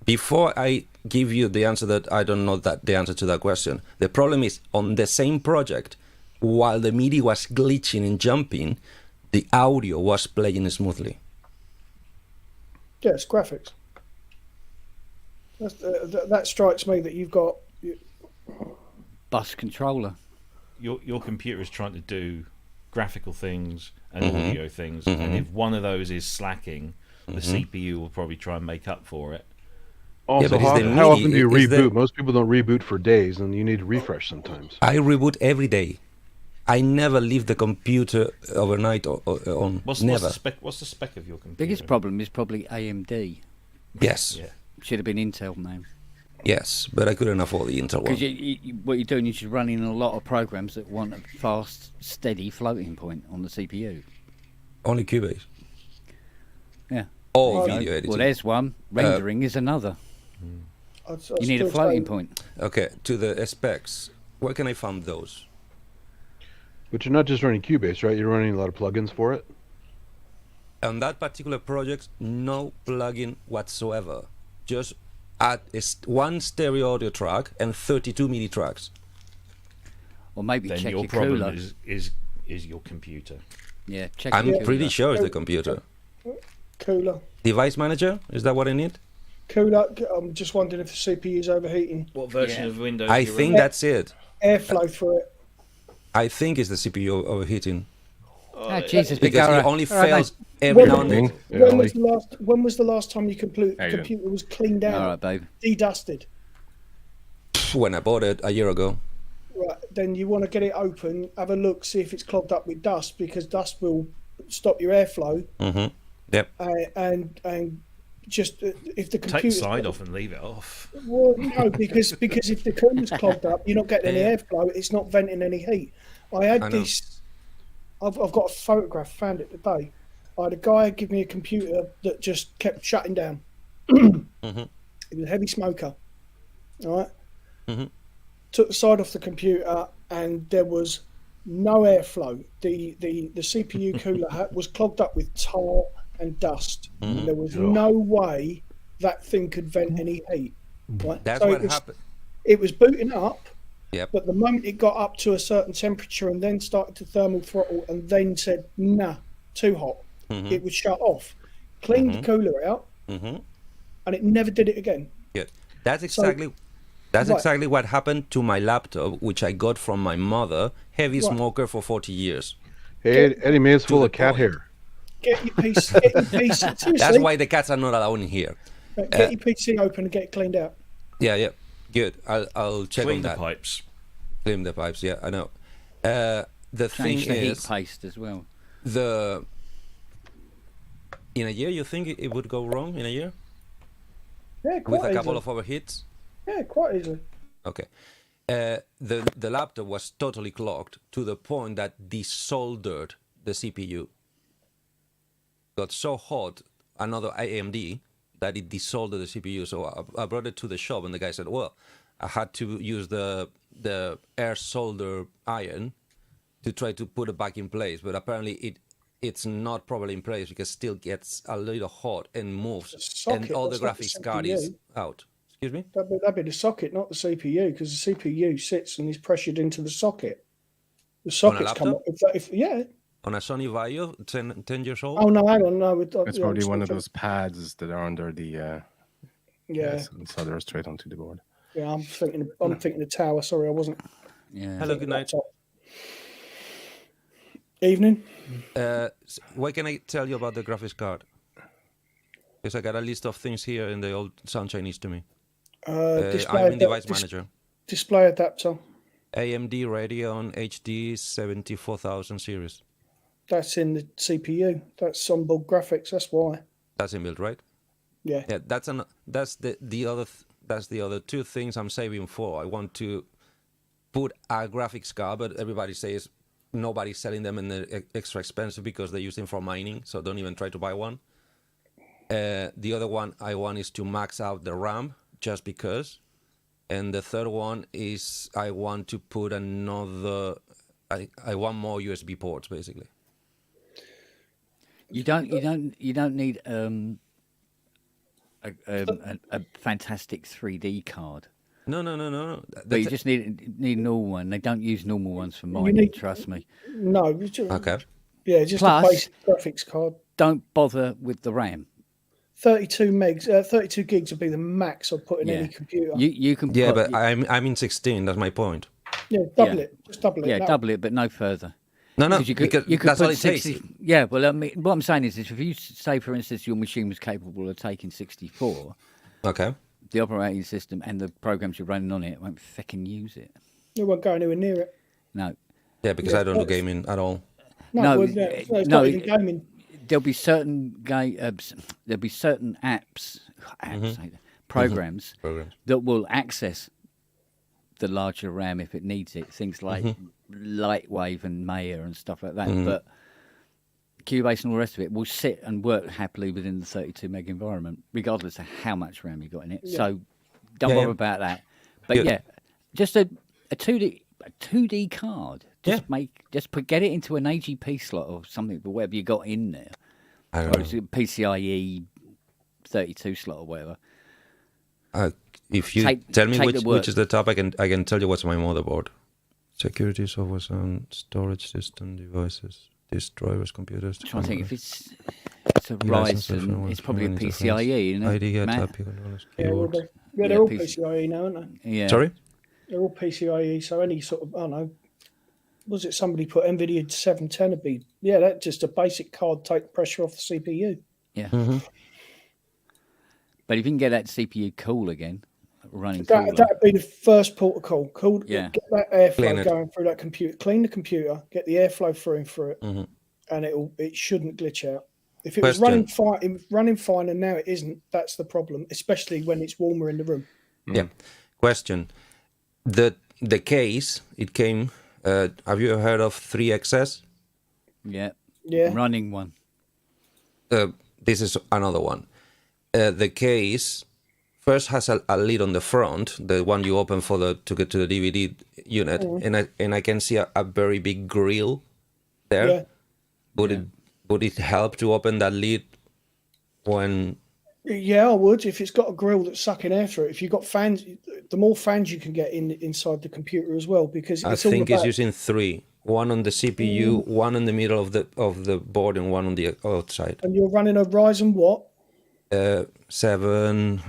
before I give you the answer that I don't know the answer to that question, the problem is on the same project, while the MIDI was glitching and jumping, the audio was playing smoothly. Yeah, it's graphics. That strikes me that you've got. Bus controller. Your computer is trying to do graphical things and Mhm. audio things. And Mhm. if one of those is slacking, the Mhm. CPU will probably try and make up for it. Also, but is how, the how MIDI often do you is reboot? the- Most people don't reboot for days, and you need to refresh sometimes. I reboot every day. I never leave the computer overnight on. What's Never. the spec? What's the spec of your computer? Biggest problem is probably AMD. Yes. Yeah. Should have been Intel, man. Yes, but I couldn't afford the Intel one. Because what you're doing is you're running a lot of programs that want a fast, steady floating point on the CPU. Only Cubase. Yeah. Or There you go. video editing. Well, there's one. Rendering is another. You need a floating point. Okay, to the specs. Where can I find those? But you're not just running Cubase, right? You're running a lot of plugins for it. On that particular project, no plugin whatsoever. Just add one stereo audio track and 32 MIDI tracks. Or maybe Then check your your problem cooler. is your computer. Yeah, check I'm your pretty cooler. sure it's the computer. Cooler. Device manager? Is that what I need? Cooler. I'm just wondering if the CPU's overheating. What version Yeah. of Windows? I are you think running? that's it. Airflow through it. I think it's the CPU overheating. Oh, Jesus, big Because it guy. only All right, fails mate. every When- now and then. Yeah, When was the last time your computer How you doing? computer was cleaned out, All right, babe. de-dusted? When I bought it a year ago. Right, then you want to get it open, have a look, see if it's clogged up with dust, because dust will stop your airflow, Mm-hmm. Yep. and just if the Take the computer side off and leave it off. Well, no, because if the cooler's clogged up, you're not getting any Yeah. airflow. It's not venting any heat. I had I know. this. I've got a photograph. Found it today. I had a guy give me a computer that just kept shutting down. Mhm. He was a heavy smoker. All right. Mhm. Took the side off the computer, and there was no airflow. The CPU cooler was clogged up with tar and dust. Mhm. There was no way that thing could vent any heat. Right? That's So what it was, happened. it was booting up, Yep. but the moment it got up to a certain temperature and then started to thermal throttle and then said, nah, too hot, Mhm. it would shut off. Cleaned the cooler out, Mm-hmm. and it never did it again. Good. That's So- exactly Right. exactly what happened to my laptop, which I got from my mother, heavy Right. smoker for 40 years. Hey, Eddie May is full the of cat point. hair. Get your PC, get your PC seriously, That's why the cats are not allowed in here. get your PC open and get it cleaned out. Yeah, yeah. Good. I'll check Clean on the that. pipes. Clean the pipes. Yeah, I know. The Change thing the heat is, paste as well. in a year, you think it would go wrong in a year Yeah, with quite a couple easily. of overheats? Yeah, quite easily. Okay. The laptop was totally clogged to the point that desoldered the CPU. Got so hot, another AMD, that it desoldered the CPU. So I brought it to the shop, and the guy said, "Well, I had to use the air solder iron to try to put it back in place, but apparently it's not properly in place because it still gets a little hot and moves, socket, and all the that's not the graphics card is CPU. out." Excuse me. That'd be the socket, not the CPU, because the CPU sits and is pressured into the socket. The socket's come up. laptop? Yeah. On a Sony Vaio, 10 years old. Oh no, hang on, no. It's probably one of those pads that are under the. Yeah, so they're straight onto the board. yeah. I'm thinking the tower. Sorry, I wasn't. Yeah. Hello, good night. Laptop. Evening. What can I tell you about the graphics card? Because I got a list of things here in the old Sunshine needs to me. Display, I'm in Device Manager. display adapter. AMD Radeon HD 74000 series. That's in the CPU. That's onboard graphics. That's why. That's inbuilt, right? Yeah. Yeah, that's the other two things I'm saving for. I want to put a graphics card, but everybody says nobody's selling them and they're extra expensive because they use them for mining, so don't even try to buy one. The other one I want is to max out the RAM, just because. And the third one is I want to put another. I want more USB ports, basically. You don't need a fantastic 3D card. No. But you just need a normal one. They don't use normal ones for mining, trust me. No. It's just, Okay. Yeah, just Plus- a basic graphics card. Don't bother with the RAM. 32 gigs would be the max I'd put in Yeah. any computer. You can Yeah, put, but I'm in 16. That's my point. Yeah, double Yeah. it. Just double it. yeah, That- double it, but no further. No, 'Cause you could that's put all it takes. Yeah, well, I mean, what I'm saying is, if you say, for instance, your machine was capable of taking 64, Okay. the operating system and the programs you're running on it won't fucking use it. You won't go anywhere near it. No. Yeah, because I don't do gaming at all. No, No, well, it's no, not even gaming. There'll be certain there'll be certain programs Programs. that will access the larger RAM if it needs it. Things like Lightwave and Maya and stuff like that. But Cubase and all the rest of it will sit and work happily within the 32 meg environment, regardless of how much RAM you got in it. Yeah. So don't Yeah, bother yeah. about that. But Good. yeah, just a 2D card. Get it into an AGP slot or something, but whatever you got in there. I Or don't it's know. a PCIe 32 slot or whatever. If you Take- tell me take the work. which is the top, I can tell you what's my motherboard. Security, software, sound, storage system, devices, disk drivers, computers. I'm trying to think if it's a Ryzen, it's probably a PCIe, isn't it? ID, Matt? Yeah, keyboard. they're all PC. PCIe now, aren't they? Yeah. Sorry? They're all PCIe, so any sort of, I don't know, was it somebody put NVIDIA 710 would be, yeah, that's just a basic card, take pressure off the CPU. Yeah. But if you can get that CPU cool again, running That cooler, would be the first port of call. Cool, Yeah. Get that Clean airflow it. going through that computer. Clean the computer, get the airflow through it, Mhm. and it shouldn't glitch out. If it was Question. running fine, and now it isn't, that's the problem, especially when it's warmer in the room. Yeah. Question. The case, it came, have you ever heard of 3XS? yeah, Yeah. running one. This is another one. The case first has a lid on the front, the one you open to get to the DVD unit, and I can see a very big grill there. Yeah. Would it help to open that lid when? Yeah, I would if it's got a grill that's sucking air through it. If you've got fans, the more fans you can get inside the computer as well, because I it's all think about, it's using 3. One on the CPU, one in the middle of the board, and one on the outside. and you're running a Ryzen what? 7.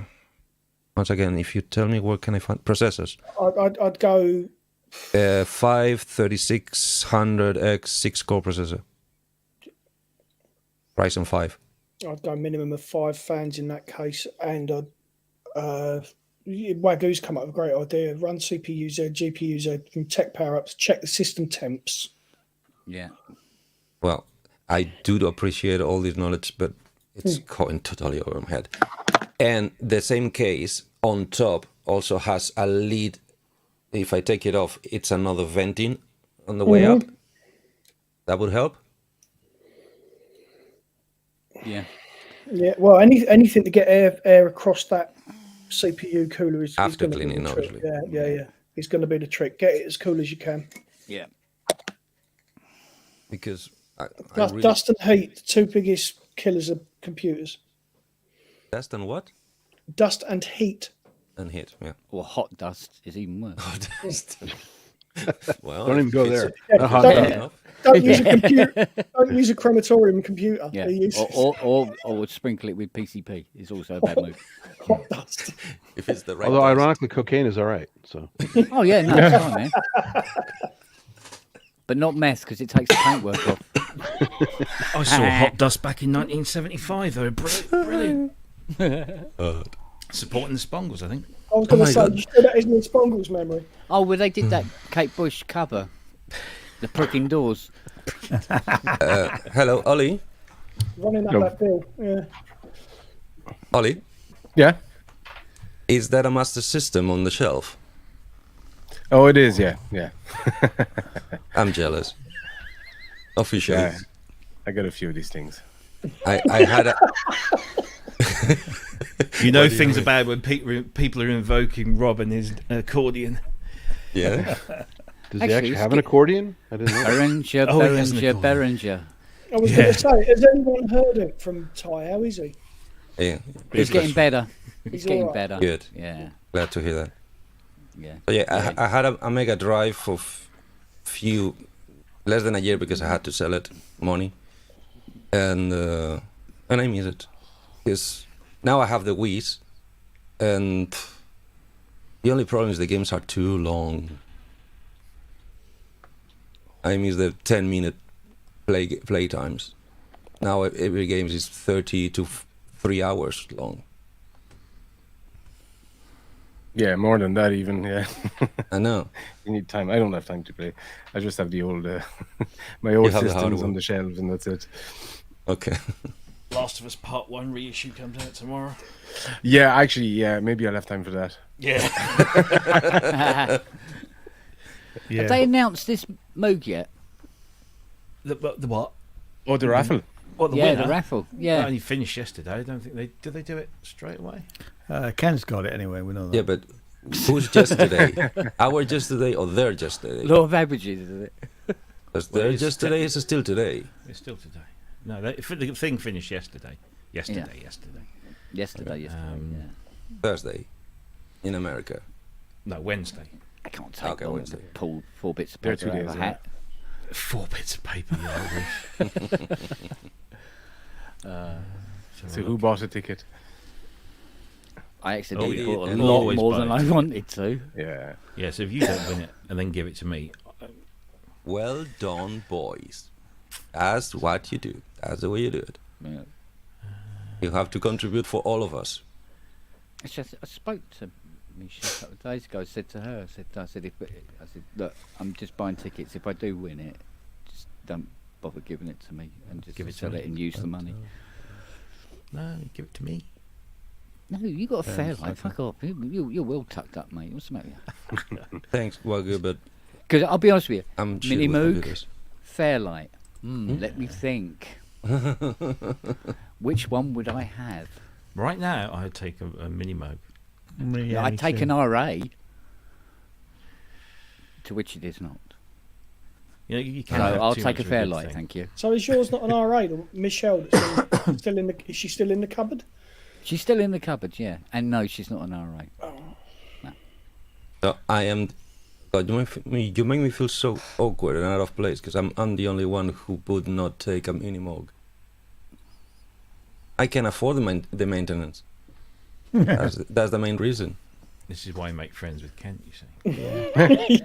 Once again, if you tell me where can I find processors? I'd go 5 3600X 6-core processor. Ryzen 5. I'd go minimum of 5 fans in that case, and Wagoo's come up with a great idea. Run CPU Z, GPU Z from Tech Power Ups. Check the system temps. Yeah. Well, I do appreciate all this knowledge, but it's going totally over my head. And the same case on top also has a lid. If I take it off, it's another venting on the way up. That would help. Yeah. Yeah, well, anything to get air across that CPU cooler is After gonna be cleaning, the trick. obviously. Yeah. It's going to be the trick. Get it as cool as you can. Yeah. Because I Dust, really... dust and heat, the two biggest killers of computers. Dust and what? Dust and heat. And hit, yeah. Or hot dust is even worse. Dust. Well, Don't even go it's- there. Not hot Don't- dog. Don't use a computer. Don't use a crematorium computer. Yeah. They're useless. Or sprinkle it with PCP is also a bad move. Hot dust. If it's the right Although dust. ironically, cocaine is all right. So Oh yeah, no, it's fine, man. But not meth because it takes the paintwork off. I saw Hot Dust back in 1975. They were brilliant. Supporting the Spongles, I think. I was going to my say, God. you sure that isn't in Spongle's memory? Oh, well, they did that Kate Bush cover, the pricking doors. Hello, Ollie. Running up No. that bill. Yeah. Ollie, Yeah. is that a Master System on the shelf? Oh, it is. Yeah. Yeah. I'm jealous. Officially. Yeah. I got a few of these things. I had a... You know What do you things mean? about when people are invoking Rob and his accordion. Yeah. does Actually, he actually it's have an good. accordion? I didn't know. Berenger, Oh, he has an Berenger, accordion. Berenger. I was Yeah. going to say, has anyone heard it from Ty? How is he? Yeah. He's getting better. He's He's getting all right. better. Good. Yeah. Glad to hear that. Yeah. But yeah, I had a Mega Drive for less than a year because I had to sell it, money, and I miss it because now I have the Wii's, and the only problem is the games are too long. I miss the 10-minute play times. Now every game is 30 to 3 hours long. Yeah, more than that even. Yeah, I know. you need time. I don't have time to play. I just have the old, my old have the systems hardware. on the shelves, and that's it. Okay. Last of Us Part 1 reissue comes out tomorrow. Yeah, actually, yeah, maybe I'll have time for that. Yeah. Yeah. Have they announced this Moog yet? the what? Oh, the raffle. What, the Yeah, winner? the raffle. That Yeah. only finished yesterday. I don't think they... Did they do it straight away? Ken's got it anyway. We know that. Yeah, but who's yesterday? Our yesterday or their yesterday? Law of averages, is it? Because Well, their it's yesterday is still today. It's still today. No, the thing finished yesterday. Yesterday. Yesterday. Um, Yeah. Thursday. In America. No, Wednesday. I can't take Okay, long Wednesday. to pull 4 bits of There are paper 2 out of days, a yeah. hat. 4 bits of paper, yeah. So who bought a ticket? I accidentally yeah. bought a And lot always more buy than a I ticket. wanted to. Yeah. Yeah, so if you don't win it and then give it to me, Well done, boys. That's what you do. That's the way you do it. Yeah. You have to contribute for all of us. Actually, I spoke to Misha a couple of days ago. I said to her, I said, look, I'm just buying tickets. If I do win it, just don't bother giving it to me and just Give it to sell me. it and use the money. no, give it to me. No, you got a fair life. Fuck off. You're well tucked up, mate. What's the matter with you? Thanks, Wagyu, but Because I'll be honest with you, I'm chill Mini with Moog, computers. Fairlight. Let me think. Which one would I have? Right now, I'd take a mini Moog. Yeah, I'd me take too. an RA, to which it is not. You know, you So can't have I'll too take much a of good Fairlight, thing. thank you. So is yours not an RA? Michelle, that's still in the? Is she still in the cupboard? She's still in the cupboard, yeah. And no, she's not an RA. So I am. God, you make me feel so awkward and out of place because I'm the only one who would not take a mini Moog. I can afford the maintenance. That's the main reason. This is why you make friends with Kent, you see.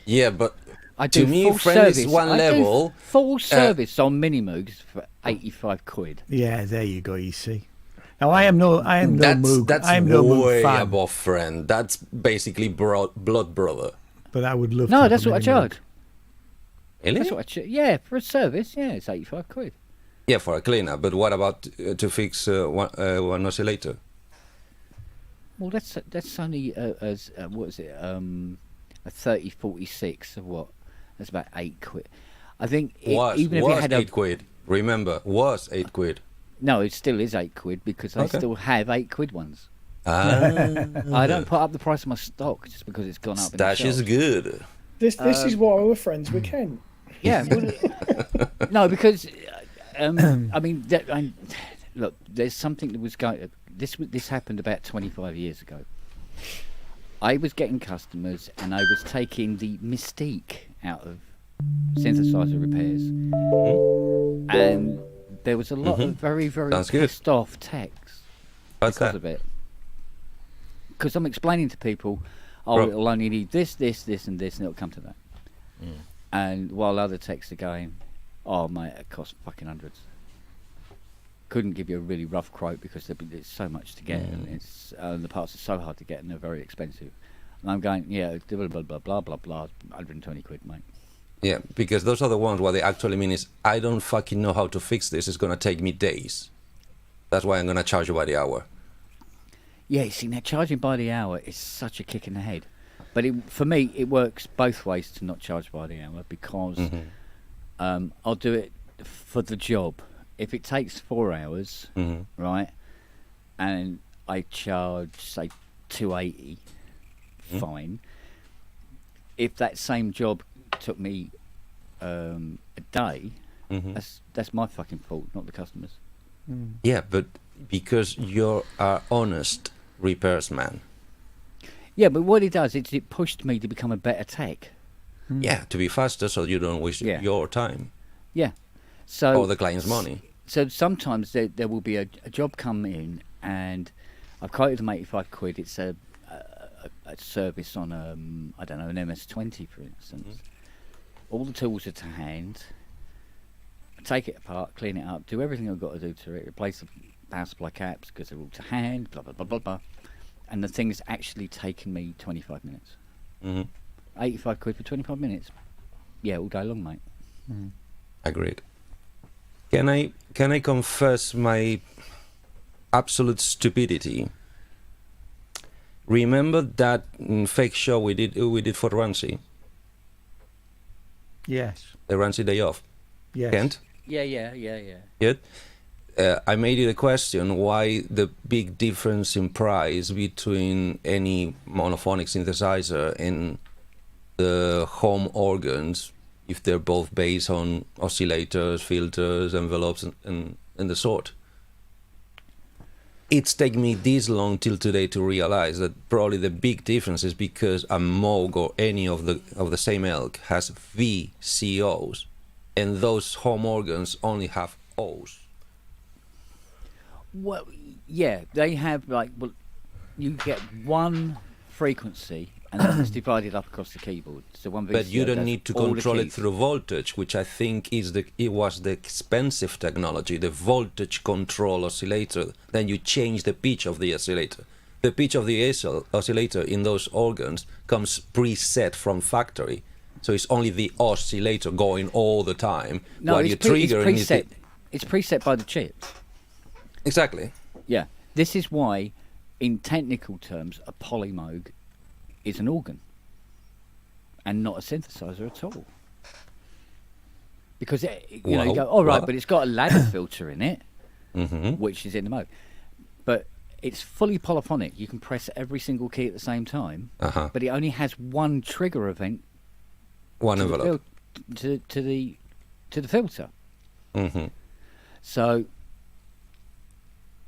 Yeah, but I To do me, full friend is service. one I do level, full service on Mini Moogs for 85 quid. Yeah, there you go. You see. Now I am no that's Moog. I am no Moog way fan, above friend. That's basically blood brother. but I would love. to No, have that's a what I Mini charge. Moog. Really? That's what I charge. Yeah, for a service, yeah, it's 85 quid. Yeah, for a cleaner. But what about to fix one oscillator? Well, that's only what is it? A 3046 of what? That's about 8 quid. I think even if was it had 8 quid. Remember, was 8 quid. no, it still is 8 quid because I Okay. still have 8 quid ones. Ah, I don't put up the price of my stock just because it's gone up. in the stash is shelves. good. This is why we're friends with Ken. Yeah, well, no, because I mean, look, there's something that was going. This happened about 25 years ago. I was getting customers, and I was taking the mystique out of synthesizer repairs, and there was a lot of very, very Sounds good. pissed off techs What's because that? of it. Because I'm explaining to people, oh, Right. it'll only need this, this, this, and this, and it'll come to that. And while other techs are going, oh mate, it costs fucking hundreds. Couldn't give you a really rough quote because there's so much to get, and it's the parts are so hard to get, and they're very expensive. And I'm going, yeah, blah blah blah blah blah blah, 120 quid, mate. Yeah, because those are the ones what they actually mean is I don't fucking know how to fix this. It's gonna take me days. That's why I'm gonna charge you by the hour. Yeah, you see, now charging by the hour is such a kick in the head. But for me, it works both ways to not charge by the hour because I'll do it for the job. If it takes 4 hours, right, and I charge, say, 280, fine. If that same job took me a day, that's my fucking fault, not the customer's. Yeah, but because you're an honest repairs man. Yeah, but what it does is it pushed me to become a better tech. Yeah, to be faster so you don't waste Yeah. your time Yeah. So or the client's money. So sometimes there will be a job come in, and I've quoted them 85 quid. It's a service on I don't know, an MS-20 for instance. all the tools are to hand, take it apart, clean it up, do everything I've got to do to it, replace the power supply caps because they're all to hand, blah, blah, blah, blah, blah. And the thing's actually taken me 25 minutes. Hmm. 85 quid for 25 minutes? Yeah, all day long, mate. Agreed. Can I confess my absolute stupidity? Remember that fake show we did for Ramsey, Yes. the Ramsey Day Off? Yes. Kent? Yeah. Good. I made you the question why the big difference in price between any monophonic synthesizer and the home organs, if they're both based on oscillators, filters, envelopes, and the sort. It's taken me this long till today to realize that probably the big difference is because a Moog or any of the same ilk has VCOs, and those home organs only have O's. Well, yeah, they have you get one frequency and then it's divided up across the keyboard. So one VCO But you don't does need to all the control it keys. through voltage, which I think it was the expensive technology, the voltage control oscillator. Then you change the pitch of the oscillator. The pitch of the oscillator in those organs comes preset from factory, so it's only the oscillator going all the time. No, while it's you trigger and you preset. It's preset by the chips. Exactly. Yeah, this is why, in technical terms, a Polymoog is an organ and not a synthesizer at all. Because you Well, go, all right, well. but it's got a ladder filter in it, Hmm. which is in the Moog, but it's fully polyphonic. You can press every single key at the same time, Uh-huh. but it only has one trigger event One to the envelope. to the filter. Hmm. So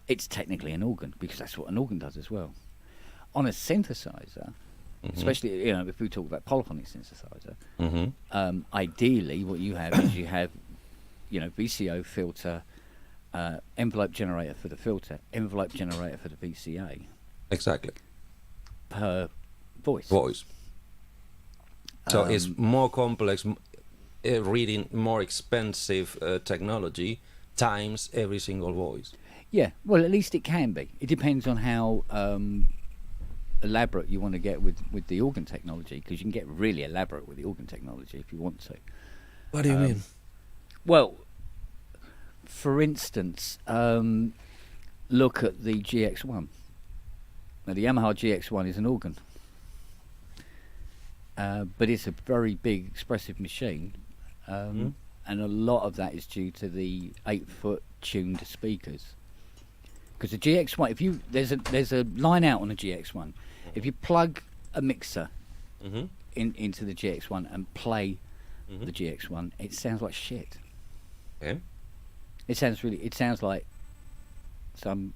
it's technically an organ because that's what an organ does as well. On a synthesizer, especially if we talk about polyphonic synthesizer, Hmm. ideally what you have is VCO filter, envelope generator for the filter, envelope generator for the VCA Exactly. per voice. Voice. So it's more complex, reading more expensive technology times every single voice. Yeah, well, at least it can be. It depends on how elaborate you want to get with the organ technology, because you can get really elaborate with the organ technology if you want to. What do you mean? Well, for instance, look at the GX1. Now, the Yamaha GX1 is an organ, but it's a very big, expressive machine, and a lot of that is due to the 8-foot tuned speakers. Because the GX1, there's a line out on the GX1. If you plug a mixer into the GX1 and play the GX1, it sounds like shit. Okay. It sounds like some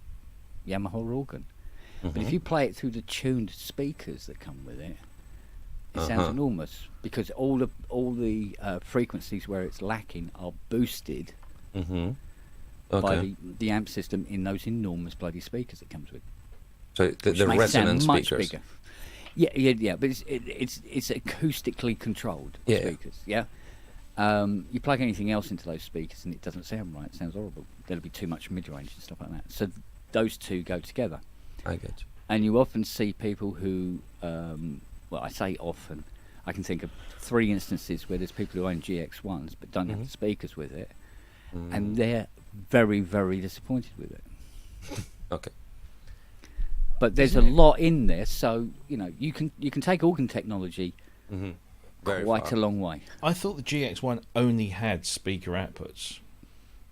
Yamaha organ. But if you play it through the tuned speakers that come with it, it sounds enormous, because all the frequencies where it's lacking are boosted by the amp system in those enormous bloody speakers it comes with. So Which the makes it sound resonance much speakers. bigger. Yeah, but it's acoustically controlled speakers. Yeah. You plug anything else into those speakers and it doesn't sound right. It sounds horrible. There'll be too much mid-range and stuff like that. So those two go together. I get you. And you often see people who, I say often, I can think of 3 instances where there's people who own GX1s but don't have the speakers with it, and they're very, very disappointed with it. Okay. But there's a lot in there, so you can take organ technology Very quite far. a long way. I thought the GX1 only had speaker outputs.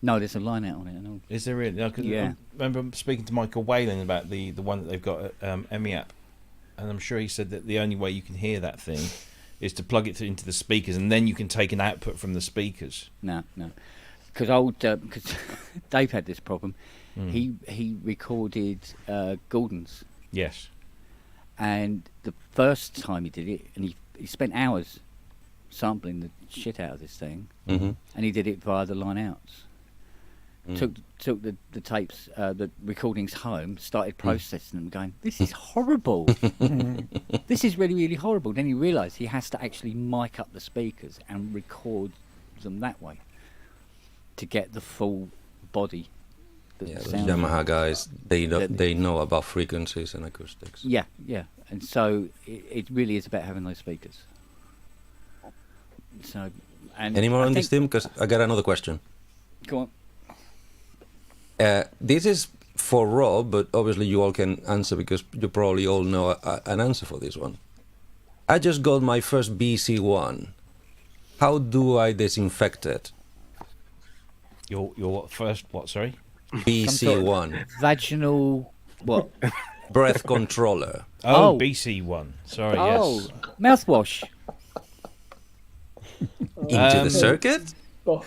No, there's a line out on it and all. Is there really? No, 'cause Yeah. I remember speaking to Michael Whalen about the one that they've got at EMIAP, and I'm sure he said that the only way you can hear that thing is to plug it into the speakers, and then you can take an output from the speakers. No. Because Dave had this problem. He recorded Gordon's, Yes. and the first time he did it, and he spent hours sampling the shit out of this thing, Mm-hmm. and he did it via the line outs. took the tapes, the recordings home, started processing them, going, "This is horrible. This is really, really horrible." Then he realised he has to actually mic up the speakers and record them that way to get the full body. Yeah, those Yamaha guys, they know about frequencies and acoustics. Yeah, and so it really is about having those speakers. So, and Any more I on this, think- Tim? Because I got another question. Go on. This is for Rob, but obviously you all can answer because you probably all know an answer for this one. I just got my first BC1. How do I disinfect it? Your what first? What? Sorry. BC1. Vaginal what? Breath controller. Oh, Oh. BC1. Sorry. Oh, Yes. mouthwash. Into the circuit?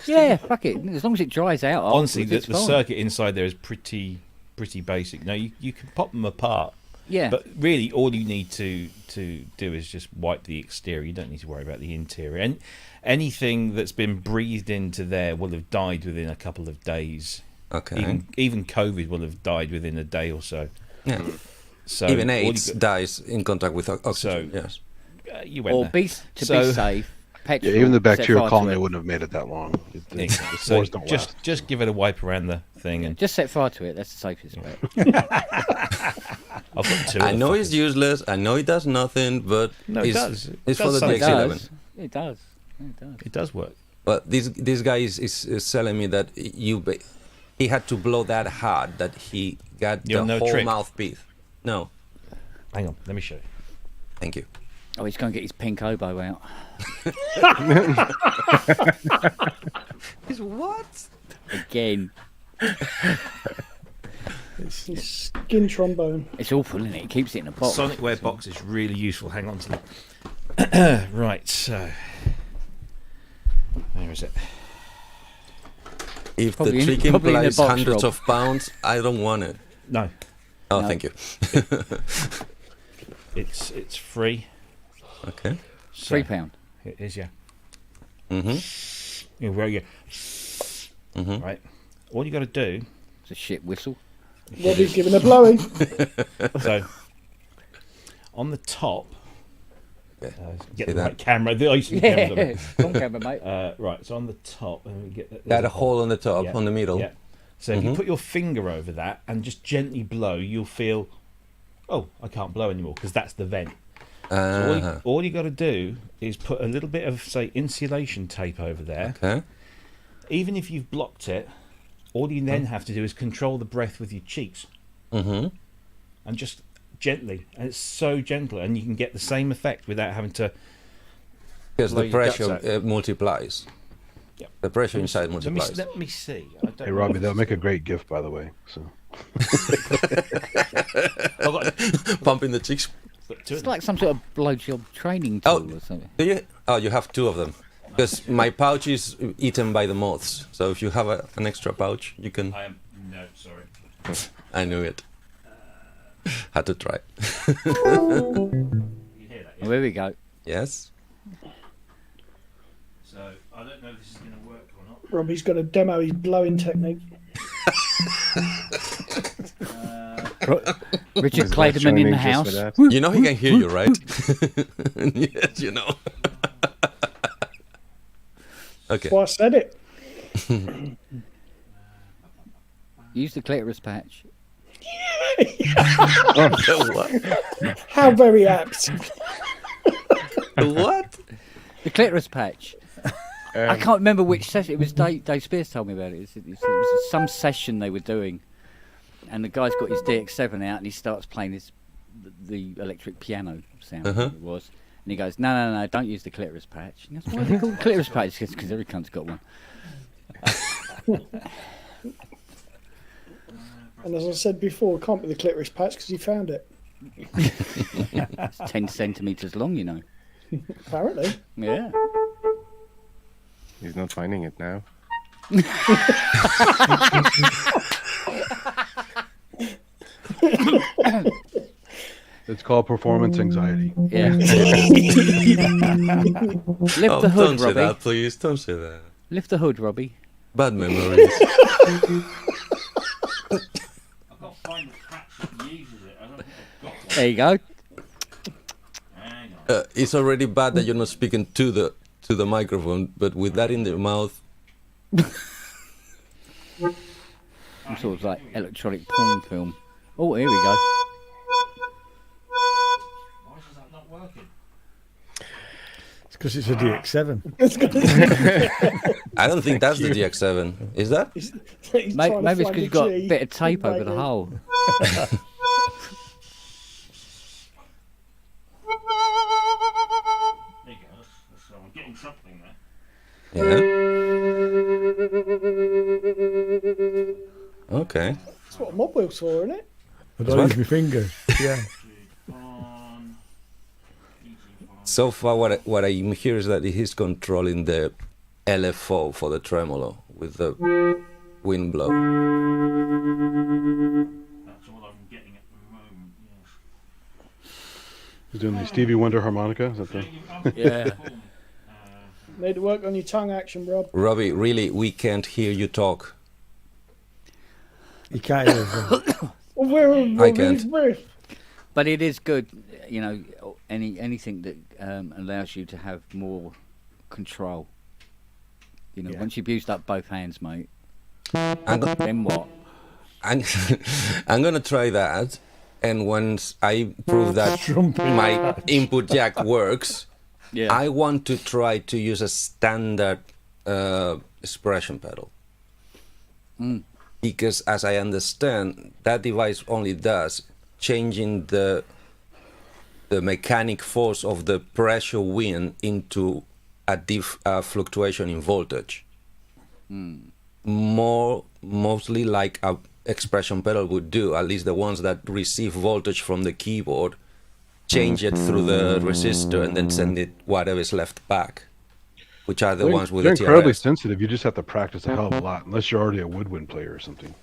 Yeah, fuck it. As long as it dries out. Honestly, afterwards, the it's fine. circuit inside there is pretty basic. Now you can pop them apart. Yeah. But really, all you need to do is just wipe the exterior. You don't need to worry about the interior. And anything that's been breathed into there will have died within a couple of days. Okay. Even COVID will have died within a day or so. Yeah. So Even all you AIDS dies in contact with oxygen. Yes. you went Or there. be So- safe. Petrol, Yeah, even the set bacterial fire to colony it. wouldn't have made it that long. The Exactly. spores So don't just last. just give it a wipe around the thing, and Just set fire to it. That's the safest bet. I've got two. I of the know it's fuckers. useless. I know it does nothing, but No, it it's, does. It it's for does the something. It DX11. does. It does. It does. It does work. But this guy is telling me that he had to blow that hard that he got You the know whole trick? mouthpiece. No, Hang on, let me show you. thank you. Oh, he's going to get his pink oboe out. Is what? Again. Skin trombone. It's awful, isn't it? It keeps it in a box. Sonic Wear box is really useful. Hang on to the. Right, so where is it? If Probably the in- trick probably in a implies box, hundreds Rob. of pounds, I don't want it. No, Oh, No. thank you. it's free. Okay. So £3. It is, yeah. Mm-hmm. Yeah, where you Mm-hmm. right. All you got to do. It's a shit whistle. Robbie's giving a blowy. So on the top, Yeah. get See the that? right camera. I used to be cameras on Yeah. it. Come on, camera, mate. Right, so on the top, and we get Got a hole on the top, Yeah, on the middle. Yeah. So if you Mhm. put your finger over that and just gently blow, you'll feel, oh, I can't blow anymore because that's the vent. So Uh-huh. all you got to do is put a little bit of, say, insulation tape over there. Okay. Even if you've blocked it, all you then have to do is control the breath with your cheeks Mm-hmm. and just gently. And it's so gentle, and you can get the same effect without having to. Because blow the your guts pressure out. multiplies. Yep. The pressure inside Let me, multiplies. let me see. I don't Hey, know Robbie, if that'll this- make a great gift, by the way. So I've got Pumping the cheeks. two of It's them. like some sort of blowjob training tool Oh. or something. Do you? Oh, you have two of them. Because my pouch is eaten by the moths. So if you have an extra pouch, you can. I am no sorry. I knew it. Had to try. You hear that? Oh, here we go. Yes. So I don't know if this is going to work or not. Robbie's got to demo his blowing technique. Richard Is that Clayderman in joining the just house. for that? You know he can hear you, right? Yes, you know. Okay. That's why I said it. Use the clitoris patch. What? How very apt. What? The clitoris patch. I can't remember which session. It was Dave Spears told me about it. It was some session they were doing, and the guy's got his DX7 out, and he starts playing the electric piano sound. Uh-huh. It was, and he goes, "No, don't use the clitoris patch." And he goes, "Why is it called clitoris patch?" Because every cunt's got one. And as I said before, it can't be the clitoris patch because he found it. It's 10 centimeters long, you know. Apparently. Yeah. He's not finding it now. it's called performance anxiety. Yeah. Lift Oh, the hood, don't say Robbie. that, please. Don't say that. Lift the hood, Robbie. Bad memories. I've got to find the patch that uses it. I don't think I've got one. There you go. Hang on. It's already bad that you're not speaking to the microphone, but with that in your mouth, Some sort of like electronic porn film. Oh, here we go. Why is that not working? It's because it's a DX7. I don't think that's the DX7. Is that? He's trying to Maybe it's find because the you've got G. a bit of tape over the Maybe. hole. There you go. I'm getting something there. Yeah. Okay. That's what a mob wheel's for, isn't it? I don't use my fingers. Yeah. On. So far, what I'm hearing is that he's controlling the LFO for the tremolo with the wind blow. That's all I'm getting at the moment. Yes. He's doing the Stevie Wonder harmonica. Is that the... Yeah. Need to work on your tongue action, Rob. Robbie, really, we can't hear you talk. You can't hear them. Well, where I can't. But it is good, you know, anything that allows you to have more control. You know, Yeah. once you've used up both hands, mate, I'm, go- then what? I'm, I'm gonna try that, and once I prove that my input jack works, Yeah. I want to try to use a standard expression pedal. Because as I understand, that device only does changing the mechanic force of the pressure wind into a fluctuation in voltage. Mostly like a expression pedal would do, at least the ones that receive voltage from the keyboard, change it through the resistor and then send it whatever is left back, which are the ones with They're the incredibly TRS. sensitive. You just have to practice a hell of a lot, unless you're already a woodwind player or something.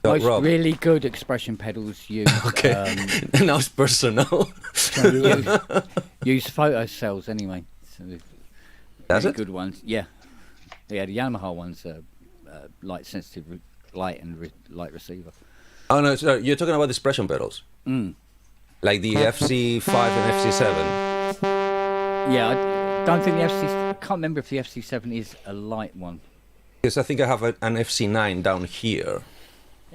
So, Most Rob, really good expression pedals use okay, now it's personal. use photo cells anyway. So Does really it? good ones, yeah. Yeah, the Yamaha ones are light sensitive, light and light receiver. Oh no, sorry, you're talking about the expression pedals, like the FC5 and FC7. Yeah, I don't think the FC. I can't remember if the FC7 is a light one. Because I think I have an FC9 down here.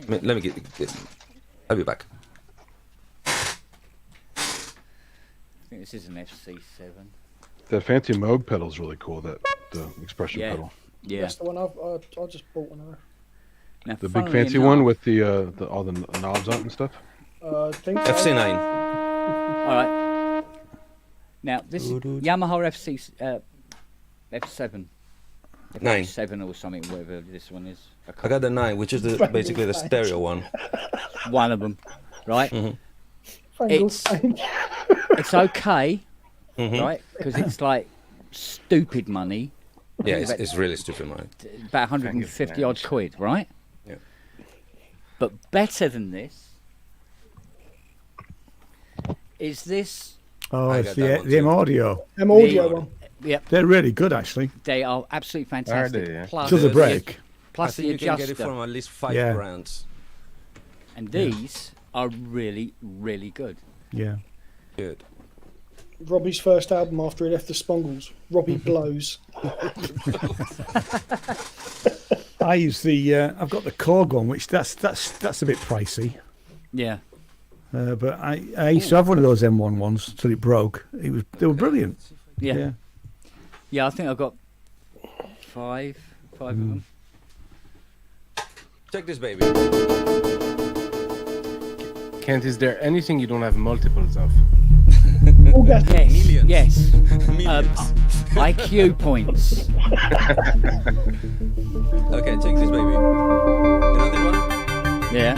Let me get. I'll be back. I think this is an FC7. That fancy Moog pedal's really cool. That the expression Yeah. pedal, Yeah. That's the one I just bought one of them. Now, the big funnily fancy enough- one with the all the knobs on it and stuff. I think so. FC9. All right. Now this Yamaha F7. Nine. F7 or something, whatever this one is. I got the 9, which is basically the stereo one. One of them, right? Fangled It's- Fangs. It's okay, right? Because it's like stupid money, Yeah, it's really stupid, man. about 150 odd quid, right? Yeah. But better than this is this. Oh, I it's got the that one the too. audio. Them audio The- one. Yep, They're really good, actually. they are absolutely fantastic. they, yeah? Plus, To the break. I plus think the you can get it adjuster, from at least 5 Yeah. brands. and these are really, really good. Yeah. Good. Robbie's first album after he left the Spongles. Robbie Blows. I use the. I've got the Korg one, which that's a bit pricey. Yeah, But I used to have one of those M1 ones till it broke. They were brilliant. yeah, yeah. I think I've got five of them. Check this, baby. Kent, is there anything you don't have multiples of? Orgasm. Yes, Millions. yes. Millions. IQ points. Okay, check this, baby. You know this one? Yeah.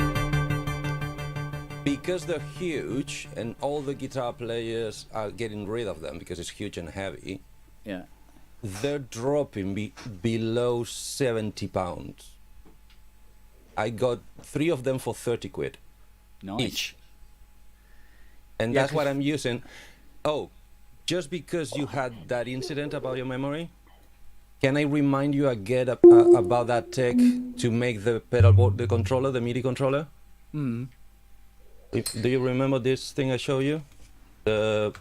Because they're huge and all the guitar players are getting rid of them because it's huge and heavy, Yeah. they're dropping below 70 pounds. I got 3 of them for 30 quid Nice. each. And Yeah, that's what 'cause- I'm using. Oh, just because you had that incident about your memory, Can I remind you again about that tech to make the pedal board, the controller, the MIDI controller? Mm. Do you remember this thing I showed you? The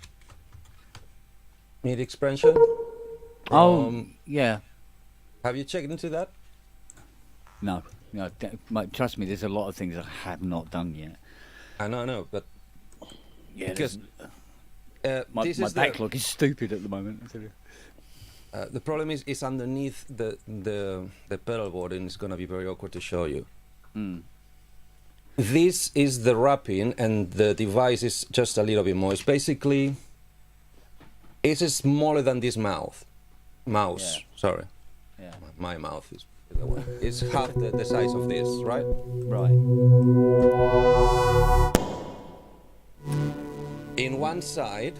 MIDI expansion? Yeah. Have you checked into that? No, mate, trust me, there's a lot of things I have not done yet. I know, but Yeah, because my this is backlog is stupid at the moment. I tell you. the problem is underneath the pedal board, and it's gonna be very awkward to show you. Mm. This is the wrapping, and the device is just a little bit more. It's basically, it's smaller than this mouse. Yeah. Sorry, Yeah. my mouth is. It's half the size of this, right? Right. In one side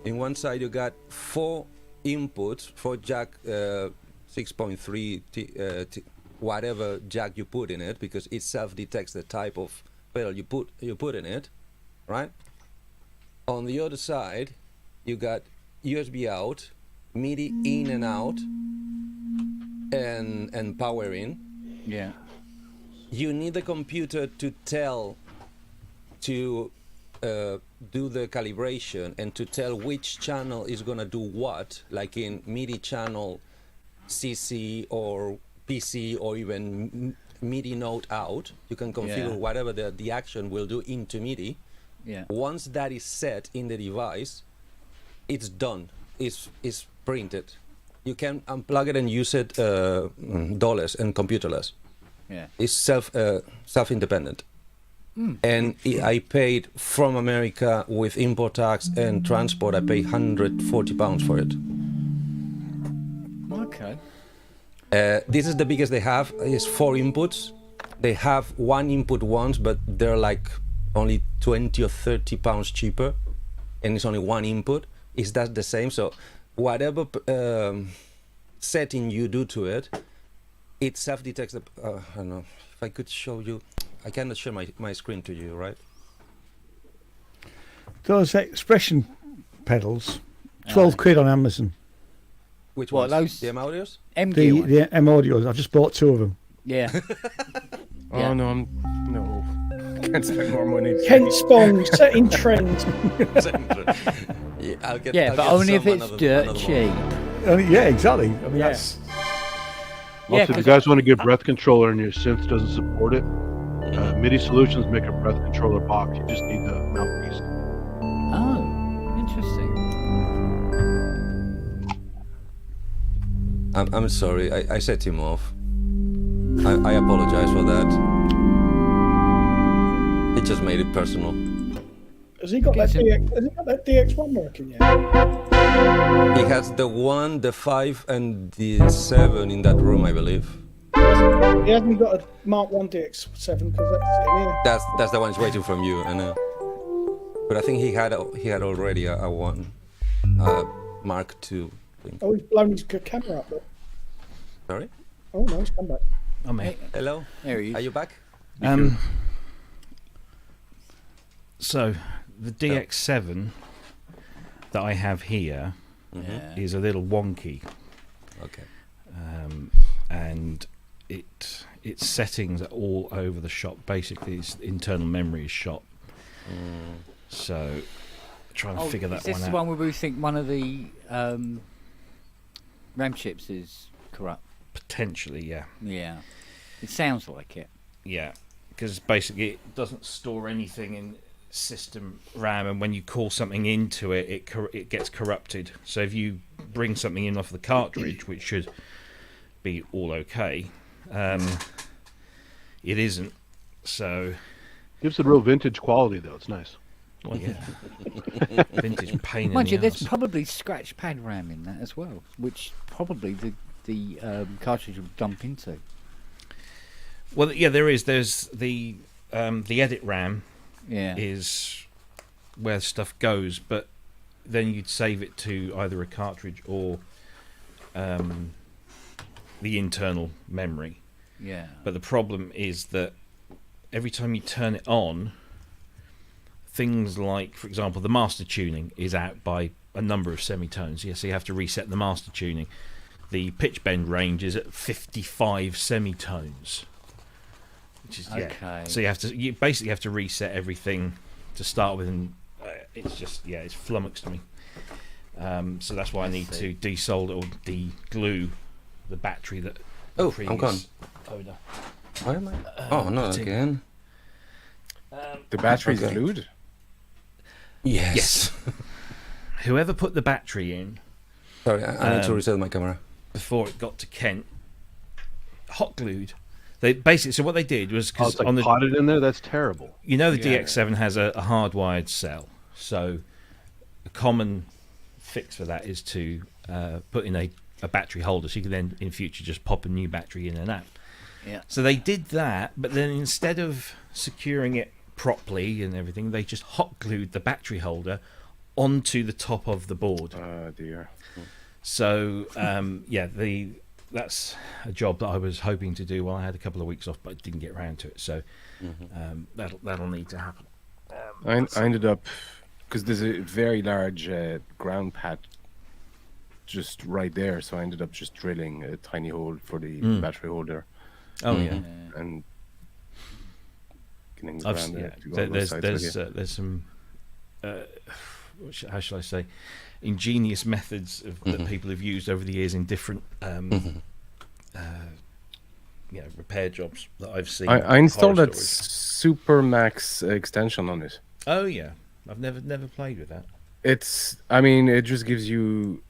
you got 4 inputs, 4 jack 6.3 whatever jack you put in it, because it self-detects the type of pedal you put in it, right? On the other side you got USB out, MIDI in and out, and power in. Yeah. You need the computer to tell to do the calibration and to tell which channel is gonna do what, like in MIDI channel CC or PC or even MIDI note out. You can configure Yeah. whatever the action will do into MIDI. Yeah. Once that is set in the device, it's done. It's printed. You can unplug it and use it dollars and computerless. Yeah. It's self-independent. And I paid from America with import tax and transport. I paid £140 for it. Okay. This is the biggest they have. It's 4 inputs. They have 1 input ones, but they're like only 20 or 30 pounds cheaper, and it's only 1 input. Is that the same? So whatever setting you do to it, it self-detects the. I don't know if I could show you. I cannot share my screen to you, right? Those expression pedals, 12 quid on Amazon. Which What, ones? those- The M Audios? MG one. The M Audios. I've just bought 2 of them. Yeah. Oh Yeah. no, can't spend more money. Kent Spong setting trends. Yeah, I'll get. Yeah, I'll but get only if some it's another dirt month. cheap. Yeah, exactly. I mean, Yeah. that's Yeah, Also, if you 'cause- guys want to get breath controller and your synth doesn't support it, MIDI Solutions make a breath controller box. You just need the mouthpiece. Oh, interesting. I'm sorry. I set him off. I apologize for that. It just made it personal. Has he got that DX1 working yet? He has the 1, the 5, and the 7 in that room, I believe. He hasn't got a Mark 1 DX7 because that's sitting here. That's the one he's waiting from you, I know. But I think he had already a 1, Mark 2 thing. Oh, he's blown his camera up. Look. Sorry. Oh no, he's come back. I'm here. Hello. There he is. Are you back? So the DX7 that I have here Yeah. is a little wonky, Okay. and its settings are all over the shop. Basically, its internal memory is shot. So try and figure that is this one the out. one where we think one of the RAM chips is corrupt? Potentially, yeah. Yeah. It sounds like it. Yeah, because basically it doesn't store anything in system RAM, and when you call something into it, it gets corrupted. So if you bring something in off the cartridge, which should be all okay, it isn't. So, Gives it real vintage quality though. It's nice. well, yeah, vintage pain Mind in you, the there's arse. probably scratch pad RAM in that as well, which probably the cartridge will dump into. Well, yeah, there is. There's the edit RAM Yeah. is where stuff goes, but then you'd save it to either a cartridge or the internal memory. Yeah. But the problem is that every time you turn it on, things like, for example, the master tuning is out by a number of semitones. Yeah, so you have to reset the master tuning. the pitch bend range is at 55 semitones, which is Okay. So you basically have to reset everything to start with, and it's just it's flummoxed me. So that's why I need to desolder or de-glue the battery that. Oh, the I'm gone. previous owner. Why am I? Oh, not put in. again. The battery's Okay. glued. Yes. Whoever put the battery in Sorry, I need to Um, reset my camera. before it got to Kent, hot glued. They basically, so what they did was Oh, because it's like on the potted in there. That's terrible. the Yeah. DX7 has a hardwired cell, so a common fix for that is to put in a battery holder, so you can then in future just pop a new battery in and out. Yeah. So they did that, but then instead of securing it properly and everything, they just hot glued the battery holder onto the top of the board. Oh dear. So that's a job that I was hoping to do while I had a couple of weeks off, but didn't get around to it. So that'll need to happen. I ended up because there's a very large ground pad just right there, so I ended up just drilling a tiny hole for the battery holder Oh yeah. and getting the I've, ground yeah, to go on both sides, there's some how shall I say, ingenious methods that people have used over the years in different repair jobs that I've seen. I installed horror that stories. Supermax extension on it. Oh yeah, I've never played with that. It just gives you,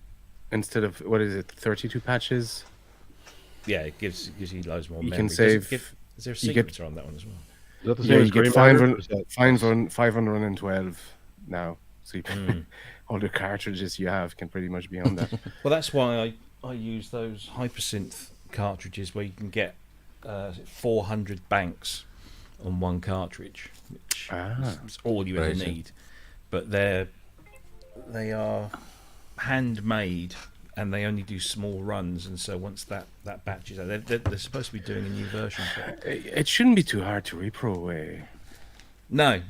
instead of, what is it, 32 patches? Yeah, it gives you loads more. You memory. can Does it save- is there a you get- sequencer on that one as well? Is that the Yeah, same you as Grey get Matter, 500 or is that- 512 now. So you can, all the cartridges you have can pretty much be on that. Well, that's why I use those Hypersynth cartridges where you can get 400 banks on one cartridge, which is all you ever Crazy. need. But they are handmade and they only do small runs, and so once that batch is out, they're supposed to be doing a new version for it. It shouldn't be too hard to repro. No,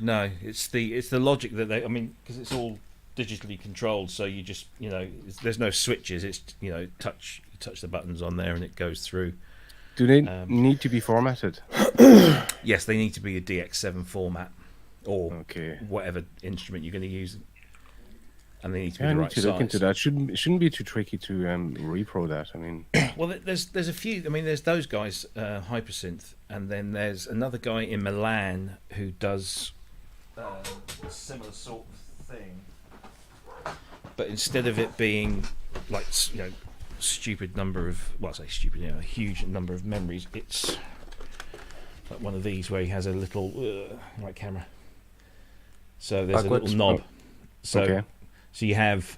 it's the logic that because it's all digitally controlled, so you just there's no switches. It's you touch the buttons on there and it goes through. Do they need to be formatted? Yes, they need to be a DX7 format or Okay. whatever instrument you're going to use, and they need to be Yeah, I the need right to size. look into that. Shouldn't be too tricky to repro that. I mean, Well, there's a few. There's those guys, Hypersynth, and then there's another guy in Milan who does a similar sort of thing, but instead of it being like stupid number of, well, I say stupid, a huge number of memories, it's like one of these where he has a little like camera. So there's a Backwards? little knob. So okay. so you have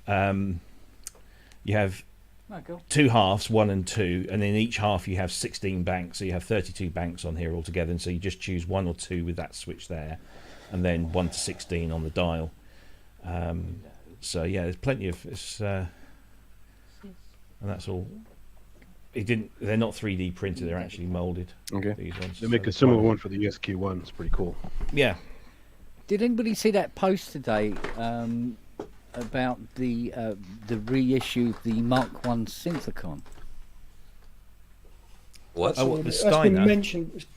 Oh, cool. two halves, 1 and 2, and in each half you have 16 banks, so you have 32 banks on here altogether, and so you just choose 1 or 2 with that switch there, and then 1 to 16 on the dial. So yeah, there's plenty of it's, and that's all. They're not 3D printed; they're actually molded. Okay. These ones. They make So a similar quite- one for the ESQ1. It's pretty cool. Yeah. Did anybody see that post today about the reissue of the Mark One Synthicon? What? Oh, what, the That's been Steiner?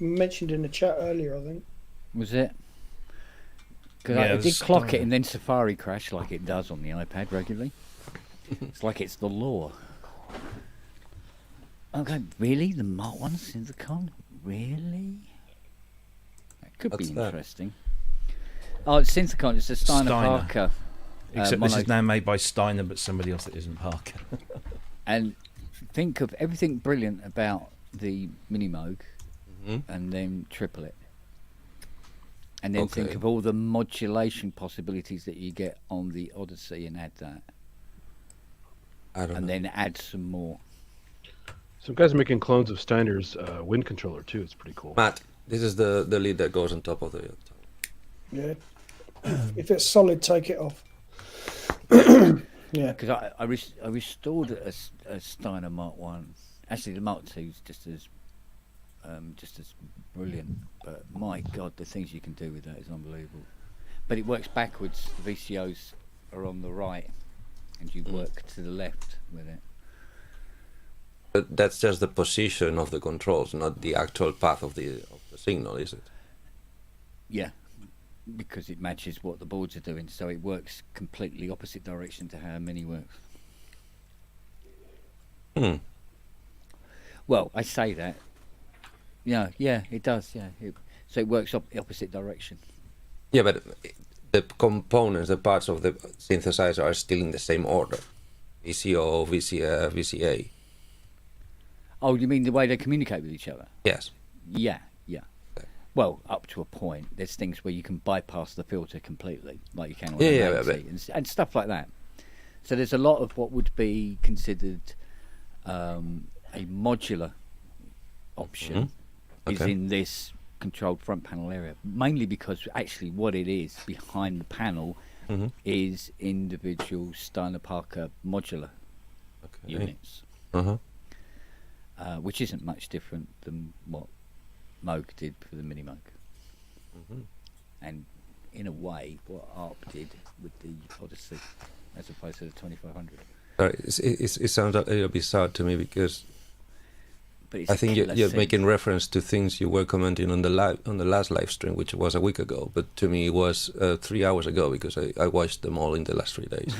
mentioned in the chat earlier, I think. Was it? Because Yeah, I the did clock it, Steiner. and then Safari crashed like it does on the iPad regularly. It's like it's the law. I'm going, really? The Mark One Synthicon? Really? That could What's be that? interesting. Oh, it's Synthicon. It's a Steiner, Steiner. Parker. Except this mono- is now made by Steiner, but somebody else that isn't Parker. And think of everything brilliant about the Mini Moog, Mhm. and then triple it. And then think Okay. of all the modulation possibilities that you get on the Odyssey and add that. I don't And know. then add some more. Some guys are making clones of Steiner's wind controller too. It's pretty cool. Matt, this is the lead that goes on top of the. Yeah. If it's solid, take it off. Yeah. Because I restored a Steiner Mark 1. Actually, the Mark 2 is just as brilliant. But my God, the things you can do with that is unbelievable. But it works backwards. The VCOs are on the right, and you work to the left with it. But that's just the position of the controls, not the actual path of the signal, is it? Yeah, because it matches what the boards are doing, so it works completely opposite direction to how Mini works. Well, I say that. Yeah, it does. Yeah, so it works opposite direction. Yeah, but the components, the parts of the synthesizer are still in the same order. VCO, VCF, VCA. Oh, you mean the way they communicate with each other? Yes. Yeah. Well, up to a point. There's things where you can bypass the filter completely, like you can on an 80, and stuff like that. So there's a lot of what would be considered a modular option is in this controlled front panel area, mainly because actually what it is behind the panel is individual Steiner Parker modular units, which isn't much different than what Moog did for the Mini Moog, and in a way what ARP did with the Odyssey as opposed to the 2500. It sounds a little bizarre to me because But it's I a think killer you're synth. making reference to things you were commenting on the last live stream, which was a week ago, but to me it was 3 hours ago because I watched them all in the last 3 days.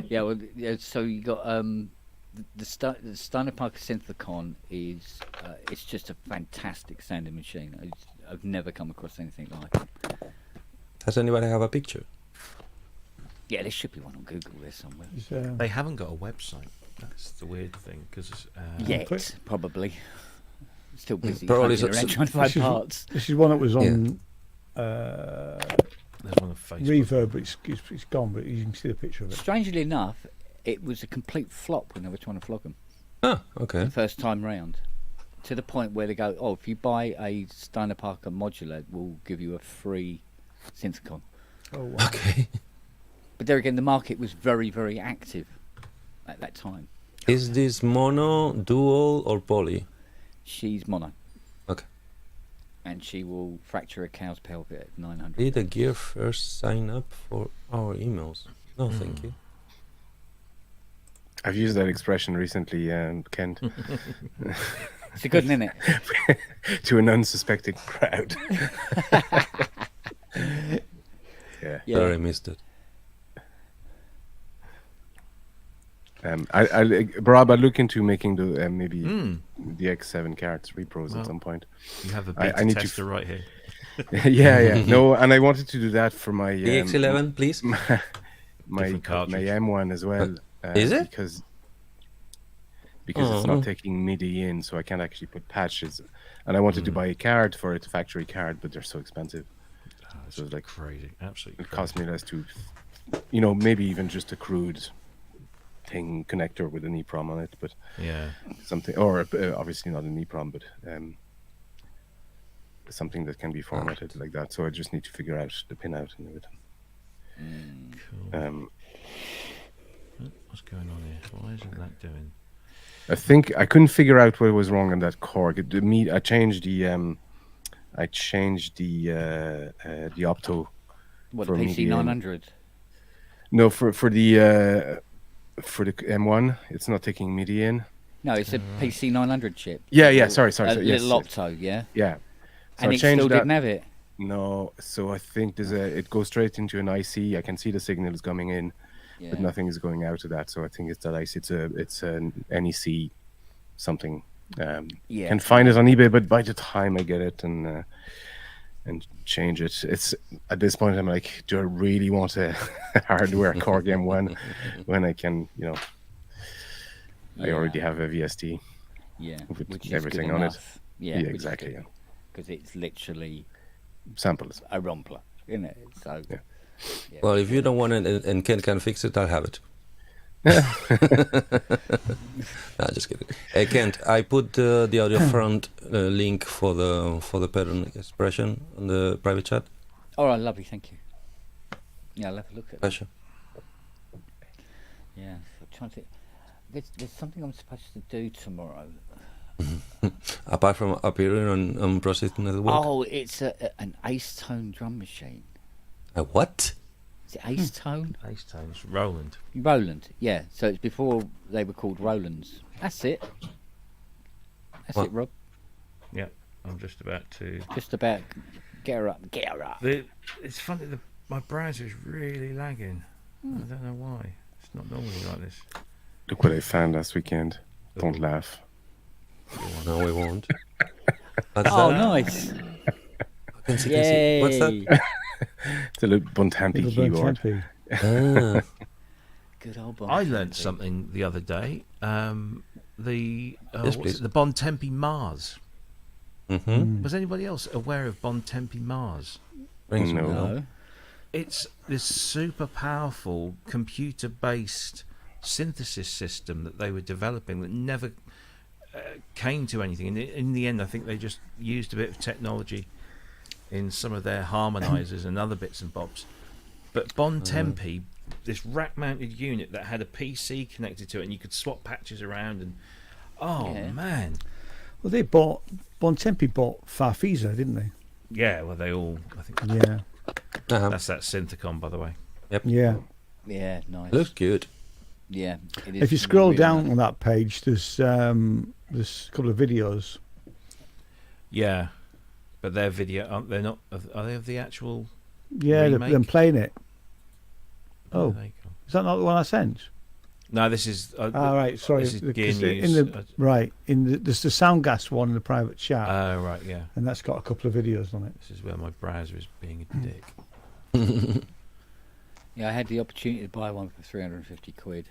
Yeah, well, yeah, so you got the Steiner Parker Synthicon is it's just a fantastic sounding machine. I've never come across anything like it. Does anybody have a picture? Yeah, there should be one on Google there somewhere. They haven't got a website. That's the weird thing, because Yet, probably. Still busy Probably hunting around trying to find parts. This is one that was on there's one on Facebook. Reverb, but it's gone, but you can see the picture of it. Strangely enough, it was a complete flop when they were trying to flog them. Oh, okay. The first time round. To the point where they go, oh, if you buy a Steiner Parker modular, we'll give you a free Synthicon. Oh, wow. Okay. But there again, the market was very, very active at that time. Is this mono, dual, or poly? She's mono. Okay. And she will fracture a cow's pelvis at 900. Did the gear first sign up for our emails? No, thank you. I've used that expression recently, Kent, It's a good one, isn't it? to an unsuspecting crowd. Yeah. Sorry, I missed it. Rob, I'll look into making the maybe the X7 carts repros at some point. You have a I beta need to tester right here. yeah. No, and I wanted to do that for my The X11, please. my Different cartridge. M1 as well. Is it? Because it's not taking MIDI in, so I can't actually put patches. And I wanted to buy a card for it, a factory card, but they're so expensive. So it's like Crazy, absolutely it crazy. cost me less to, maybe even just a crude thing connector with an EEPROM on it, but Yeah. something, or obviously not an EEPROM, but something that can be formatted like that. So I just need to figure out the pin out and everything. Cool. What's going on here? Why isn't that doing? I think I couldn't figure out what was wrong on that Korg. I changed the opto. What, for the MIDI PC 900? No, for the M1, it's not taking MIDI in. No, it's a PC 900 chip. Yeah. Sorry. A Yes, little opto, yeah? yeah. So And I it still changed that. didn't have it. No, so I think it goes straight into an IC. I can see the signals coming in, Yeah. but nothing is going out of that. So I think it's that IC. It's an NEC something. Yeah. Can find it on eBay, but by the time I get it and change it, it's at this point I'm like, do I really want a hardware Korg M1 when I can, I already have a VST. Yeah, with which is everything good on it. enough. Yeah, exactly. Yeah. Because it's literally Samples. a Rompler, isn't it? So, Yeah. yeah. Well, if you don't want it and Ken can fix it, I'll have it. No, just kidding. Kent, I put the audio front link for the pattern expression on the private chat. All right, lovely, thank you. Yeah, I'll have a look at that. Pleasure. Yeah, I'm trying to think. There's something I'm supposed to do tomorrow. Apart from appearing on Process Network. Oh, it's an Ace Tone drum machine. A what? Is it Ace Tone? Ace tones, Roland. Roland, yeah. So it's before they were called Rolands. That's it. That's What? it, Rob. Yeah, I'm just about to. Just about get her up. Get her up. It's funny. My browser is really lagging. I don't know why. It's not normally like this. Look what I found last weekend. Don't laugh. No, we won't. What's Oh, that? nice. Can see. Yay. What's that? It's a little Buntampi Little burnt keyboard. tempe. Ah, Good old Bon I learnt Tempe. something the other day. The Yes, what's please. it? The Bontempi Mars. mhm. Was anybody else aware of Bontempi Mars? Rings a No. bell. No. It's this super powerful computer-based synthesis system that they were developing that never came to anything. And in the end, I think they just used a bit of technology in some of their harmonizers and other bits and bobs. But Bontempi, this rack-mounted unit that had a PC connected to it, and you could swap patches around, and Yeah. man, Well, they bought Bontempi bought Farfisa, didn't they? yeah. Well, they all. I think Yeah, Uh-huh. that's that Synthicon, by the way. yeah. Yeah, nice. Looks good. Yeah. It is If you scroll really down nice. on that page, there's a couple of videos. Yeah, but their video aren't they not? Are they of the actual? Yeah, them Remake? playing it. Oh, Oh, there you go. is that not the one I sent? No, this is. Ah, right. Sorry. This is Gear because News. in the right there's the Soundgas one in the private chat, Right, yeah. and that's got a couple of videos on it. This is where my browser is being a dick. Yeah, I had the opportunity to buy one for 350 quid.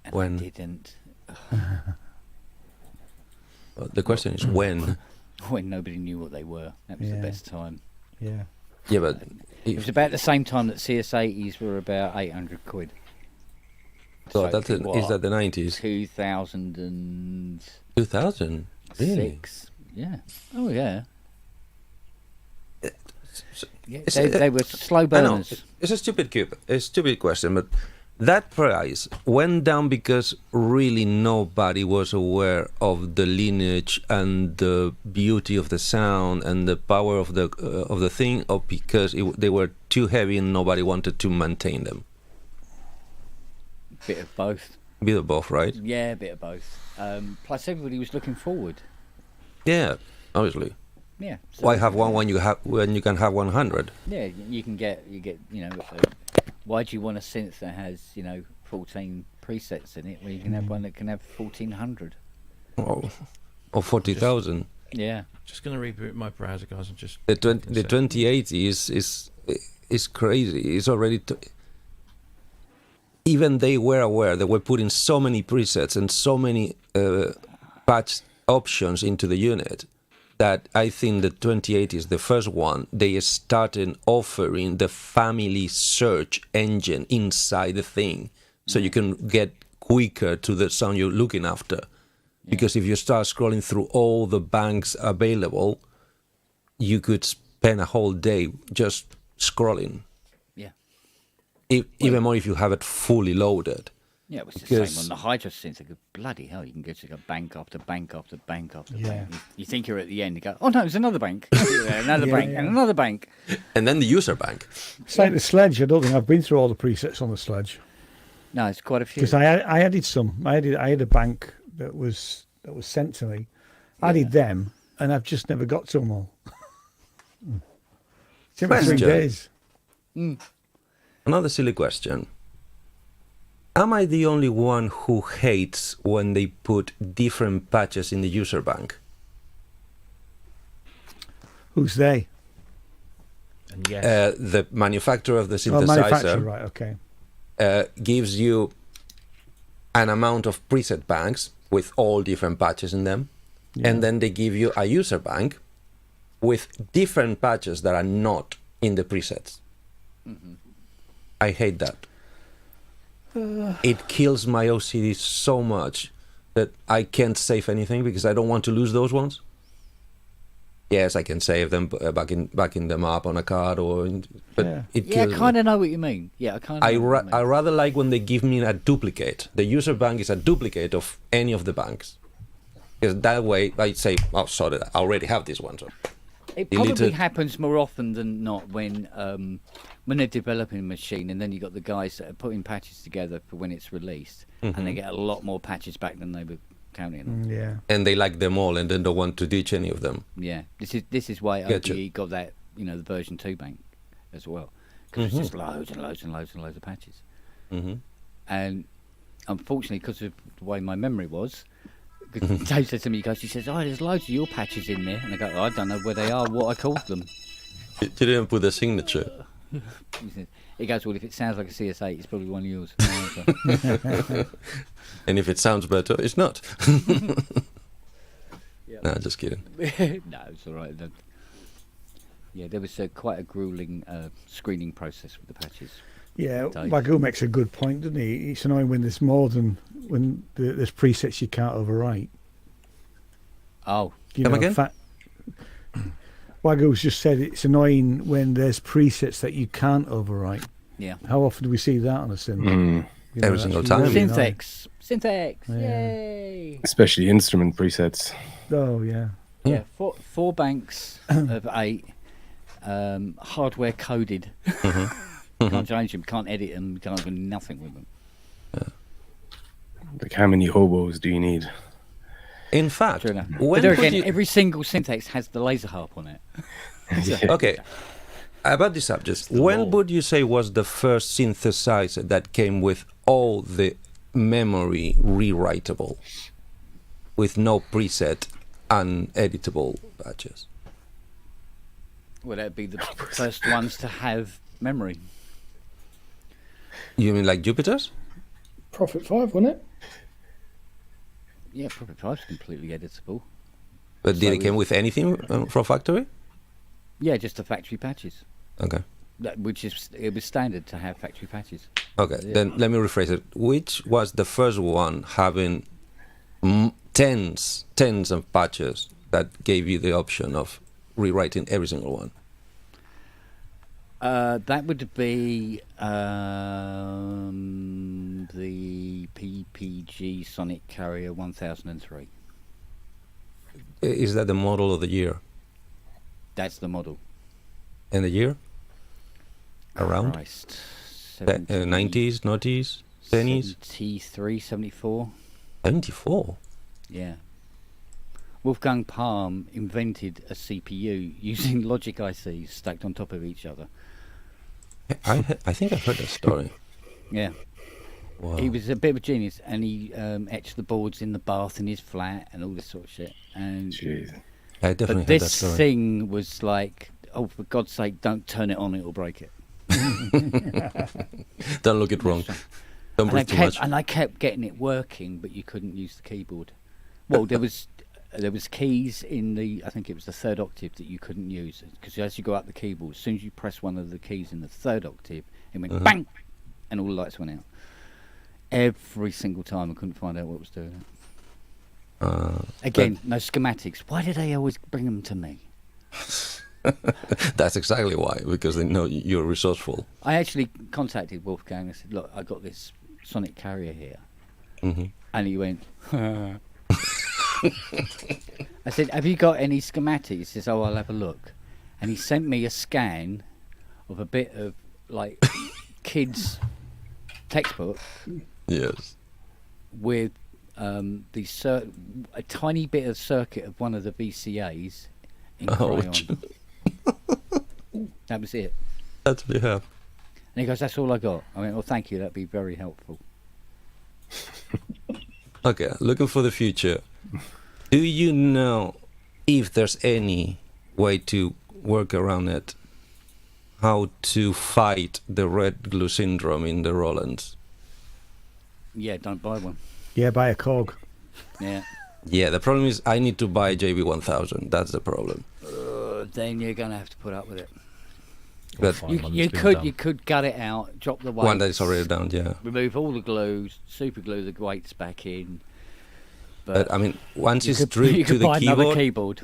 And When? I didn't. The question is when. When nobody knew what they were. That was Yeah. the best time. Yeah. Yeah, but It was about the same time that CS80s were about 800 quid. so that's it is was that the 90s? 2006. 2000. Really? Yeah. Oh, yeah. Yeah, It's- they were slow I know burners. it's a stupid question, but that price went down because really nobody was aware of the lineage and the beauty of the sound and the power of the thing, or because they were too heavy and nobody wanted to maintain them. Bit of both. Bit of both, right? Yeah, a bit of both. Plus, everybody was looking forward. Yeah, obviously. Yeah. so- Why have one when you can have 100? Yeah, you get why do you want a synth that has 14 presets in it when you can have one that can have 1400? Or 40,000. Yeah. Just going to reboot my browser, guys, and just. The 2080 is crazy. It's already. Even they were aware. They were putting so many presets and so many patch options into the unit that I think the 2080 is the first one. They started offering the family search engine inside the thing, so you can get quicker to the sound you're looking after. Because if you start scrolling through all the banks available, you could spend a whole day just scrolling. Yeah. Even more if you have it fully loaded. Yeah, it was the Because- same on the Hydra synth. Like, bloody hell, you can go to bank after bank after bank after Yeah. bank. You think you're at the end, you go, oh no, there's another bank. Another Yeah, bank, yeah. and another bank. And then the user bank. It's like the sledge. I don't think I've been through all the presets on the sledge No, it's quite a few. because I added some. I had a bank that was sent to me. I added them, and I've just never got to them all. Took me 3 Question. days. Another silly question. Am I the only one who hates when they put different patches in the user bank? Who's they? And yes. The manufacturer of the Oh, manufacturer, synthesizer right? Okay. gives you an amount of preset banks with all different patches in them. Yeah. And then they give you a user bank with different patches that are not in the presets. I hate that. It kills my OCD so much that I can't save anything because I don't want to lose those ones. Yes, I can save them backing them up on a card, but Yeah. it Yeah, I kills me. kind of know what you mean. Yeah, I kind of. I rather like when they give me a duplicate. The user bank is a duplicate of any of the banks. Because that way I say, oh, sorry, I already have this one. So It delete probably it. happens more often than not when they're developing a machine, and then you got the guys that are putting patches together for when it's released, and they get a lot more patches back than they were counting them. Yeah. And they like them all and then don't want to ditch any of them. Yeah, this is why Gotcha. OBE got that, the version 2 bank as well, because it's just loads and loads and loads and loads of patches. Hmm. And unfortunately, because of the way my memory was, because Dave said to me, he says, "Oh, there's loads of your patches in there," and I go, "I don't know where they are, what I called them." You didn't put a signature. He goes, "Well, if it sounds like a CS8, it's probably one of yours." And if it sounds better, it's not. No, just kidding. No, it's all right. Yeah, there was quite a grueling screening process with the patches. Yeah, Dave. Wagyu makes a good point, doesn't he? It's annoying when there's more than when there's presets you can't overwrite. Oh, Come again? Wagyu's just said it's annoying when there's presets that you can't overwrite. yeah. How often do we see that on a synth? Mm. Every that's single really time. annoying. Synthex, Yeah. yay! Especially instrument presets. Oh yeah. Yeah, four banks of 8, hardware coded. Can't change them, can't edit them, can't do nothing with them. Like, how many hobos do you need? In fact, True enough. when But there would again, you... every single Synthex has the laser harp on it. Okay, about this subject, when would you say was the first synthesizer that came with all the memory rewritable, with no preset and editable patches? Well, that'd be the first ones to have memory. You mean like Jupiter's? Prophet 5, wasn't it? Yeah, Prophet 5's completely editable. But did So it came with anything from factory? Yeah, just the factory patches. Okay. It was standard to have factory patches. Okay, Yeah. then let me rephrase it. Which was the first one having tens of patches that gave you the option of rewriting every single one? That would be the PPG Sonic Carrier 1003. Is that the model of the year? That's the model. And the year? Around? Christ. 90s, noughties, 10s? 73, 74. 74? Yeah. Wolfgang Palm invented a CPU using logic ICs stacked on top of each other. I think I've heard that story. Yeah. Wow. He was a bit of a genius, and he etched the boards in the bath in his flat and all this sort of shit. And Jeez. I definitely but heard that this story. thing was like, oh, for God's sake, don't turn it on; it'll break it. Don't look it wrong. Don't breathe too much. And I kept getting it working, but you couldn't use the keyboard. Well, there was keys in the, I think it was the third octave that you couldn't use, because as you go up the keyboard, as soon as you press one of the keys in the third octave, it went bang, and all the lights went out. Every single time, I couldn't find out what was doing it. Again, no schematics. Why do they always bring them to me? That's exactly why, because they know you're resourceful. I actually contacted Wolfgang. I said, "Look, I got this Sonic Carrier here," and he went. I said, "Have you got any schematics?" He says, "Oh, I'll have a look." And he sent me a scan of a bit of like kids' textbook Yes. with a tiny bit of circuit of one of the VCAs in crayon. That was it. That's what you have. And he goes, "That's all I got." I went, "Well, thank you. That'd be very helpful." Okay, looking for the future. Do you know if there's any way to work around it? How to fight the red glue syndrome in the Rolands? Yeah, don't buy one. Yeah, buy a Korg. Yeah. Yeah, the problem is I need to buy a JB1000. That's the problem. Then you're gonna have to put up with it. But You could gut it out, drop the weights, one that is already down, yeah. remove all the glue, super glue the weights back in. But I mean, once you it's could, stripped you to could the buy another keyboard, keyboard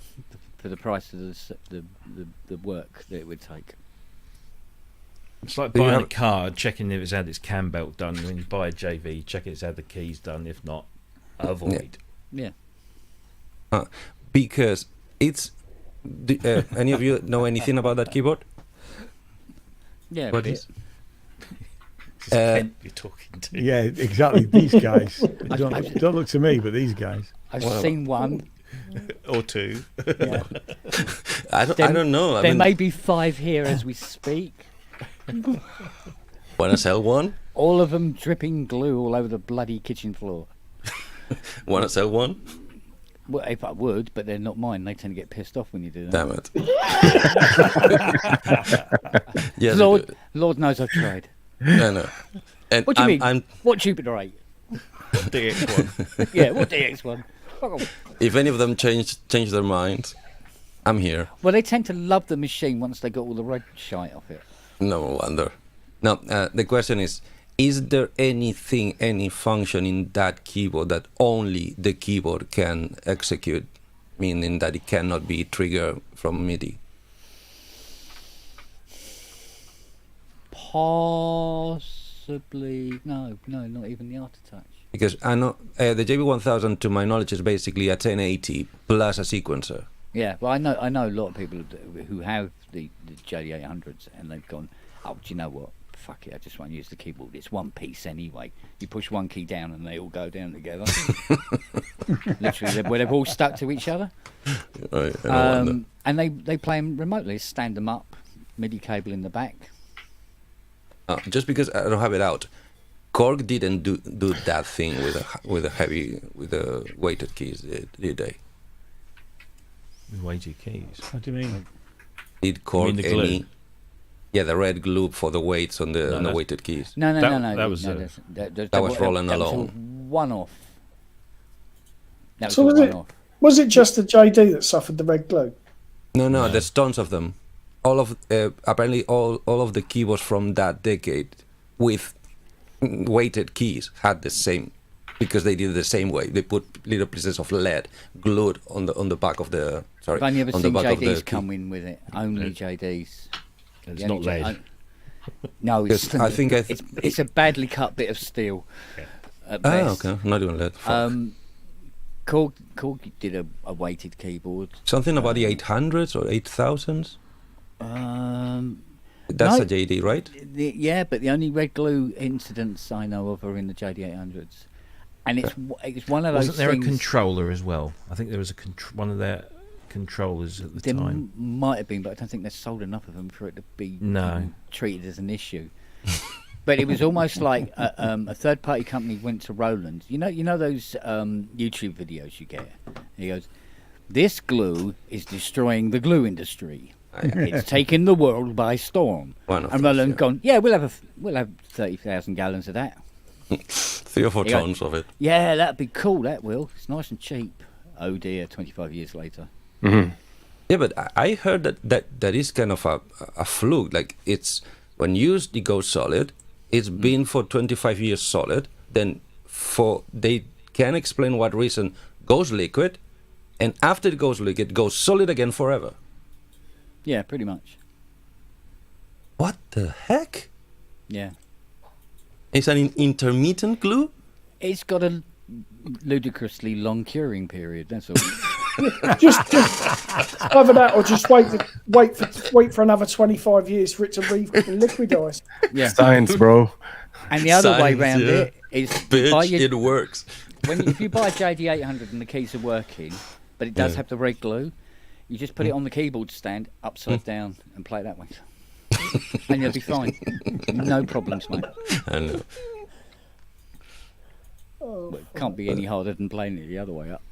for the price of the work that it would take. It's like Do you buying a have- car, checking if it's had its cam belt done. When you buy a JV, check it's had the keys done. If not, avoid. Yeah. because it's... any of you know anything about that keyboard? Yeah. What a is- bit. It's Kent you're talking to. Yeah, exactly. These guys. Don't look to me, but these guys. I've seen one. Or two. Yeah. I don't know. I There mean, may be 5 here as we speak. wanna sell one? All of them dripping glue all over the bloody kitchen floor. Wanna sell one? Well, if I would, but they're not mine. They tend to get pissed off when you do that. Damn it. Yes, Lord knows I've tried. I know. And What do you mean? I'm, What Jupiter 8? DX1. Yeah, what DX1? Fuck off. if any of them change their minds, I'm here. Well, they tend to love the machine once they got all the red shite off it. No wonder. Now, the question is there anything, any function in that keyboard that only the keyboard can execute, meaning that it cannot be triggered from MIDI? Possibly. No, not even the Artitouch. Because I know the JB1000, to my knowledge, is basically a 1080 plus a sequencer. Yeah, well, I know a lot of people who have the JD800s, and they've gone, oh, do you know what? Fuck it, I just won't use the keyboard. It's one piece anyway. You push one key down and they all go down together. Literally, they've all stuck to each other. Right, I wonder. And they play them remotely. Stand them up, MIDI cable in the back. Just because I don't have it out, Korg didn't do that thing with the weighted keys, did they? With weighted keys. What do you mean? Did Korg the glue? any? Yeah, the red glue for the weights on the weighted keys. No. That was that was rolling along. One-off. That was So a was it? one-off. Was it just the JD that suffered the red glue? No, there's tons of them. All of apparently all of the keyboards from that decade with weighted keys had the same, because they did it the same way. They put little pieces of lead glued on the back of the I've only ever on the seen back of the JDs key. come in with it. Only JDs. It's The not only lead. No, it's, Because I think it's a badly cut bit of steel. At best. Okay, not even lead. Fuck. Korg did a weighted keyboard. Something about the 800s or 8000s. That's no, a JD, right? Yeah, but the only red glue incidents I know of are in the JD800s, and it's one of those. Wasn't there things, a controller as well? I think there was one of their controllers at the There time. might have been, but I don't think they've sold enough of them for it to be treated as an issue. But it was almost like a third-party company went to Roland. You know those YouTube videos you get. He goes, "This glue is destroying the glue industry. It's taking the world by storm." And Roland gone, "Yeah, we'll have 30,000 gallons of that. 3 or 4 tons of it. Yeah, that'd be cool. That will. It's nice and cheap." Oh dear, 25 years later. Mm-hmm. Yeah, but I heard that is kind of a fluke. Like, it's when used, it goes solid. It's been for 25 years solid. Then they can explain what reason goes liquid, and after it goes liquid, it goes solid again forever. Yeah, pretty much. What the heck? Yeah. It's an intermittent glue? It's got a ludicrously long curing period. That's all. just either that, or just wait for another 25 years for it to liquidize. Yeah. Science, bro. And the other way Science, round yeah. it is Bitch, it works. if you buy a JD800 and the keys are working, but it does have the red glue, you just put it on the keyboard stand upside down and play it that way, and you'll be fine. No problems, mate. I know. Well, it can't be any harder than playing it the other way up.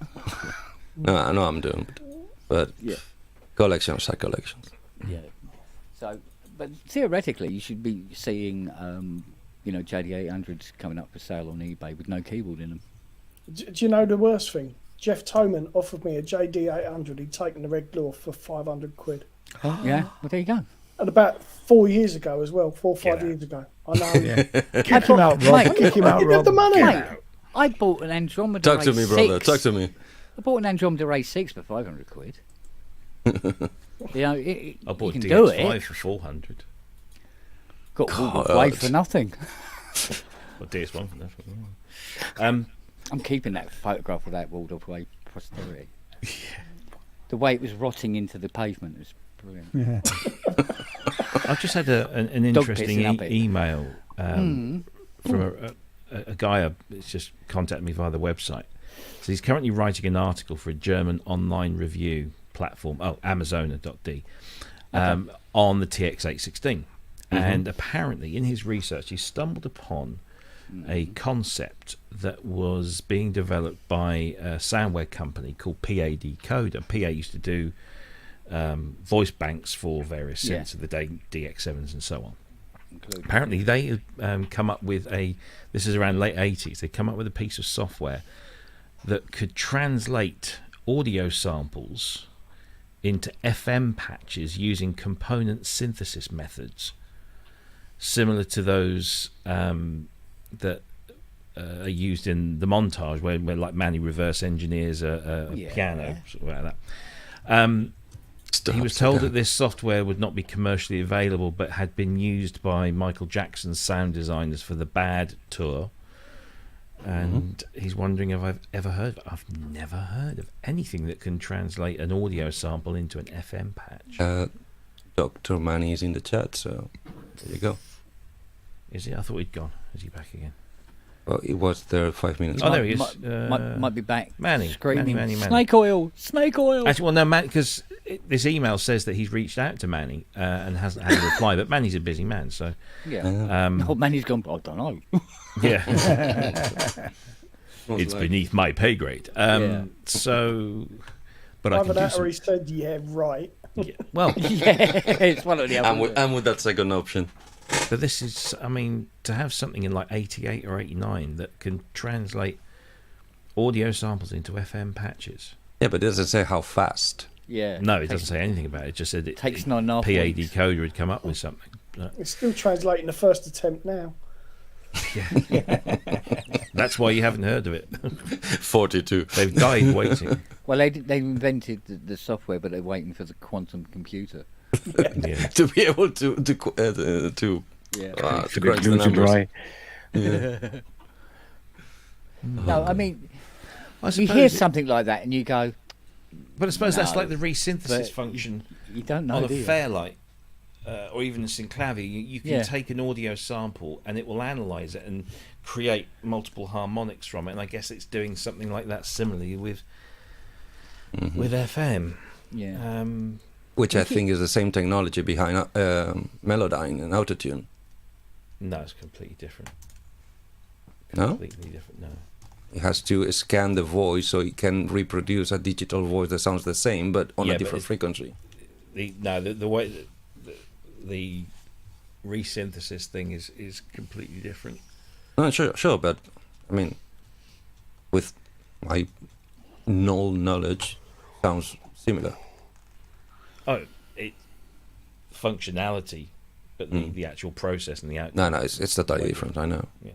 No, I know I'm doing it. But Yeah. collections are collections. Yeah. So, but theoretically, you should be seeing, JD800s coming up for sale on eBay with no keyboard in them. Do you know the worst thing? Jeff Toman offered me a JD800. He'd taken the red glue off for 500 quid. Yeah. Well, there you go. And about 4 years ago as well, 4 or 5 years ago. I know. Kick him out, Rob. Mate, Kick him out, Give him Rob. the money. Mate, I bought an Andromeda Talk to me, A6. brother. Talk to me. I bought an Andromeda A6 for 500 quid. I bought you a can do DX5 it. for 400. Got all away for nothing. Or DS1 for nothing. I'm keeping that photograph of that walled away posterity. The way it was rotting into the pavement was brilliant. Yeah. I've just had an Dog interesting pissing up it. email from a guy that's just contacted me via the website. So he's currently writing an article for a German online review platform, Amazona.de, on the TX816. And apparently, in his research, he stumbled upon a concept that was being developed by a soundware company called PA Decoder. PA used to do voice banks for various synths of the day, DX7s and so on. Apparently, they come up with this is around late 80s, they come up with a piece of software that could translate audio samples into FM patches using component synthesis methods, similar to those that are used in the montage, where like Manny reverse engineers a piano, sort of like that. He was told that this software would not be commercially available, but had been used by Michael Jackson's sound designers for the Bad tour. And he's wondering if I've ever heard of it. I've never heard of anything that can translate an audio sample into an FM patch. Dr. Manny is in the chat, so there you go. Is he? I thought he'd gone. Is he back again? Well, it was there 5 minutes Oh, ago. there he is. Might be back. Manny. Screaming, Manny. snake oil, snake oil. Actually, well, no, Manny, because this email says that he's reached out to Manny and hasn't had a reply, but Manny's a busy man, so... Yeah. Manny's gone, I don't know. Yeah. It's beneath my pay grade. So... But I can do or he said, yeah, right. Yeah, well... it's one of the other. I'm with that second option. But this is, I mean, to have something in like 88 or 89 that can translate audio samples into FM patches. Yeah, but it doesn't say how fast. Yeah. No, it doesn't say anything about it. It just said it takes 9.5 PA weeks. Decoder had come up with something. It's still translating the first attempt now. Yeah. That's why you haven't heard of it. 42. They've died waiting. Well, they invented the software, but they're waiting for the quantum computer. Yeah. To be able to For the crunch the glue to numbers. dry. Yeah. No, I mean, I you suppose hear it- something like that and you go, But I suppose that's No, like the resynthesis but function you don't know, on a do you? Fairlight or even a Synclavier. You can Yeah. take an audio sample and it will analyze it and create multiple harmonics from it. And I guess it's doing something like that similarly with FM. Yeah. Which I think is the same technology behind Melodyne and Autotune. No, it's completely different. No? Completely different. No. It has to scan the voice so it can reproduce a digital voice that sounds the same but on Yeah, a but different it's- frequency. The way the resynthesis thing is completely different. No, sure, but I mean, with my null knowledge, sounds similar. Oh, it functionality, but the actual process and the outcome. No, it's totally different. I know. Yeah.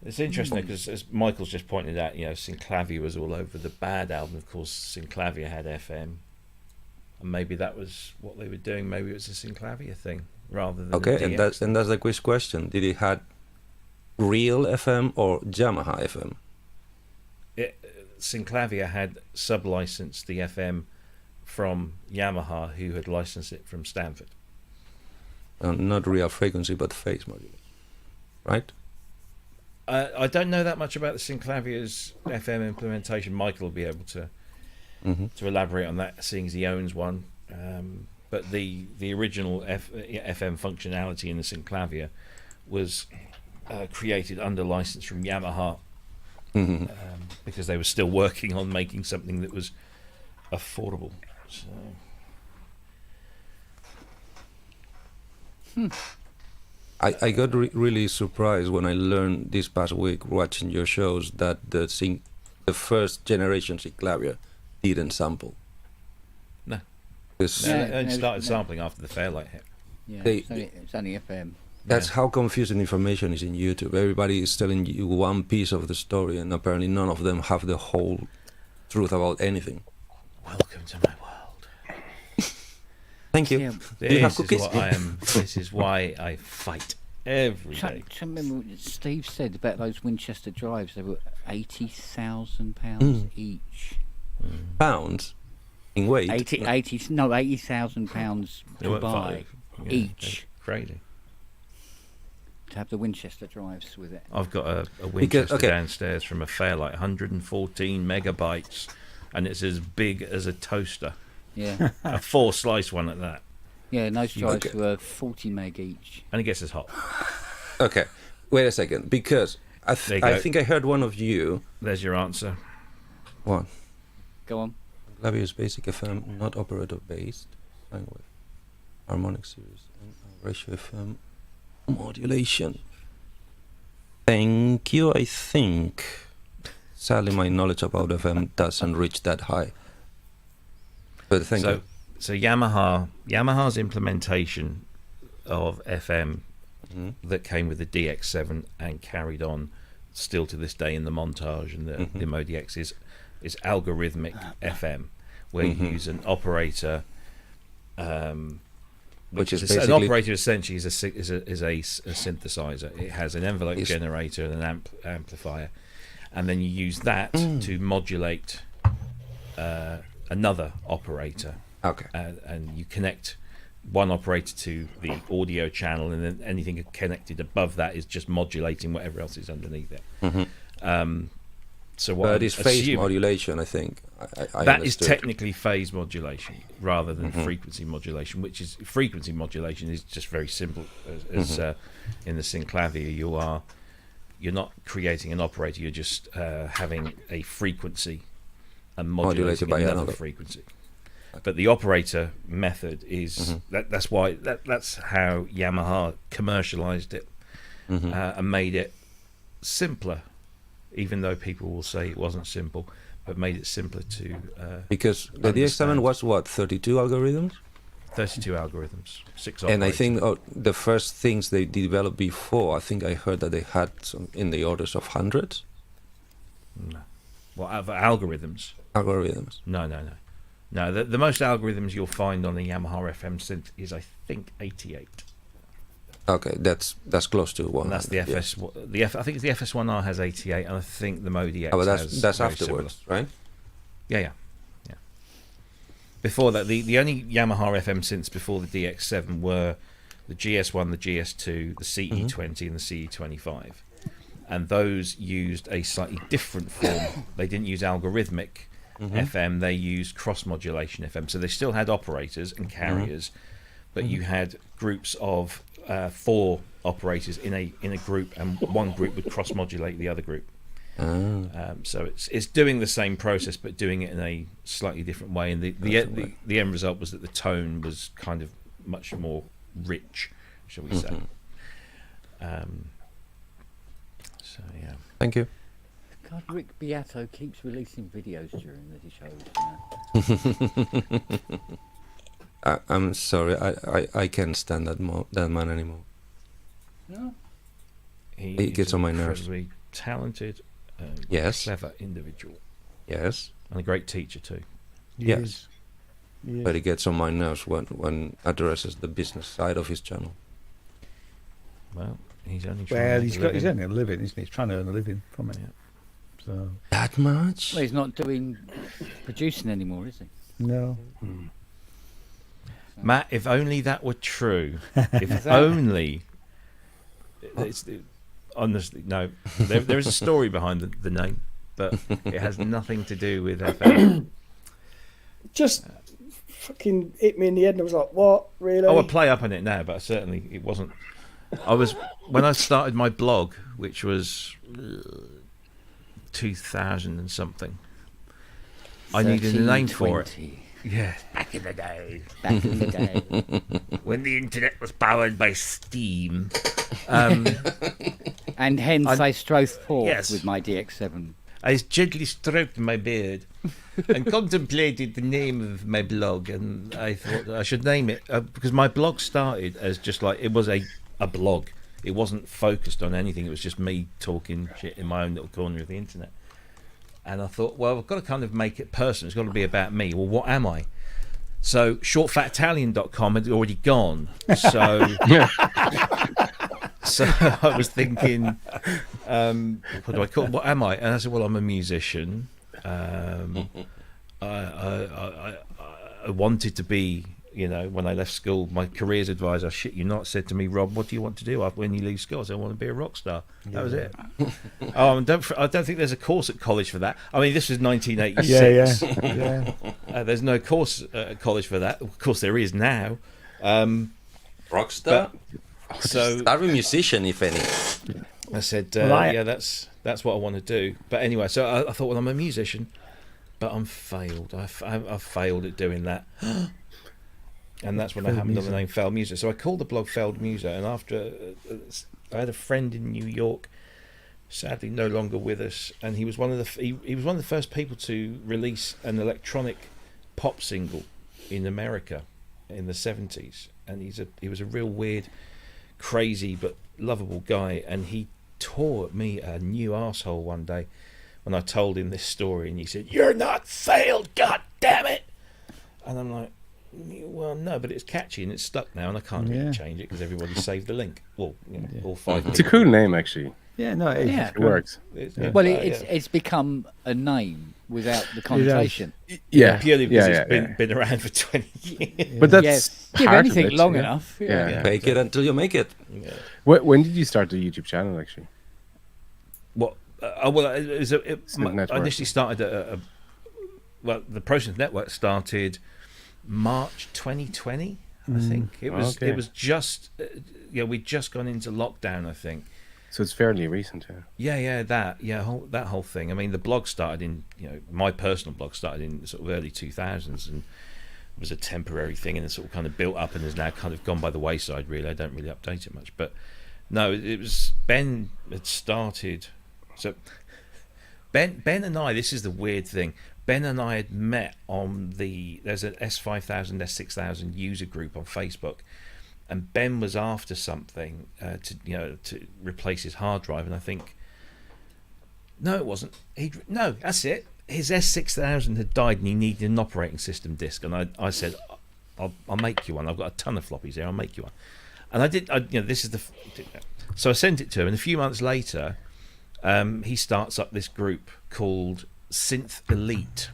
It's interesting because, as Michael's just pointed out, Synclavier was all over the Bad album. Of course, Synclavier had FM, and maybe that was what they were doing. Maybe it was a Synclavier thing rather than Okay, a and DX. that's the quiz question. Did it have real FM or Yamaha FM? Synclavier had sub-licensed the FM from Yamaha, who had licensed it from Stanford. Not real frequency, but phase modulation, right? I don't know that much about the Synclavier's FM implementation. Michael will be able to elaborate on that, seeing as he owns one. But the original FM functionality in the Synclavier was created under license from Yamaha because they were still working on making something that was affordable. So. I got really surprised when I learned this past week watching your shows that the first generation Synclavier didn't sample. No. It's- No, No, they only no, started no. sampling after the Fairlight hit. Yeah, They- it's only FM. That's how confusing information is in YouTube. Everybody is telling you one piece of the story, and apparently none of them have the whole truth about anything. Welcome to my world. Thank you. Yeah. Do you have This is cookies? what I am. This is why I fight every Do day. you remember what Steve said about those Winchester drives? They were £80,000 each. Pounds in weight. 80,000 pounds They to weren't buy five. Yeah, each. they're crazy. to have the Winchester drives with it. I've got a Winchester okay. downstairs from a Fairlight, 114 megabytes, and it's as big as a toaster. Yeah, A 4-slice one at that, yeah. And those drives Okay. were 40 meg each. and it gets as hot. Okay, wait a second, because There you I go. think I heard one of you. There's your answer. One. Go on. Clavius Basic FM, not operator based. Fine with harmonic series and ratio FM modulation. Thank you. I think sadly my knowledge about FM doesn't reach that high. But thank you. So Yamaha's implementation of FM Mhm. that came with the DX7 and carried on still to this day in the Montage and the Modi X is algorithmic FM, where you use an operator, Which is an basically- operator essentially is a synthesizer. It has an envelope It's- generator and an amplifier, and then you use that to modulate another operator. Okay. And you connect one operator to the audio channel, and then anything connected above that is just modulating whatever else is underneath it. So what But I'm it's phase assuming- modulation, I think. I that is understood. technically phase modulation rather than frequency modulation, which is frequency modulation is just very simple. As in the synclavier, you're not creating an operator; you're just having a frequency and modulating Modulated by another another. frequency. But the operator method is that's how Yamaha commercialized it and made it simpler, even though people will say it wasn't simple, but made it simpler to Because the DX7 understand. was what, 32 algorithms? 32 algorithms, 6 And I operators. think the first things they developed before, I think I heard that they had some in the orders of hundreds Well, algorithms. algorithms. No, the most algorithms you'll find on the Yamaha FM synth is, I think, 88. Okay, that's close to one. And that's the FS. I think the FS1R has 88, and I think the Modi X Oh, but has that's very afterwards, right? similar. Yeah. Before that, the only Yamaha FM synths before the DX7 were the GS1, the GS2, the CE20, and the CE25, and those used a slightly different form. They didn't use algorithmic FM; they used cross modulation FM. So they still had operators and carriers, but you had groups of 4 operators in a group, and one group would cross modulate the other group. So it's doing the same process, but doing it in a slightly different way. And the end result was that the tone was kind of much more rich, shall we say? So yeah. Thank you. God, Rick Beato keeps releasing videos during the shows. You know? I'm sorry, I can't stand that man anymore. No. He gets on my nerves. Incredibly talented, Yes. clever individual, Yes, and a great teacher too. Yes. Yes. but it gets on my nerves when addresses the business side of his channel. Well, he's only trying Well, to he's live in- earning a living, isn't he? He's trying to earn a living from it. Yeah. So That much? Well, he's not doing producing anymore, is he? no. Matt, if only that were true. If only. Honestly, no. There is a story behind the name, but it has nothing to do with FM. Just fucking hit me in the head, and I was like, "What? Really?" Oh, I'll play up on it now, but certainly it wasn't. When I started my blog, which was 2000 and something, I needed a name for it. 1320. Yeah, back in the day. Back in the day. When the internet was powered by steam. And hence I strove forth Yes. with my DX7. I gently stroked my beard and contemplated the name of my blog, and I thought I should name it because my blog started as just like it was a blog. It wasn't focused on anything. It was just me talking shit in my own little corner of the internet. And I thought, well, I've got to kind of make it personal. It's got to be about me. Well, what am I? So shortfatitalian.com had already gone. So so I was thinking, what do I call? What am I? And I said, well, I'm a musician. I wanted to be You know, when I left school, my careers advisor, shit you not, said to me, Rob, what do you want to do when you leave school? I said, I want to be a rock star. That was it. I don't think there's a course at college for that. I mean, this was 1986. Yeah. There's no course at college for that. Of course, there is now. Rockstar? So I'm a musician, if any. I said, Well, yeah, that's what I want to do. But anyway, so I thought, well, I'm a musician, but I'm failed. I've failed at doing that. And that's when I happened on the name Failed Muser. So I called the blog Failed Muser, and after I had a friend in New York, sadly no longer with us, and he was one of the first people to release an electronic pop single in America in the 70s, and he was a real weird, crazy but lovable guy, and he tore at me a new arsehole one day when I told him this story, and he said, "You're not failed, god damn it!" And I'm like, well, no, but it's catchy and it's stuck now, and I can't really change it because everybody saved the link. Well, all 5 It's a cool name, actually. Yeah, no, it is. Yeah. It works. Well, it's become a name without the connotation. Yeah, purely because yeah, it's been around for 20 years. But that's Give part anything of it, long yeah. enough. Yeah. Fake it until you make it. Yeah. When did you start the YouTube channel, actually? What? Well, Network. I initially started well, the ProSynth Network started March 2020, I think. It was Okay. It was just we'd just gone into lockdown, I think. So it's fairly recent, yeah. That whole thing. I mean, the blog started in, my personal blog started in sort of early 2000s, and it was a temporary thing, and it sort of kind of built up and has now kind of gone by the wayside, really. I don't really update it much, but no, it was Ben had started. So Ben and I, this is the weird thing. Ben and I had met on there's an S5000, S6000 user group on Facebook, and Ben was after something to replace his hard drive, and I think no, it wasn't. No, that's it. His S6000 had died, and he needed an operating system disk, and I said, I'll make you one. I've got a ton of floppies here. I'll make you one, and I did. This is so I sent it to him, and a few months later, he starts up this group called Synth Elite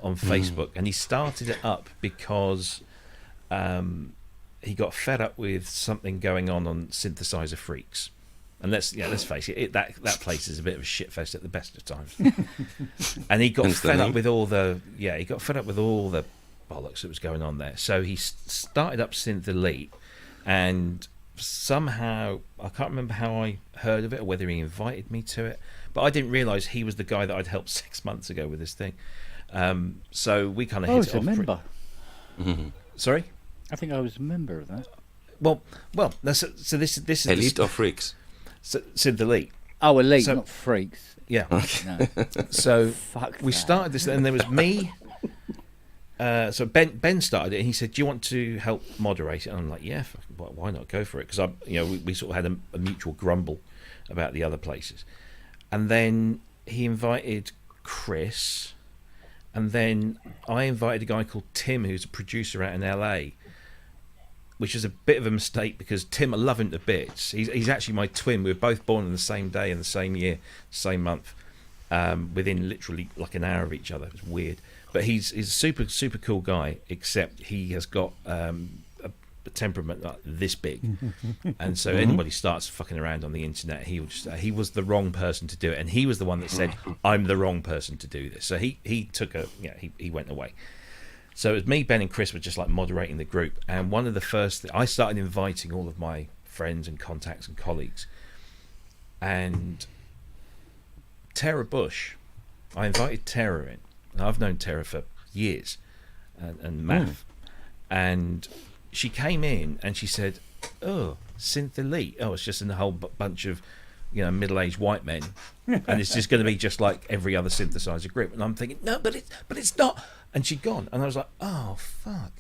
on Facebook, and he started it up because he got fed up with something going on Synthesizer Freaks, and let's face it, that place is a bit of a shitfest at the best of times. And he got fed up with all the bollocks that was going on there. So he started up Synth Elite, and somehow I can't remember how I heard of it or whether he invited me to it, but I didn't realise he was the guy that I'd helped 6 months ago with this thing. So we kind of hit it off. Member. Sorry, I think I was a member of that. Well. So this is Elite or Freaks? Synth Elite. Oh, Elite, So- not Freaks. Yeah. No. So Fuck we that. started this, and there was me. So Ben started it, and he said, "Do you want to help moderate it?" And I'm like, "Yeah, why not, go for it?" Because we sort of had a mutual grumble about the other places, and then he invited Chris, and then I invited a guy called Tim, who's a producer out in LA, which is a bit of a mistake because Tim, I love him to bits. He's actually my twin. We were both born on the same day in the same year, same month, within literally like an hour of each other. It was weird. But he's a super cool guy, except he has got a temperament like this big, and so anybody starts fucking around on the internet, he was the wrong person to do it, and he was the one that said, "I'm the wrong person to do this." So he took he went away. So it was me, Ben, and Chris were just like moderating the group, and one of the first I started inviting all of my friends and contacts and colleagues, and Tara Bush, I invited Tara in. I've known Tara for years, and Math, and she came in and she said, "Oh, Synth Elite. Oh, it's just a whole bunch of, middle-aged white men, and it's just going to be just like every other synthesizer group." And I'm thinking, no, but it's not. And she'd gone, and I was like, oh fuck,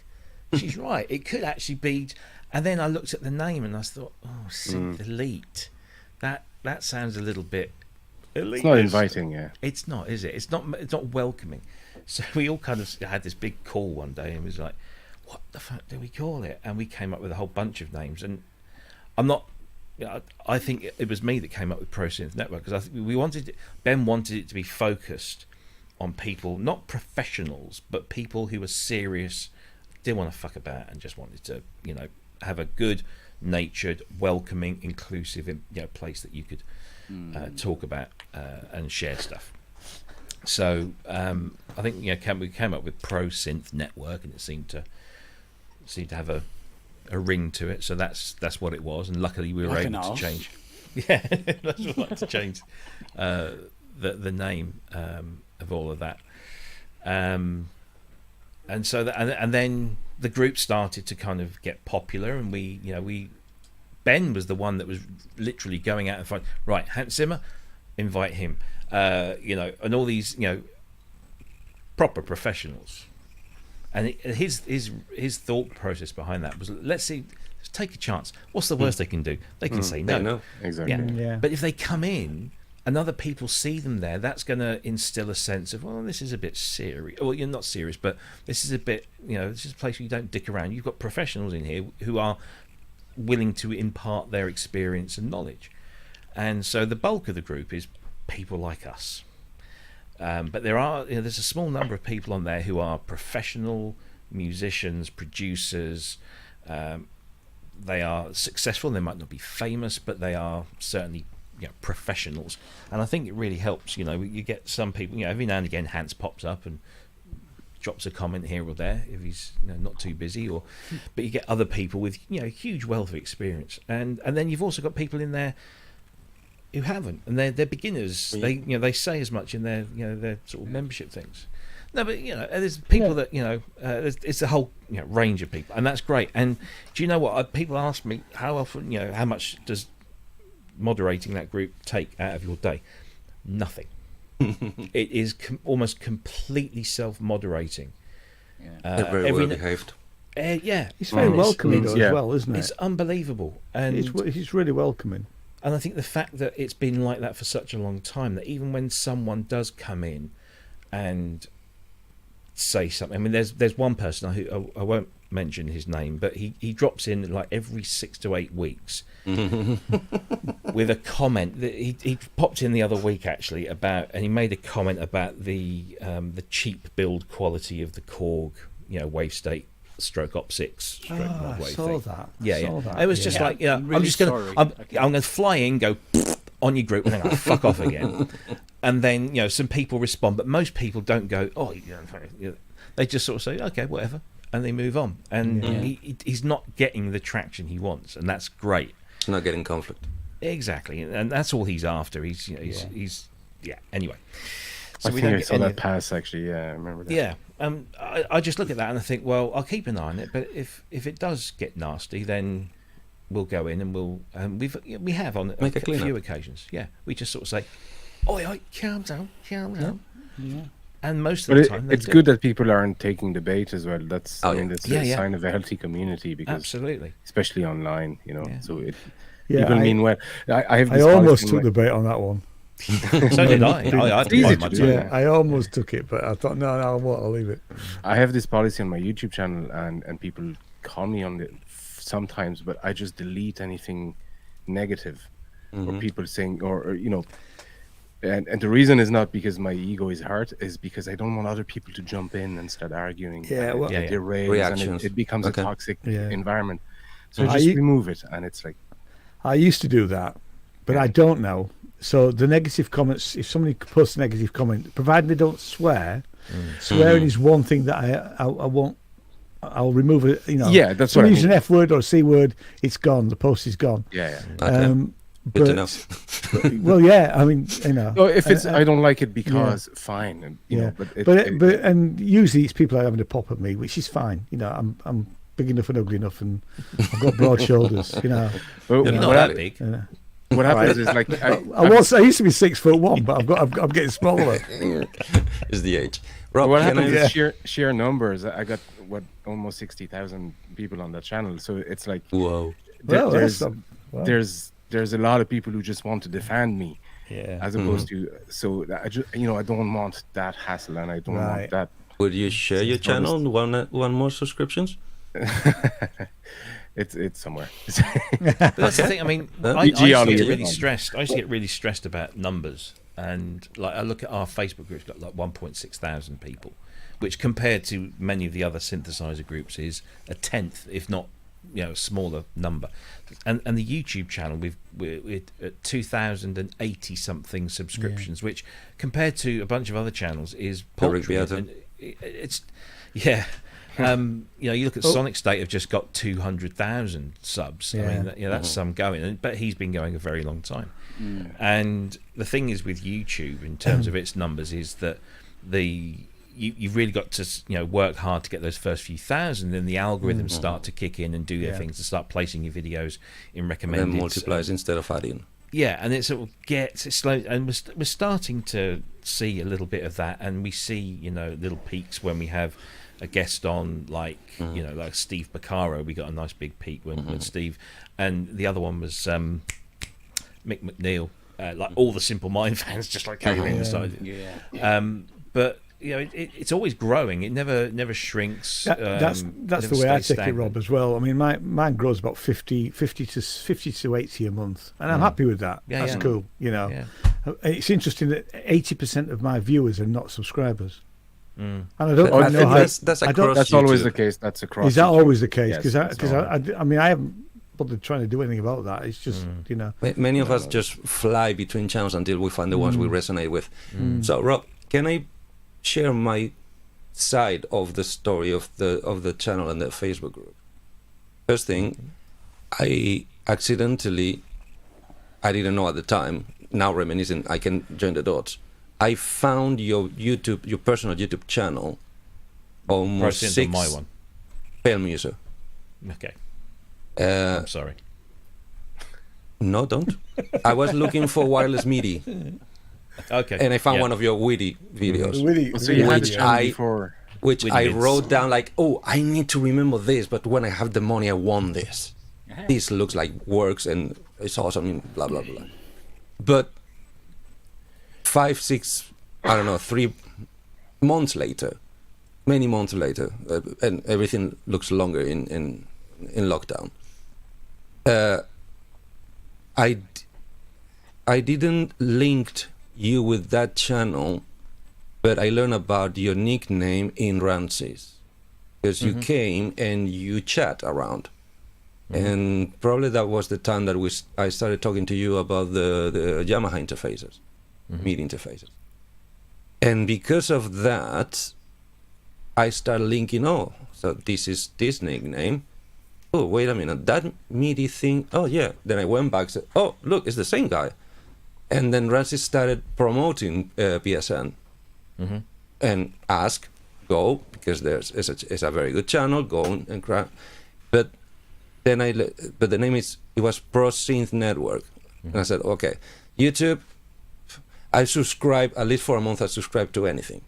she's right. It could actually be. And then I looked at the name and I thought, oh, Synth Elite. That sounds a little bit. It's not inviting, yeah. It's not, is it? It's not welcoming. So we all kind of had this big call one day and was like, what the fuck do we call it? And we came up with a whole bunch of names. And I think it was me that came up with ProSynth Network, because I think Ben wanted it to be focused on people, not professionals, but people who were serious didn't want to fuck about and just wanted to, have a good natured, welcoming, inclusive, place that you could talk about and share stuff. So I think we came up with Pro Synth Network, and it seemed to have a ring to it. So that's what it was, and luckily we were Like an able to arse. change. Yeah, that's what I like to change the name of all of that. And so and then the group started to kind of get popular, and Ben was the one that was literally going out and find, right, Hans Zimmer, invite him, and all these proper professionals. And his thought process behind that was, let's take a chance. What's the worst they can do? They can say no. I know. Exactly. Yeah. But if they come in and other people see them there, that's going to instill a sense of, well, this is a bit serious. Well, you're not serious, but this is a bit, this is a place where you don't dick around. You've got professionals in here who are willing to impart their experience and knowledge. And so the bulk of the group is people like us. But there's a small number of people on there who are professional musicians, producers. They are successful. They might not be famous, but they are certainly professionals. And I think it really helps. You get some people. Every now and again, Hans pops up and drops a comment here or there if he's not too busy. But you get other people with huge wealth of experience, and then you've also got people in there who haven't, and they're beginners. They say as much in their their sort of membership things. No, but there's people that it's a whole range of people, and that's great. And do you know what? People ask me how often, how much does moderating that group take out of your day? Nothing. It is almost completely self-moderating. They're very well behaved. Yeah, It's very welcoming though, as well, isn't it? It's unbelievable, and it's really welcoming. And I think the fact that it's been like that for such a long time, that even when someone does come in and say something, I mean, there's one person who I won't mention his name, but he drops in like every 6 to 8 weeks with a comment that he popped in the other week actually about, and he made a comment about the cheap build quality of the Korg, wave state stroke op 6 stroke mod wave thing. That. Yeah. That. It was just like, I'm I'm just really gonna sorry. I'm gonna fly in, go on your group, and then I'll fuck off again. And then some people respond, but most people don't go, oh, they just sort of say, okay, whatever, and they move on. And he's not getting the traction he wants, and that's great. It's not getting conflict. Exactly, and that's all he's after. He's anyway. So I think I saw that pass actually. Yeah, I remember that. Yeah, I just look at that and I think, well, I'll keep an eye on it. But if it does get nasty, then we'll go in and we have on Make a a clean few up. occasions. Yeah, we just sort of say, oi, calm down. Yeah. And most of But the time, it's good that people aren't taking the bait as well. That's Oh, I mean, yeah. that's Yeah, a yeah. sign of a healthy community, because absolutely. especially online, Yeah. So Yeah, people I- mean well. I have I this almost policy in took my- the bait on that one. So did I. I It's easy quite to much do. like Yeah, that. I almost took it, but I thought, no, I won't. I'll leave it. I have this policy on my YouTube channel, and people call me on it sometimes, but I just delete anything negative or people saying or and the reason is not because my ego is hurt, is because I don't want other people to jump in and start arguing. Yeah, and well- it derails and Reactions. it becomes Okay. a toxic Yeah. environment. So I just u- remove it, and it's like I used to do that, but I don't now. So the negative comments, if somebody posts a negative comment, provided they don't swear, swearing is one thing that I won't. I'll remove it. Yeah, that's Somebody what I use an mean. F word or a C word, it's gone. The post is gone. yeah. Okay. Good to know. Well, yeah, I mean, No, if it's I don't like it because fine, and you know, but and usually it's people having to pop at me, which is fine. I'm big enough and ugly enough, and I've got broad shoulders. but You're what, not that big. what happens is like I used to be 6'1", but I'm getting smaller. Is the age. Rob, what can happens I... is sheer numbers. I got almost 60,000 people on that channel, so it's like Whoa. Well, there's that's well. there's a lot of people who just want to defend me, Yeah. as opposed to I just I don't want that hassle, and I don't want Right. that. Would you share your channel and one more subscriptions? It's somewhere. But that's the thing. I mean, I used G to on get it. really stressed. I used to get really stressed about numbers, and like I look at our Facebook group, it's got like 1.6 thousand people. which compared to many of the other synthesizer groups is a tenth, if not a smaller number. And the YouTube channel, we're at 2,080 something subscriptions, which compared to a bunch of other channels is paltry. And it's you look at Sonic State have just got 200,000 subs. I mean, that's some going, but he's been going a very long time. And the thing is with YouTube, in terms of its numbers, is that you've really got to work hard to get those first few thousand, then the algorithms start to kick in and do their things to start placing your videos in recommended. And then multiplies instead of adding. Yeah, and it sort of gets slow, and we're starting to see a little bit of that, and we see little peaks when we have a guest on, like like Steve Bacaro. We got a nice big peak when Steve, and the other one was Mick McNeil. Like all the Simple Mind fans just like came in. But it's always growing. It never shrinks. That's the way I take it, Rob, as well. I mean, mine grows about 50 to 80 a month, and I'm happy with that. That's cool. It's interesting that 80% of my viewers are not subscribers. And I don't know how. That's always the case. That's across. Is that always the case? Because I mean, I haven't bothered trying to do anything about that. It's just Many of us just fly between channels until we find the ones we resonate with. So, Rob, can I share my side of the story of the channel and the Facebook group? First thing, I didn't know at the time. Now reminiscing, I can join the dots. I found your personal YouTube channel almost on my one. Pale Muser. Okay. I'm sorry. No, don't. I was looking for wireless MIDI. Okay. And I found one of your Witty videos. So you had the channel before. Which I wrote down like, I need to remember this, but when I have the money, I want this. This looks like works and it's awesome, blah, blah, blah. But 5, 6, 3 months later, many months later, and everything looks longer in lockdown. I didn't link you with that channel, but I learned about your nickname in Ramses because you came and you chat around, and probably that was the time that I started talking to you about the Yamaha interfaces, MIDI interfaces, and because of that, I started linking. So this is this nickname. Oh, wait a minute, that MIDI thing. Oh yeah. Then I went back and said, oh look, it's the same guy. And then Ramses started promoting PSN and go, because it's a very good channel, go and crack. But then but the name it was Pro Synth Network. And I said, okay, YouTube, I subscribe, at least for a month, I subscribe to anything.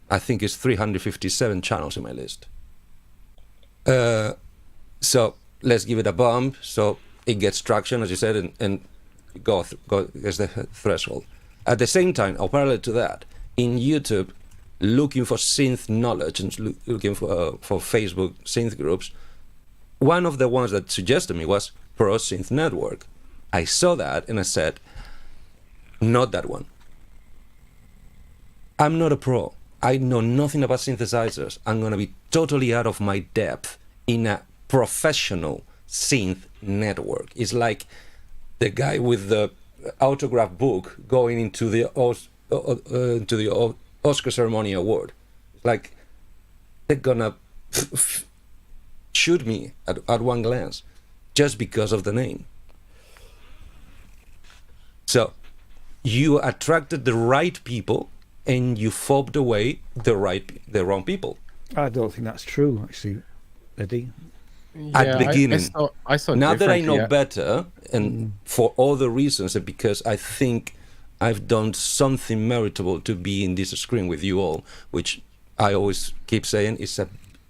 I think it's 357 channels in my list. So let's give it a bump so it gets traction, as you said, and go as the threshold. At the same time, or parallel to that, in YouTube, looking for synth knowledge and looking for Facebook synth groups, one of the ones that suggested me was Pro Synth Network. I saw that and I said, not that one. I'm not a pro. I know nothing about synthesizers. I'm going to be totally out of my depth in a professional synth network. It's like the guy with the autograph book going into the Oscar ceremony award. Like they're gonna shoot me at one glance just because of the name. So you attracted the right people and you fobbed away the wrong people. I don't think that's true, actually, Eddie. At the beginning. I saw now that I know better, and for all the reasons, and because I think I've done something meritable to be in this screen with you all, which I always keep saying is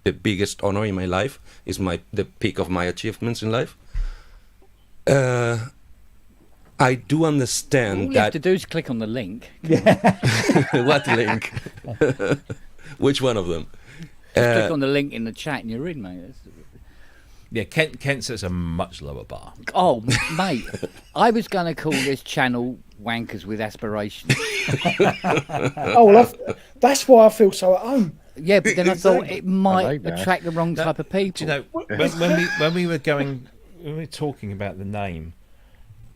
the biggest honor in my life, is the peak of my achievements in life. I do understand all you have to do is click on the link. What link? Which one of them? Click on the link in the chat and you're in, mate. Yeah, Kent sets a much lower bar. Oh, mate, I was going to call this channel Wankers with Aspirations. Oh well, that's why I feel so at home. Yeah, but then I thought it might like that. attract the wrong type of people. Do you know when we were talking about the name,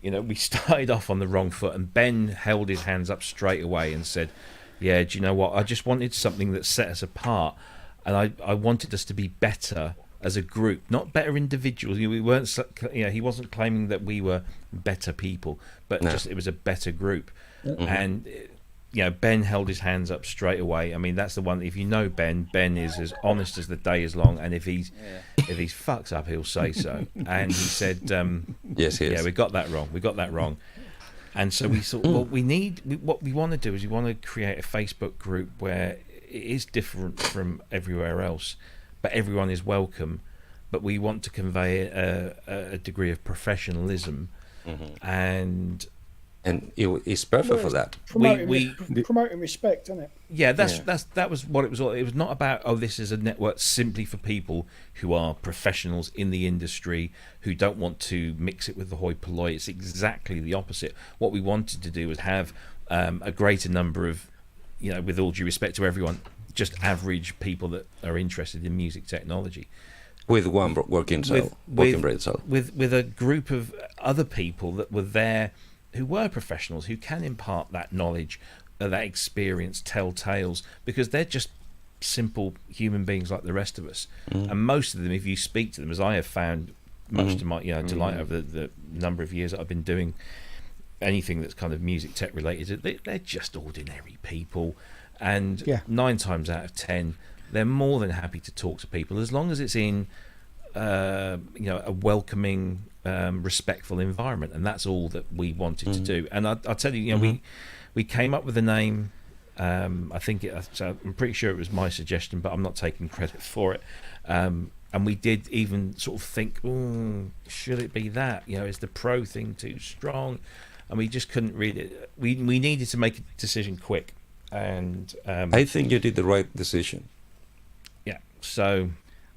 you know, we started off on the wrong foot, and Ben held his hands up straight away and said, "Yeah, do you know what? I just wanted something that set us apart, and I wanted us to be better as a group, not better individuals. You know, we weren't, you know, he wasn't claiming that we were better people, but just it was a better group." And you know, Ben held his hands up straight away. I mean, that's the one. If you know Ben is as honest as the day is long, and if he fucks up, he'll say so. And he said, Yes, he is. "Yeah, we got that wrong." And so we thought, well, what we want to do is we want to create a Facebook group where it is different from everywhere else, but everyone is welcome. But we want to convey a degree of professionalism, and it's perfect for that. Promoting respect, isn't it? yeah, that was what it was all. It was not about, oh, this is a network simply for people who are professionals in the industry who don't want to mix it with the hoi polloi. It's exactly the opposite. What we wanted to do was have a greater number of, you know, with all due respect to everyone, just average people that are interested in music technology. With one working brain cell. With a group of other people that were there who were professionals, who can impart that knowledge, that experience, tell tales, because they're just simple human beings like the rest of us. And most of them, if you speak to them, as I have found, much to my delight over the number of years that I've been doing anything that's kind of music tech related, they're just ordinary people. And 9 times out of 10, they're more than happy to talk to people as long as it's in a welcoming, respectful environment, and that's all that we wanted to do. And I'll tell you, we came up with the name. I think I'm pretty sure it was my suggestion, but I'm not taking credit for it. And we did even sort of think, should it be that? You know, is the pro thing too strong? And we just couldn't really. We needed to make a decision quick, and I think you did the right decision. Yeah. So.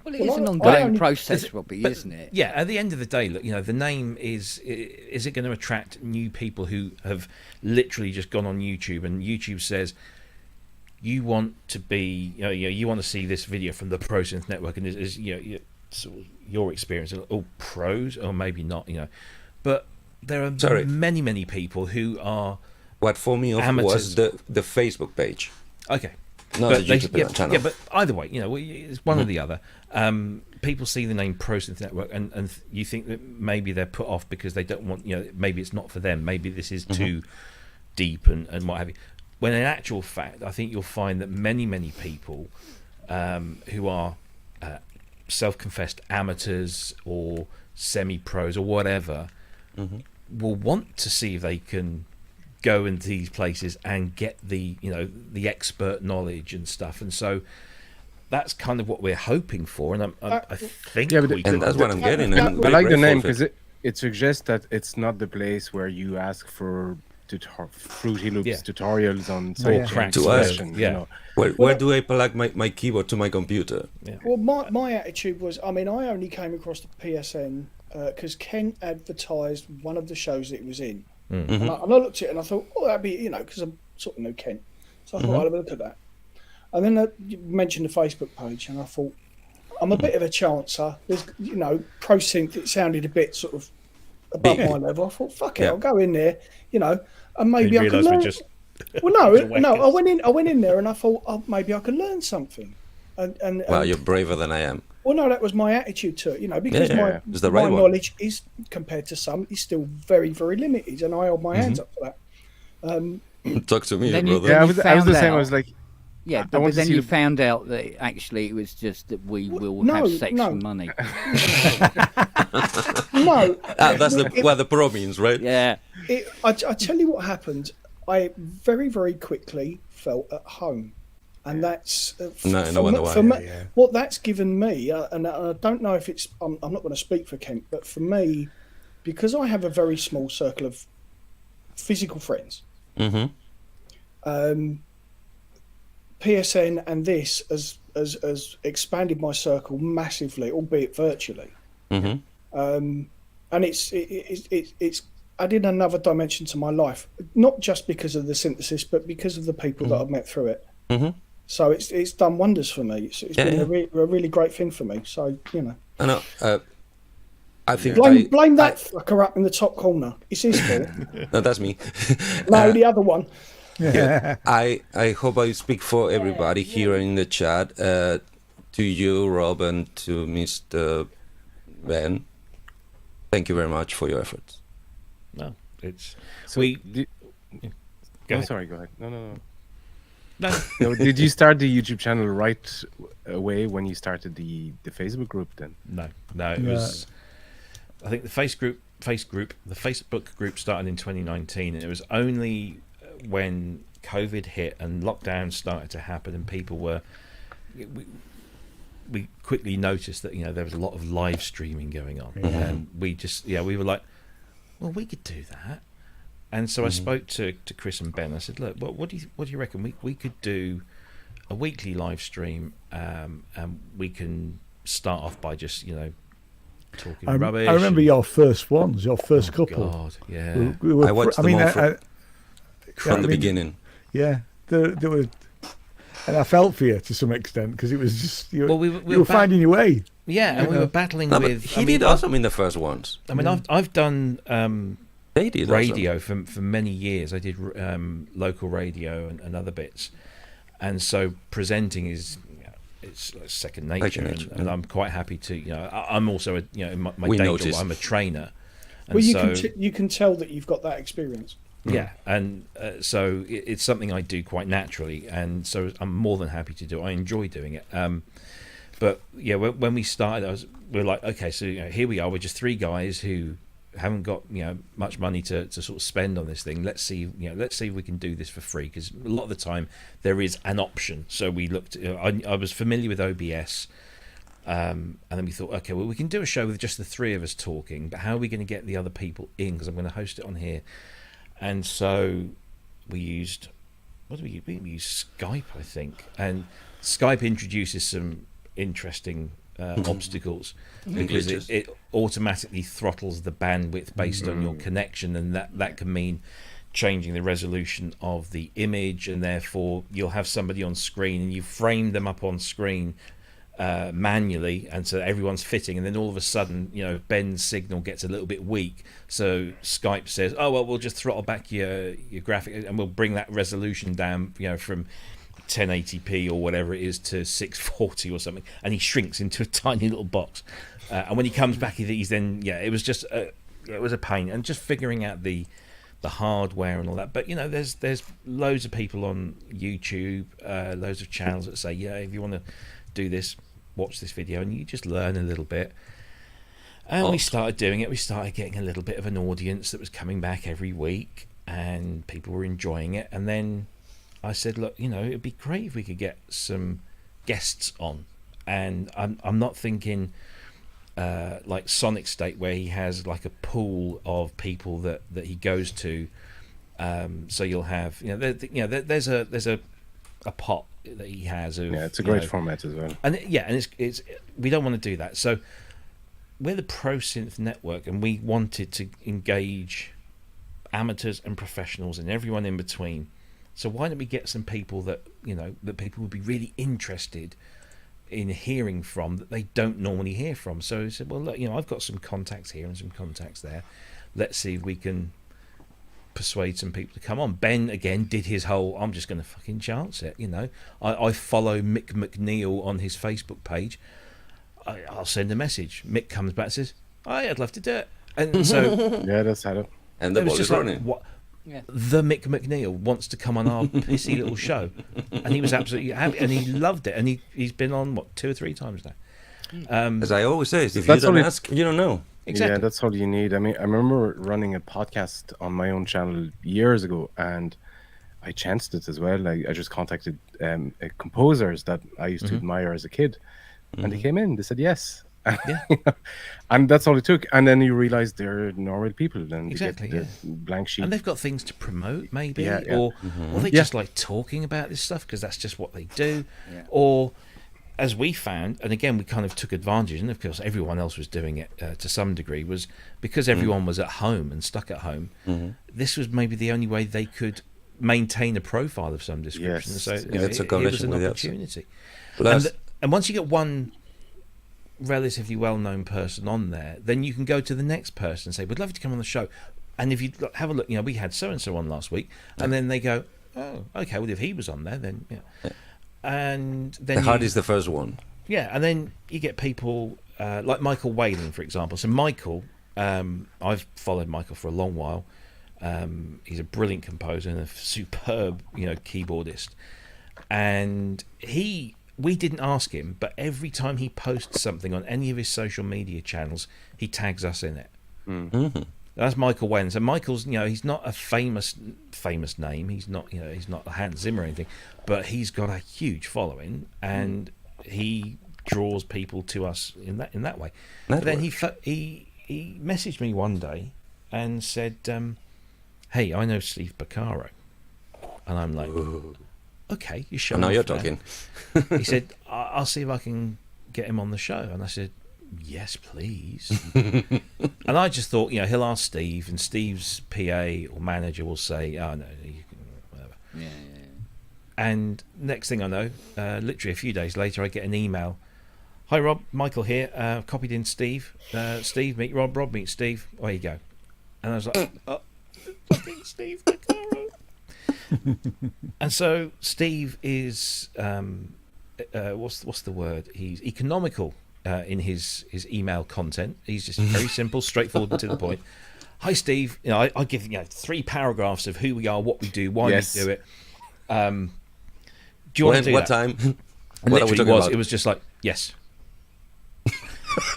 Well, it is an ongoing process, Robbie, isn't it? Yeah, at the end of the day, look, you know, the name is it going to attract new people who have literally just gone on YouTube, and YouTube says, you want to be, you want to see this video from the ProSynth Network, and is sort of your experience, all pros, or maybe not, you know, but there are many people who are what for me was the Facebook page. Okay. Not the YouTube channel. Yeah, but either way, you know, it's one or the other. People see the name ProSynth Network, and you think that maybe they're put off because they don't want, you know, maybe it's not for them. Maybe this is too deep and what have you. When in actual fact, I think you'll find that many people who are self-confessed amateurs or semi-pros or whatever will want to see if they can go into these places and get the the expert knowledge and stuff, and so that's kind of what we're hoping for, and I think and that's what I'm getting. I like the name because it suggests that it's not the place where you ask for Fruity Loops tutorials on to us. You know. Where do I plug my keyboard to my computer? Yeah. Well, my attitude was, I mean, I only came across the PSN because Ken advertised one of the shows that it was in. And I looked at it and I thought, that'd be, you know, because I'm sort of know Kent. So I thought, I'll have a look at that. And then you mentioned the Facebook page, and I thought, I'm a bit of a chancer. There's, you know, ProSynth, it sounded a bit sort of above my level. I thought, fuck it, I'll go in there, you know, and maybe I can learn. Well, no, I went in there and I thought, maybe I can learn something. And well, you're braver than I am. Well, no, that was my attitude to it, you know, because my knowledge is, compared to some, is still very, very limited, and I hold my hands up for that. Talk to me, brother. Yeah, I was the same. I was like, yeah, but then you found out that actually it was just that we will have sex for money. No, that's what the pro means, right? Yeah. I tell you what happened. I very, very quickly felt at home. And that's for me, what that's given me, and I don't know if it's. I'm not going to speak for Kent, but for me, because I have a very small circle of physical friends, PSN and this has expanded my circle massively, albeit virtually. and it's added another dimension to my life, not just because of the synthesis, but because of the people that I've met through it. So it's done wonders for me. It's been a really great thing for me. So I know. I think blame that fucker up in the top corner. It's his fault. No, that's me. No, the other one. Yeah. I hope I speak for everybody here in the chat. To you, Rob, and to Mr. Ben. Thank you very much for your efforts. No, it's So we. Go ahead. Sorry, go ahead. No. No, No, did you start the YouTube channel right away when you started the Facebook group then? no. It was. I think the Facebook group started in 2019, and it was only when COVID hit and lockdown started to happen, and people were. We quickly noticed that there was a lot of live streaming going on, and we were like, well, we could do that. And so I spoke to Chris and Ben. I said, look, what do you reckon? We could do a weekly live stream, and we can start off by just talking rubbish. I remember your first ones, your first couple. God, yeah. We were, I watched them all from the beginning. Yeah, there were, and I felt for you to some extent because it was just you were finding your way. Yeah, and we were battling No, but with. he did awesome in the first ones. I mean, I've done They did radio for many years. I did local radio and other bits, and so presenting is it's like second nature, and I'm quite happy to I'm also in my day job I'm a trainer. And well, you can tell that you've got that experience. Yeah, and so it's something I do quite naturally, and so I'm more than happy to do it. I enjoy doing it. But yeah, when we started, we're like, okay, so here we are. We're just three guys who haven't got much money to sort of spend on this thing. Let's see if we can do this for free, because a lot of the time there is an option. So we looked. I was familiar with OBS. And then we thought, okay, well, we can do a show with just the three of us talking, but how are we going to get the other people in? Because I'm going to host it on here. And so we used, we used Skype, I think. And Skype introduces some interesting obstacles because it automatically throttles the bandwidth based on your connection, and that can mean changing the resolution of the image, and therefore you'll have somebody on screen and you frame them up on screen manually, and so everyone's fitting, and then all of a sudden Ben's signal gets a little bit weak, so Skype says, oh well, we'll just throttle back your graphic and we'll bring that resolution down from 1080p or whatever it is to 640 or something, and he shrinks into a tiny little box, and when he comes back he's then it was just it was a pain, and just figuring out the hardware and all that. But there's loads of people on YouTube, loads of channels that say, if you want to do this, watch this video, and you just learn a little bit. And we started doing it. We started getting a little bit of an audience that was coming back every week, and people were enjoying it. And then I said, look, it'd be great if we could get some guests on. And I'm not thinking like Sonic State, where he has like a pool of people that he goes to. So you'll have there's a pot that he has of, it's a great format as well, and it's we don't want to do that. So we're the Pro Synth Network, and we wanted to engage amateurs and professionals and everyone in between. So why don't we get some people that that people would be really interested in hearing from, that they don't normally hear from? So he said, well, look, I've got some contacts here and some contacts there. Let's see if we can persuade some people to come on. Ben again did his whole, I'm just going to fucking chance it. I follow Mick McNeil on his Facebook page. I'll send a message. Mick comes back and says, I'd love to do it. And so that's how it. And the ball is running. What? Yeah. The Mick McNeil wants to come on our pissy little show, and he was absolutely happy, and he loved it, and he's been on 2 or 3 times now. As I always say, if you don't ask, you don't know. Exactly. Yeah, that's all you need. I mean, I remember running a podcast on my own channel years ago, and I chanced it as well. I just contacted composers that I used to admire as a kid, and they came in. They said yes. And that's all it took. And then you realize they're normal people, and exactly, they get the blank sheet, and they've got things to promote, maybe, or they just like talking about this stuff because that's just what they do, or as we found, and again we kind of took advantage, and of course everyone else was doing it to some degree, was because everyone was at home and stuck at home. This was maybe the only way they could maintain a profile of some description. Yes. So Yeah, it's a it was combination an with the opportunity. Plus, And once you get one relatively well-known person on there, then you can go to the next person and say, "We'd love you to come on the show." And if you have a look, we had so and so on last week, and then they go, "Oh, okay. Well, if he was on there, then yeah." And then the heart is the first one. yeah, and then you get people like Michael Whalen, for example. So Michael, I've followed Michael for a long while. He's a brilliant composer and a superb, keyboardist. And we didn't ask him, but every time he posts something on any of his social media channels, he tags us in it. That's Michael Whalen. So Michael's, he's not a famous name. He's not, he's not Hans Zimmer or anything, but he's got a huge following, and he draws people to us in that way. But then he messaged me one day and said, "Hey, I know Steve Porcaro," and I'm like, "Okay, you show." Now you're off now." talking. He said, "I'll see if I can get him on the show," and I said, "Yes, please." And I just thought, he'll ask Steve, and Steve's PA or manager will say, "Oh no, you can, whatever." Yeah. And next thing I know, literally a few days later, I get an email. "Hi Rob, Michael here. Copied in Steve. Steve, meet Rob. Rob, meet Steve. There you go." And I was like, "Oh, meet Steve Porcaro." And so Steve is what's the word? He's economical in his email content. He's just very simple, straightforward, and to the point. "Hi Steve, I give 3 paragraphs of who we are, what we do, why we do it. Do you want to do What that?" time? And What are we literally talking about? it was just like, "Yes."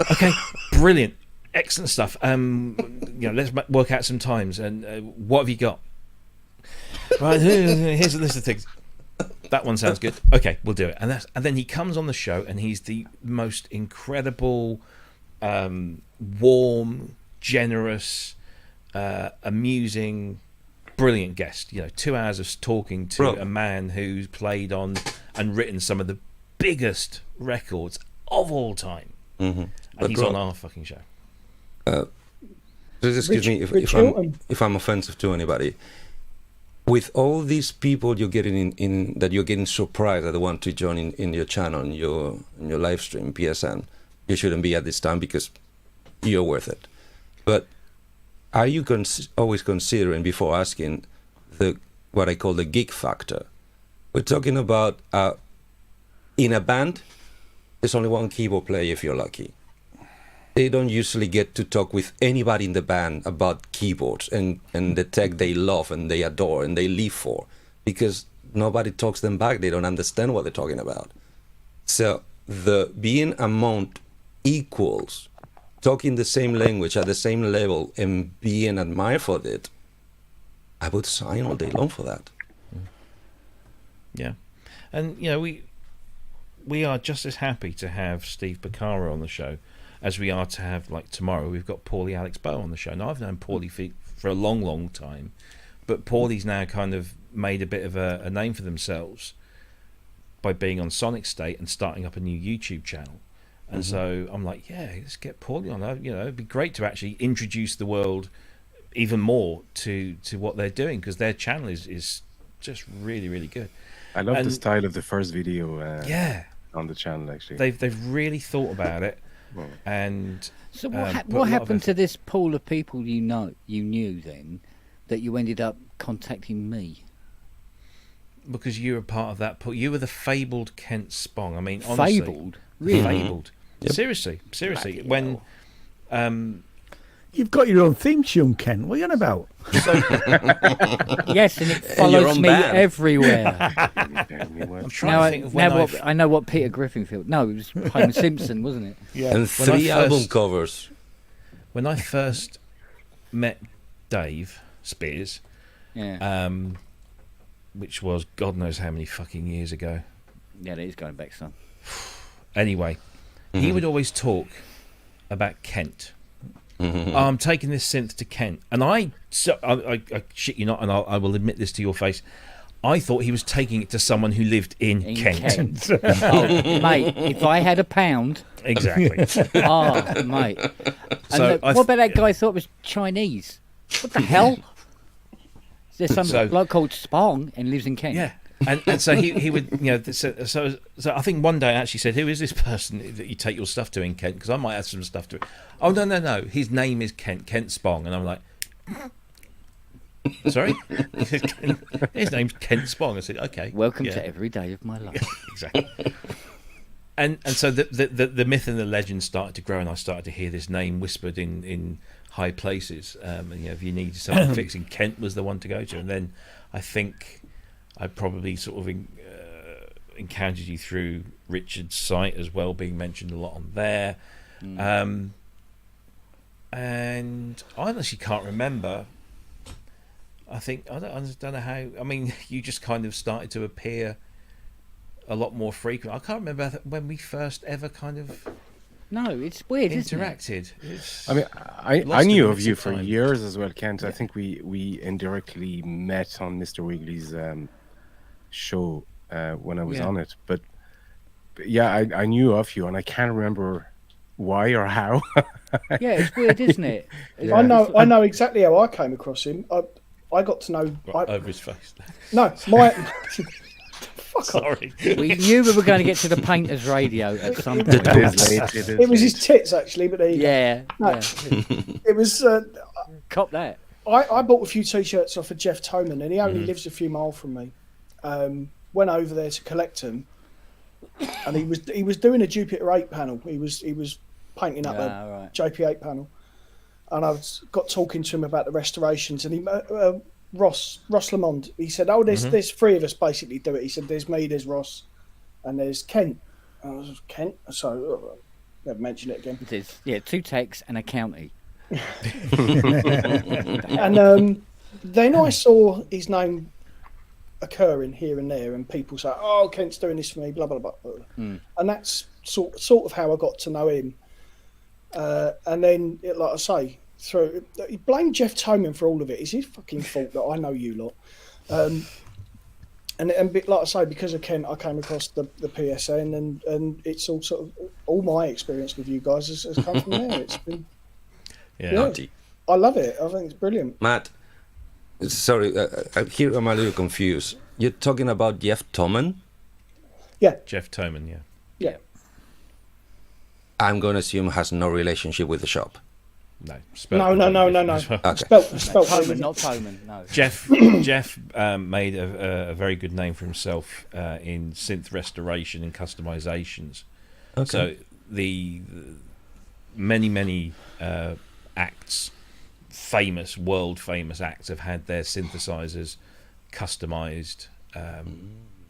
Okay, brilliant, excellent stuff. Let's work out some times, and what have you got? Right, here's a list of things. That one sounds good. Okay, we'll do it. And then he comes on the show, and he's the most incredible, warm, generous, amusing, brilliant guest. 2 hours of talking to a man who's played on and written some of the biggest records of all time. And he's on our fucking show. Please excuse me if I'm offensive to anybody. With all these people you're getting in that you're getting surprised that they want to join in your channel, in your live stream, PSN, you shouldn't be at this time because you're worth it. But are you always considering, before asking, what I call the geek factor? We're talking about in a band, there's only one keyboard player if you're lucky. They don't usually get to talk with anybody in the band about keyboards and the tech they love and they adore and they live for, because nobody talks them back. They don't understand what they're talking about. So being among equals, talking the same language at the same level and being admired for it, I would sign all day long for that. Yeah. And, we are just as happy to have Steve Porcaro on the show as we are to have, like tomorrow, we've got Paulie Alex Bow on the show. Now, I've known Paulie for a long, long time, but Paulie's now kind of made a bit of a name for themselves by being on Sonic State and starting up a new YouTube channel. And so I'm like, yeah, let's get Paulie on. It'd be great to actually introduce the world even more to what they're doing, because their channel is just really, really good. I love the style of the first video on the channel, actually. They've really thought about it. And so what happened to this pool of people you knew then that you ended up contacting me? Because you were part of that pool. You were the fabled Kent Spong. I mean, honestly, Fabled? Really? Fabled. Yep. Seriously. When You've got your own theme tune, Ken. What are you on about? Yes, and it follows me band. everywhere. I'm trying to think of when I know what Peter Griffin felt. No, it was Homer Simpson, wasn't it? Yeah. And 3 album covers. When I first met Dave Spears, which was God knows how many fucking years ago. Yeah, that is going back some. Anyway, he would always talk about Kent. I'm taking this synth to Kent, and I shit you not, and I will admit this to your face, I thought he was taking it to someone who lived in Kent. Oh, mate, if I had £1, Exactly. oh, mate. And So what about that guy who thought it was Chinese? What the hell? There's some So- bloke called Spong and lives in Kent. Yeah. And so he would, you know, so I think one day I actually said, who is this person that you take your stuff to in Kent? Because I might have some stuff to. Oh, no. His name is Kent Spong. And I'm like, sorry? His name's Kent Spong. I said, okay. Welcome yeah. to every day of my life. Exactly. And so the myth and the legend started to grow, and I started to hear this name whispered in high places. And you know, if you needed something fixing, Kent was the one to go to. And then I think I probably sort of encountered you through Richard's site as well, being mentioned a lot on there. And I honestly can't remember. I think I don't know how. I mean, you just kind of started to appear a lot more frequent. I can't remember when we first ever kind of No, it's weird, isn't it? interacted. It's I mean, I lost knew in of bits you of for time. years as well, Kent. I think we indirectly met on Mr. Wiggly's show when I was Yeah. on it. But yeah, I knew of you, and I can't remember why or how. Yeah, it's weird, isn't it? I know exactly how I came across him. I got to know. over his face. No, my. Fuck off. Sorry. We knew we were going to get to the Painters Radio at some It point. is late. It was his tits, actually, but there you go. Yeah, No. yeah. It was. Cop that. I bought a few T-shirts off of Jeff Toman, and he only lives a few miles from me. Went over there to collect them, and he was doing a Jupiter 8 panel. He was painting up a Right. JP8 panel, and got talking to him about the restorations, and he Ross Lamond. He said, "Oh, there's three of us basically do it." He said, "There's me, there's Ross, and there's Kent." And I was Kent, so never mention it again. There's 2 techs and a county. And then I saw his name occurring here and there, and people say, "Oh, Kent's doing this for me," blah blah blah, and that's sort of how I got to know him. And then, like I say, he blamed Jeff Toman for all of it. It's his fucking fault that I know you lot. And like I say, because of Kent, I came across the PSN, and it's all sort of all my experience with you guys has come from there. It's been, Yeah. I love it. I think it's brilliant. Matt, sorry, here I'm a little confused. You're talking about Jeff Toman? Jeff Toman, yeah. Yeah. I'm going to assume has no relationship with the shop. No. No. Okay. Spelt Toman, not Toman, no. Jeff made a very good name for himself in synth restoration and customizations. Okay. So the many acts, world famous acts, have had their synthesizers customized.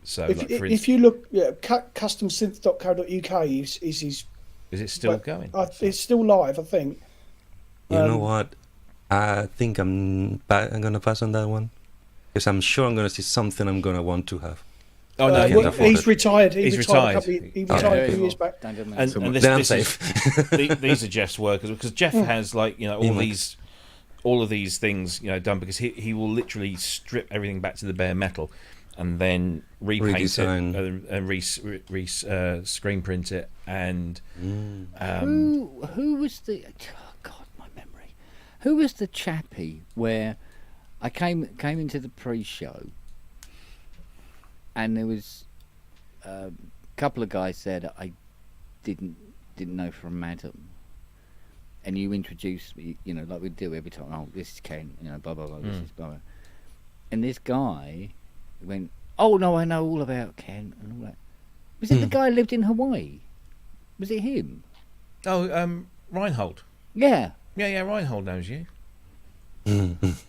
So like, for if you look, customsynth.co.uk is his. is it still going? It's still live, I think. You know what? I think I'm going to pass on that one. Because I'm sure I'm going to see something I'm going to want to have. Oh no, I can't Well, afford he's it. retired. He He's retired. retired. He retired a few years back. Don't do me. and this, Then I'm this is- safe. these are Jeff's workers, because Jeff has all of these things done, because he will literally strip everything back to the bare metal and then repaint Redesign. it and screen print it, and Who was the? Oh God, my memory. Who was the chappie where I came into the pre-show, and there was a couple of guys there that I didn't know from Madam, and you introduced me, like we do every time. Oh, this is Ken, blah blah blah. This is blah, blah. And this guy went, "Oh no, I know all about Ken and all that." Was it the guy who lived in Hawaii? Was it him? Reinhold. Yeah. Yeah, Reinhold knows you.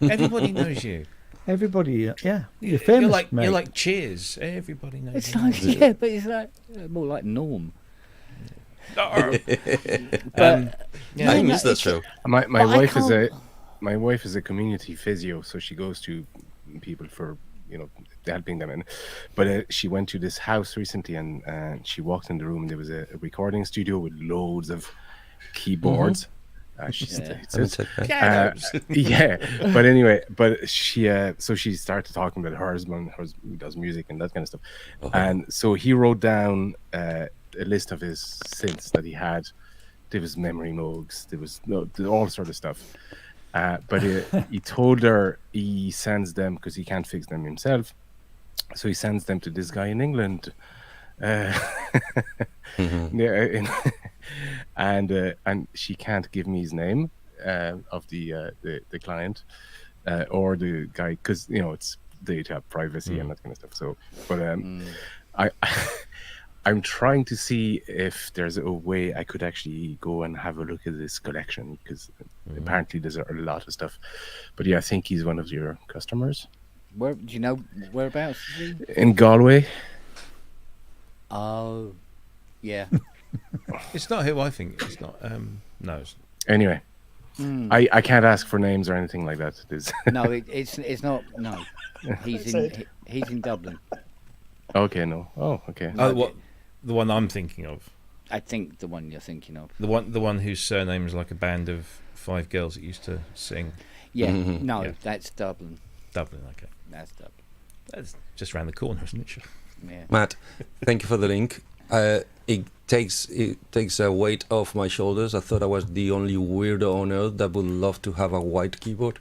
Everybody knows you. Everybody, you're famous, mate. You're like Cheers. Everybody knows It's you. like, but it's like more like Norm. But I missed that show. My But I wife is can't- my wife is a community physio, so she goes to people for helping them. But she went to this house recently, and she walked in the room, and there was a recording studio with loads of keyboards, She's Yeah. it's Pianos. yeah, but anyway, but she so she started talking about her husband who does music and that kind of stuff, and so he wrote down a list of his synths that he had. There was memory moogs, there was all sort of stuff, but he told her he sends them because he can't fix them himself, so he sends them to this guy in England. Yeah, and she can't give me his name of the client or the guy, because it's data privacy and that kind of stuff. So, but I I'm trying to see if there's a way I could actually go and have a look at this collection, because apparently there's a lot of stuff. But yeah, I think he's one of your customers. Where do you know whereabouts is he? In Galway. Oh, yeah. It's not who I think. It's not. No. It's, Anyway, I can't ask for names or anything like that. No, it's not. No, he's in Dublin. Okay, no. Oh, okay. what? The one I'm thinking of. I think the one you're thinking of. The one whose surname is like a band of 5 girls that used to sing. Yeah, no, Yeah. that's Dublin. Dublin. Okay. That's Dublin. That's just around the corner, isn't it? Yeah. Matt, thank you for the link. It takes a weight off my shoulders. I thought I was the only weirdo on earth that would love to have a white keyboard.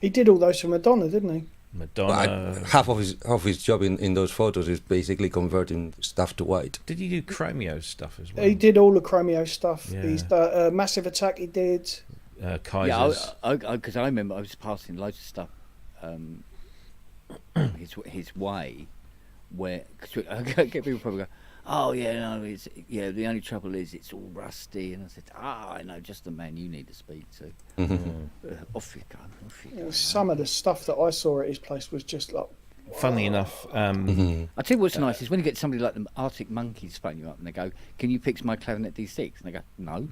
He did all those for Madonna, didn't he? Madonna. Half of his job in those photos is basically converting stuff to white. Did he do Chromeo stuff as well? He did all the Chromeo stuff. Yeah. He's the Massive Attack. He did. Kaisers. Yeah, because I remember I was passing loads of stuff his way, where cause I get people probably go, oh yeah, no, the only trouble is it's all rusty, and I said, I know just the man you need to speak to. Off you go. Some of the stuff that I saw at his place was just like. Funnily enough, I tell you what's nice is when you get somebody like the Arctic Monkeys phone you up and they go, can you fix my clarinet D6? And they go, no.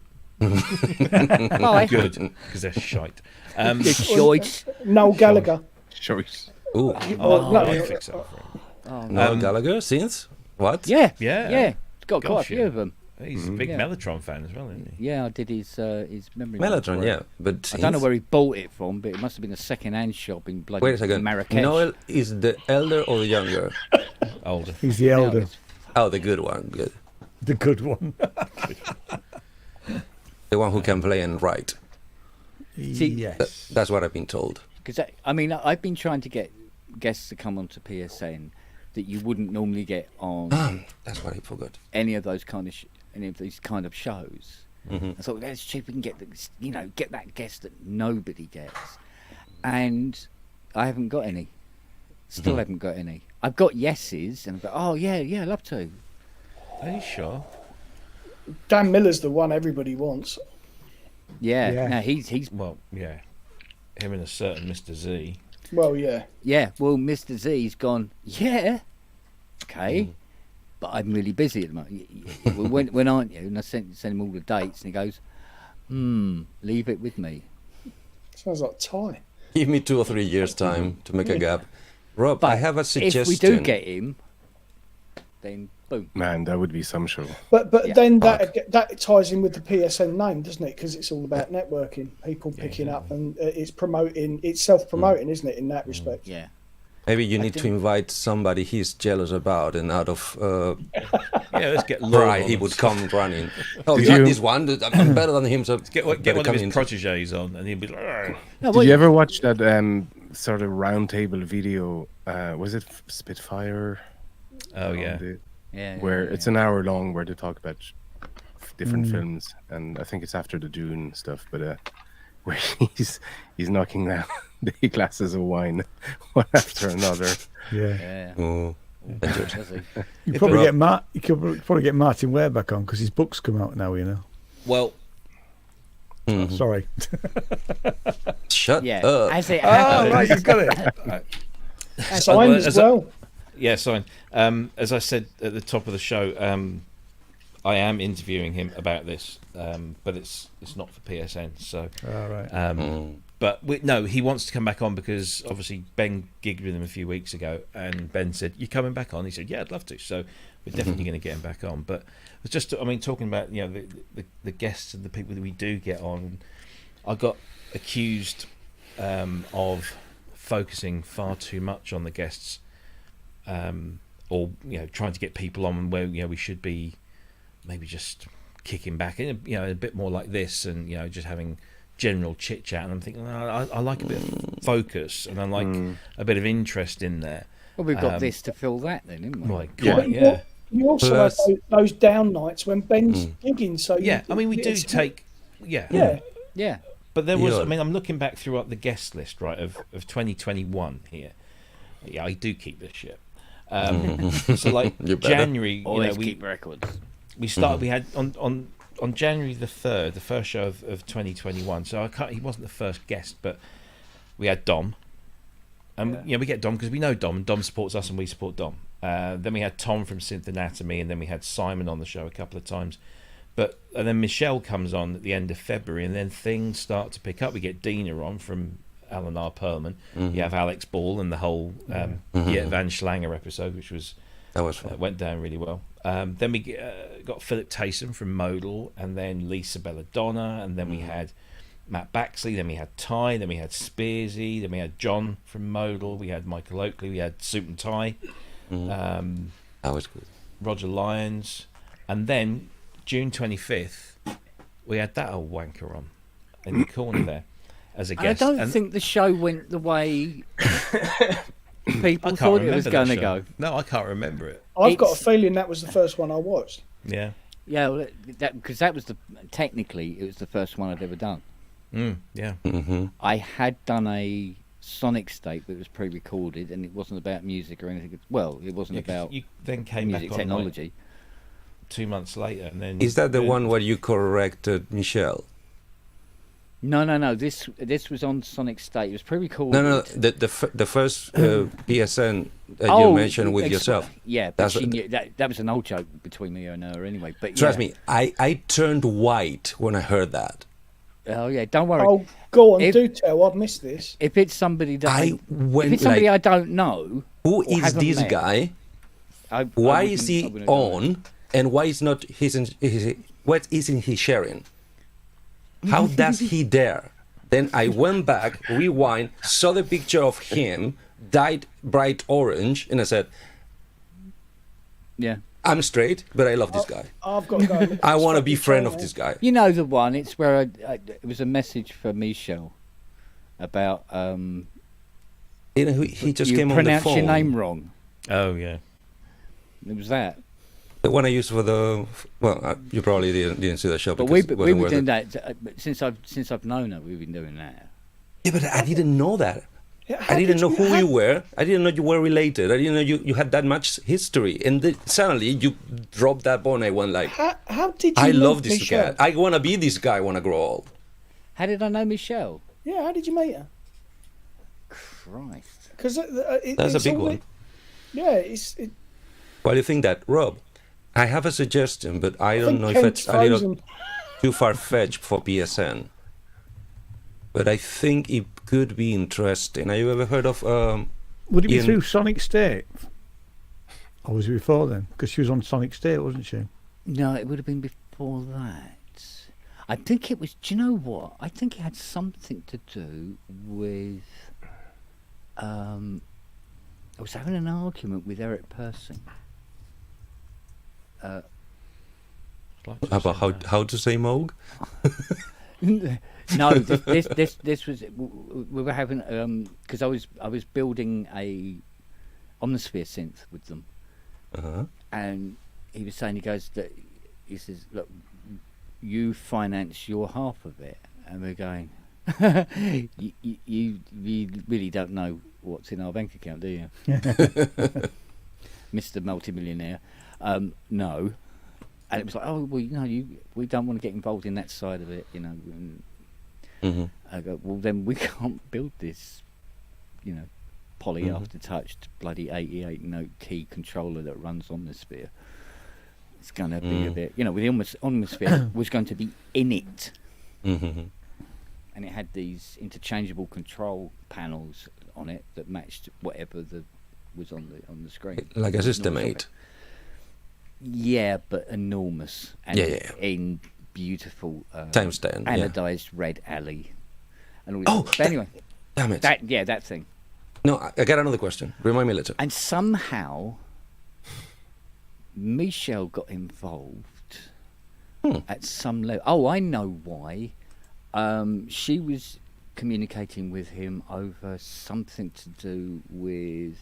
Bye. good, because they're shite. Good choice. Noel Gallagher. Choice. Ooh, I'll fix that for him. Noel Gallagher, since what? Yeah. Yeah. It's got quite a few of them. He's a big Mellotron fan as well, isn't he? Yeah, I did his memory. Mellotron, box. yeah, but I don't know where he bought it from, but it must have been a second-hand shop in bloody Wait a second. Marrakesh. Noel is the elder or the younger? Older. He's the elder, Oh, the good one. Good. the good one. The one who can play and write. Yes. That's what I've been told. Because I've been trying to get guests to come onto PSN that you wouldn't normally get on That's what I forgot. any of these kind of shows. I thought let's see if we can get get that guest that nobody gets, and I haven't got any. Still haven't got any. I've got yeses, and I've got I'd love to. Are you sure? Dan Miller's the one everybody wants. Yeah, Yeah. no, he's Well, yeah. Him and a certain Mr. Z. Well, yeah. yeah. Well, Mr. Z's gone. Yeah, okay, but I'm really busy at the moment. Well, when aren't you? And I send him all the dates, and he goes, leave it with me. Sounds like Ty. Give me 2 or 3 years time to make a gap. Rob, I have a suggestion. If we do get him, then boom. Man, that would be some show. But Yeah. then that ties in with the PSN name, doesn't it? Because it's all about networking, people picking up, and it's promoting, it's self-promoting, isn't it? In that respect. Yeah. Maybe you need to invite somebody he's jealous about, and out of Yeah, let's get Lord pride, on he and would stuff. come running. Oh, Did you have you- this one. I'm better than him, so Get one of his proteges on, and he'll be like, "Argh." No, Did you ever watch that sort of roundtable video? Was it Spitfire? Oh, yeah. Where it's an hour long, where they talk about different films, and I think it's after the Dune stuff. But where he's knocking down the glasses of wine one after another. Yeah. Yeah. Oh, Does he? You probably get you could probably get Martin Ware back on because his book's come out now. Well, Sorry. shut Yeah. up. As it Oh, happens, right, you've got it. Signed as well. yeah, sign. As I said at the top of the show, I am interviewing him about this, but it's not for PSN. So, All right. but he wants to come back on because obviously Ben gigged with him a few weeks ago, and Ben said, "You coming back on?" He said, "Yeah, I'd love to." So we're definitely going to get him back on. But it's just, talking about the guests and the people that we do get on. I got accused of focusing far too much on the guests, or trying to get people on where we should be maybe just kicking back in, a bit more like this, and just having general chit chat. And I'm thinking, I like a bit of focus, and I like a bit of interest in there. Well, we've got this to fill that then, haven't we? My God, yeah. You also have those down nights when Ben's gigging. So Yeah, I mean, we do take. Yeah. But there was, Yeah. I mean, I'm looking back through the guest list, right, of 2021 here. Yeah, I do keep this shit. So, like, You better. January, Always we keep records. we started. We had on January the 3rd, the first show of 2021. So he wasn't the first guest, but we had Dom, and we get Dom because we know Dom, and Dom supports us, and we support Dom. Then we had Tom from Synth Anatomy, and then we had Simon on the show a couple of times. And then Michelle comes on at the end of February, and then things start to pick up. We get Dina on from Alan R. Perlman. You have Alex Ball and the whole Van Schlanger episode, which That was fun. went down really well. Then we got Philip Taysom from Modal, and then Lisa Belladonna, and then we had Matt Baxley, then we had Ty, then we had Spearsy, then we had John from Modal, we had Michael Oakley, we had Suit and Tie, That was good. Roger Lyons, and then June 25th, we had that old wanker on in the corner there as a I guest. don't And think the show went the way people I can't thought it was remember going that to show. go. No, I can't remember it. I've got a It's- feeling that was the first one I watched. Yeah. Yeah, well, because that was technically it was the first one I'd ever done. Yeah. I had done a Sonic State, but it was pre-recorded, and it wasn't about music or anything. Well, it wasn't Yeah, 'cause about you then came music back on technology. like 2 months later, and then Is that the one where you corrected Michelle? No. This was on Sonic State. It was pre-recorded. No. The first PSN that Oh, you mentioned with ex- yourself. Yeah, but That's she what- knew, that was an old joke between me and her anyway. But Trust yeah. me, I turned white when I heard that. Oh yeah, don't worry. Oh, go on, If- do tell. I've missed this. If it's somebody that I if went it's somebody like, I don't know, who or is haven't this met, guy? I Why wouldn't- is I he wouldn't have done on? And why is not what isn't he sharing? How does he dare? Then I went back, rewind, saw the picture of him, dyed bright orange, and I said, it. Yeah. I'm straight, but I love this guy. I've got to go. and look at I this want to be fucking friend show of now. this guy. You know the one. It's where it was a message for Michelle about You know, he just you came on the pronounced phone. your name wrong. Oh yeah. It was that. The one I used for the you probably didn't see the show. But because we it wasn't were worth doing it. that since I've known her. We've been doing that. Yeah, but I didn't know that. Yeah, how I didn't did know who how- you were. I didn't know you were related. I didn't know you had that much history. And then suddenly you dropped that bone. I went like, How did you I meet love this Michelle? guy. I want to be this guy when I grow old. How did I know Michelle? Yeah, how did you meet her? Christ. Because That's a big one. Yeah, it, Why do you think that, Rob? I have a suggestion, but I don't think know if Kent's it's a little frozen. too far-fetched for PSN. But I think it could be interesting. Have you ever heard of Would it be Ian- through Sonic State? Or was it before then? Because she was on Sonic State, wasn't she? No, it would have been before that. I think it was. Do you know what? I think it had something to do with. I was having an argument with Eric Persing. about how to say Moog? No, this was we were having because I was building a Omnisphere synth with them, Uh-huh. and he was saying he says look, you finance your half of it, and we're going. you really don't know what's in our bank account, do you, Mr. Multimillionaire? No. And it was like, oh well, we don't want to get involved in that side of it, and Mm-hmm. I go, well then we can't build this, poly Mhm. after-touched bloody 88 note key controller that runs Omnisphere. It's going to be a bit, with the Omnisphere was going to be in it, Mm-hmm. and it had these interchangeable control panels on it that matched whatever was on the screen. Like a It was System not 8. Yeah, but enormous and Yeah. in beautiful Times 10. Yeah. anodized red alley and all this. Oh, But anyway, Damn it. that thing. No, I got another question. Remind me later. And somehow, Michelle got involved at some level. Oh, I know why. She was communicating with him over something to do with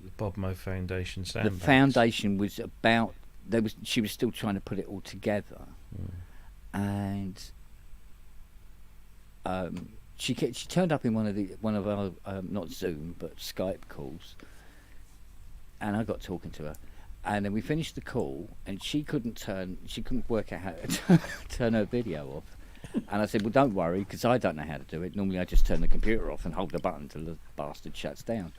The Bob Moe Foundation the sandbags. foundation. Was about she was still trying to put it all together, and she turned up in one of our not Zoom but Skype calls, and I got talking to her, and then we finished the call, and she couldn't work out how to turn her video off. And I said, well, don't worry, because I don't know how to do it. Normally I just turn the computer off and hold the button till the bastard shuts down.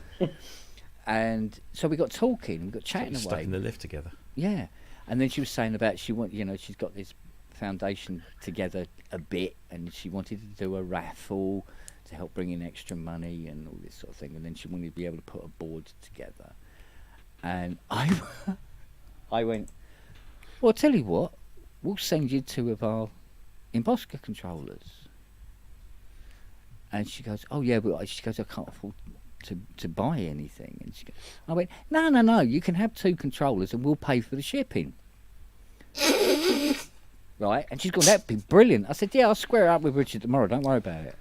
And so we got talking, we got chatting Stuck away. in the lift together. Yeah. And then she was saying about she's got this foundation together a bit, and she wanted to do a raffle to help bring in extra money and all this sort of thing. And then she wanted to be able to put a board together. And I went, well, I'll tell you what, we'll send you 2 of our Embosca controllers. And she goes, oh yeah, but I can't afford to buy anything. And I went, no, you can have 2 controllers and we'll pay for the shipping. Right? And she's gone, that'd be brilliant. I said, yeah, I'll square it up with Richard tomorrow, don't worry about it.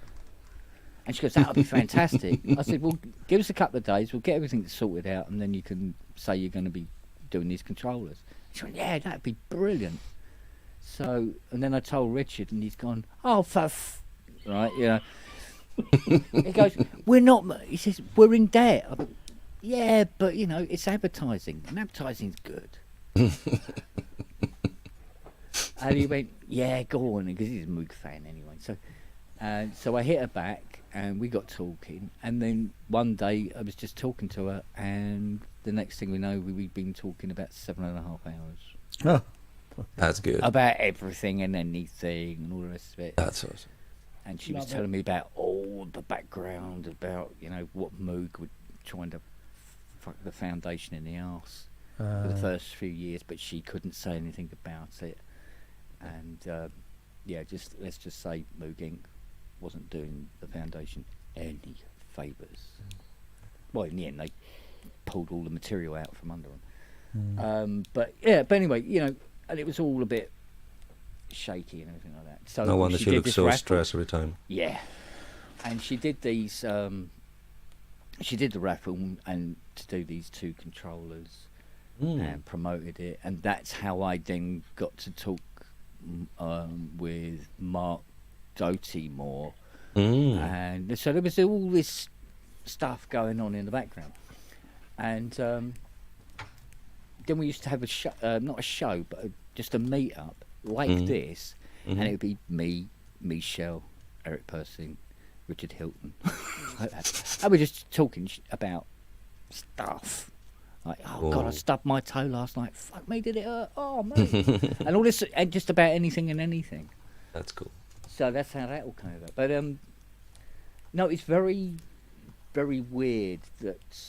And she goes, that'll be fantastic. I said, well, give us a couple of days, we'll get everything sorted out, and then you can say you're going to be doing these controllers. She went, yeah, that'd be brilliant. So, and then I told Richard, and he's gone, oh, right, he goes, he says, we're in debt. I went, yeah, but, it's advertising, and advertising's good. And he went, yeah, go on, because he's a Moog fan anyway. So I hit her back, and we got talking, and then one day I was just talking to her, and the next thing we know, we'd been talking about 7.5 hours. Oh, That's good. About everything and anything and all the rest of it. That's awesome. And she was Love telling me about all the background, about, what Moog were trying to fuck the foundation in the arse for the first few years, but she couldn't say anything about it. And, let's just say Moog Inc. wasn't doing the foundation any favours. Well, in the end, they pulled all the material out from under them. But anyway, and it was all a bit shaky and everything like that. So No wonder she did looks this so raffle. stressed every time. Yeah, and she did these. She did the raffle and to do these 2 controllers and promoted it, and that's how I then got to talk with Mark Doty more. And so there was all this stuff going on in the background, and then we used to have a show, not a show, but just a meet-up like this, and it would be me, Michelle, Eric Persing, Richard Hilton, like that. And we're just talking about stuff. Like, oh God, I stubbed my toe last night. Fuck me, did it hurt? Oh, mate. And all this, and just about anything and anything. That's cool. So that's how that all came about. But no, it's very, very weird that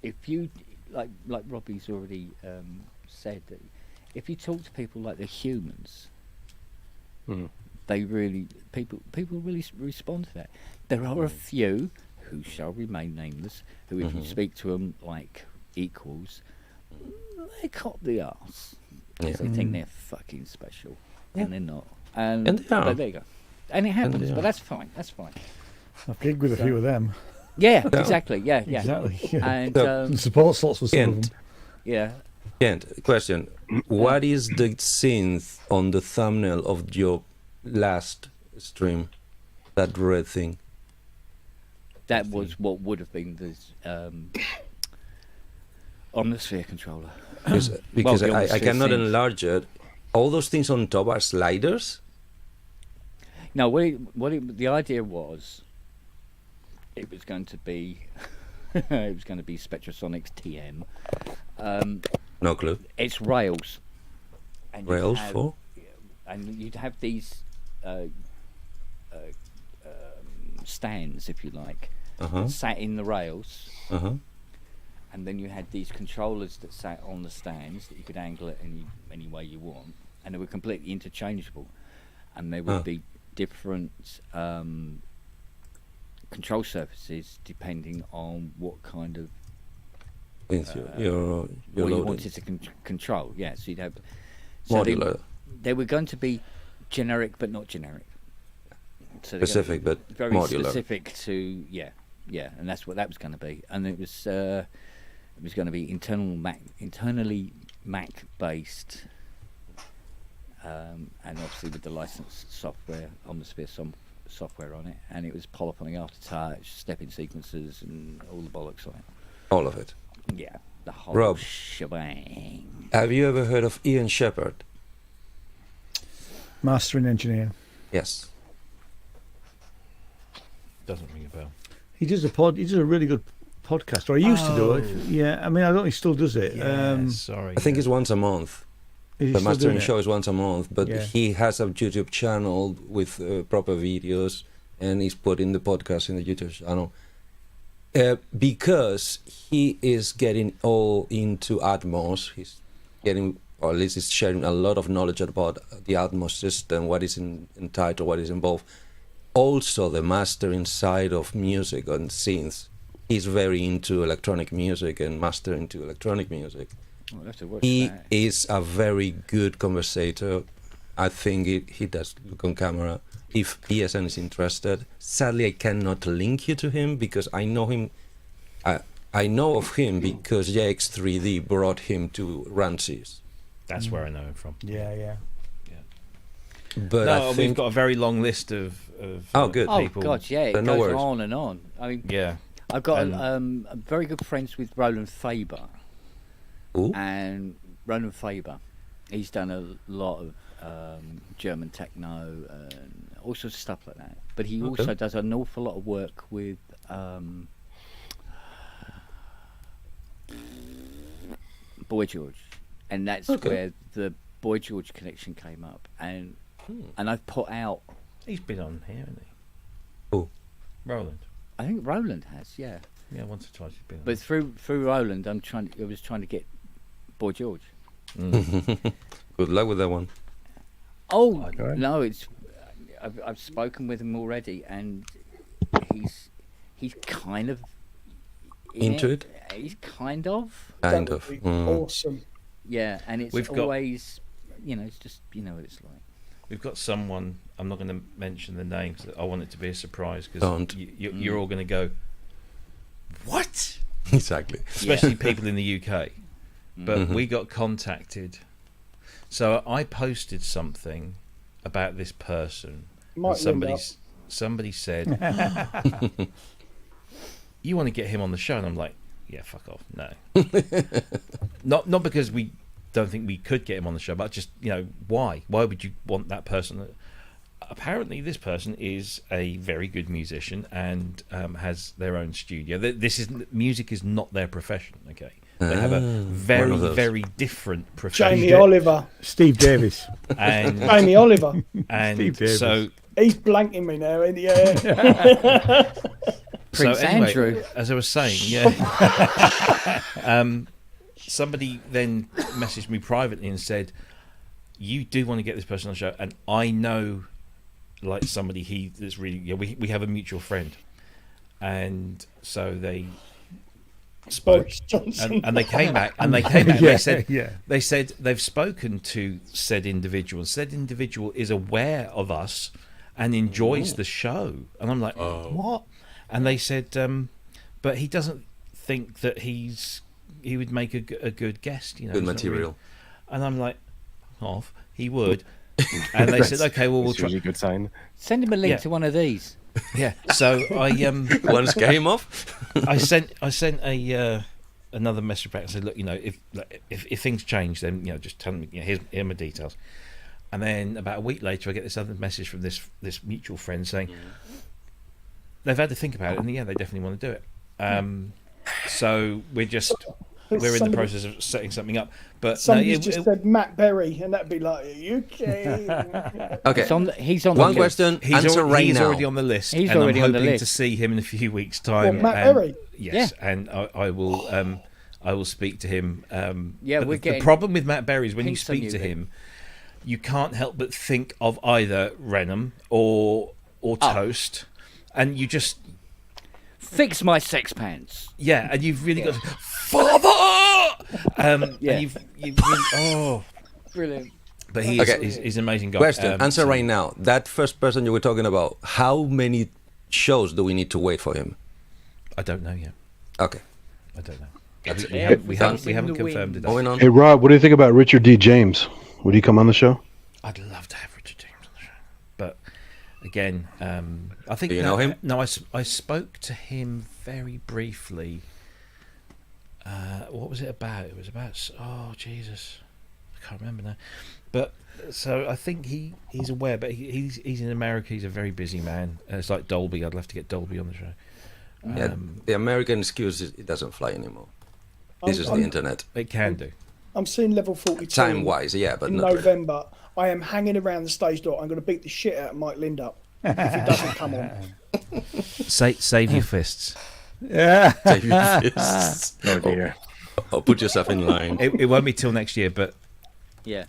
if you like Robbie's already said, that if you talk to people like the humans, they really people really respond to that. There are a few who shall remain nameless, who if you speak to them like equals, they cop the arse. Yeah. They think they're fucking special, and they're not. And they are. But there you go. And it happens, they but are. that's fine. That's fine. I've gigged with a few of them. Yeah, exactly. Yeah. Exactly. Yeah. And And support slots for some of Kent, them. yeah. Kent, question. What is the synth on the thumbnail of your last stream? That red thing. That was what would have been the Omnisphere controller. Because the I Omnisphere cannot synth. enlarge it. All those things on top are sliders? No, the idea was, it was going to be, Spectrasonics TM. No clue. It's rails. And you'd Rails have- for? And you'd have these stands, if you like, Uh-huh. that sat in the rails. Uh-huh. And then you had these controllers that sat on the stands that you could angle it any way you want, and they were completely interchangeable. And they would be different control surfaces depending on what kind of With your what you loading. wanted to control. Yeah, so you'd have so Modular. they were going to be generic but not generic. So they're gonna Specific be but very modular. specific to yeah, and that's what that was going to be. And it was going to be internally Mac based, and obviously with the licensed software, Omnisphere software on it, and it was polyphonic aftertouch, stepping sequencers, and all the bollocks on it. All of it. Yeah, the whole Rob. shebang. Have you ever heard of Ian Shepherd? Mastering engineer. Yes. Doesn't ring a bell. He does a really good podcast, or he used to do it. Oh. Yeah, I mean, I don't know if he still does it. Sorry. I think it's once a month. Is he The still mastering doing it? show is once a month, but Yeah. he has a YouTube channel with proper videos, and he's putting the podcast in the YouTube channel. Because he is getting all into Atmos, he's getting, or at least he's sharing a lot of knowledge about the Atmos system, what is entitled, what is involved. Also, the mastering side of music and synths. He's very into electronic music and mastering to electronic music. I'll have to watch He that. is a very good conversator. I think he does look on camera. If PSN is interested, sadly I cannot link you to him because I know him. I know of him because JX3D brought him to Rancis. That's where I know him from. Yeah. But No, I we've think got a very long list of good. Oh people. God, yeah, it But no goes worries. on and on. I mean, Yeah. I've got And- very good friends with Roland Faber, Ooh. and Roland Faber, he's done a lot of German techno and all sorts of stuff like that. But he Okay. also does an awful lot of work with Boy George, and that's Okay. where the Boy George connection came up. And I've put out, He's been on here, hasn't he? Who? Roland. I think Roland has, yeah. Yeah, once or twice he's been on. But through Roland, I was trying to get Boy George. Good luck with that one. Oh Okay. no, it's I've spoken with him already, and he's kind of in Into it? He's kind of, Kind That of. would be awesome. yeah, and it's We've got- always, it's just what it's like. We've got someone. I'm not going to mention the name because I want it to be a surprise. Don't. Because you're all going to go, what? Exactly. Especially people in the UK. But Mhm. we got contacted. So I posted something about this person. Might And end up. somebody said, "You want to get him on the show?" And I'm like, "Yeah, fuck off, no." not because we don't think we could get him on the show, but just why? Why would you want that person? Apparently, this person is a very good musician and has their own studio. Music is not their profession. Okay, they have a one very of those. very different profession. Jamie Oliver. Steve Davis. and Jamie Oliver. and Steve Davis. so He's blanking me now in the air. Prince Andrew. As I was saying, somebody then messaged me privately and said, "You do want to get this person on the show, and I know, like somebody that's really we have a mutual friend, and so they spoke, Boris Johnson. and they came back and they said yeah. they said they've spoken to said individual. Said individual is aware of us and enjoys the show. And I'm like, what? And they said, but he doesn't think that he would make a good guest. Good he's not material. really- And I'm like, he would. And they said, okay, well, we'll It's try. usually a good sign. Send him a link Yeah. to one of these. Yeah. So I Want to scare him off? I sent a another message back and said, look, if things change, then just tell me. Here are my details. And then about a week later, I get this other message from this mutual friend saying they've had to think about it, and they definitely want to do it. So we're in the Somebody- process of setting something up. But Somebody's just said Matt Berry, and that'd be like, UK. Okay. He's on One the list. question. Answer right he's now. already on the list. He's and already I'm on the hoping list. to see him in a few weeks' Well, time. Matt and- Berry. Yes, and I will. I will speak to him. Yeah, but we're the getting problem with Matt Berry is when you hints on speak you to then. him, you can't help but think of either Renham or Toast, and you just Fix my sexpants. and you've really got Father. Yeah. And you've really, Brilliant. but he's an amazing guy. Question. Answer so- right now. That first person you were talking about, how many shows do we need to wait for him? I don't know yet. Okay. I don't know. That's We it. haven't confirmed it. Moving on. Hey Rob, what do you think about Richard D. James? Would he come on the show? I'd love to have Richard James on the show, but again, I think Do you know him? No, I spoke to him very briefly. What was it about? It was about Jesus, I can't remember now. But so I think he's aware, but he's in America. He's a very busy man. It's like Dolby. I'd love to get Dolby on the show. Yeah, the American excuse is it doesn't fly anymore. This is the internet. It can do. I'm seeing level 42 Time wise, yeah, but in not really. November. I am hanging around the stage door. I'm going to beat the shit out of Mike Lindup if it doesn't come on. Save your fists. Yeah. Save your fists. Oh dear. Or put yourself in line. It won't be till next year, but Yeah.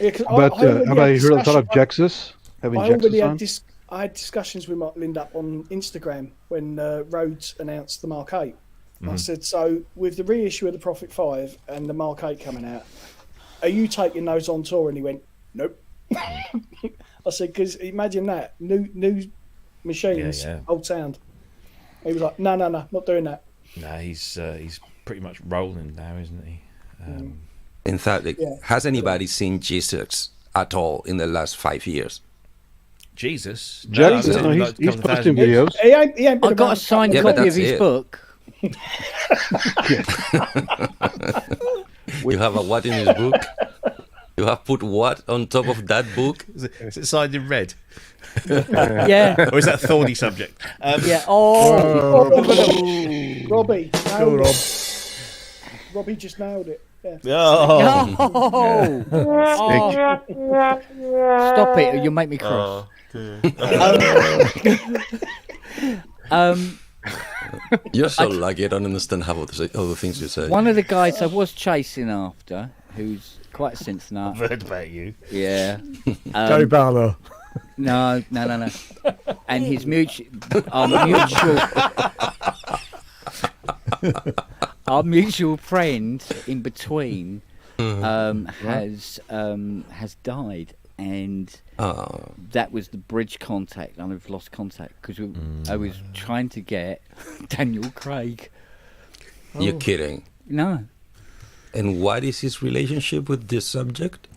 Yeah, 'cause How about, already have I had heard the thought of discussion- Jexus? Having I already Jexus had on? I had discussions with Mark Lindup on Instagram when Rhodes announced the Mark 8. I said, so with the reissue of the Prophet 5 and the Mark 8 coming out, are you taking those on tour? And he went, nope. I said, because imagine that, new machines, Yeah. old sound. He was like, no, not doing that. no, he's pretty much rolling now, isn't he? In fact, Yeah. has anybody seen Jesus at all in the last 5 years? Jesus. Jesus, I've no, seen he's a couple of posting thousand videos. He ain't been I got around a signed Yeah, but copy of that's his it. book. You have a what in his book? You have put what on top of that book? Is it signed in red? Yeah. Or is that a thorny subject? Yeah. Oh. Robbie, Go, nailed Rob. it. Robbie just nailed it. Yeah. Oh. Oh. Stop it! You'll make me cross. You're so lucky. I don't understand half of the things you say. One of the guys I was chasing after, who's quite a synth nut. I've heard about you. Yeah. Gary Barlow. No. And his our mutual friend in between has died, and that was the bridge contact, and I've lost contact because I was trying to get Daniel Craig. You're kidding. No, And what is his relationship with this subject?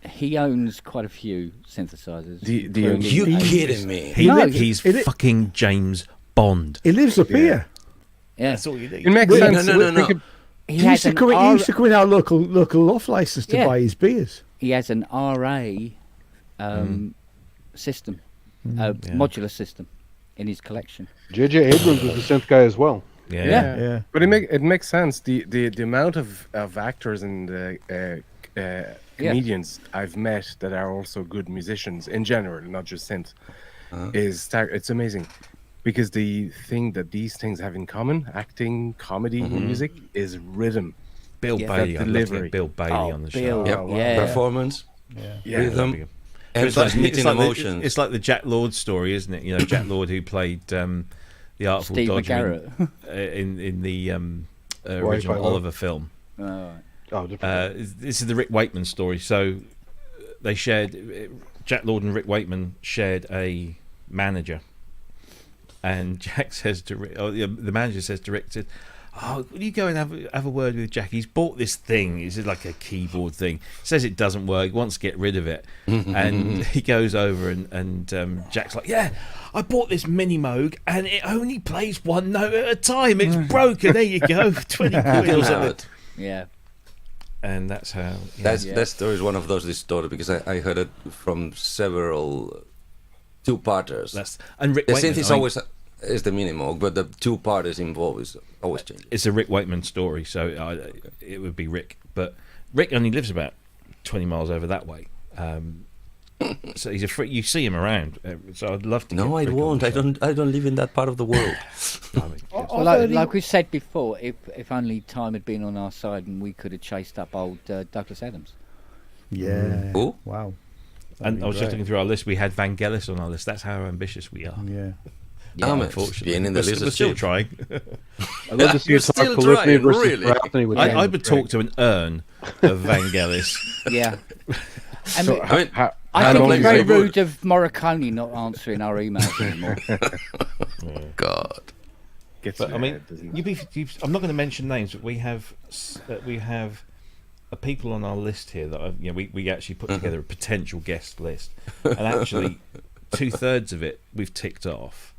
he owns quite a few synthesizers. The You including- kidding me? He's It- fucking James Bond. He lives up here. Yeah, That's all you need. It makes Wait, sense. no. Think of- he He used, to come in, he used to come in our local off license to Yeah. buy his beers. He has an RA system, modular system, in his collection. J.J. Abrams was a synth guy as well. Yeah. Yeah. But it makes sense. The amount of actors and comedians I've met that are also good musicians in general, not just synth, it's amazing. Because the thing that these things have in common, acting, comedy, music, is rhythm. Bill Yeah. Bailey. I'd love to Delivery. get Bill Bailey on the Bill, show. Yep. yeah. Performance, Yeah. rhythm, and It's like, transmitting emotions. it's like the Jack Lord story, isn't it? You know, Jack Lord who played the Artful Steve Dodger McGarrett. in the Wi-Fi original Love. Oliver film. Alright. Oh, different. This is the Rick Wakeman story. So they shared, Jack Lord and Rick Wakeman shared a manager, and Jack says to Rick, the manager says to Rick, says, "Oh, will you go and have a word with Jack? He's bought this thing. It's like a keyboard thing. Says it doesn't work. Wants to get rid of it." And he goes over and Jack's like, "Yeah, I bought this Mini Moog and it only plays one note at a time. It's broken. There you go, 20 quid or something." Yeah. And that's how. Yeah. That story is one of those distorted because I heard it from several two-parters. And Rick The Wakeman, synth is I mean, always is the minimal, but the two parties involved is always changing. it's a Rick Wakeman story, so it would be Rick. But Rick only lives about 20 miles over that way. So he's a free. You see him around. So I'd love to. No, get I Rick on won't. the I show. don't live in that part of the world. Well, like we said before, if only time had been on our side and we could have chased up old Douglas Adams. Yeah. Who? Wow. And I was just great. looking through our list. We had Vangelis on our list. That's how ambitious we are. Yeah. Yeah, Unfortunately, being in the we're, list we're is still cheap. trying. I'd love to see You're you talk still Polyphony trying, versus really? Anthony with I Daniel would Craig. talk to an urn of Vangelis. Yeah. I So, mean, I mean, I how think long it's is very it good? rude of Morricone not answering our emails anymore. God. Gets But I me, mean, doesn't I'm not going to mention names, but we have people on our list here that we actually put together a potential guest list, and actually 2/3 of it we've ticked off.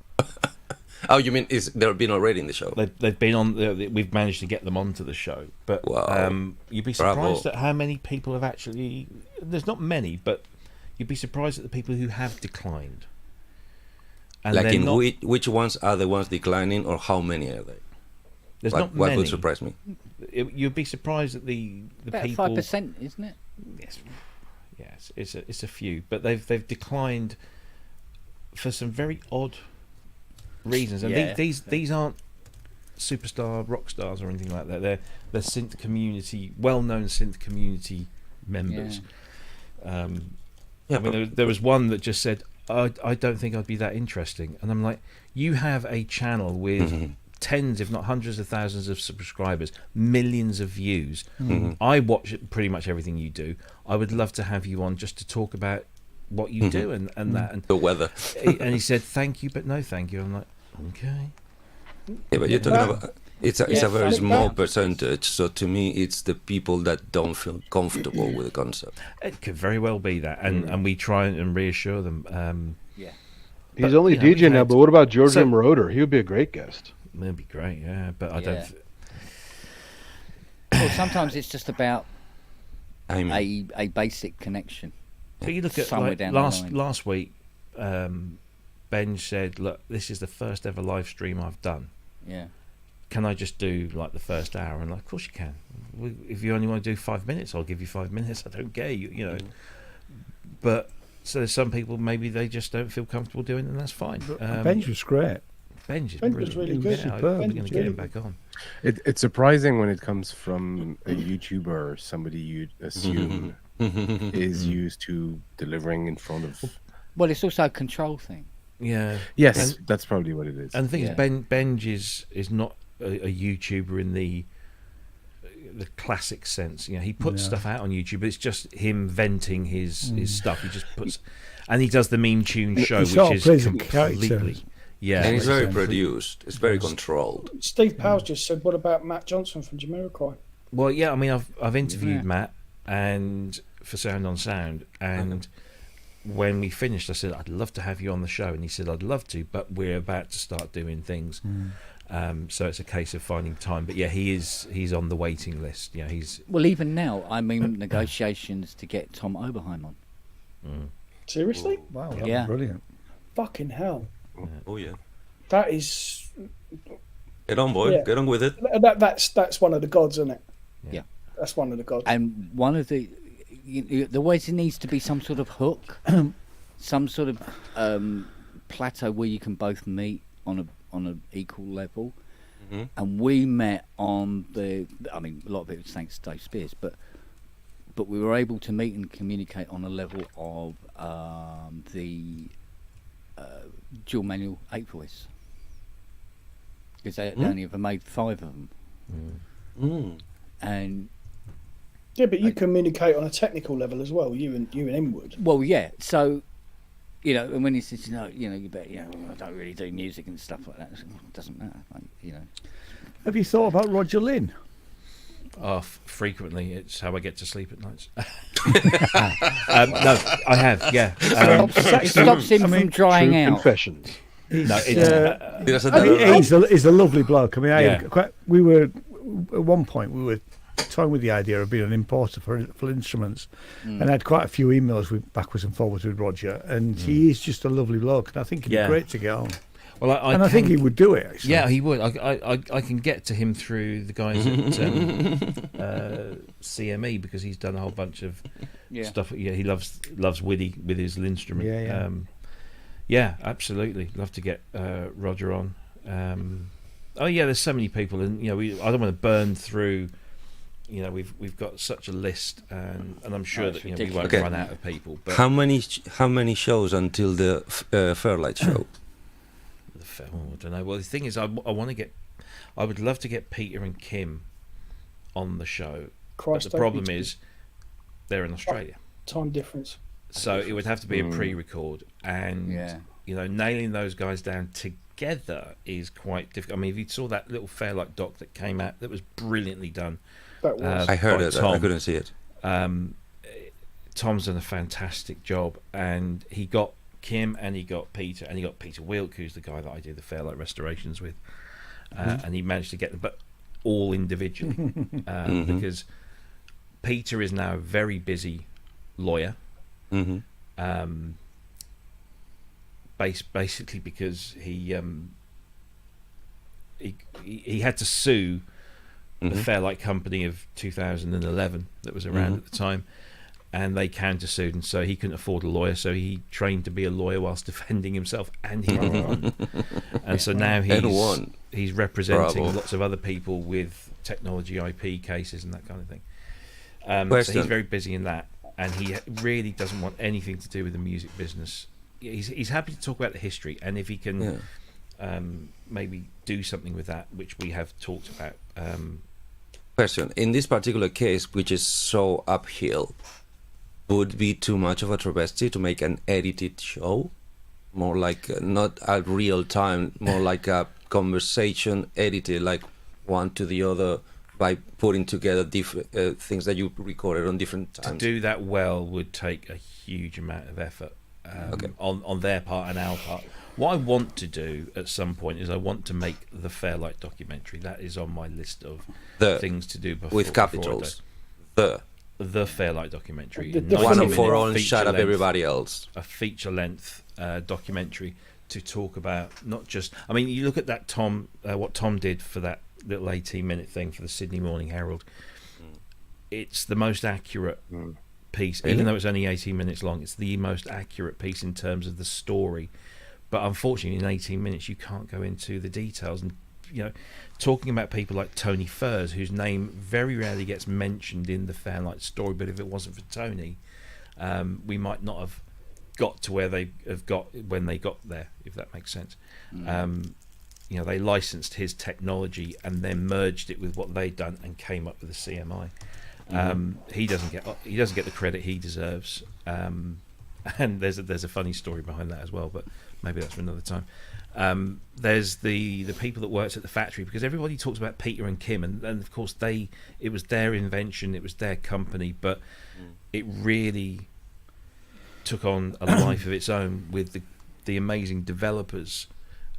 Oh, you mean they've been already in the show? They've been on. We've managed to get them onto the show, but Wow. you'd be Bravo. surprised at how many people have actually. There's not many, but you'd be surprised at the people who have declined. And Like they're in not, which ones are the ones declining, or how many are they? there's What, not what many. would surprise me? You'd be surprised at the About people. 5%, isn't it? Yes, it's a few, but they've declined for some very odd reasons, and Yeah. these aren't superstar rock stars or anything like that. They're synth community, well-known synth community members. Yeah, I mean, there was one that just said, I don't think I'd be that interesting, and I'm like, you have a channel with tens, if not hundreds of thousands of subscribers, millions of views. I watch pretty much everything you do. I would love to have you on just to talk about what you do and that. And The weather. he said, thank you, but no thank you. I'm like, okay. Yeah, but you're talking about it's a Yeah, very so- small percentage. So to me, it's the people that don't feel comfortable with the concept. It could very well be that, and we try and reassure them. Yeah. He's But, only you know, we've DJ now, had- but what about George So- Moroder? He would be a great guest. That'd be great, yeah. But I Yeah. don't. Well, sometimes it's just about I mean, a basic connection. But you look at Somewhere like, down the line. last week, Ben said, "Look, this is the first ever live stream I've done. Yeah. Can I just do like the first hour?" And like, of course you can. If you only want to do 5 minutes, I'll give you 5 minutes. I don't care, you know. But so there's some people maybe they just don't feel comfortable doing it, and that's fine. Benj was great. Benj is Benj was brilliant. really good. Yeah, Superb. I'm Benj going was to get really him back on. It's surprising when it comes from a YouTuber or somebody you'd assume is used to delivering in front of. Well, it's also a control thing. Yeah. Yes, that's probably what it is. And the thing Yeah. is, Benj is not a YouTuber in the classic sense. You know, he puts Yeah. stuff out on YouTube, but it's just him venting his stuff. He just puts, and he does the meme tune show, He sort of which is plays a completely, character. yeah. and it's very exactly. produced. It's very controlled. Steve Powers just said, "What about Matt Johnson from Jamiroquai?" Well, yeah. I mean, I've interviewed Yeah. Matt and for Sound on Sound, and when we finished, I said I'd love to have you on the show, and he said I'd love to, but we're about to start doing things. So it's a case of finding time. But yeah, he's on the waiting list. Yeah, he's Well, even now, I'm in negotiations to get Tom Oberheim on. Seriously? Wow, Yeah. yeah. Brilliant. Fucking hell! Oh yeah. That is Get on, boy. Yeah. Get on with it. that's one of the gods, isn't it? Yeah. That's one of the gods. And one of the, there always needs to be some sort of hook, some sort of plateau where you can both meet on an equal level. And we met on I mean, a lot of it was thanks to Dave Spears, but we were able to meet and communicate on a level of the dual manual 8 voice, because they only ever made 5 of them, and Yeah, but you communicate on a technical level as well. You and Inwood. well, yeah. So, you know, and when he says, you bet, I don't really do music and stuff like that. I said, well, it doesn't matter, like, Have you thought about Roger Lynn? frequently. It's how I get to sleep at nights. No, I have. Yeah. It stops him from drying True out. confessions. No, it's, There's I mean, another- he's a lovely bloke. I mean, Yeah. we were at one point we were toying with the idea of being an importer for instruments, and I had quite a few emails with backwards and forwards with Roger, and he is just a lovely bloke, and I think he'd Yeah. be great to get on. well, I think he would do it. Actually. Yeah, he would. I can get to him through the guys at CME because he's done a whole bunch of stuff. Yeah, he loves Widdy with his instrument. Yeah, yeah. Yeah, absolutely. Love to get Roger on. Oh yeah, there's so many people, and I don't want to burn through we've got such a list, and I'm sure it's that we won't ridiculous. Okay. run out of people. But How many shows until the Fairlight show? I don't know. Well, the thing is, I would love to get Peter and Kim on the show. Christ, But the problem is, they're in Australia, time difference. so it would have to be a pre-record, and Yeah. nailing those guys down together is quite difficult. I mean, if you saw that little Fairlight doc that came out, that was brilliantly done. That was. I heard by it. I Tom. couldn't see it. Tom's done a fantastic job, and he got Kim and he got Peter, and he got Peter Wilk, who's the guy that I do the Fairlight restorations with, and he managed to get them, but all individually, because Peter is now a very busy lawyer, basically because he had to sue the Fairlight Company of 2011 that was around at the time, and they countersued, and so he couldn't afford a lawyer, so he trained to be a lawyer whilst defending himself, and he won. And so now he's representing Bravo. lots of other people with technology IP cases and that kind of thing. So Question. he's very busy in that, and he really doesn't want anything to do with the music business. He's happy to talk about the history, and if he can maybe do something with that, which we have talked about. Question. In this particular case, which is so uphill, would it be too much of a travesty to make an edited show? More like not a real time, more like a conversation edited, like one to the other, by putting together different things that you recorded on different times. To do that well would take a huge amount of effort on their part and our part. What I want to do at some point is I want to make the Fairlight documentary. That is on my list of things to do before. With capitals. The Fairlight documentary. The one 90-minute for all, feature shut up length- everybody else. A feature-length documentary to talk about not just. I mean, you look at that what Tom did for that little 18-minute thing for the Sydney Morning Herald. It's the most accurate piece, Really? even though it's only 18 minutes long. It's the most accurate piece in terms of the story. But unfortunately, in 18 minutes, you can't go into the details. And talking about people like Tony Furs, whose name very rarely gets mentioned in the Fairlight story, but if it wasn't for Tony, we might not have got to where they have got when they got there, if that makes sense. They licensed his technology and then merged it with what they'd done and came up with the CMI. He doesn't get the credit he deserves. And there's a funny story behind that as well, but maybe that's for another time. There's the people that worked at the factory, because everybody talks about Peter and Kim, and of course it was their invention, it was their company, but it really took on a life of its own with the amazing developers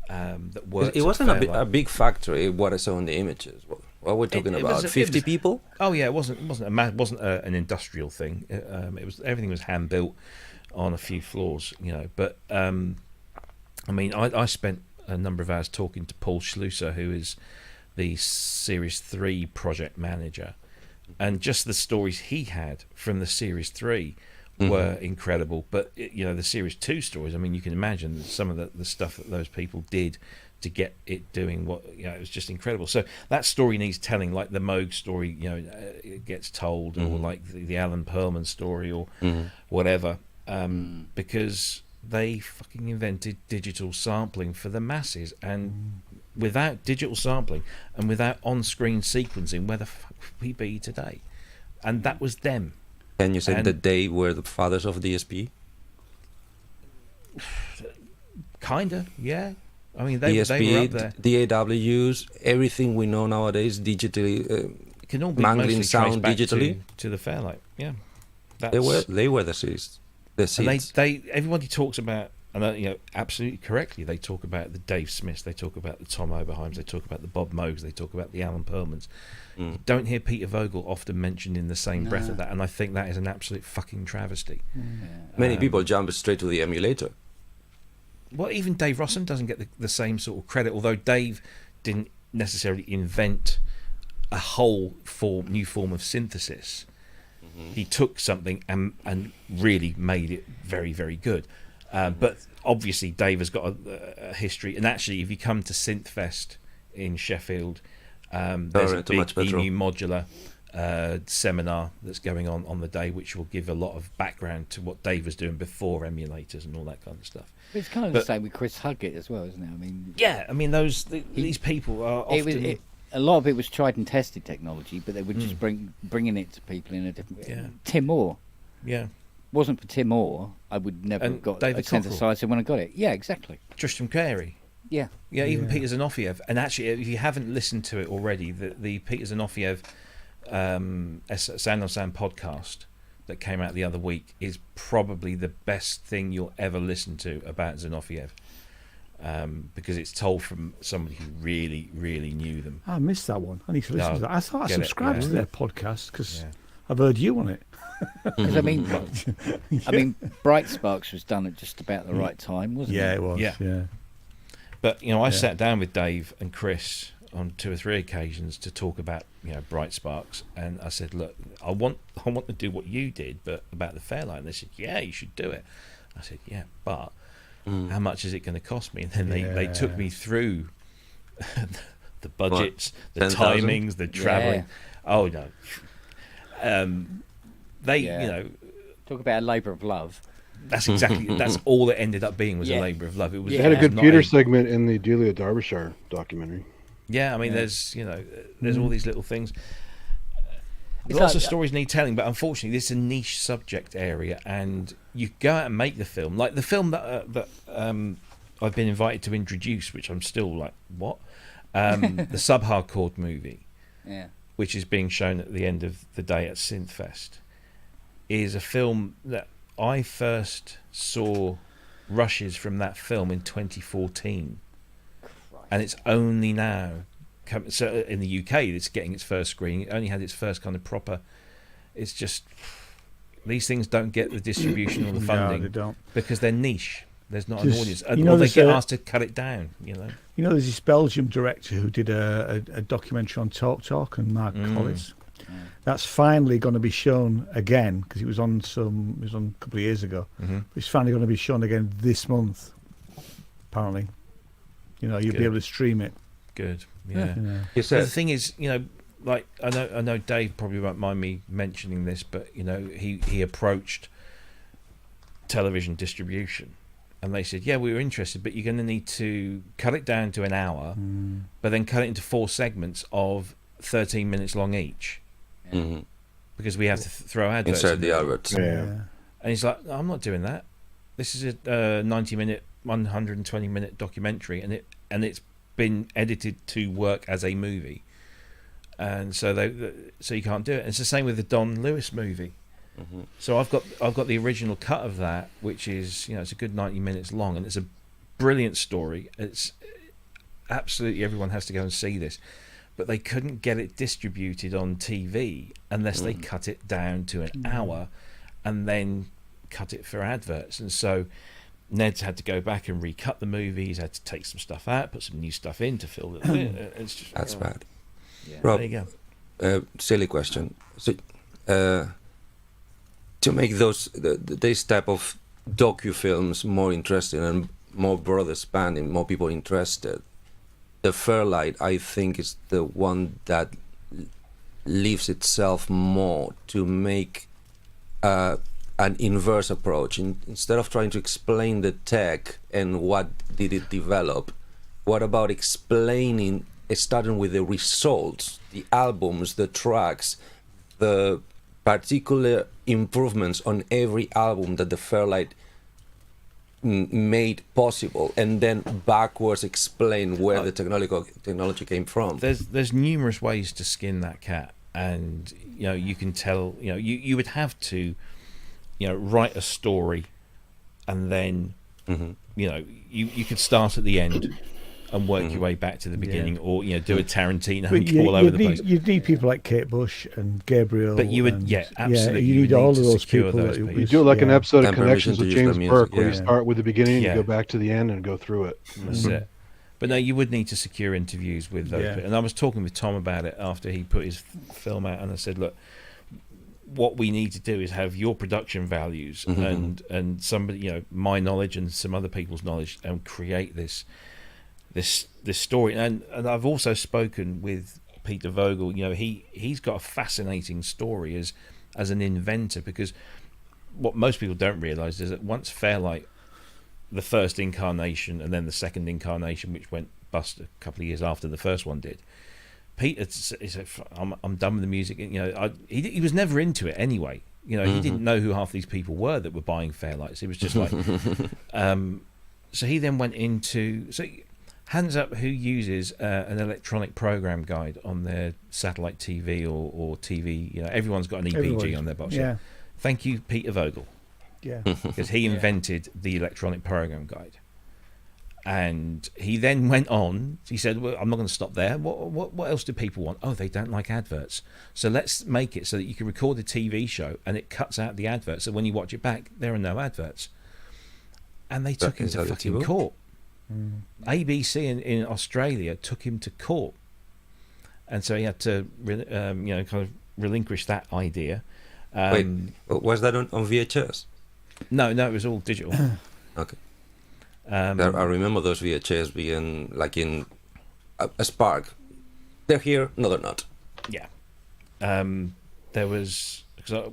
that worked. It wasn't at a Fairlight. big factory. What I saw in the images. What we're talking It about? was 50 people. Oh yeah, it wasn't an industrial thing. It was everything was hand built on a few floors, But I mean, I spent a number of hours talking to Paul Schlusser, who is the Series 3 project manager, and just the stories he had from the Series 3 were incredible. But the Series 2 stories, I mean, you can imagine some of the stuff that those people did to get it doing what it was just incredible. So that story needs telling, like the Moog story, it gets told, or like the Alan Perlman story, or whatever, because they fucking invented digital sampling for the masses, and without digital sampling and without on-screen sequencing, where the fuck would we be today? And that was them. Can you say And- that they were the fathers of DSP? Kinda, yeah. I mean, they DSP, were up there. DAWs, everything we know nowadays digitally. It can all be mangling mostly sound traced back digitally? to the Fairlight. Yeah, They were the seeds. The And seeds. everybody talks about, and absolutely correctly, they talk about the Dave Smiths, they talk about the Tom Oberheims, they talk about the Bob Moogs, they talk about the Alan Perlmans. You don't hear Peter Vogel often mentioned in the same breath of that, and I think that is an absolute fucking travesty. Many people jump straight to the emulator. Well, even Dave Rossum doesn't get the same sort of credit, although Dave didn't necessarily invent a whole new form of synthesis. He took something and really made it very, very good. But obviously Dave has got a history, and actually if you come to Synthfest in Sheffield, there's a to big Much Better. EMU modular seminar that's going on the day, which will give a lot of background to what Dave was doing before emulators and all that kind of stuff. It's kind of But- the same with Chris Huggett as well, isn't it? I mean, Yeah, I mean these people are often. a lot of it was tried and tested technology, but they were just bringing it to people in a different. Yeah. Tim Moore. Yeah, Wasn't for Tim Moore, I would never And have got David a Cockrell. synthesizer when I got it. Yeah, exactly. Tristram Carey. Yeah. Yeah, even Peter Zanofiev. And actually, if you haven't listened to it already, the Peter Zanofiev Sound on Sound podcast that came out the other week is probably the best thing you'll ever listen to about Zanofiev, because it's told from somebody who really, really knew them. I missed that one. I need to listen No, to that. I thought I get it, subscribed to yeah. their podcast because Yeah. I've heard you on it. 'Cause I mean, Bright Sparks was done at just about the right time, wasn't it? Yeah, it was. Yeah. Yeah. But I Yeah. sat down with Dave and Chris on 2 or 3 occasions to talk about Bright Sparks, and I said, look, I want to do what you did, but about the Fairlight. And they said, yeah, you should do it. I said, yeah, but how much is it going to to me? And then they took me through the budgets, the 10,000? timings, the traveling. Oh no. They Yeah. Talk about a labour of love. that's all it ended up being was Yeah. a labour of love. It was They had a good not Peter segment in the Delia Derbyshire documentary. Yeah, I mean, there's all these little things. It's Lots like- of stories need telling, but unfortunately, this is a niche subject area, and you go out and make the film, like the film that I've been invited to introduce, which I'm still like, what? The Sub-Hardcore movie, Yeah. which is being shown at the end of the day at Synthfest, is a film that I first saw rushes from that film in 2014. And it's only now, so in the UK, it's getting its first screening. It only had its first kind of proper. It's just these things don't get the distribution or the funding No, they don't. because they're niche. There's not an Just- audience, you know, or they there's get a- asked to cut it down. You know, there's this Belgium director who did a documentary on Talk and Mark Collis. That's finally going to be shown again because it was on a couple of years ago. Mhm. It's finally going to be shown again this month. Apparently, you'll be Good. able to stream it. Good, yeah. You know. You But said the thing is, like I know Dave probably won't mind me mentioning this, but he approached television distribution, and they said, yeah, we were interested, but you're going to need to cut it down to an hour, but then cut it into 4 segments of 13 minutes long each, Mhm. because we have to throw adverts inside in the there. adverts. Yeah. And he's like, I'm not doing that. This is a 90-minute, 120-minute documentary, and it's been edited to work as a movie, and so you can't do it. And it's the same with the Don Lewis movie. So I've got the original cut of that, which is it's a good 90 minutes long, and it's a brilliant story. It's absolutely everyone has to go and see this, but they couldn't get it distributed on TV unless they cut it down to an hour, and then cut it for adverts. And so Ned's had to go back and recut the movie. He's had to take some stuff out, put some new stuff in to fill it. It's just, That's bad. Yeah. Rob, there you go. silly question. So, to make this type of docu-films more interesting and more broader spanning, more people interested, the Fairlight, I think, is the one that leaves itself more to make an inverse approach. Instead of trying to explain the tech and what did it develop, what about explaining, starting with the results, the albums, the tracks, the particular improvements on every album that the Fairlight made possible, and then backwards explain where the technology came from. There's numerous ways to skin that cat, and you can tell. You would have to write a story, and then you could start at the end and work your way back to the beginning, or do a Tarantino and go all over the place. You'd need people like Kate Bush and Gabriel. But you would, and, absolutely. you need would all to of those secure people. those that people. You do it like an episode of And permission Connections to with use James the music, Burke, where you yeah. start with the beginning Yeah. and go back to the end and go through it. That's it. But no, you would need to secure interviews with those. Yeah. And I was talking with Tom about it after he put his film out, and I said, look, what we need to do is have your production values and somebody, my knowledge and some other people's knowledge, and create this story. And I've also spoken with Peter Vogel, you know, he's got a fascinating story as an inventor, because what most people don't realise is that once Fairlight, the first incarnation and then the second incarnation, which went bust a couple of years after the first one did, Peter said, I'm done with the music. You know, he was never into it anyway. You know, he didn't know who half these people were that were buying Fairlights. It was just like, so he then went into, so hands up who uses an electronic program guide on their satellite TV or TV. You know, everyone's got an EPG on their box. Yeah. Thank you, Peter Vogel. Yeah. Because he invented the electronic program guide. And he then went on. He said, "Well, I'm not going to stop there. What else do people want? Oh, they don't like adverts. So let's make it so that you can record a TV show and it cuts out the adverts. So when you watch it back, there are no adverts." And they took him to fucking court. ABC in Australia took him to court, and so he had to, kind of relinquish that idea. Wait, was that on VHS? No, it was all digital. Okay. I remember those VHS being like in a Spark. They're here, no, they're not. Yeah. There was, because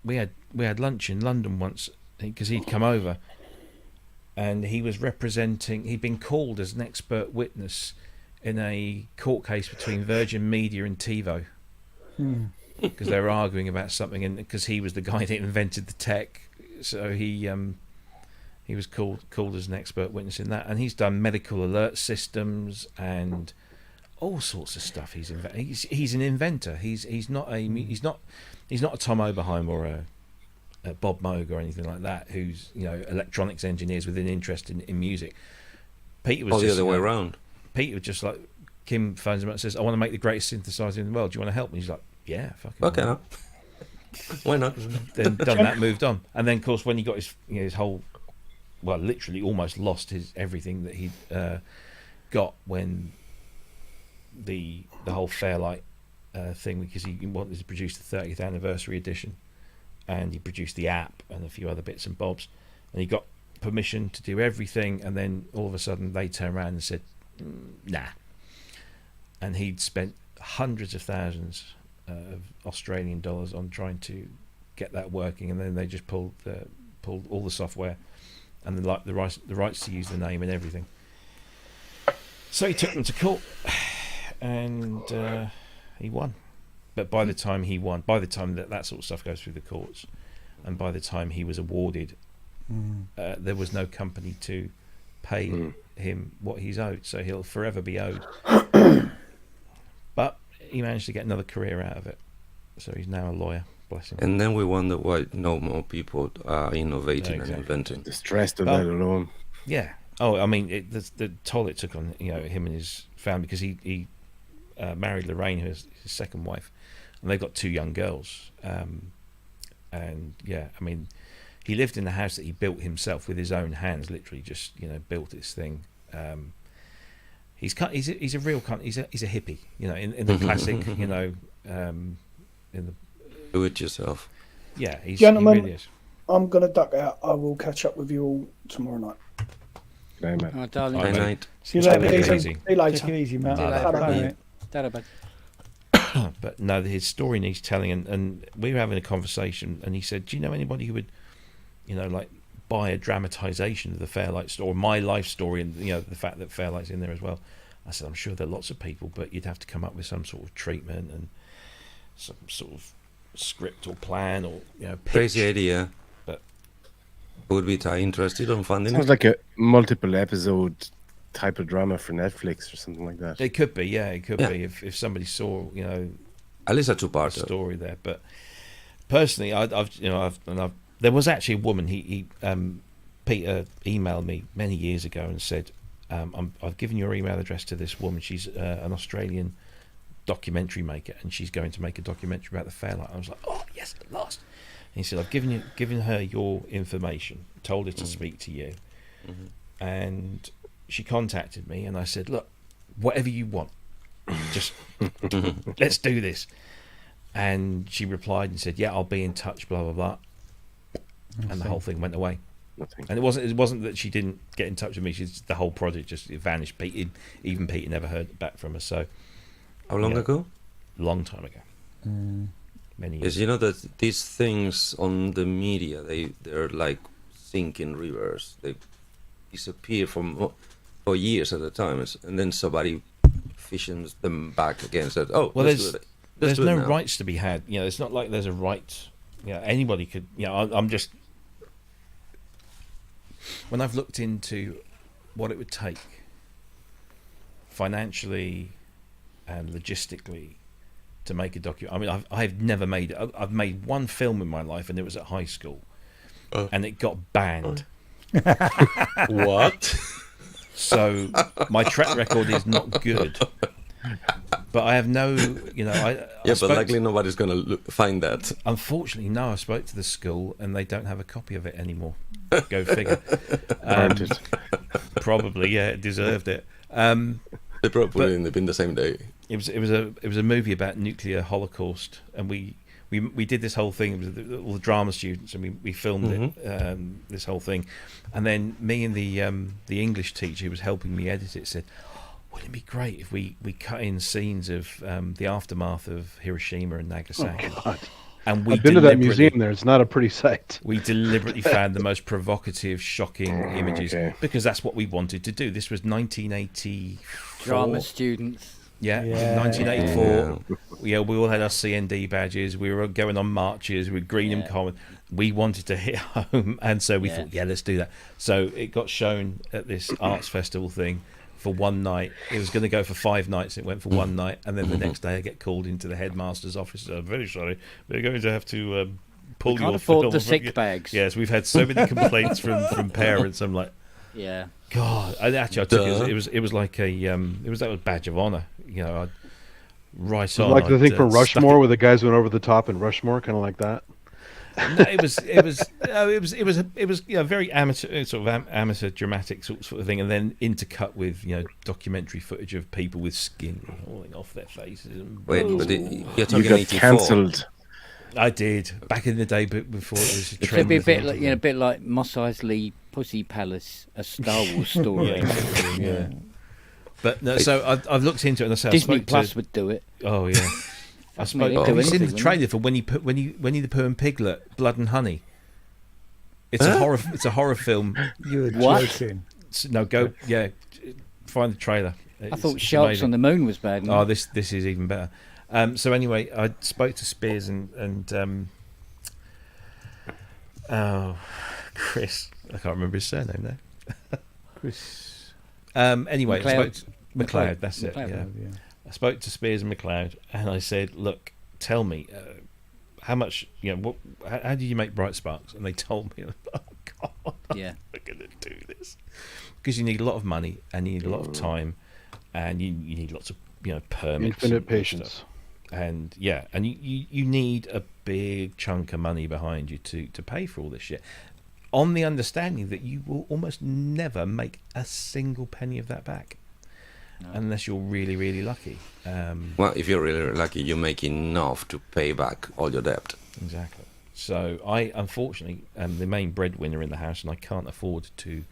we had lunch in London once, because he'd come over, and he was representing. He'd been called as an expert witness in a court case between Virgin Media and TiVo, because they were arguing about something, and because he was the guy that invented the tech, so he was called as an expert witness in that, and he's done medical alert systems and all sorts of stuff. He's an inventor. He's not a Tom Oberheim or a Bob Moog or anything like that, who's, you know, electronics engineers with an interest in music. Peter was the other way around. Peter was just like, Kim phones him up and says, "I want to make the greatest synthesizer in the world. Do you want to help me?" He's like, "Yeah, fucking okay, no. Why not?" Then done that, moved on, and then of course when he got his whole, well, literally almost lost his everything that he'd got when the whole Fairlight thing, because he wanted to produce the 30th anniversary edition, and he produced the app and a few other bits and bobs, and he got permission to do everything, and then all of a sudden they turned around and said, "Nah." And he'd spent hundreds of thousands of Australian dollars on trying to get that working, and then they just pulled all the software and the rights to use the name and everything. So he took them to court, and he won. But by the time that sort of stuff goes through the courts, and by the time he was awarded, there was no company to pay him what he's owed, so he'll forever be owed. But he managed to get another career out of it, so he's now a lawyer. Bless him. And then we wonder why no more people are innovating and inventing. The stress of that alone. Yeah. Oh, I mean, the toll it took on him and his family, because he married Lorraine, who is his second wife, and they've got 2 young girls. And yeah, I mean, he lived in the house that he built himself with his own hands, literally just built this thing. He's a real he's a hippie, in the classic, in the do it yourself. Yeah, Gentlemen, he really is. I'm gonna duck out. I will catch up with you all tomorrow night. Good night, Oh, darling. Good night. See you Take later. it Ethan. easy. See you later. Take it easy, Matt. See you later. Bye, mate. Ta-ra, bud. But no, his story needs telling, and we were having a conversation, and he said, "Do you know anybody who would, like buy a dramatisation of the Fairlight story, or my life story, and the fact that Fairlight's in there as well?" I said, "I'm sure there are lots of people, but you'd have to come up with some sort of treatment and some sort of script or plan, or pitch." Crazy idea. But would be interested on funding Sounds it? like a multiple episode type of drama for Netflix or something like that. it could be, it could Yeah. be if somebody saw, At least a a two-part. story there. But personally, I've there was actually a woman. Peter emailed me many years ago and said, "I've given your email address to this woman. She's an Australian documentary maker, and she's going to make a documentary about the Fairlight." I was like, "Oh yes, at last!" And he said, "I've given her your information, told her to speak to you," and she contacted me, and I said, "Look, whatever you want, just let's do this." And she replied and said, "Yeah, I'll be in touch." Blah blah blah, and the whole thing went away. Nothing. And it wasn't that she didn't get in touch with me. The whole project just vanished. Even Peter never heard back from her. So How long Yeah. ago? Long time ago. Many Yes, years. you know that these things on the media, they're like sinking rivers. They disappear for years at a time, and then somebody fishes them back again. Said, "Oh, Well, let's do it. Let's there's do it no now." rights to be had. You know, it's not like there's a right. You know, anybody could. You know, I'm just. When I've looked into what it would take financially and logistically to make a documentary. I mean, I've never made it. I've made one film in my life, and it was at high school, and it got banned. What? So my track record is not good. But I have no, you know, I Yeah, spoke but likely nobody's gonna find that. Unfortunately, no. I spoke to the school, and they don't have a copy of it anymore. Go figure. Burnt it. Probably, yeah, it deserved it. They probably put it in the bin the same day. It was a movie about nuclear holocaust, and we did this whole thing with all the drama students, and we filmed it, this whole thing, and then me and the English teacher who was helping me edit it said, wouldn't it be great if we cut in scenes of the aftermath of Hiroshima and Nagasaki? Oh, God. And we I've been to that deliberately- museum there. It's not a pretty sight. We deliberately found the most provocative, shocking images okay. because that's what we wanted to do. This was 1984. Drama students. Yeah, Yeah. 1984. Yeah, we all had our CND badges. We were going on marches with Greenham Yeah. Common. We wanted to hit home, and so we Yeah. thought, yeah, let's do that. So it got shown at this arts festival thing for one night. It was going to go for 5 nights. It went for one night, and then the next day I get called into the headmaster's office. I'm very sorry, we're going to have to pull Can't your afford film. the sick bags. Yes, we've had so many complaints from parents. I'm like, Yeah. God, I took Duh. it was like a it was a badge of honor, you know. Right It's on. like the I'd, thing for stuck Rushmore, where the guys went over the top in Rushmore, kind of like that. No, it was you know, very amateur sort of amateur dramatic sort of thing, and then intercut with, you know, documentary footage of people with skin falling off their faces. And Wait, blood. but you're You talking got 84. cancelled. I did back in the day, but before it was a It trend. could be a with bit the like, you know, a bit like Mos Eisley Pussy Palace, a Star Wars story. yeah. But no, so I've looked into it, and I said Disney I spoke Plus to, would do it. Oh yeah. I That's me, spoke. they'd do Have you seen anything, the wouldn't trailer for Winnie the Pooh and Piglet, Blood and Honey? It's a horror. It's a horror film. You're What? joking. No, go find the trailer. I thought Sharks on the Moon was bad. Oh, this is even better. So anyway, I spoke to Spears and Chris. I can't remember his surname now. Chris Anyway, I McLeod. spoke to McLeod. That's it. McLeod, Yeah. yeah. I spoke to Spears and McLeod, and I said, "Look, tell me how much. You know, how do you make Bright Sparks?" And they told me, "Oh God, Yeah. we're going to do this because you need a lot of money and you need a lot of time, and you need lots of, you know, permits, Infinite and patience. stuff. And yeah, and you need a big chunk of money behind you to pay for all this shit, on the understanding that you will almost never make a single penny of that back." Unless you're really, really lucky. Well, if you're really lucky, you make enough to pay back all your debt. Exactly. So I, unfortunately, am the main breadwinner in the house, and I can't afford to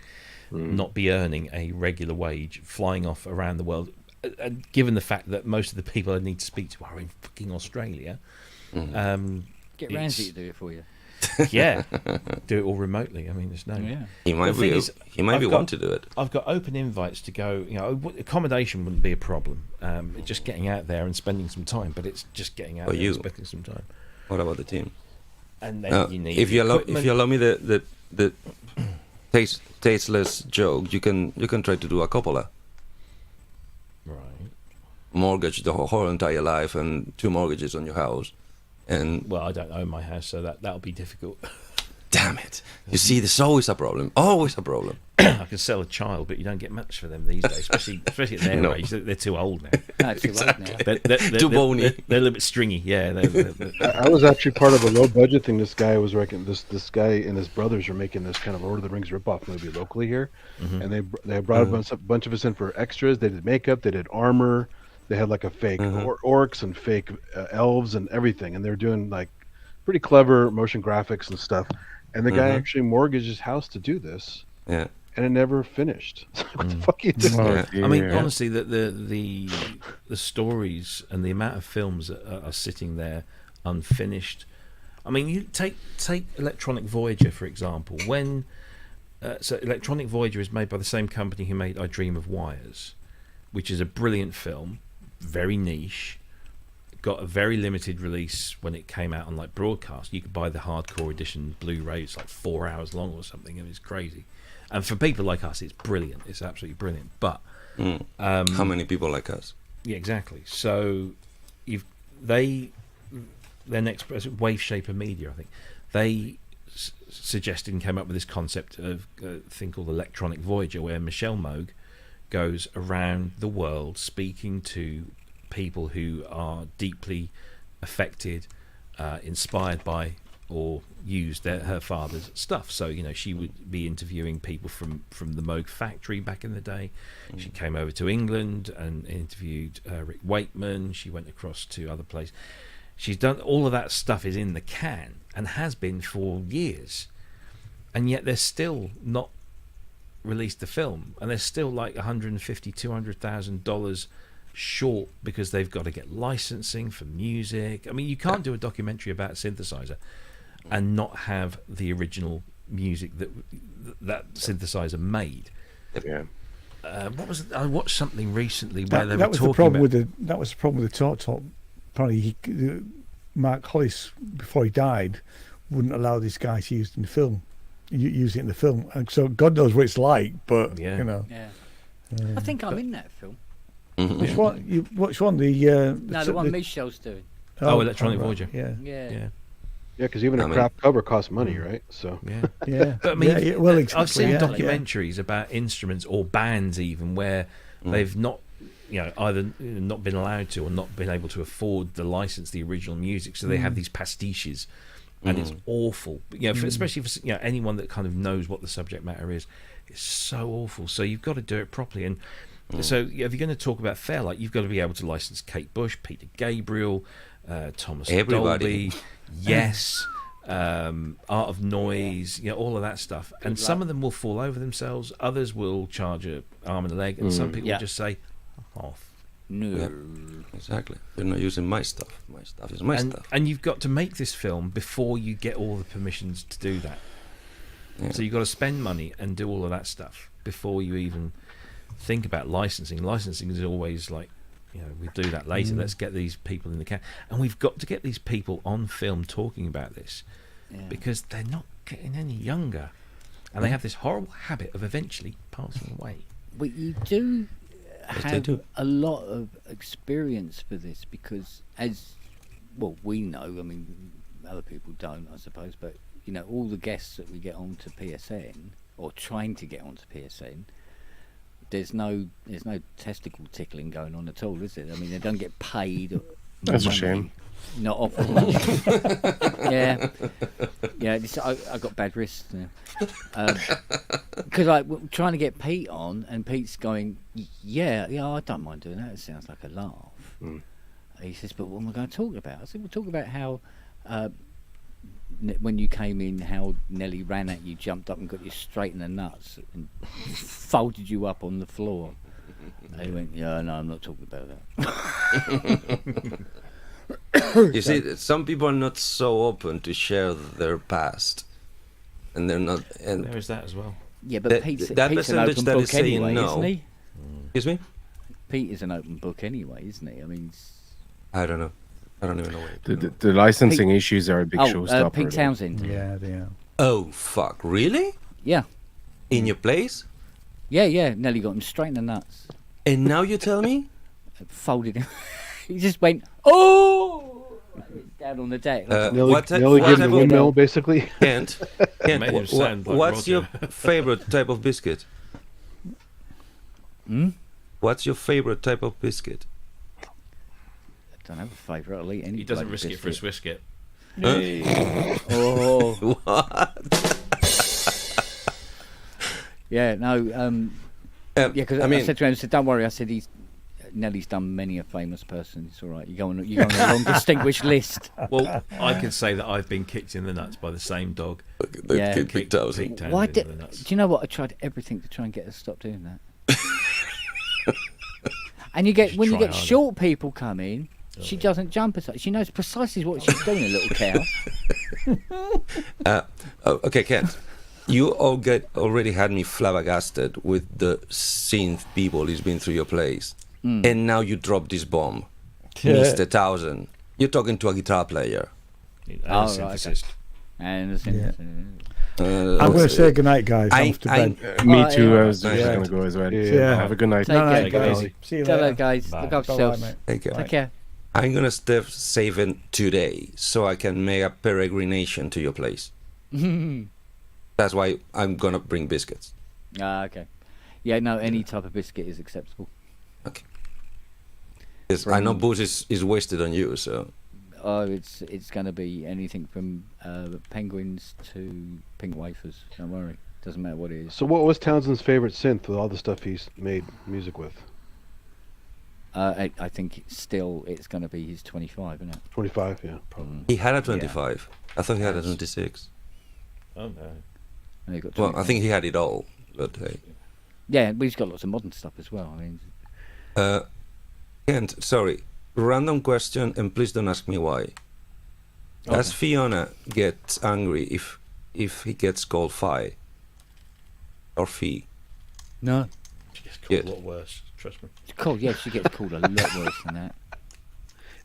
not be earning a regular wage, flying off around the world. And given the fact that most of the people I need to speak to are in fucking Australia, Get Ramsey to do it for you. yeah, do it all remotely. I mean, there's no. Yeah. He might The thing be. is, He might I've be got- want to do it. I've got open invites to go. You know, accommodation wouldn't be a problem. It's just getting out there and spending some time. But it's just getting out For there you. and spending some time. What about the team? And then you need. If you allow, equipment. me the tasteless joke, you can try to do a Coppola. Right. Mortgage the whole entire life and 2 mortgages on your house, and Well, I don't own my house, so that'll be difficult. damn it! You see, there's always a problem. Always a problem. I can sell a child, but you don't get much for them these days, especially at their No. age. They're too old now. No, too late now. They're bony. They're a little bit stringy. Yeah. I was actually part of a low budget thing. This guy was this guy and his brothers are making this kind of Lord of the Rings ripoff movie locally here, and they brought a bunch of us in for extras. They did makeup, they did armor, they had like a fake orcs and fake elves and everything, and they're doing like pretty clever motion graphics and stuff. And the guy actually mortgaged his house to do this. Yeah. and it never finished. What the fuck are you doing? Oh, Yeah. I mean, dear. honestly, the stories and the amount of films that are sitting there unfinished. I mean, you take Electronic Voyager for example. When so Electronic Voyager is made by the same company who made I Dream of Wires, which is a brilliant film, very niche. Got a very limited release when it came out on like broadcast. You could buy the hardcore edition Blu-ray. It's like 4 hours long or something, and it's crazy. And for people like us, it's brilliant. It's absolutely brilliant. But How many people like us? yeah, exactly. So their next Wave Shaper Media, I think, they suggested and came up with this concept of a thing called Electronic Voyager, where Michelle Moog goes around the world speaking to people who are deeply affected, inspired by, or used her father's stuff. So, you know, she would be interviewing people from the Moog factory back in the day. She came over to England and interviewed Rick Wakeman. She went across to other places. She's done all of that stuff is in the can and has been for years, and yet they're still not released the film, and they're still like $150,000-$200,000 short because they've got to get licensing for music. I mean, you can't do a documentary about a synthesizer and not have the original music that synthesizer made. Yeah. What was it? I watched something recently where they were That was the talking problem about. with that was the problem with the Talk. Apparently, Mark Hollis, before he died, wouldn't allow this guy to use it in the film. Use it in the film, and so God knows what it's like. But Yeah. you know, Yeah. I think I'm in that film. which one? Which one? The No, the one Michelle's doing. Electronic right, Voyager. Yeah, Yeah. Yeah, Yeah, because even I a mean- crap cover costs money, right? So yeah. yeah. But I mean, yeah, well, exactly, I've seen yeah, documentaries about instruments or bands even where they've not, either not been allowed to or not been able to afford the license the original music, so they have these pastiches, and it's awful. Especially for anyone that kind of knows what the subject matter is, it's so awful. So you've got to do it properly. And so if you're going to talk about Fairlight, you've got to be able to license Kate Bush, Peter Gabriel, Thomas Everybody. Dolby, Yes, Art of Noise, all of that stuff. And some of them will fall over themselves, others will charge an arm and a leg, and some people Yeah. will just say, off. No. Yeah. Exactly. You're not using my stuff. My stuff is my stuff. And you've got to make this film before you get all the permissions to do that. Yeah. So you've got to spend money and do all of that stuff before you even think about licensing. Licensing is always like, we do that later. Let's get these people in the can. And we've got to get these people on film talking about this, because they're not getting any younger. And they have this horrible habit of eventually passing away. But you do Yes, they have do. a lot of experience for this, because we know, I mean, other people don't, I suppose, but all the guests that we get onto PSN, or trying to get onto PSN, there's no testicle tickling going on at all, is it? I mean, they don't get paid. That's a money, shame. Not offered money. yeah. I got bad wrists because we're trying to get Pete on, and Pete's going, yeah, I don't mind doing that. It sounds like a laugh. He says, but what am I going to talk about? I said, we'll talk about how when you came in, how Nelly ran at you, jumped up and got you straight in the nuts and folded you up on the floor. And he went, yeah, no, I'm not talking about that. You see, some people are not so open to share their past, and they're not. And There is that as well. Yeah, but That- Pete's that an percentage open that book is saying anyway, no. isn't he? excuse me, Pete is an open book anyway, isn't he? I mean, I don't know. I don't even know what. The licensing issues are a big showstopper. Pete Townsend. yeah, they are. Oh fuck! Really? Yeah, In your place? yeah. Nelly got him straight in the nuts. And now you tell me? Folded him. He just went, oh, down on the deck. Nelly, what Nelly what gives type the of- windmill, basically. Kent, Made him sound like what's Roger. your favorite type of biscuit? What's your favorite type of biscuit? I don't have a favourite. I'll eat any. He doesn't bloody risk it for a biscuit. Swisskit. Oh, What? yeah, no. Yeah, because I said to him, I said, don't worry. I said, Nelly's done many a famous person. It's all right. You go on a long distinguished list. Well, I can say that I've been kicked in the nuts by the same dog. They Yeah. get kicked out. Kicked down Why in did? the nuts. Do you know what? I tried everything to try and get her to stop doing that. And you get should when you try get harder. short people come in, she doesn't jump as such. She knows precisely what she's doing, a little cow. Okay, Kent. You already had me flabbergasted with the synth people who's been through your place. And now you drop this bomb. Yeah. Mr. 1000. You're talking to a guitar player. And Oh, a right, synthesist. And I'm going to say goodnight, guys. I'm off to bed. Me Alright, too. yeah. I was just Yeah. going to go as well. Yeah. Have a good night. Take No, care, no, guys. guys. See you Hello, later. guys. Bye. Look after Bye-bye, yourselves. mate. Take care. Take care. I'm gonna start saving today so I can make a peregrination to your place. That's why I'm gonna bring biscuits. Okay. Yeah, no, any type of biscuit is acceptable. Okay. Yes, I know booze is wasted on you, so Oh, it's going to be anything from penguins to pink wafers. Don't worry. Doesn't matter what it is. So what was Townsend's favorite synth with all the stuff he's made music with? I think it's going to be his 25, isn't it? 25, yeah. he had a 25. I thought he had a 26. Oh no. And you've got Well, I 25. think he had it all, but hey. Yeah, but he's got lots of modern stuff as well. I mean, Kent, sorry. Random question, and please don't ask me why. Does Fiona get angry if he gets called Fi? Or Fee? no. She gets called Good. a lot worse. Trust me. It's cold. Yeah, she gets called a lot worse than that.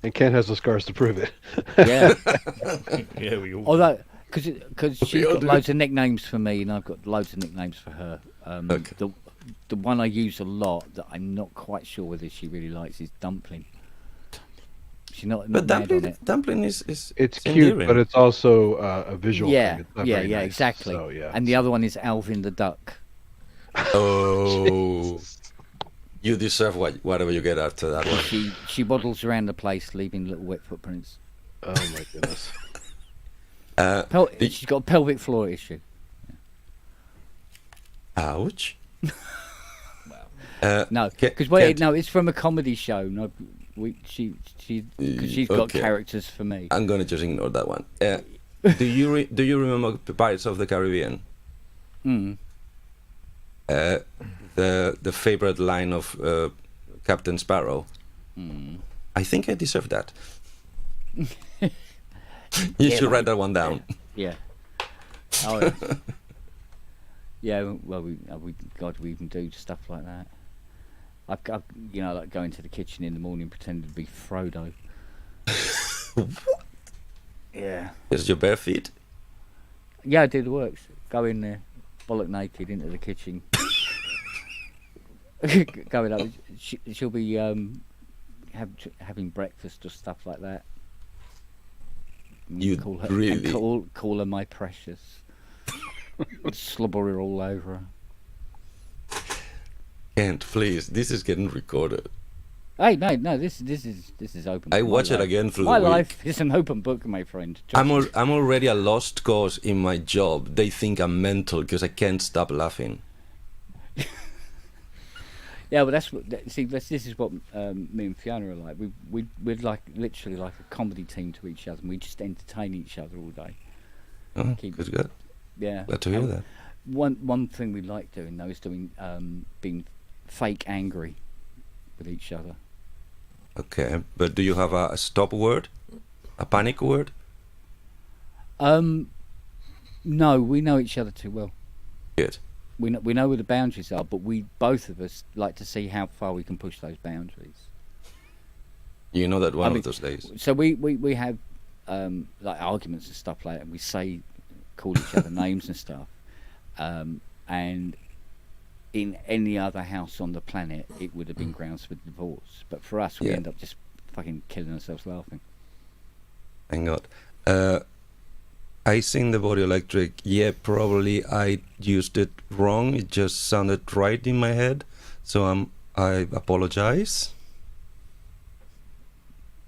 And Ken has the scars to prove it. Yeah. Yeah, we all. Although, because she's all got do. loads of nicknames for me, and I've got loads of nicknames for her. Okay. The one I use a lot that I'm not quite sure whether she really likes is Dumpling. She's not But mad on it. dumpling is It's cute, endearing. but it's also a visual Yeah, thing. It's not yeah, very yeah, nice, exactly. So, yeah. And the other one is Alvin the Duck. Oh, you deserve whatever you get after that one. She waddles around the place, leaving little wet footprints. Oh my goodness. She's got a pelvic floor issue. Ouch. No, Ke- because Kent. no, it's from a comedy show. No, because she's got Okay. characters for me. I'm gonna just ignore that one. Do you remember Pirates of the Caribbean? Mm. The favorite line of Captain Sparrow. Mm. I think I deserve that. You should write that one down. Yeah. Oh, yeah. Yeah. Well, we even do stuff like that. I've like going to the kitchen in the morning, pretending to be Frodo. Yeah. Is your bare feet? Yeah, I do the works. Go in there, bollock naked into the kitchen. Going up, she'll be having breakfast or stuff like that. You call her, really- and call her my precious. Slobber her all over her. Kent, please. This is getting recorded. Hey, no, this is open. I book. My watch it life- again through My the week. life is an open book, my friend. Trust me. I'm already a lost cause in my job. They think I'm mental because I can't stop laughing. Yeah, but that's what. This is what me and Fiona are like. We're like literally like a comedy team to each other, and we just entertain each other all day. Oh, Keep- good. Yeah. Glad to hear And that. One thing we like doing though is doing being fake angry with each other. Okay, but do you have a stop word? A panic word? No, we know each other too well. Good. We know where the boundaries are, but we both of us like to see how far we can push those boundaries. You know that one I mean, of those days. So we have like arguments and stuff like that, and we call each other names and stuff. And in any other house on the planet, it would have been grounds for divorce. But for us, we Yeah. end up just fucking killing ourselves laughing. Thank God. I sing the Body Electric. Yeah, probably I used it wrong. It just sounded right in my head. So I apologize.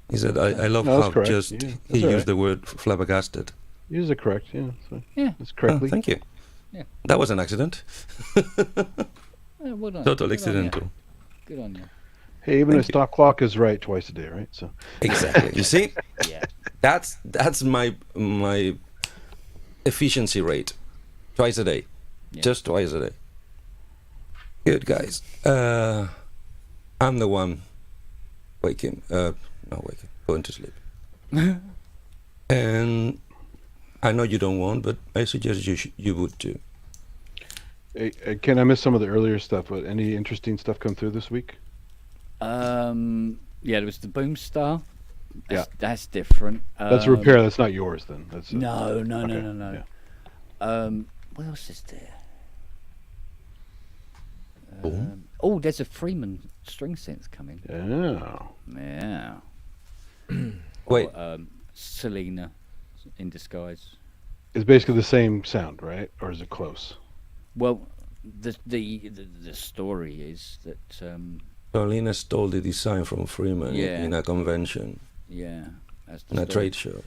He said, I love No, that's how correct. just Yeah, that's he all used right. the word flabbergasted. Use it correct, yeah. So Yeah. it's Oh, correctly. thank you. Yeah. That was an accident. Well done. Total Good on ya. accidental. Good on you. Hey, even a stock clock is right twice a day, right? So Exactly. You see, Yeah. that's my efficiency rate, twice a day, Yeah. just twice a day. Good guys. I'm the one waking, not waking, going to sleep. And I know you don't want, but I suggest you would too. Hey, Ken, I missed some of the earlier stuff, but any interesting stuff come through this week? Yeah, there was the Boomstar. Yeah. That's different. That's a repair. That's not yours, then. That's No. okay, yeah. What else is there? Oh. There's a Freeman string synth coming. Yeah. Yeah. Wait, Or, Selena in Disguise. It's basically the same sound, right? Or is it close? Well, the story is that Carolina stole the design from Freeman Yeah. in a convention, yeah, that's the in a story. trade show.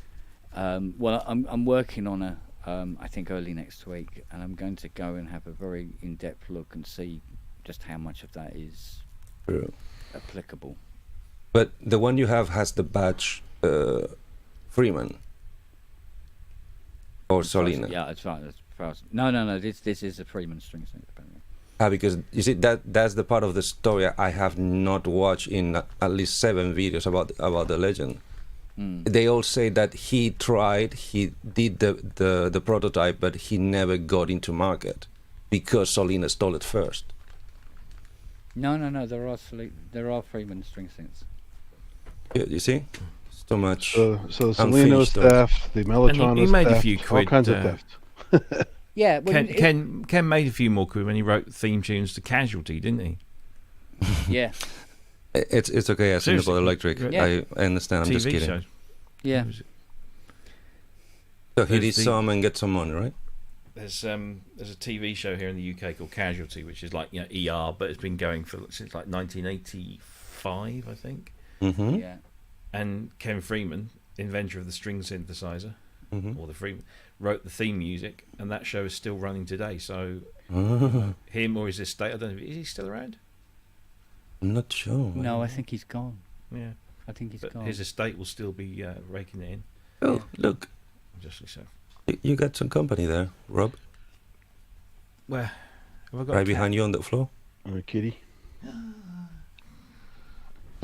Well, I'm working on a I think early next week, and I'm going to go and have a very in-depth look and see just how much of that is True. applicable. But the one you have has the badge Freeman or Solina. Yeah, as far as no. This is a Freeman string synth apparently. Because you see that's the part of the story I have not watched in at least 7 videos about the legend. They all say that he did the prototype, but he never got into market because Solina stole it first. No. There are Freeman string synths. Yeah, you see, so much. So the Seleno unfinished stuff. theft, the Mellotron he made a theft, few all quid, kinds of theft. Yeah, well, Ken made a few more quid when he wrote theme tunes to Casualty, didn't he? yeah, It's okay. I sing Seriously? about electric. Yeah. I understand. I'm just TV kidding. shows. yeah. So he did There's the- some and get some money, right? There's a TV show here in the UK called Casualty, which is like ER, but it's been going since like 1985, I think. Mm-hmm. Yeah. And Ken Freeman, inventor of the string synthesizer, Mm-hmm. or the Freeman, wrote the theme music, and that show is still running today. So I'm him or his estate, I don't know, is he still around? not sure. No, I think he's gone. Yeah, I think he's but gone. his estate will still be raking it in. Oh, look, Justly so. you got some company there, Rob. Where have I got? Right a cat? behind you on the floor. Or a kitty.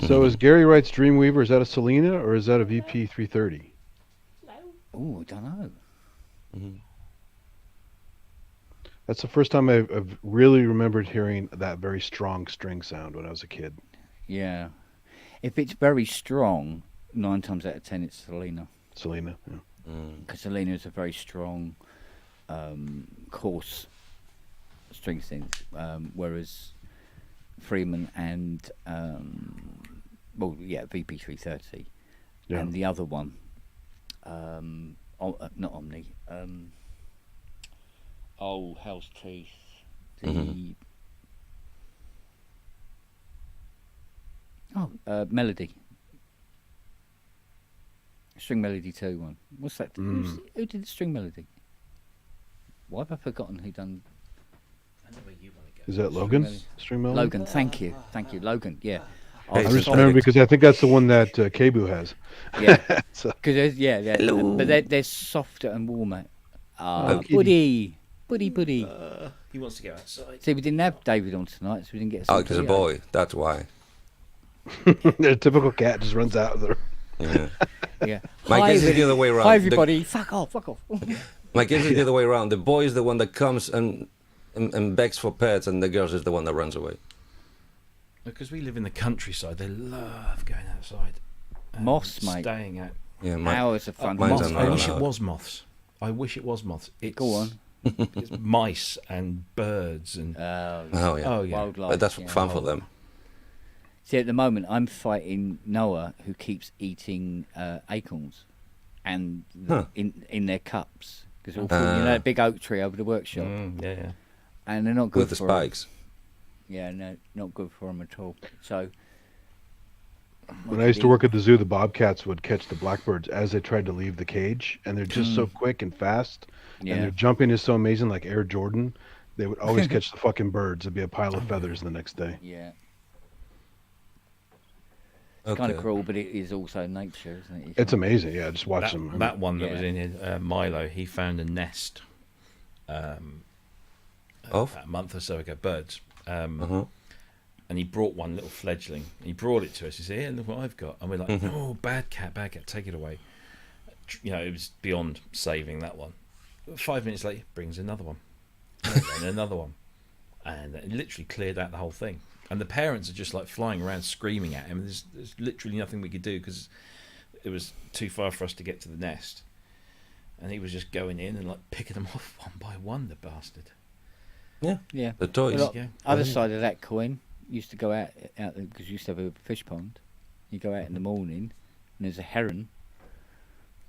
So is Gary Wright's Dreamweaver, is that a Selena or is that a VP 330? Oh, I don't know. Mhm. That's the first time I've really remembered hearing that very strong string sound when I was a kid. Yeah, if it's very strong, 9 times out of 10 it's Selena, Selena. Yeah. because Selena is a very strong, coarse string synth, whereas Freeman and VP 330, Yeah. and the other one, not Omni. Hell's Teeth. The Melody. String Melody 2 one. What's that? Who did the String Melody? Why have I forgotten who done I know where you want to go. Is that Logan? String Melody? Logan? Thank you, Logan. Yeah. Hey, I Is just it remember like- because I think that's the one that Kebu has. Yeah. So, Because Hello. but they're softer and warmer. Oh, Buddy. He wants to go outside. See, we didn't have David on tonight, so we didn't get. Oh, because a boy. That's why. the typical cat just runs out of there. Yeah. Yeah. My Hi, guess is everybody. the other way around. Hi, everybody. Fuck off. My guess is the other way around. The boy is the one that comes and begs for pets, and the girl is the one that runs away. Because we live in the countryside, they love going outside. and Moths, mate. Staying out. Yeah, Hours of fun. mine's Moths. are I not wish it allowed. was moths. I wish it was moths. It's, Go on. It's mice and birds and Oh yeah. oh yeah. Wildlife. But that's yeah. fun for them. See, at the moment, I'm fighting Noah, who keeps eating acorns, and in their cups because they're all full, that big oak tree over the workshop, Yeah. and they're not good With the for spikes. Him. Yeah, no, not good for them at all. So. When I used to work at the zoo, the bobcats would catch the blackbirds as they tried to leave the cage, and they're just so quick and fast, and Yeah. their jumping is so amazing, like Air Jordan. They would always catch the fucking birds. It'd be a pile of feathers the next day. Yeah. It's kind of Okay. cruel, but it is also nature, isn't it? You It's can't- amazing. Yeah, just watch That, them. that one that was Yeah. in here, Milo, he found a nest Of? about a month or so ago, birds. Uh-huh. And he brought one little fledgling. He brought it to us. He said, "Here, look what I've got." And we're like, "Oh, bad cat, take it away." You know, it was beyond saving that one. 5 minutes later, brings another one, and another one, and it literally cleared out the whole thing. And the parents are just like flying around screaming at him. There's literally nothing we could do because it was too far for us to get to the nest. And he was just going in and like picking them off one by one, the bastard. Yeah. The toys. Well, Yeah. Other side of that coin, used to go out because you used to have a fish pond. You go out in the morning, and there's a heron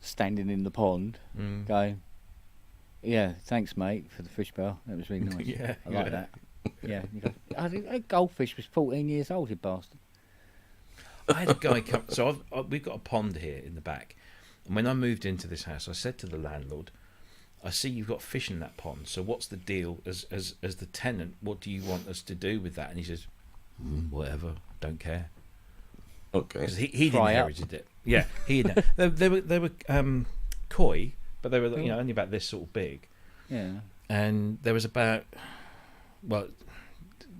standing in the pond, going, "Yeah, thanks, mate, for the fish bell. That was really nice. Yeah, I like yeah. that." Yeah, you go, I think that goldfish was 14 years old, you bastard. I had a guy come. So we've got a pond here in the back, and when I moved into this house, I said to the landlord, "I see you've got fish in that pond. So what's the deal as the tenant? What do you want us to do with that?" And he says, "Whatever, don't care." Okay. Because he Fry up. inherited it. Yeah, he did. They were koi, but they were only about this sort of big, Yeah. and there was about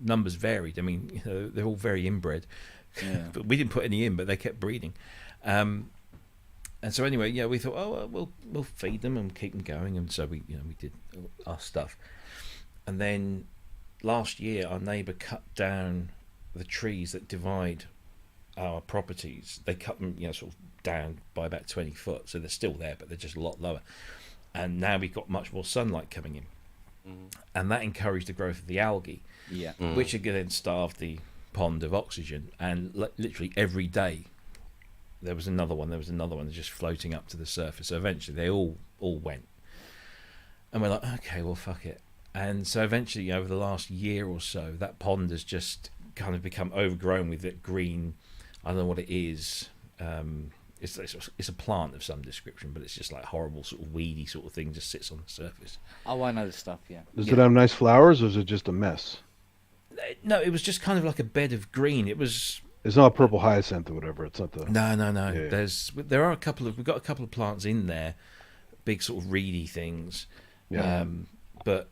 numbers varied. I mean, they're all very inbred. Yeah. But we didn't put any in, but they kept breeding. And so anyway, yeah, we thought, we'll feed them and keep them going, and so we did our stuff. And then last year, our neighbour cut down the trees that divide our properties. They cut them, sort of down by about 20 foot, so they're still there, but they're just a lot lower. And now we've got much more sunlight coming in, and that encouraged the growth of the algae, Yeah. which again then starved the pond of oxygen. And literally every day there was another one just floating up to the surface. So eventually they all went, and we're like, okay, well, fuck it. And so eventually, over the last year or so, that pond has just kind of become overgrown with that green, I don't know what it is. It's a plant of some description, but it's just like horrible sort of weedy sort of thing, just sits on the surface. Oh, I know the stuff, yeah. Does it have nice flowers, or is it just a mess? No, it was just kind of like a bed of green. It was It's not purple hyacinth or whatever. It's not the. no. Yeah. We've got a couple of plants in there, big sort of reedy things. Yeah. But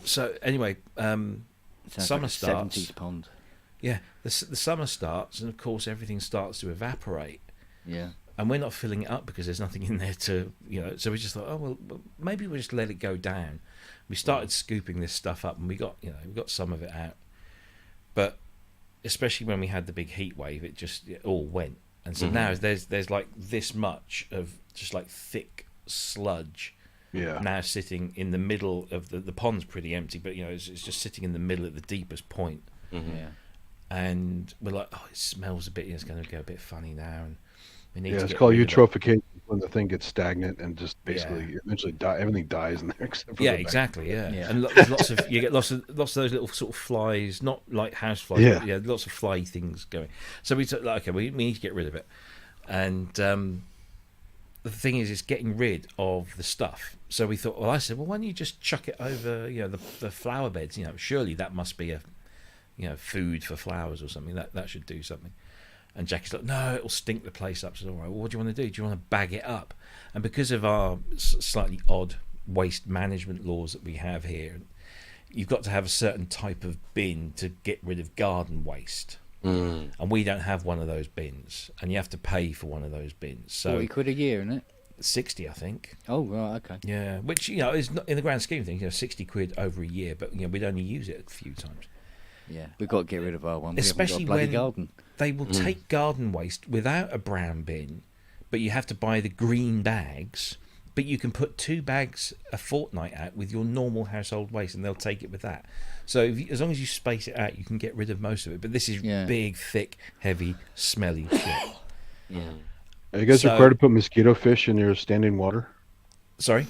so anyway, Sounds summer like a starts. 70s pond. Yeah, the summer starts, and of course everything starts to evaporate, Yeah. and we're not filling it up because there's nothing in there to, So we just thought, oh well, maybe we'll just let it go down. We started scooping this stuff up, and we got some of it out, but especially when we had the big heat wave, it all went, and so now there's like this much of just like thick sludge. Yeah. Now sitting in the middle of the pond's pretty empty, but it's just sitting in the middle at the deepest point. Yeah. And we're like, oh, it smells a bit. It's going to go a bit funny now, and we need Yeah, to it's get called rid of it. eutrophication when the thing gets stagnant and just basically eventually die. Everything dies in there except for Yeah, the exactly. Yeah, Yeah. and there's lots of you get lots of those little sort of flies, not like house flies. Yeah. But lots of fly things going. So we thought, like, okay, we need to get rid of it, and the thing is, it's getting rid of the stuff. So we thought, I said, well, why don't you just chuck it over, the flower beds? Surely that must be a food for flowers or something. That should do something. And Jackie's like, no, it'll stink the place up. So, all right, well, what do you want to do? Do you want to bag it up? And because of our slightly odd waste management laws that we have here, you've got to have a certain type of bin to get rid of garden waste. And we don't have one of those bins, and you have to pay for one of those bins. So 40 quid a year, isn't it? 60, I think. Oh, right, okay. Yeah, which is not, in the grand scheme of things, 60 quid over a year, but we'd only use it a few times. Yeah, we've got to get rid of our one. Especially we haven't got a bloody when garden. they will take garden waste without a brown bin, but you have to buy the green bags. But you can put 2 bags a fortnight out with your normal household waste, and they'll take it with that. So as long as you space it out, you can get rid of most of it. But this is big, thick, heavy, smelly shit. Yeah. Are you guys So- required to put mosquito fish in your standing water? Sorry?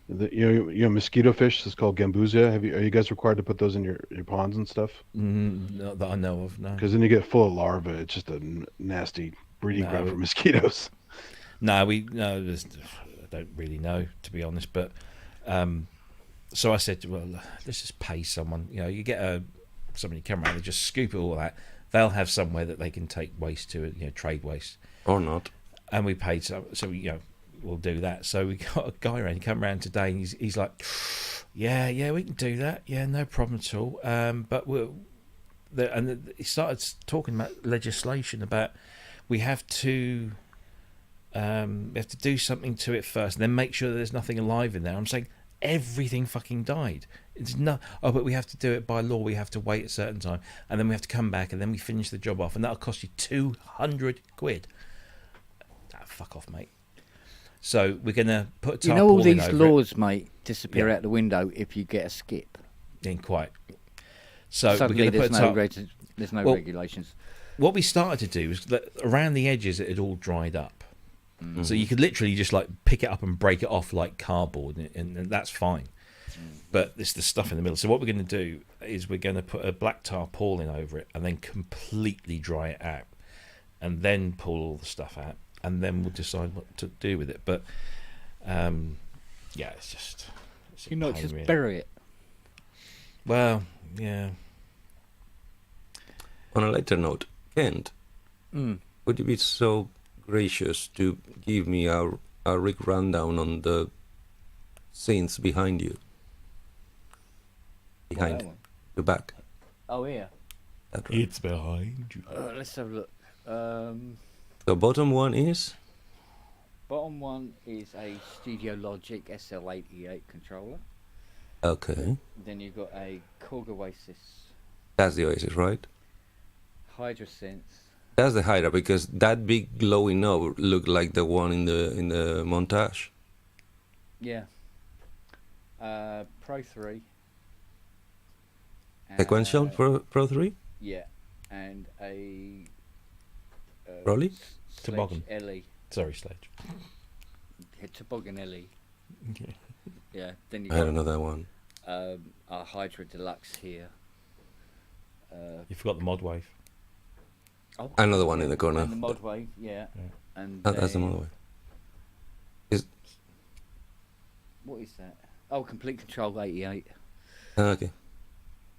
Mosquito fish is called gambusia. Are you guys required to put those in your ponds and stuff? Not that I know of, no. Because then you get full of larvae. It's just a nasty breeding ground for mosquitoes. No, I don't really know, to be honest. But so I said, well, let's just pay someone. You get somebody come around and just scoop it all out, they'll have somewhere that they can take waste to, trade waste. Or not. And we paid, so we'll do that. So we got a guy around, he come around today, and he's like, yeah, we can do that. Yeah, no problem at all. But he started talking about legislation about we have to do something to it first, and then make sure that there's nothing alive in there. I'm saying everything fucking died. It's no. Oh, but we have to do it by law. We have to wait a certain time, and then we have to come back, and then we finish the job off, and that'll cost you 200 quid. Fuck off, mate. So we're gonna put. You know, all tarpaulin these over it. laws, mate, disappear Yeah. out the window if you get a skip. Ain't quite. So Suddenly, we're going to there's put there's no Well, regulations. What we started to do was that around the edges it had all dried up, so you could literally just like pick it up and break it off like cardboard, and that's fine. But it's the stuff in the middle. So what we're going to do is we're going to put a black tarpaulin over it and then completely dry it out, and then pull all the stuff out, and then we'll decide what to do with it. But yeah, it's just a You not pain, just really. bury it. Well, yeah. On a lighter note, Kent, Mm. would you be so gracious to give me a Rick rundown on the scenes behind you? Behind that one? the back. Oh, yeah. That one. It's behind you. Let's have a look. The bottom one is Bottom one is a Studio Logic SL88 controller. okay. Then you've got a Korg Oasis That's the Oasis, right? HydraSense. That's the Hydra because that big glowing knob looked like the one in the montage. Yeah. Pro 3. Sequential Pro 3? Yeah. And a Rolly? Toboggan. Ellie. Sorry, Sledge. Toboggan Ellie. Yeah. Then you I got don't know that one. our Hydra Deluxe here. You forgot the mod wave. Oh, Another one in the corner. and the mod wave, yeah. And That's the then- other one. What is that? Oh, Complete Control 88. Okay.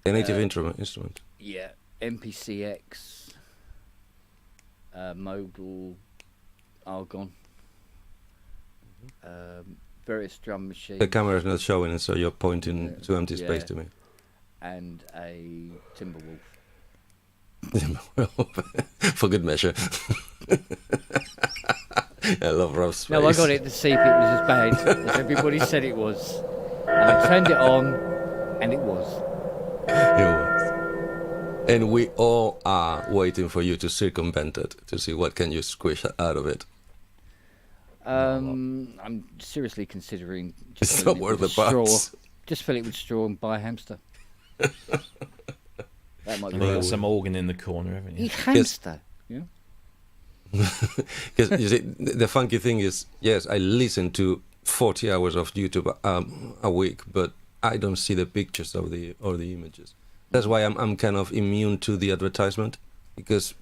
The native instrument. Yeah, MPCX, Mobile, Argon, various drum machines. The camera's not showing it, so you're pointing to empty space Yeah. to me. And a Timberwolf. For good measure. I love Rob's face. No, I got it to see if it was as bad as everybody said it was. And I turned it on, and it was. It was. And we all are waiting for you to circumvent it to see what can you squish out of it. I'm seriously considering just It's filling not it worth with the straw. bucks. Just fill it with straw and buy a hamster. That might And be you got it. some organ in the corner, haven't you? Eat hamster. Yeah. Because you see, the funky thing is, yes, I listen to 40 hours of YouTube a week, but I don't see the pictures of the images. That's why I'm kind of immune to the advertisement, because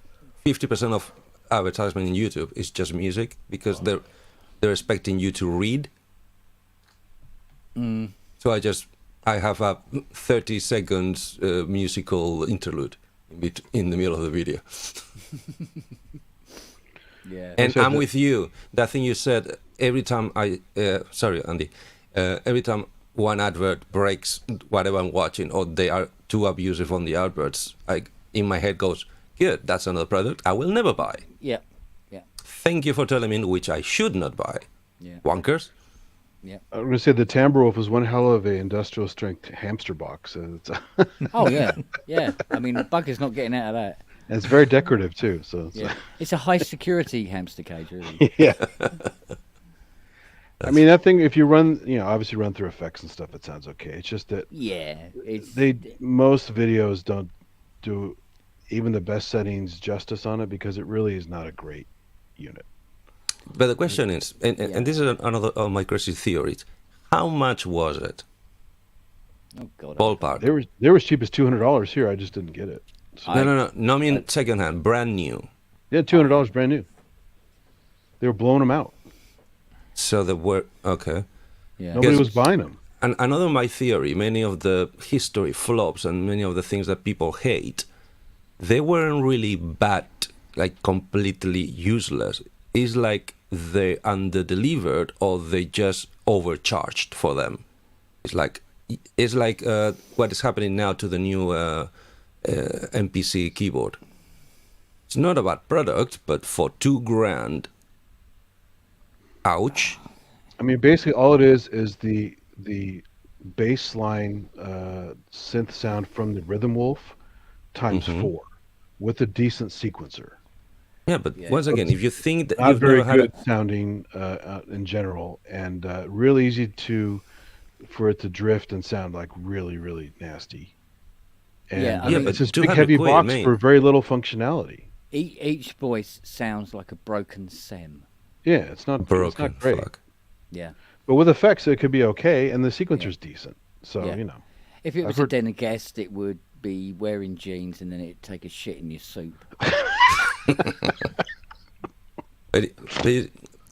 50% of advertisement in YouTube is just music, because they're expecting you to read. So I have a 30 seconds musical interlude in the middle of the video. Yeah. And I'm with you. That thing you said, every time sorry, Andy, every time one advert breaks whatever I'm watching, or they are too abusive on the adverts, in my head goes, good, that's another product I will never buy. Yeah. Yeah. Thank you for telling me which I should not buy. Yeah. Wonkers. Yeah. I'm going to say the Timberwolf was one hell of a industrial strength hamster box. It's, Oh yeah. Yeah. I mean, bugger's not getting out of that. and it's very decorative too. So it's, Yeah. It's a high security hamster cage, really. yeah. I mean, that thing, if you run, obviously run through effects and stuff, it sounds okay. It's just that Yeah. It's most videos don't do even the best settings justice on it, because it really is not a great unit. But the question is, and this is another of my crazy theories, how much was it? oh god. Ballpark. They were as cheap as $200 here. I just didn't get it. So, No, I mean secondhand, brand new. yeah, $200 brand new. They were blowing them out. So they were, okay. Yeah. Nobody Yes. was buying them. And another my theory, many of the history flops and many of the things that people hate they weren't really bad, like completely useless. It's like they under-delivered or they just overcharged for them. It's like what is happening now to the new MPC keyboard. It's not a bad product, but for $2,000, ouch. I mean, basically, all it is the baseline synth sound from the Rhythm Wolf times 4 with a decent sequencer. Yeah, but once again, if you think that Not you've very never had good sounding in general, and really easy for it to drift and sound like really, really nasty. And Yeah, I Yeah, mean, but it's this 200 big heavy quid, box mate. for very little functionality. each voice sounds like a broken SEM. Yeah, it's not broken, great. fuck. Yeah. But with effects, it could be okay, and the sequencer's decent. So Yeah. you know, If it I've was heard- a dinner guest, it would be wearing jeans and then it'd take a shit in your soup. But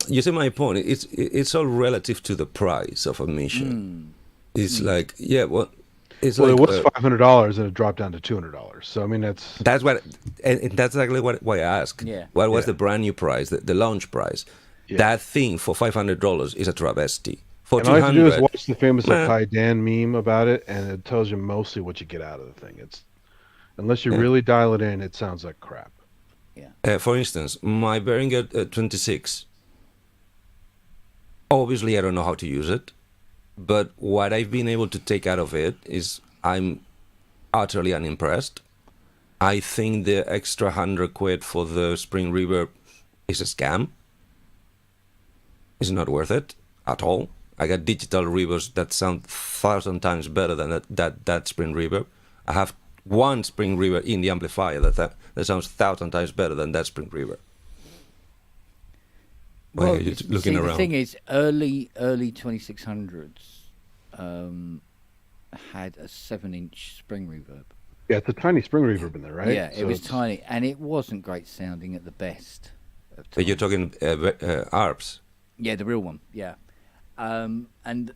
you see my point. It's all relative to the price of admission. It's like it's well, like it was $500 and it dropped down to $200. So I mean, that's that's exactly why I asked. Yeah. What was Yeah. the brand new price, the launch price? Yeah. That thing for $500 is a travesty. For and all you have to do is 200, watch the famous Nah. Akai Dan meme about it, and it tells you mostly what you get out of the thing. It's unless you really dial it in, it sounds like crap. for instance, my Behringer 26. Obviously, I don't know how to use it, but what I've been able to take out of it is I'm utterly unimpressed. I think the extra 100 quid for the Spring Reverb is a scam. It's not worth it at all. I got digital reverbs that sound 1,000 times better than that Spring Reverb. I have one Spring Reverb in the amplifier that sounds 1,000 times better than that Spring Reverb. Why are you looking see, around? The thing is, early 2600s had a 7-inch spring reverb. Yeah, it's a tiny spring reverb in there, right? Yeah, it So was it's- tiny, and it wasn't great sounding at the best. Of You're times. talking ARPs. Yeah, the real one. Yeah, and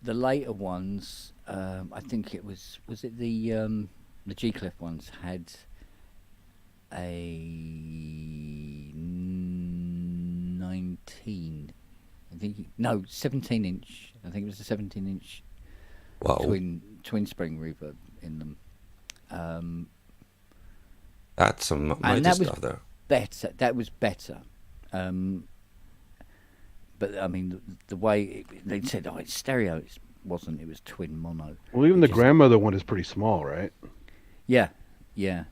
the later ones, I think it was it the G-Clef ones had a 19. I think no 17-inch. I think it was a 17-inch Wow. twin spring reverb in them. That's some mighty that was stuff there. better. That was better. But I mean, the way they said, "Oh, it's stereo." It wasn't. It was twin mono. Well, even the Just- grandmother one is pretty small, right? Yeah, yeah.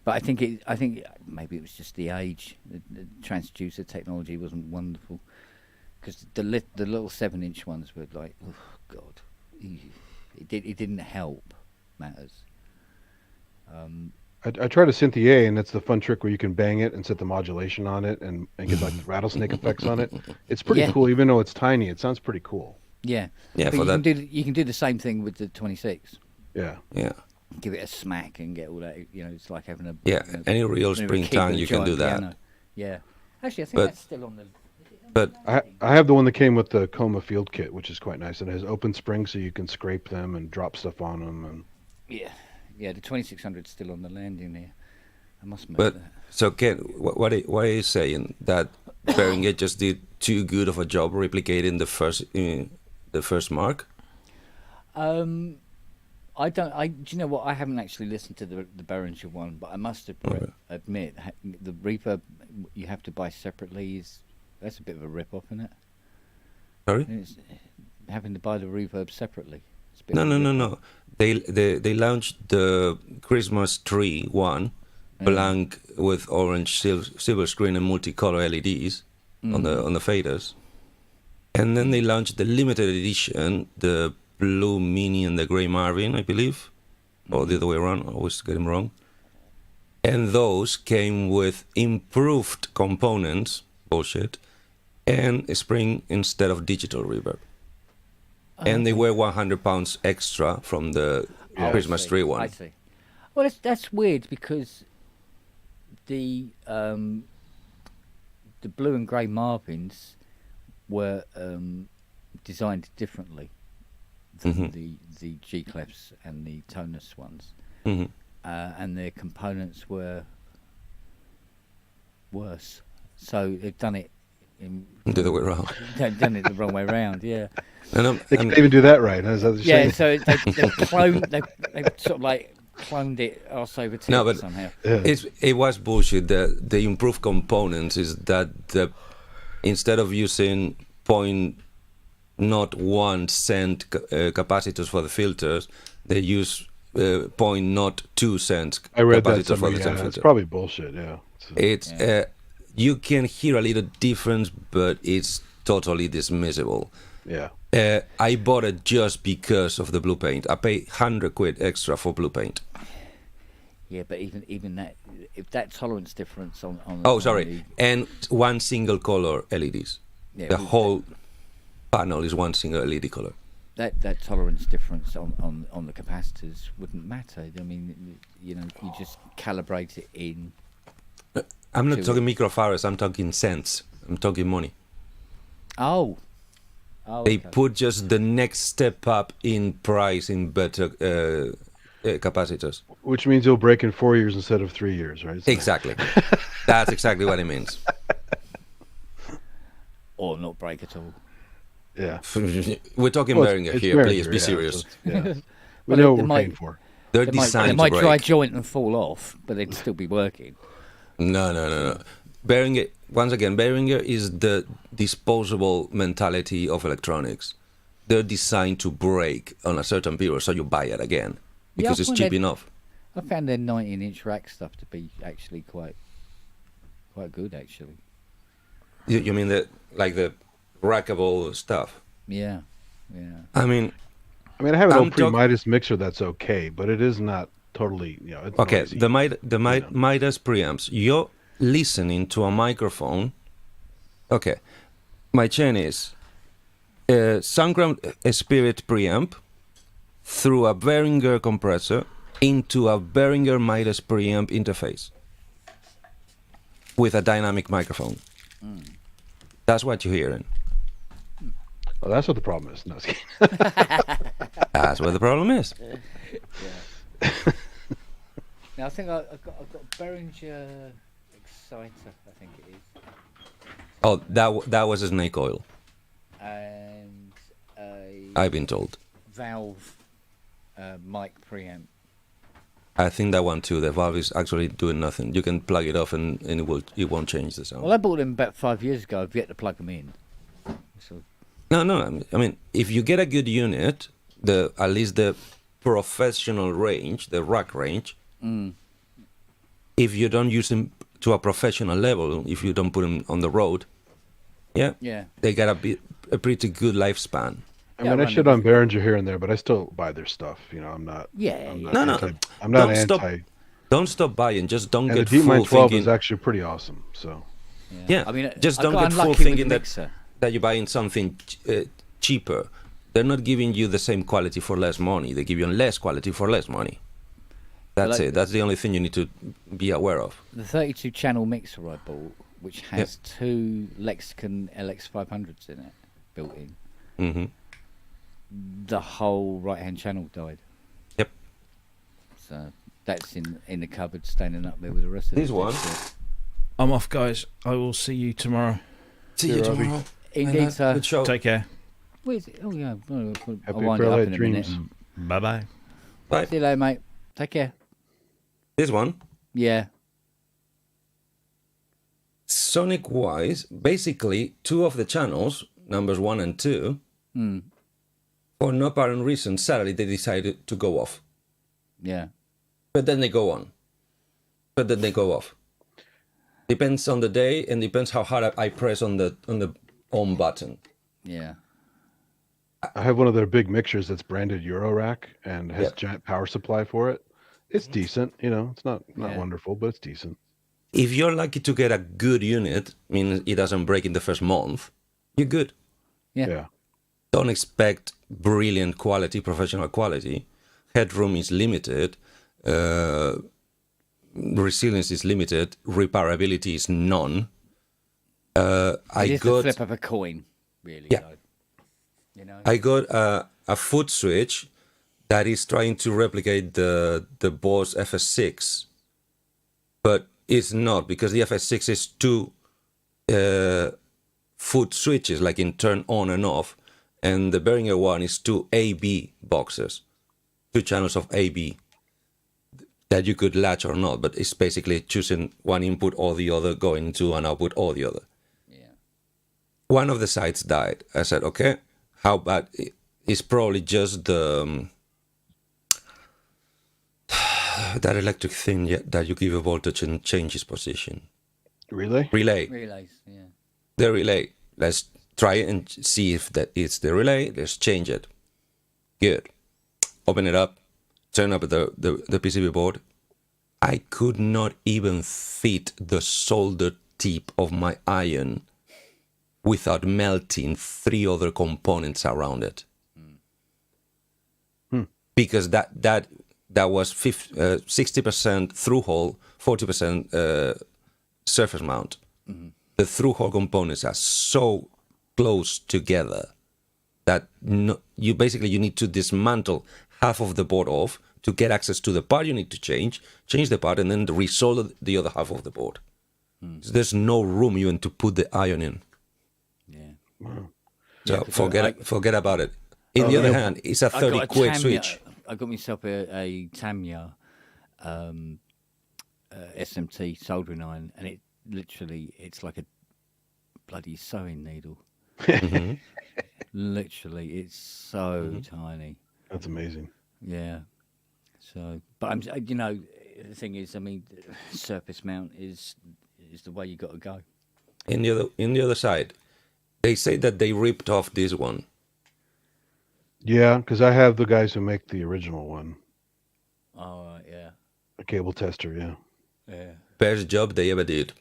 But I think maybe it was just the age. The transducer technology wasn't wonderful because the little 7-inch ones were like, oh god, it didn't help matters. I tried a Synthier, and it's the fun trick where you can bang it and set the modulation on it and get like rattlesnake effects on it. It's pretty Yeah. cool, even though it's tiny. It sounds pretty cool. Yeah, Yeah, But for that. you can do the same thing with the 26. Yeah. Yeah. Give it a smack and get all that. It's like having a Yeah, any real maybe a spring kid tongue, with a you can do giant that. piano. Yeah, actually, I think But- that's still on the. But I have the one that came with the Coma Field Kit, which is quite nice. And it has open springs, so you can scrape them and drop stuff on them. And Yeah, the 2600's still on the landing there. I must make but that. so Ken, what are you saying that Behringer just did too good of a job replicating the first mark? I don't. Do you know what? I haven't actually listened to the Behringer one, but I must admit the reverb you have to buy separately that's a bit of a rip off, isn't it? Sorry? It's having to buy the reverb separately. It's a bit No, of a no, no, rip-off. no. They launched the Christmas tree one, blank with orange silver screen and multicolor LEDs on the faders, and then they launched the limited edition, the blue Mini and the gray Marvin, I believe, or the other way around. I always get them wrong. And those came with improved components, bullshit, and a spring instead of digital reverb. And they were £100 extra from the Oh, Christmas I see, tree one. I see. Well, that's weird because the blue and grey Marvins were designed differently than the G-Clefs and the Tonus ones, Mhm. and their components were worse. So they've done it Do the way around. done it the wrong way around. Yeah. And They can't even do that right. Huh? Is that what you're Yeah. saying? So they've cloned. They've sort of like cloned it arse over No, tit but- somehow. it was bullshit. The improved components is that instead of using 0.01 cent capacitors for the filters, they use 0.02 cents I read that capacitor for somewhere. the same Yeah, it's filter. probably bullshit. Yeah. It's you can hear a little difference, but it's totally dismissible. Yeah. I bought it just because of the blue paint. I paid 100 quid extra for blue paint. Yeah, but even that, if that tolerance difference on Oh, on sorry, and one single color LEDs. Yeah, The well, whole panel is one single LED color. that tolerance difference on the capacitors wouldn't matter. I mean, you just calibrate it in. I'm not To- talking microfarads. I'm talking cents. I'm talking money. Oh. They Okay. put just the next step up in price in better capacitors. Which means you'll break in 4 years instead of 3 years, right? So- Exactly. That's exactly what it means. Or not break at all. Yeah. We're talking Well, Behringer it's here. Behringer, Please be yeah, so serious. it's- yeah. We Well, know they what we're might- paying for. They're They might designed dry to break. joint and fall off, but they'd still be working. No. Behringer, once again, Behringer is the disposable mentality of electronics. They're designed to break on a certain period, so you buy it again because I it's find cheap that- enough. I found their 19-inch rack stuff to be actually quite good, actually. You mean the rackable stuff? Yeah. I mean, I mean, I have an I'm old pre-Midas mixer that's okay, but it is not totally, it's okay, noisy. the Midas preamps. You're listening to a microphone. Okay, my chain is Soundground Spirit preamp through a Behringer compressor into a Behringer Midas preamp interface with a dynamic microphone. That's what you're hearing. Well, that's what the problem is. No, I was kidding. That's what the problem is. Now I think I've got Behringer Exciter, I think it is, Oh, that was a snake oil. and a I've been told. Valve mic preamp. I think that one too. The valve is actually doing nothing. You can plug it off and it won't change the sound. Well, I bought them about 5 years ago. I've yet to plug them in. So No. I mean, if you get a good unit, at least the professional range, the rack range, if you don't use them to a professional level, if you don't put them on the road, yeah. they got a pretty good lifespan. I Yeah, mean, I run shit it. on Behringer here and there, but I still buy their stuff. I'm not. Yeah, I'm yeah. not No. anti, I'm not Don't stop anti. Don't stop buying. Just don't And the get DeepMind full 12 thinking. is actually pretty awesome. So Yeah, I mean, just I don't got get full unlucky with thinking the that mixer. you're buying something cheaper. They're not giving you the same quality for less money. They give you less quality for less money. That's like- it. That's the only thing you need to be aware of. The 32-channel mixer I bought, which has two Lexicon LX500s in it, built in. Hmm. The whole right-hand channel died. Yep. So that's in the cupboard, standing up there with the rest of This the one. stuff. I'm off, guys. I will see you tomorrow. See you Robbie. tomorrow. Indeed, sir. Good show. Take care. Where's it? Oh yeah, I'll Happy wind it up Twilight in a dreams. minute. Bye bye. Bye. See you later, mate. Take care. This one. Yeah. Sonic wise, basically two of the channels, numbers 1 and 2, for no apparent reason, suddenly they decided to go off. Yeah. But then they go on. But then they go off. Depends on the day and depends how hard I press on the on button. Yeah. I have one of their big mixers that's branded Eurorack and has Yep. giant power supply for it. It's decent, it's not Yeah. wonderful, but it's decent. If you're lucky to get a good unit, meaning it doesn't break in the first month, you're good. Yeah. Yeah. Don't expect brilliant quality, professional quality. Headroom is limited. Resilience is limited. Repairability is none. It I is the got flip of a coin, really. Yeah. Though. You know. I got a foot switch that is trying to replicate the Bose FS6, but it's not, because the FS6 is two foot switches, like in turn on and off, and the Behringer one is two AB boxes, two channels of AB that you could latch or not, but it's basically choosing one input or the other, going to an output or the other. Yeah. One of the sides died. I said, okay, how bad? It's probably just the that electric thing that you give a voltage and changes position. Relay? Relay. Relays, yeah. The relay. Let's try it and see if that is the relay. Let's change it. Good. Open it up. Turn up the PCB board. I could not even fit the solder tip of my iron without melting 3 other components around it. Because that was 60% through hole, 40% surface mount. The through hole components are so close together that you need to dismantle half of the board off to get access to the part you need to change the part, and then resolder the other half of the board. So there's no room even to put the iron in. Yeah. Wow. So Yeah, forget about it. In the other hand, it's a 30 quid switch. I got myself a Tamiya SMT soldering iron, and it's like a bloody sewing needle. Literally, it's so tiny. That's amazing. Yeah. So, but I'm, the thing is, I mean, surface mount is the way you got to go. In the other side, they say that they ripped off this one. Yeah, because I have the guys who make the original one. Oh, right, yeah. A cable tester, yeah. Yeah. Best job they ever did.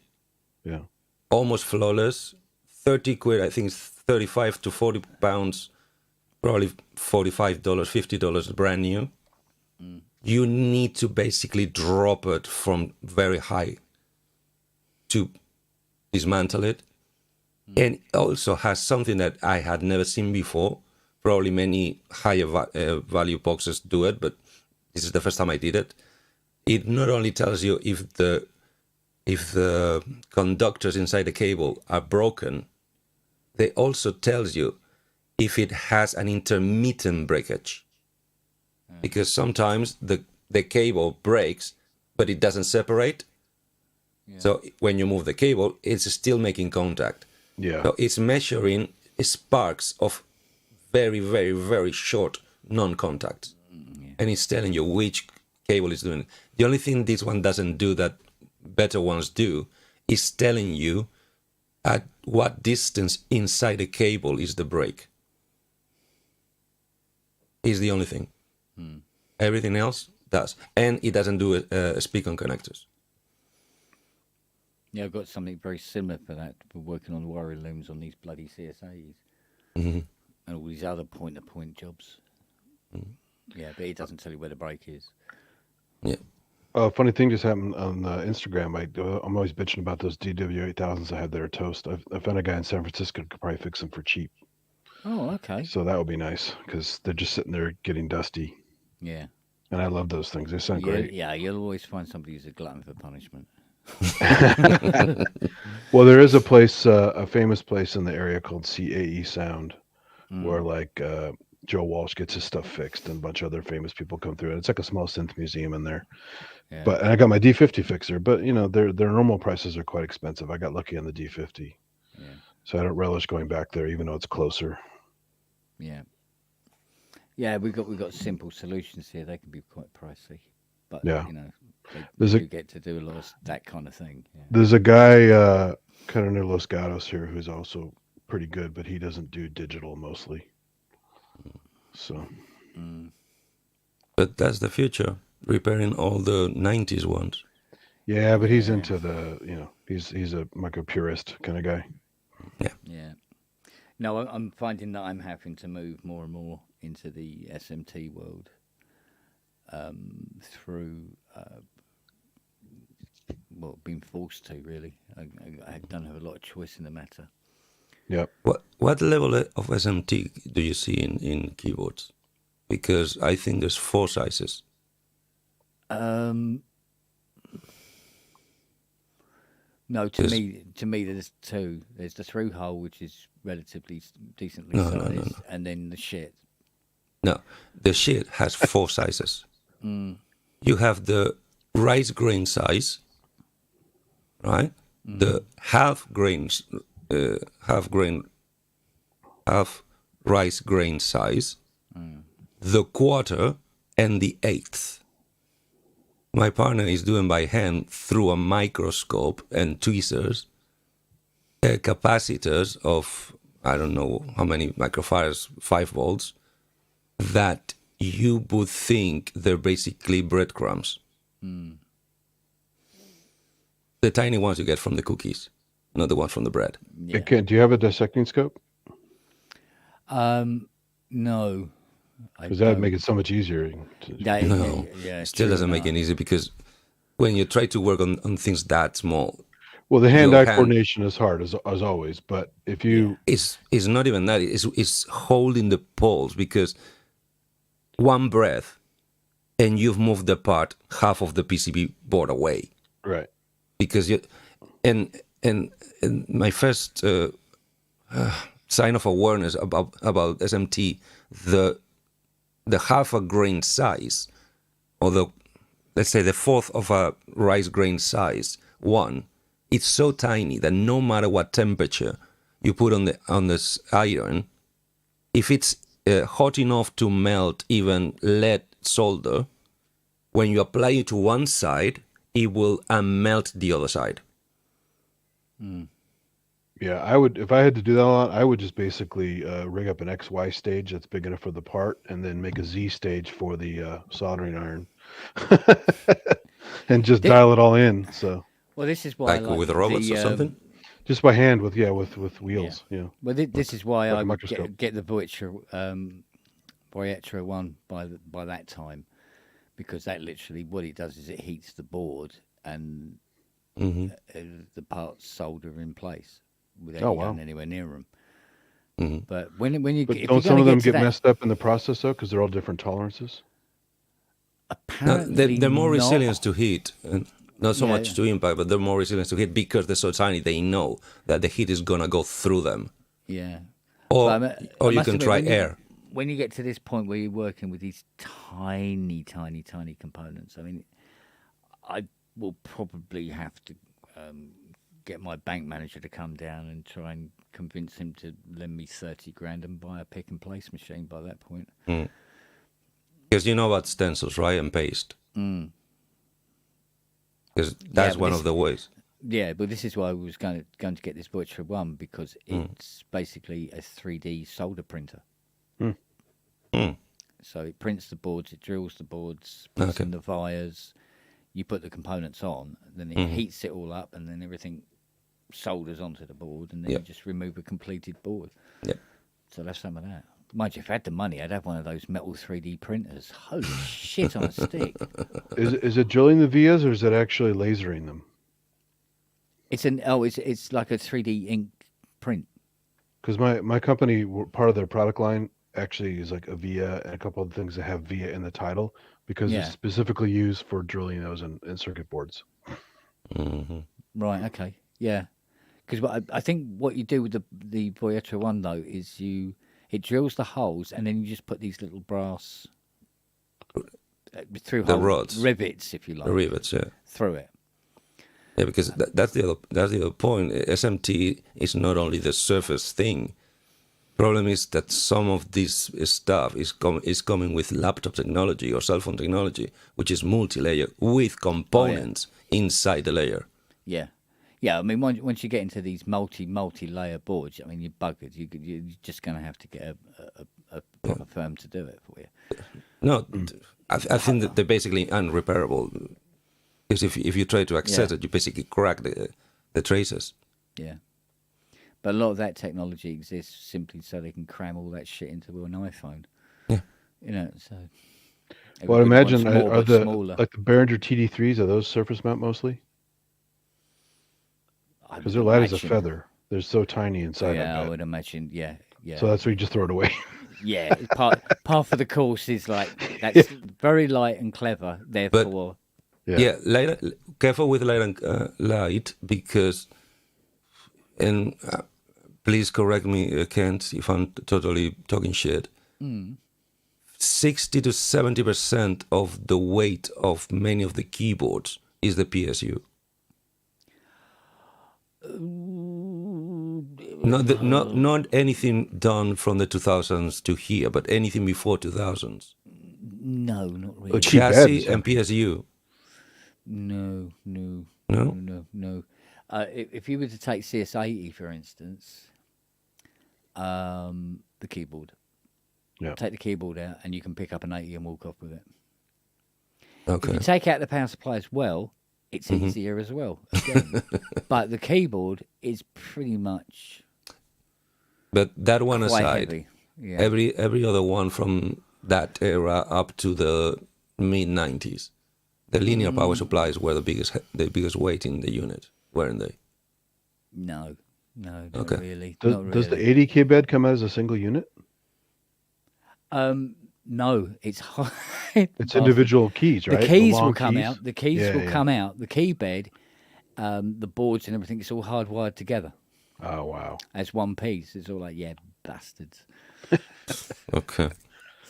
Yeah. Almost flawless. 30 quid, I think it's 35 to 40 pounds, probably $45, $50 brand new. You need to basically drop it from very high to dismantle it. And it also has something that I had never seen before. Probably many higher value boxes do it, but this is the first time I did it. It not only tells you if the conductors inside the cable are broken, they also tells you if it has an intermittent breakage. Because sometimes the cable breaks, but it doesn't separate. Yeah. So when you move the cable, it's still making contact. Yeah. So it's measuring sparks of very, very, very short non-contact. And it's telling you which cable is doing it. The only thing this one doesn't do that better ones do is telling you at what distance inside the cable is the break. Is the only thing. Everything else does. And it doesn't do speak-on connectors. Yeah, I've got something very similar for that. We're working on wiring looms on these bloody CSAs. And all these other point-to-point jobs. Yeah, but it doesn't tell you where the break is. Yeah. Funny thing just happened on Instagram. I'm always bitching about those DW8000s I had that are toast. I found a guy in San Francisco who could probably fix them for cheap. Oh, okay. So that would be nice because they're just sitting there getting dusty. Yeah. And I love those things. They sound great. Yeah, you'll always find somebody who's a glutton for punishment. Well, there is a place, a famous place in the area called CAE Sound, where like Joe Walsh gets his stuff fixed, and a bunch of other famous people come through. It's like a small synth museum in there. Yeah. But and I got my D50 fixer, but their normal prices are quite expensive. I got lucky on the D50, so I don't relish going back there, even though it's closer. Yeah. Yeah, we've got simple solutions here. They can be quite pricey, but they get to do a lot of that kind of thing. Yeah. There's a guy kind of near Los Gatos here who's also pretty good, but he doesn't do digital mostly. So, but that's the future, repairing all the 90s ones. Yeah, but he's into the he's a micro purist kind of guy. Yeah. No, I'm finding that I'm having to move more and more into the SMT world through, being forced to, really. I don't have a lot of choice in the matter. Yeah. What level of SMT do you see in keyboards? Because I think there's 4 sizes. No, Yes. to me, there's two. There's the through hole, which is relatively decently No, sized, no, no. and then the shit. No, the shit has 4 sizes. Mm. You have the rice grain size, right? The half grains, half rice grain size, the quarter, and the eighth. My partner is doing by hand through a microscope and tweezers, capacitors of I don't know how many microfarads, 5 volts, that you would think they're basically breadcrumbs. The tiny ones you get from the cookies, not the ones from the bread. Yeah. Do you have a dissecting scope? No. Because that would make it so much easier. No, still doesn't make it easy because when you try to work on things that small, Well, the your hand-eye coordination is hard as always, but if you it's not even that. It's holding the pulse because one breath and you've moved the part half of the PCB board away. right, Because you and my first sign of awareness about SMT, the half a grain size, or let's say the fourth of a rice grain size one, it's so tiny that no matter what temperature you put on this iron, if it's hot enough to melt even lead solder, when you apply it to one side, it will melt the other side. yeah, I would if I had to do that a lot, I would just basically rig up an XY stage that's big enough for the part, and then make a Z stage for the soldering iron, and just dial it all in. So Well, this is why Like with robots or something? just by hand with wheels. Yeah. Well, this is why Like a I would microscope. get the Voyager 1 by that time, because that literally what it does is it heats the board and the parts solder in place without Oh, you going wow. anywhere near them. But when you But if don't you're some gonna of them to get that, messed up in the process though, because they're all different tolerances? No, apparently they're more not. resilient to heat, and not so Yeah, much yeah. to impact, but they're more resilient to heat because they're so tiny. They know that the heat is gonna go through them, Yeah. or But I or you must can admit, try when air. When you get to this point where you're working with these tiny components, I mean, I will probably have to get my bank manager to come down and try and convince him to lend me 30 grand and buy a pick and place machine by that point. Because you know about stencils, right, and paste. Because that's but one this- of the ways. Yeah, but this is why I was going to get this Butcher 1, because it's basically a 3D solder printer. So it prints the boards, it drills the boards, puts in the wires, you put the components on, then it heats it all up, and then everything solders onto the board, and then you just remove a completed board. Yep. So that's some of that. Mind you, if I had the money, I'd have one of those metal 3D printers. Holy shit on a stick. Is it drilling the vias or is it actually lasering them? It's like a 3D ink print. Because my company, part of their product line actually is like a VIA and a couple of things that have VIA in the title, because Yeah. it's specifically used for drilling those in circuit boards. Right. Okay. Yeah. Because I think what you do with the Voyager 1 though is it drills the holes, and then you just put these little brass through The hole rods. rivets, if you like, The rivets, yeah. through it. Yeah, because that's the other point. SMT is not only the surface thing. Problem is that some of this stuff is coming with laptop technology or cell phone technology, which is multi-layer with components inside the layer. Yeah. Yeah, I mean, once you get into these multi-layer boards, I mean, you're buggered. You're just going to have to get a proper firm to do it for you. No, I think that they're basically unrepairable. Because if you try to access it, you basically crack the traces. Yeah. But a lot of that technology exists simply so they can cram all that shit into an iPhone. Yeah. You know, so. Well, I'd everybody imagine wants more, are but the smaller. like the Behringer TD3s, are those surface mount mostly? I Because would they're light as a imagine. feather. They're so tiny inside. Yeah, I I bet. would imagine. Yeah, yeah. So that's why you just throw it away. Yeah, part of the course is like that's very light and clever. Therefore, Yeah, careful with light and light because, and please correct me, Kent, if I'm totally talking shit. 60 to 70% of the weight of many of the keyboards is the PSU. Not anything done from the 2000s to here, but anything before 2000s. No, not really. Chassis and PSU. No. If you were to take CS80, for instance, the keyboard. Yeah. Take the keyboard out, and you can pick up an 80 and walk off with it. Okay. If you take out the power supply as well, it's easier as well. Again. But the keyboard is pretty much. But that one quite aside, heavy. Yeah. every other one from that era up to the mid 90s, the linear power supplies were the biggest weight in the unit, weren't they? No, not Okay. really. Does, not really. does the 80K bed come out as a single unit? No, it's hard. It's individual keys, right? The keys long will come keys? out. The keys Yeah, will yeah. come out. The key bed, the boards and everything, it's all hardwired together Oh, wow. as one piece. It's all like, yeah, bastards. Okay.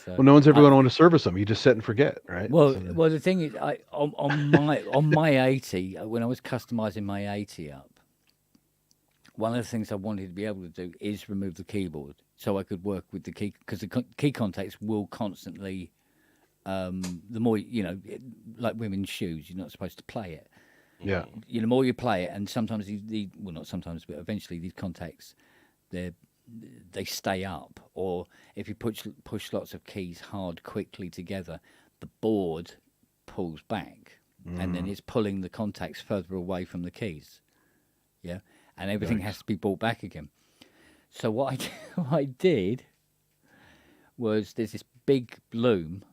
So, Well, no one's ever going to want to service them. You just set and forget, right? well, So- well, the thing is, on my 80, when I was customizing my 80 up, one of the things I wanted to be able to do is remove the keyboard, so I could work with the key, because the key contacts will constantly. The more like women's shoes, you're not supposed to play it. yeah. The more you play it, and sometimes well, not sometimes, but eventually these contacts, they stay up. Or if you push lots of keys hard quickly together, the board pulls back, and then it's pulling the contacts further away from the keys. Yeah, and everything has to be brought back again. So what I did was there's this big loom.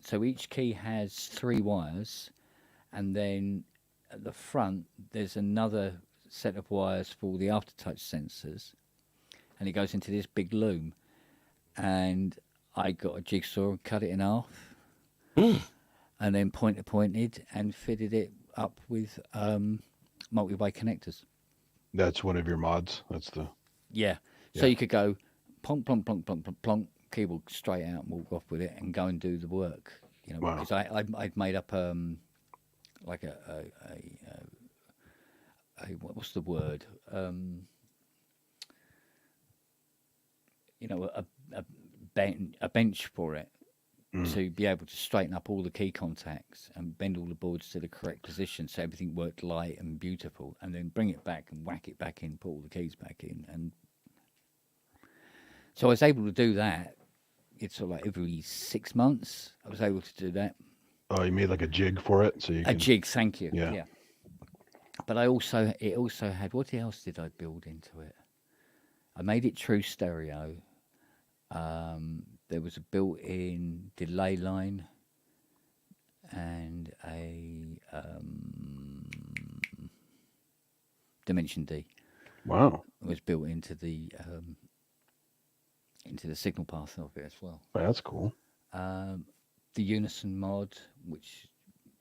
So each key has 3 wires, and then at the front there's another set of wires for the aftertouch sensors, and it goes into this big loom. And I got a jigsaw and cut it in half, and then pointed and fitted it up with multi-way connectors. That's one of your mods. That's the. Yeah. So you could go plonk, plonk, plonk, plonk, plonk, plonk, keyboard straight out and walk off with it and go and do the work. Wow. Because I'd made up like a what's the word? A bench for it to be able to straighten up all the key contacts and bend all the boards to the correct position so everything worked light and beautiful, and then bring it back and whack it back in, put all the keys back in. And so I was able to do that. It's sort of like every 6 months I was able to do that. Oh, you made like a jig for it, so you A can. jig, thank you. Yeah. Yeah. But it also had, what else did I build into it? I made it true stereo. There was a built-in delay line and a Dimension D Wow. was built into the signal path of it as well. That's cool. The Unison mod, which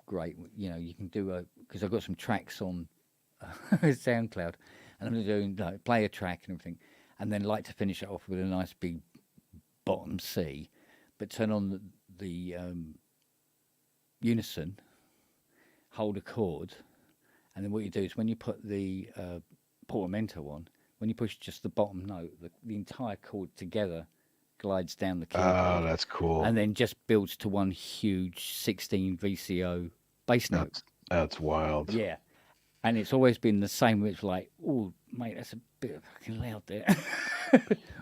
great, you can do because I've got some tracks on SoundCloud, and I'm doing play a track and everything, and then like to finish it off with a nice big bottom C, but turn on the Unison, hold a chord, and then what you do is when you put the portamento on, when you push just the bottom note, the entire chord together glides down the keyboard. Oh, that's cool. And then just builds to one huge 16 VCO bass note. That's wild. Yeah. And it's always been the same. It's like, oh, mate, that's a bit fucking loud there.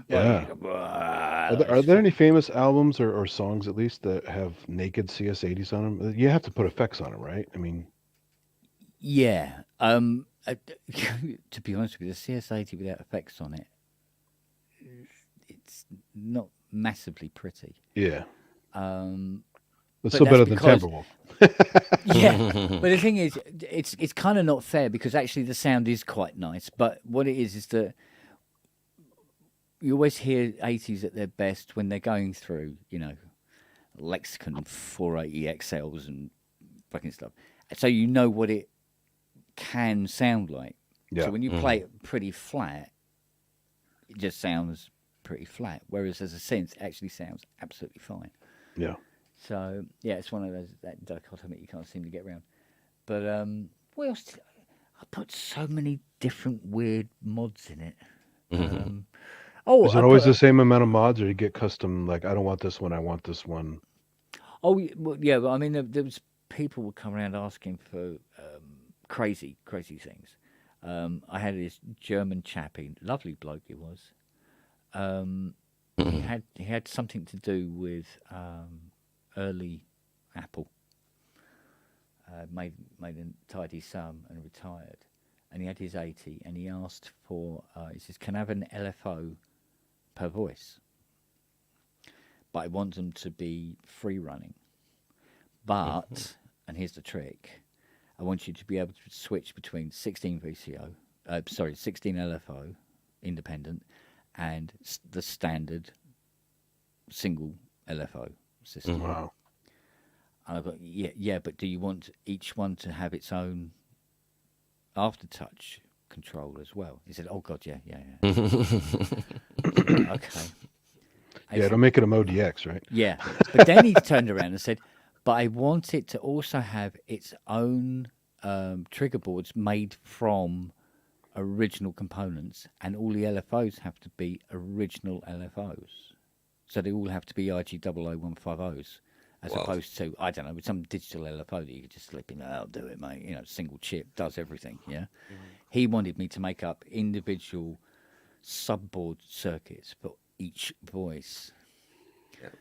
Yeah. Are there any famous albums or songs, at least, that have naked CS80s on them? You have to put effects on them, right? I mean, Yeah. To be honest with you, the CS80 without effects on it, it's not massively pretty. yeah. But It's still that's better than because- Timberwolf. Yeah, but the thing is, it's kind of not fair because actually the sound is quite nice. But what it is that you always hear 80s at their best when they're going through, Lexicon 480 XLs and fucking stuff. So you know what it can sound like. Yeah. So when you play it pretty flat, it just sounds pretty flat. Whereas as a synth, it actually sounds absolutely fine. Yeah. So yeah, it's one of those that dichotomy you can't seem to get around. But what else? I put so many different weird mods in it. Is it always the same amount of mods, or you get custom? Like, I don't want this one. I want this one. Oh well, yeah. But I mean, there was people would come around asking for crazy things. I had this German chappie, lovely bloke he was. He had something to do with early Apple. Made a tidy sum and retired, and he had his 80, and he asked for. He says, "Can I have an LFO per voice? But I want them to be free running. But and here's the trick: I want you to be able to switch between 16 VCO, 16 LFO, independent, and the standard single LFO system." Wow. And I've got, yeah, but do you want each one to have its own aftertouch control as well? He said, "Oh God, yeah." Okay. Yeah, don't make it a MoDX, right? Yeah, but then he turned around and said, "But I want it to also have its own trigger boards made from original components, and all the LFOs have to be original LFOs. So they all have to be IG00150s, as opposed to, I don't know, with some digital LFO that you could just slip in, I'll do it, mate. You know, single chip, does everything, yeah? He wanted me to make up individual subboard circuits for each voice.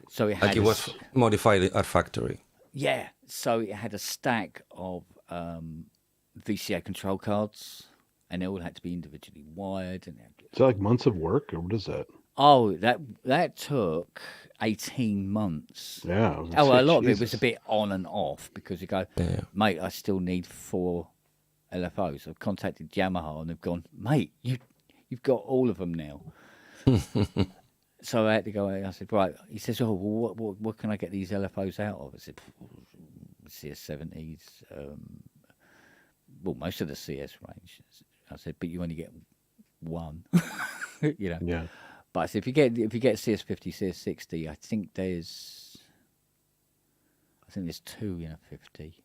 So it had Like it was modified at factory. Yeah, so it had a stack of VCA control cards, and they all had to be individually wired. And Is that like months of work, or what is that? oh, that took 18 months. Yeah. Oh, well, a lot of it was a bit on and off because you go, mate, I still need 4 LFOs. I've contacted Yamaha and they've gone, mate, you've got all of them now. So I had to go. I said, right. He says, oh, well, what can I get these LFOs out of? I said, CS70s. Well, most of the CS range. I said, but you only get one. You know. Yeah. But I said, if you get CS50, CS60, I think there's 2 in a 50.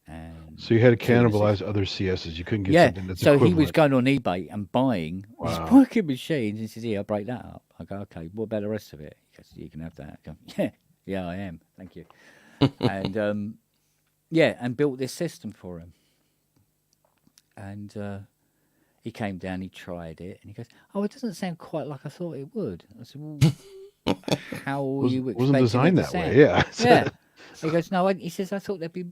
And So you had to cannibalize other CSs. You couldn't get something that's so equivalent. he was going on eBay and buying these working machines. He says, "Yeah, I'll break that up." I go, "Okay, what about the rest of it?" He goes, "You can have that." I go, "Yeah, I am. Thank you." And and built this system for him. And he came down, he tried it, and he goes, "Oh, it doesn't sound quite like I thought it would." I said, "Well, how were you expecting wasn't designed it to that way, sound?" yeah. Yeah. He goes, "No." He says, "I thought there'd be."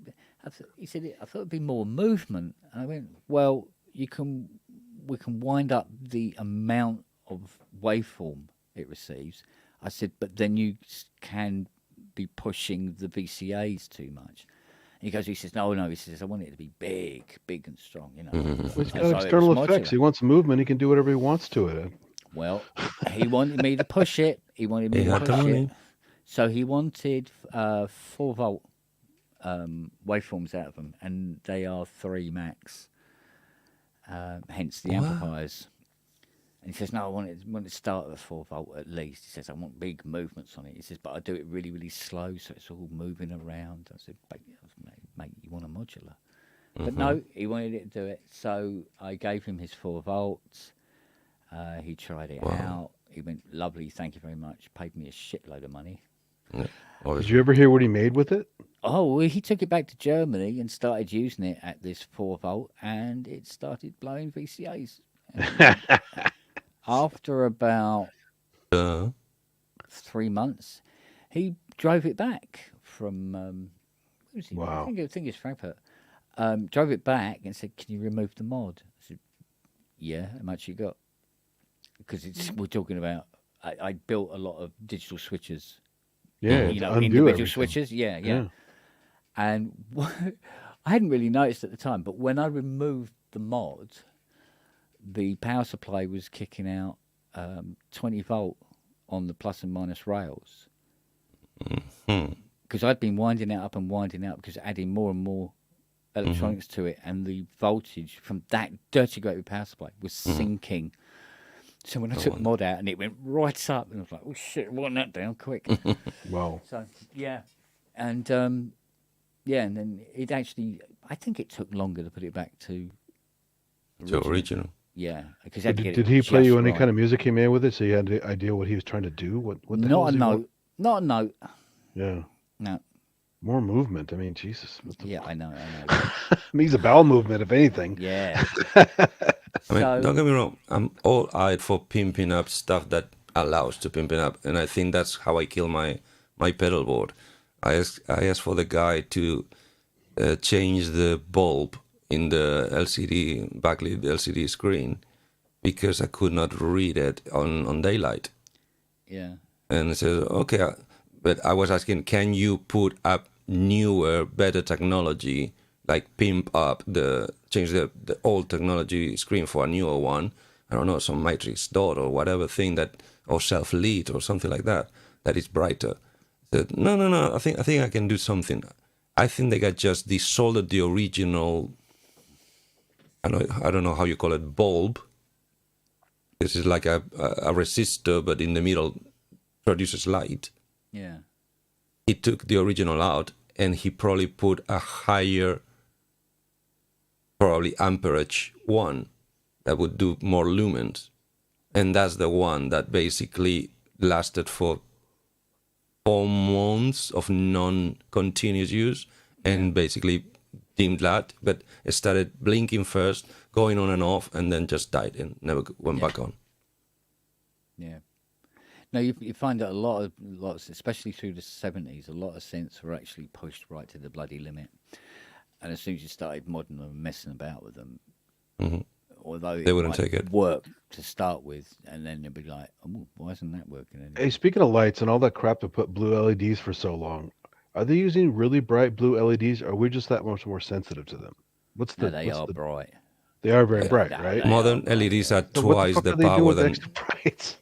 He said, "I thought it'd be more movement." And I went, "Well, we can wind up the amount of waveform it receives." I said, "But then you can be pushing the VCAs too much." He says, no. He says, "I want it to be big and strong, you know." Well, he's got So it external was effects. modular. He wants movement. He can do whatever he wants to it. Well, he wanted me to push it. He wanted me He to had the push money. it. So he wanted 4 volt waveforms out of them, and they are 3 max. Hence the amplifiers. And he says, "No, I want it to start at 4 volt at least." He says, "I want big movements on it." He says, "But I do it really, really slow, so it's all moving around." I said, "Mate, you want a modular?" But no, he wanted it to do it. So I gave him his 4 volts. He tried it out. He went, "Lovely, thank you very much." Paid me a shitload of money. Did you ever hear what he made with it? Oh, well, he took it back to Germany and started using it at this 4 volt, and it started blowing VCAs. After about 3 months, he drove it back from. Where was he? Wow. I think it's Frankfurt. Drove it back and said, "Can you remove the mod?" I said, "Yeah, how much you got?" Because we're talking about. I built a lot of digital switches. Yeah, You to know, undo individual everything. switches. Yeah. And I hadn't really noticed at the time, but when I removed the mod, the power supply was kicking out 20 volt on the plus and minus rails. because I'd been winding it up and winding it up because adding more and more electronics to it, and the voltage from that dirty great big power supply was sinking. So when I took mod out and it went right up, and I was like, "Oh shit, wind that down quick." Wow. So yeah, and yeah, and then it actually, I think it took longer to put it back to Original. Yeah, because Did he play you any kind of music he made with it, so you had an idea what he was trying to do? What the hell Not was a he note. Not a note. Yeah. No. More movement. I mean, Jesus. Yeah, I know. Needs a bowel movement, if anything. Yeah. I mean, don't get me wrong. I'm all eyed for pimping up stuff that allows to pimping up, and I think that's how I kill my pedal board. I asked for the guy to change the bulb in the LCD backlit LCD screen because I could not read it on daylight. Yeah. And I said, okay, but I was asking, can you put up newer, better technology, like pimp up change the old technology screen for a newer one? I don't know, some matrix dot or whatever thing or self-lit or something like that is brighter. I said, no, I think I can do something. I think they got just desoldered the original, I don't know how you call it, bulb. This is like a resistor, but in the middle produces light. Yeah. He took the original out, and he probably put a higher, probably amperage one that would do more lumens. And that's the one that basically lasted for 4 months of non-continuous use and basically dimmed that, but it started blinking first, going on and off, and then just died and never went back on. Yeah. No, you find that a lot, especially through the 70s, a lot of synths were actually pushed right to the bloody limit. And as soon as you started modding them and messing about with them, although they wouldn't take it. Work to start with, and then they'd be like, "Oh, why isn't that working anymore?" Hey, speaking of lights and all that crap to put blue LEDs for so long, are they using really bright blue LEDs, or are we just that much more sensitive to them? No, they are bright. They are very bright, right? Modern LEDs are So twice what the fuck the are they doing power with than. extra bright?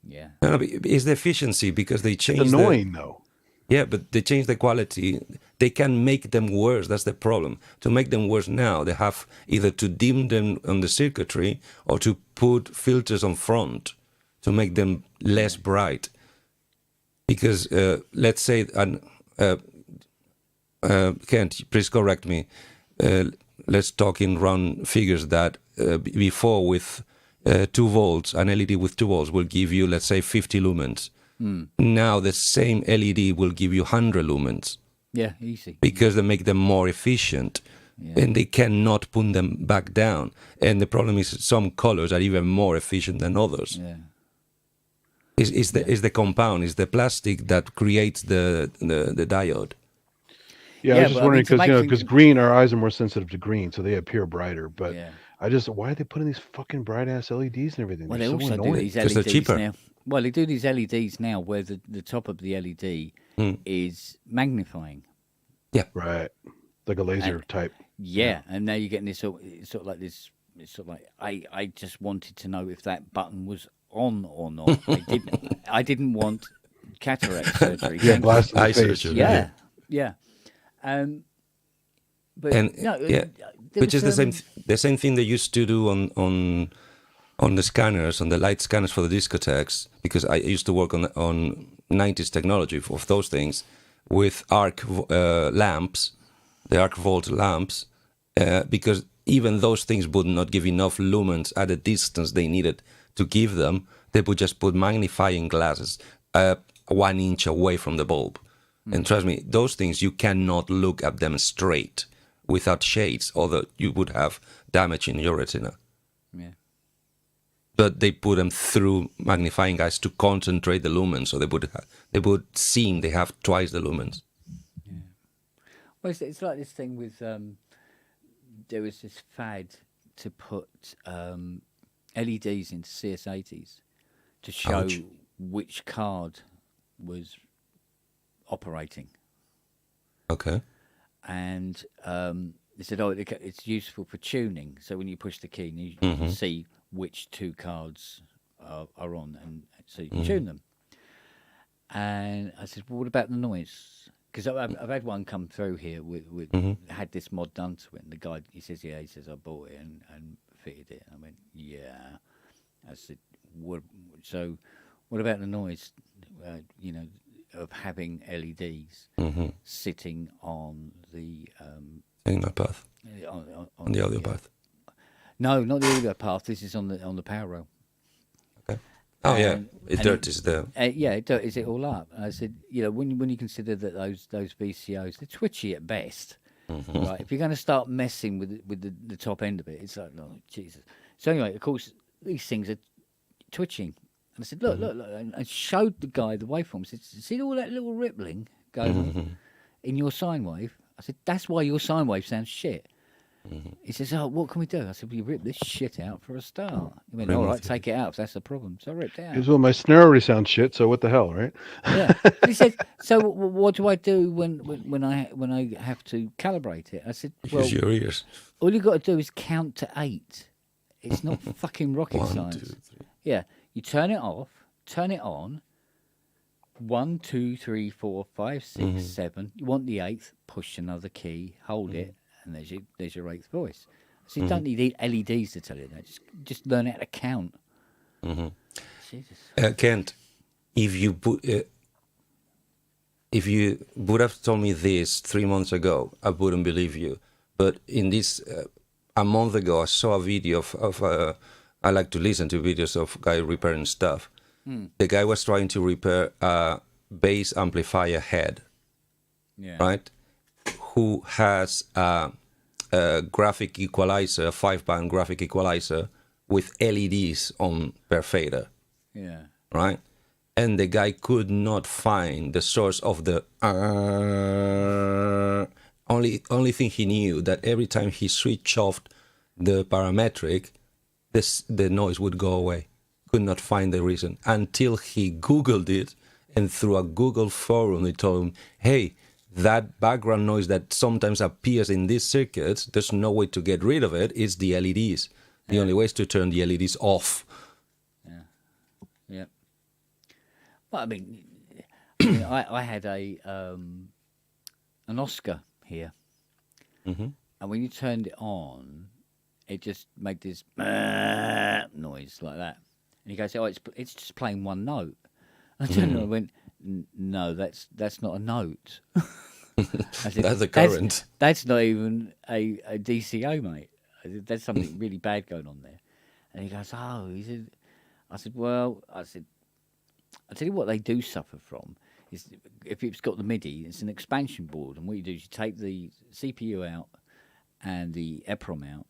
Yeah. No, but it's the efficiency because they change. It's annoying though. Yeah, but they change the quality. They can make them worse. That's the problem. To make them worse now, they have either to dim them on the circuitry or to put filters on front to make them less bright. Because let's say, Kent, please correct me. Let's talk in round figures that before with 2 volts, an LED with 2 volts will give you, let's say, 50 lumens. Now the same LED will give you 100 lumens. Yeah, easy. Because they make them more efficient. Yeah. And they cannot put them back down. And the problem is some colors are even more efficient than others. Yeah. Is the compound, is the plastic that creates the diode. Yeah, I was just wondering because green, our eyes are more sensitive to green, so they appear brighter. But why are they putting these fucking bright ass LEDs and everything? Well, they're they so also annoying. do these Because they're LEDs cheaper. now. Well, they do these LEDs now where the top of the LED is magnifying. Yeah. Right. Like a laser type. Yeah, and now you're getting this sort of like this. It's sort of like I just wanted to know if that button was on or not. I didn't want cataract surgery. Yeah, glass in the Eye face. surgery. Yeah. But And no, which is the same thing they used to do on the scanners, on the light scanners for the discotheques, because I used to work on 90s technology of those things with arc lamps, the arc volt lamps, because even those things would not give enough lumens at the distance they needed to give them. They would just put magnifying glasses 1 inch away from the bulb. And trust me, those things, you cannot look at them straight without shades, or you would have damage in your retina. Yeah. But they put them through magnifying eyes to concentrate the lumens, so they would seem they have twice the lumens. Yeah. Well, it's like this thing with there was this fad to put LEDs into CS80s to show which card was operating. Okay. And they said, it's useful for tuning. So when you push the key, you can see which 2 cards are on, and so you can tune them. And I said, well, what about the noise? because I've had one come through here with had this mod done to it, and the guy he says I bought it and fitted it. I went, yeah. I said, what about the noise? Of having LEDs sitting on the Signal path. On the audio path. No, not the audio path. This is on the power rail. Okay. Oh yeah, it dirties the. It dirties it all up. I said, when you consider that those VCOs, they're twitchy at best, right? If you're going to start messing with the top end of it, it's like, oh Jesus. So anyway, of course, these things are twitching. And I said, look, and I showed the guy the waveform. I said, see all that little rippling going on in your sine wave? I said, that's why your sine wave sounds shit. He says, oh, what can we do? I said, well, you rip this shit out for a start. He went, all right, take it out if that's the problem. So I ripped it out. He goes, well, my snare already sounds shit, so what the hell, right? Yeah. But he said, so what do I do when I have to calibrate it? I said, well, use your ears. all you got to do is count to 8. It's not fucking rocket 1, science. 2, 3. Yeah. You turn it off, turn it on. 1, 2, 3, 4, 5, 6, 7. You want the 8th, push another key, hold it, and there's your 8th voice. So you don't need LEDs to tell you that. Just learn how to count. Jesus. Kent, if you would have told me this 3 months ago, I wouldn't believe you. But in this, a month ago, I saw a video of I like to listen to videos of guy repairing stuff. The guy was trying to repair a bass amplifier head, right? Who has a graphic equalizer, a 5-band graphic equalizer with LEDs on per fader. Yeah. Right? And the guy could not find the source of the only thing he knew that every time he switched off the parametric, the noise would go away. Could not find the reason until he Googled it, and through a Google forum, they told him, hey, that background noise that sometimes appears in these circuits, there's no way to get rid of it. It's the LEDs. The only way is to turn the LEDs off. Yeah. Well, I mean, I had an Oscar here, and when you turned it on, it just made this noise like that. And he goes, "Oh, it's just playing one note." I turned around and went, "No, that's not a note." I said, That's a current. That's not even a DCO, mate. I said, there's something really bad going on there. And he goes, "Oh," he said. I said, "I'll tell you what they do suffer from is if it's got the MIDI, it's an expansion board, and what you do is you take the CPU out and the EPROM out,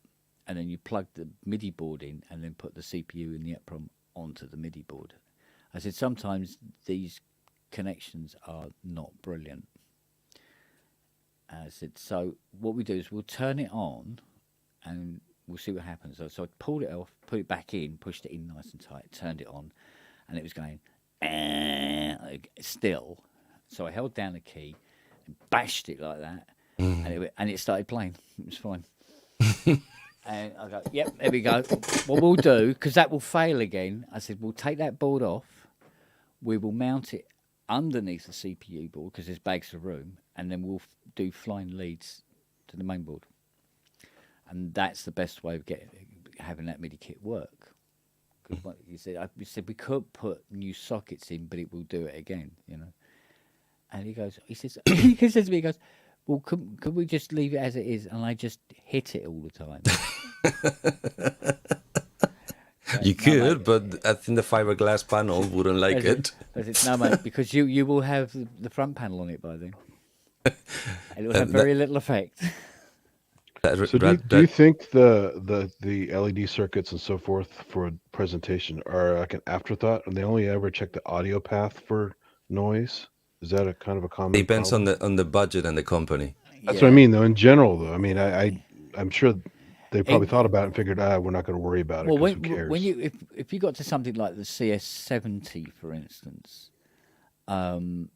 and then you plug the MIDI board in, and then put the CPU and the EPROM onto the MIDI board." I said, sometimes these connections are not brilliant. I said, so what we do is we'll turn it on, and we'll see what happens. So I pulled it off, put it back in, pushed it in nice and tight, turned it on, and it was going still. So I held down the key and bashed it like that, and it started playing. It was fine. And I go, yep, there we go. What we'll do, because that will fail again, I said, we'll take that board off, we will mount it underneath the CPU board, because there's bags of room, and then we'll do flying leads to the main board. And that's the best way of having that MIDI kit work. Because what you said, we could put new sockets in, but it will do it again, you know. And he says, he says to me, he goes, well, could we just leave it as it is, and I just hit it all the time? You could, but I think the fiberglass panel wouldn't like it. I said, no, mate, because you will have the front panel on it by then. And it will have very little effect. So do you think the LED circuits and so forth for presentation are like an afterthought, and they only ever check the audio path for noise? Is that a kind of a common Depends problem? on the budget and the company. That's what I mean, though. In general, though, I mean, I'm sure they probably thought about it and figured, we're not going to worry about it. Well, who cares? when you if you got to something like the CS70, for instance, that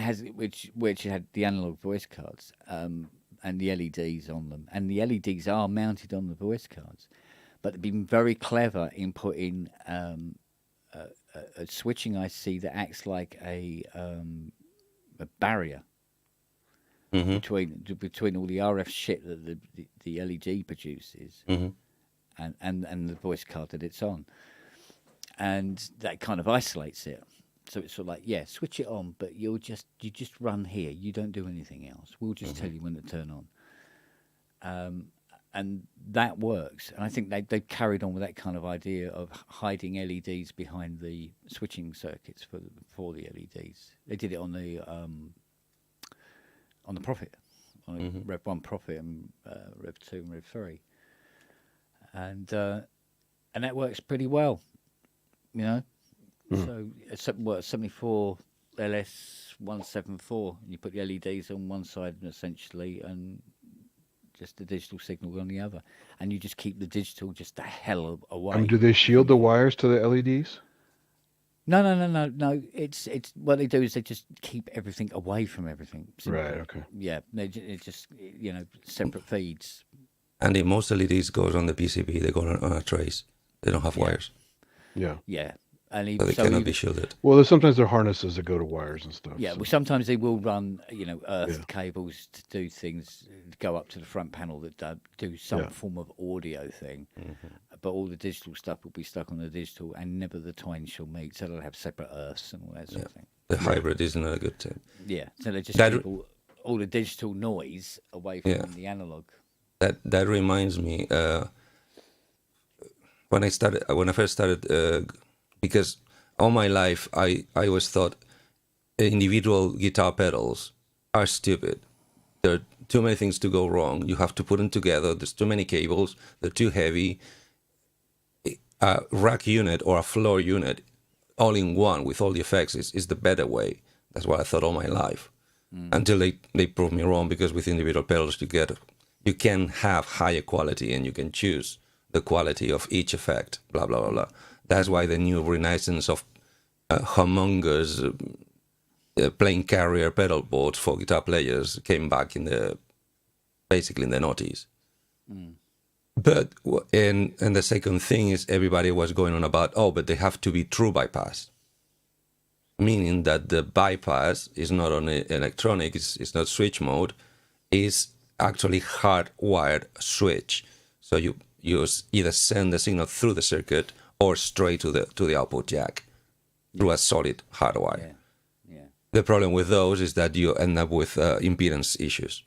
has which had the analog voice cards and the LEDs on them, and the LEDs are mounted on the voice cards, but they've been very clever in putting a switching IC that acts like a barrier Hmm. between all the RF shit that the LED produces Hmm. and the voice card that it's on, and that kind of isolates it. So it's sort of like, yeah, switch it on, but you just run here. You don't do anything else. We'll just tell you when to turn on. And that works. And I think they've carried on with that kind of idea of hiding LEDs behind the switching circuits for the LEDs. They did it on the Prophet, on Rev 1 Prophet and Rev 2 and Rev 3. And that works pretty well, you know. So 74 LS 174, you put the LEDs on one side essentially, and just the digital signal on the other, and you just keep the digital just the hell away. Do they shield the wires to the LEDs? No. It's what they do is they just keep everything away from everything. Simply. Right. Okay. Yeah, it's just separate feeds. And in most LEDs goes on the PCB. They go on a trace. They don't have wires, Yeah. Yeah, and so they cannot be shielded. Well, sometimes there are harnesses that go to wires and stuff. yeah. so- Well, sometimes they will run earth Yeah. cables to do things, go up to the front panel that do some Yeah. form of audio thing. But all the digital stuff will be stuck on the digital, and never the twain shall meet. So they'll have separate earths and all that sort of thing. The hybrid isn't a good thing. Yeah, so they just That- keep all the digital noise away from Yeah. the analog. That reminds me when I first started because all my life I always thought individual guitar pedals are stupid. There are too many things to go wrong. You have to put them together. There's too many cables. They're too heavy. A rack unit or a floor unit all in one with all the effects is the better way. That's what I thought all my life. Until they proved me wrong, because with individual pedals you can have higher quality and you can choose the quality of each effect, blah, blah, blah, blah. That's why the new renaissance of humongous plane carrier pedal boards for guitar players came back basically in the noughties. But, and the second thing is everybody was going on about, but they have to be true bypass. Meaning that the bypass is not on electronic, it's not switch mode, it's actually hardwired switch. So you either send the signal through the circuit or straight to the output jack through a solid hardwire. Yeah. The problem with those is that you end up with impedance issues.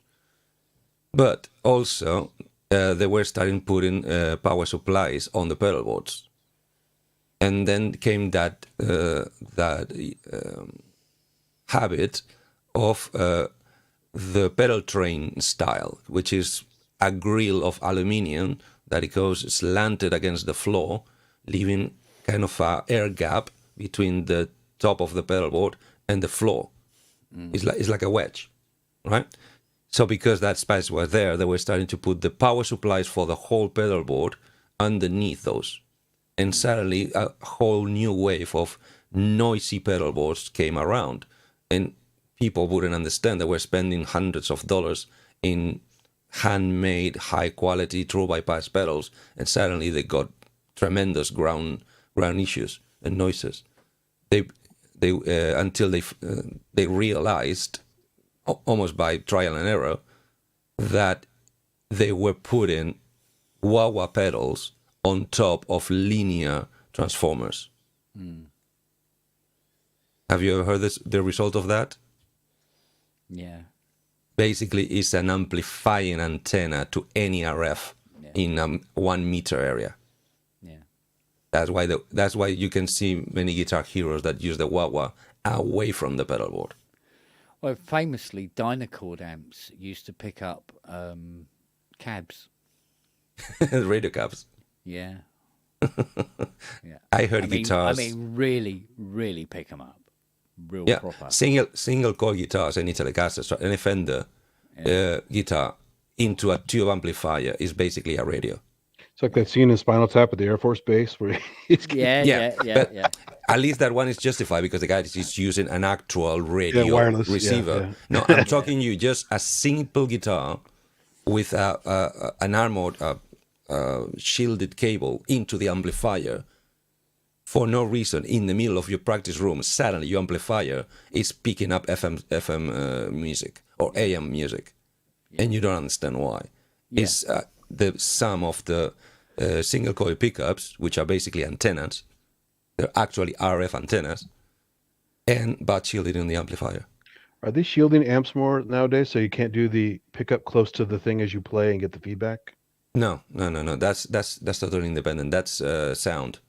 But also, they were starting putting power supplies on the pedal boards. And then came that habit of the pedal train style, which is a grill of aluminium that it goes slanted against the floor, leaving kind of a air gap between the top of the pedal board and the floor. It's like a wedge, right? So because that space was there, they were starting to put the power supplies for the whole pedal board underneath those. And suddenly a whole new wave of noisy pedal boards came around. And people wouldn't understand that we're spending hundreds of dollars in handmade, high-quality, true bypass pedals. And suddenly they got tremendous ground issues and noises. Until they realized, almost by trial and error, that they were putting wah-wah pedals on top of linear transformers. Have you ever heard the result of that? Yeah. Basically, it's an amplifying antenna to any RF in a 1 meter area. Yeah. That's why you can see many guitar heroes that use the wah-wah away from the pedal board. Well, famously, Dynacord amps used to pick up cabs. Radio cabs. Yeah. Yeah. I heard guitars. I mean, really, really pick them up. Real Yeah, proper. single coil guitars, any Telecaster, any Fender guitar into a tube amplifier is basically a radio. It's like that scene in Spinal Tap at the Air Force Base where he's Yeah. At least that one is justified because the guy is using an actual radio wireless, receiver. yeah. No, I'm talking you just a simple guitar with an armored shielded cable into the amplifier for no reason, in the middle of your practice room, suddenly your amplifier is picking up FM music or AM music, and you don't understand why. It's the sum of the single coil pickups, which are basically antennas. They're actually RF antennas, but shielded in the amplifier. Are they shielding amps more nowadays so you can't do the pickup close to the thing as you play and get the feedback? No. That's totally independent. That's sound.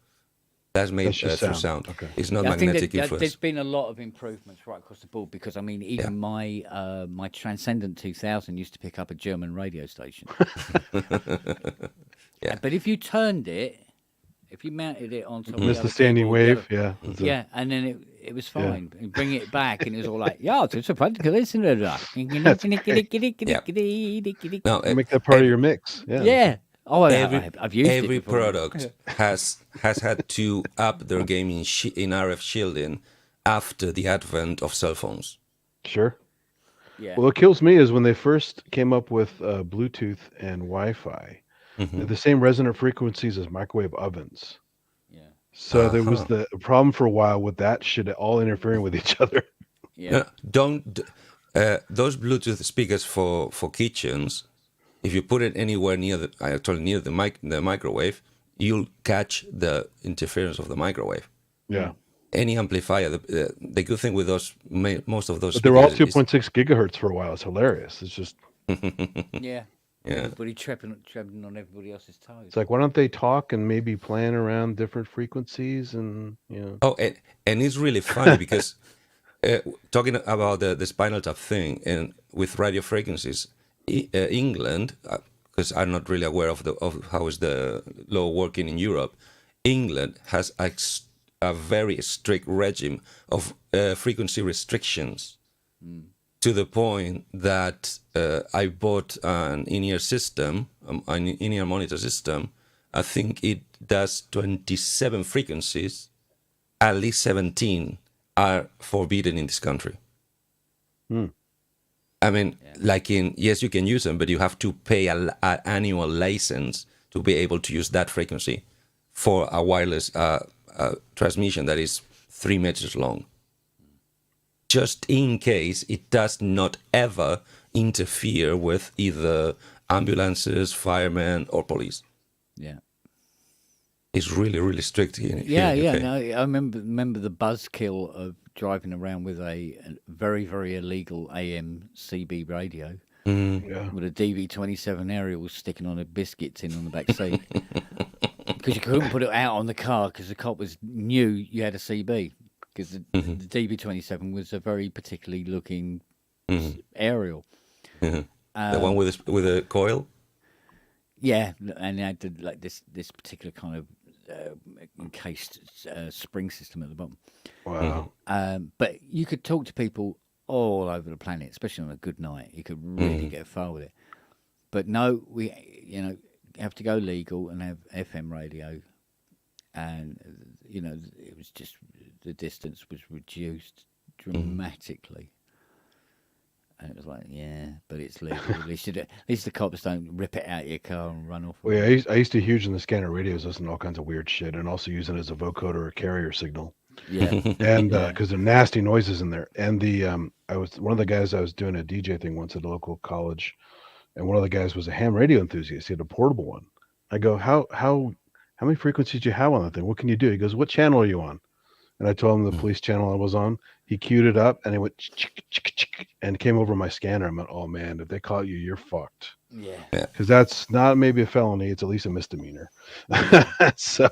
That's made That's just through sound. sound. Okay. It's not Yeah, I think magnetic that influence. there's been a lot of improvements right across the board because I mean, even my Transcendent 2000 used to pick up a German radio station. Yeah. But if you turned it, if you mounted it on top of Missed the the standing other keyboard, wave. the other- Yeah. yeah, and then it was fine. And bring it back, and it was all like, yeah, it's a practical listener. Now, Make that part of your mix. Yeah. Yeah. Oh, I've used every it before. product has had to up their game in RF shielding after the advent of cell phones. Sure. Yeah. Well, what kills me is when they first came up with Bluetooth and Wi-Fi, Mm-hmm. they're the same resonant frequencies as microwave ovens. Yeah. So there was the problem for a while with that shit all interfering with each other. Yeah. Don't those Bluetooth speakers for kitchens. If you put it anywhere near the microwave, you'll catch the interference of the microwave. Yeah. Any amplifier. The good thing with those, most of those, But they were all speakers 2.6 gigahertz for a while. It's hilarious. It's just, Yeah. Yeah. Everybody treading on everybody else's toes. it's like, why don't they talk and maybe plan around different frequencies and, you know. Oh, and it's really funny because talking about the Spinal Tap thing and with radio frequencies, England, because I'm not really aware of how is the law working in Europe. England has a very strict regime of frequency restrictions. To the point that I bought an in-ear system, an in-ear monitor system. I think it does 27 frequencies. At least 17 are forbidden in this country. I mean, yes, you can use them, but you have to pay an annual license to be able to use that frequency for a wireless transmission that is 3 meters long. Just in case it does not ever interfere with either ambulances, firemen, or police. Yeah. It's really, really strict here. Yeah, in the UK. No, I remember the buzzkill of driving around with a very, very illegal AM CB radio Yeah. with a DV27 aerial sticking on a biscuit tin on the back seat because you couldn't put it out on the car because the cop knew you had a CB because the DV27 was a very particularly looking aerial. The one with a coil. Yeah, and it had like this particular kind of encased spring system at the bottom. Wow. But you could talk to people all over the planet, especially on a good night. You could really get far with it. But no, we have to go legal and have FM radio, and it was just the distance was reduced dramatically. And it was like, yeah, but it's legal. At least the cops don't rip it out of your car and run off. Well, yeah, I used to huge in the scanner radios, listen to all kinds of weird shit, and also use it as a vocoder or carrier signal. Yeah, And because they're nasty noises in there. And I was one of the guys. I was doing a DJ thing once at a local college, and one of the guys was a ham radio enthusiast. He had a portable one. I go, how many frequencies do you have on that thing? What can you do? He goes, what channel are you on? And I told him the police channel I was on. He queued it up, and it went and came over my scanner. I went, oh man, if they caught you, you're fucked. yeah. Because that's not maybe a felony; it's at least a misdemeanor. So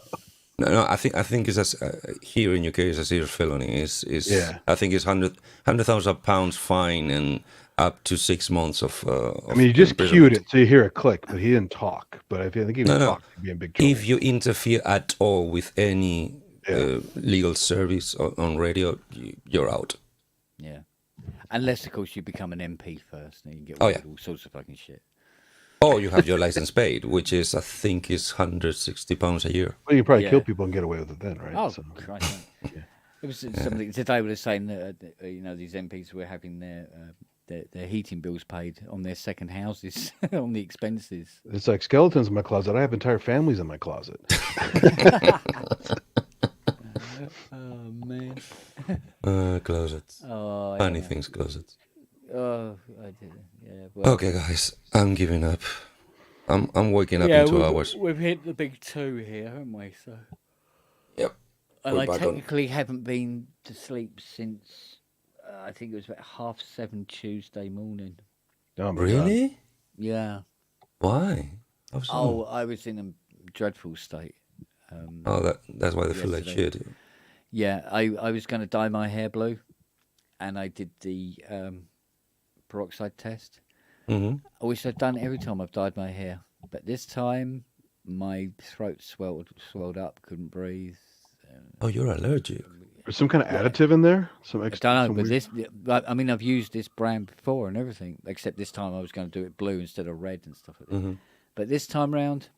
No, I think it's here in UK it's a serious felony. Yeah. I think it's £100,000 fine and up to 6 months of. I mean, you just imprisonment. cued it, so you hear a click, but he didn't talk. But if I think he talked, he'd be in big trouble. If you interfere at all with any legal service on radio, you're out. Yeah. Unless, of course, you become an MP first, and you get all sorts of fucking shit. Or you have your license paid, which is, I think, is £160 a year. Well, you probably Yeah. kill people and get away with it then, right? Oh, So, Christ. It was something today we were saying that these MPs were having their heating bills paid on their second houses on the expenses. it's like skeletons in my closet. I have entire families in my closet. man. Closets. Oh, Funny yeah. things, closets. Oh, I did. Yeah. Well, Okay, guys, I'm giving up. I'm waking up yeah, in 2 hours. we've hit the big 2 here, haven't we? So, Yep. and We're I back on. technically haven't been to sleep since I think it was about 7:30 Tuesday morning. Oh my God. Really? Yeah. Why? How so? Oh, I was in a dreadful state. That's why they feel like yesterday. shit. Yeah, I was going to dye my hair blue, and I did the peroxide test, Mm-hmm. which I've done every time I've dyed my hair. But this time, my throat swelled up, couldn't breathe. Oh, you're allergic. There's some kind of additive in there. Some I extra. don't know, some but weird- I mean, I've used this brand before and everything, except this time I was going to do it blue instead of red and stuff like that. Mm-hmm. But this time round,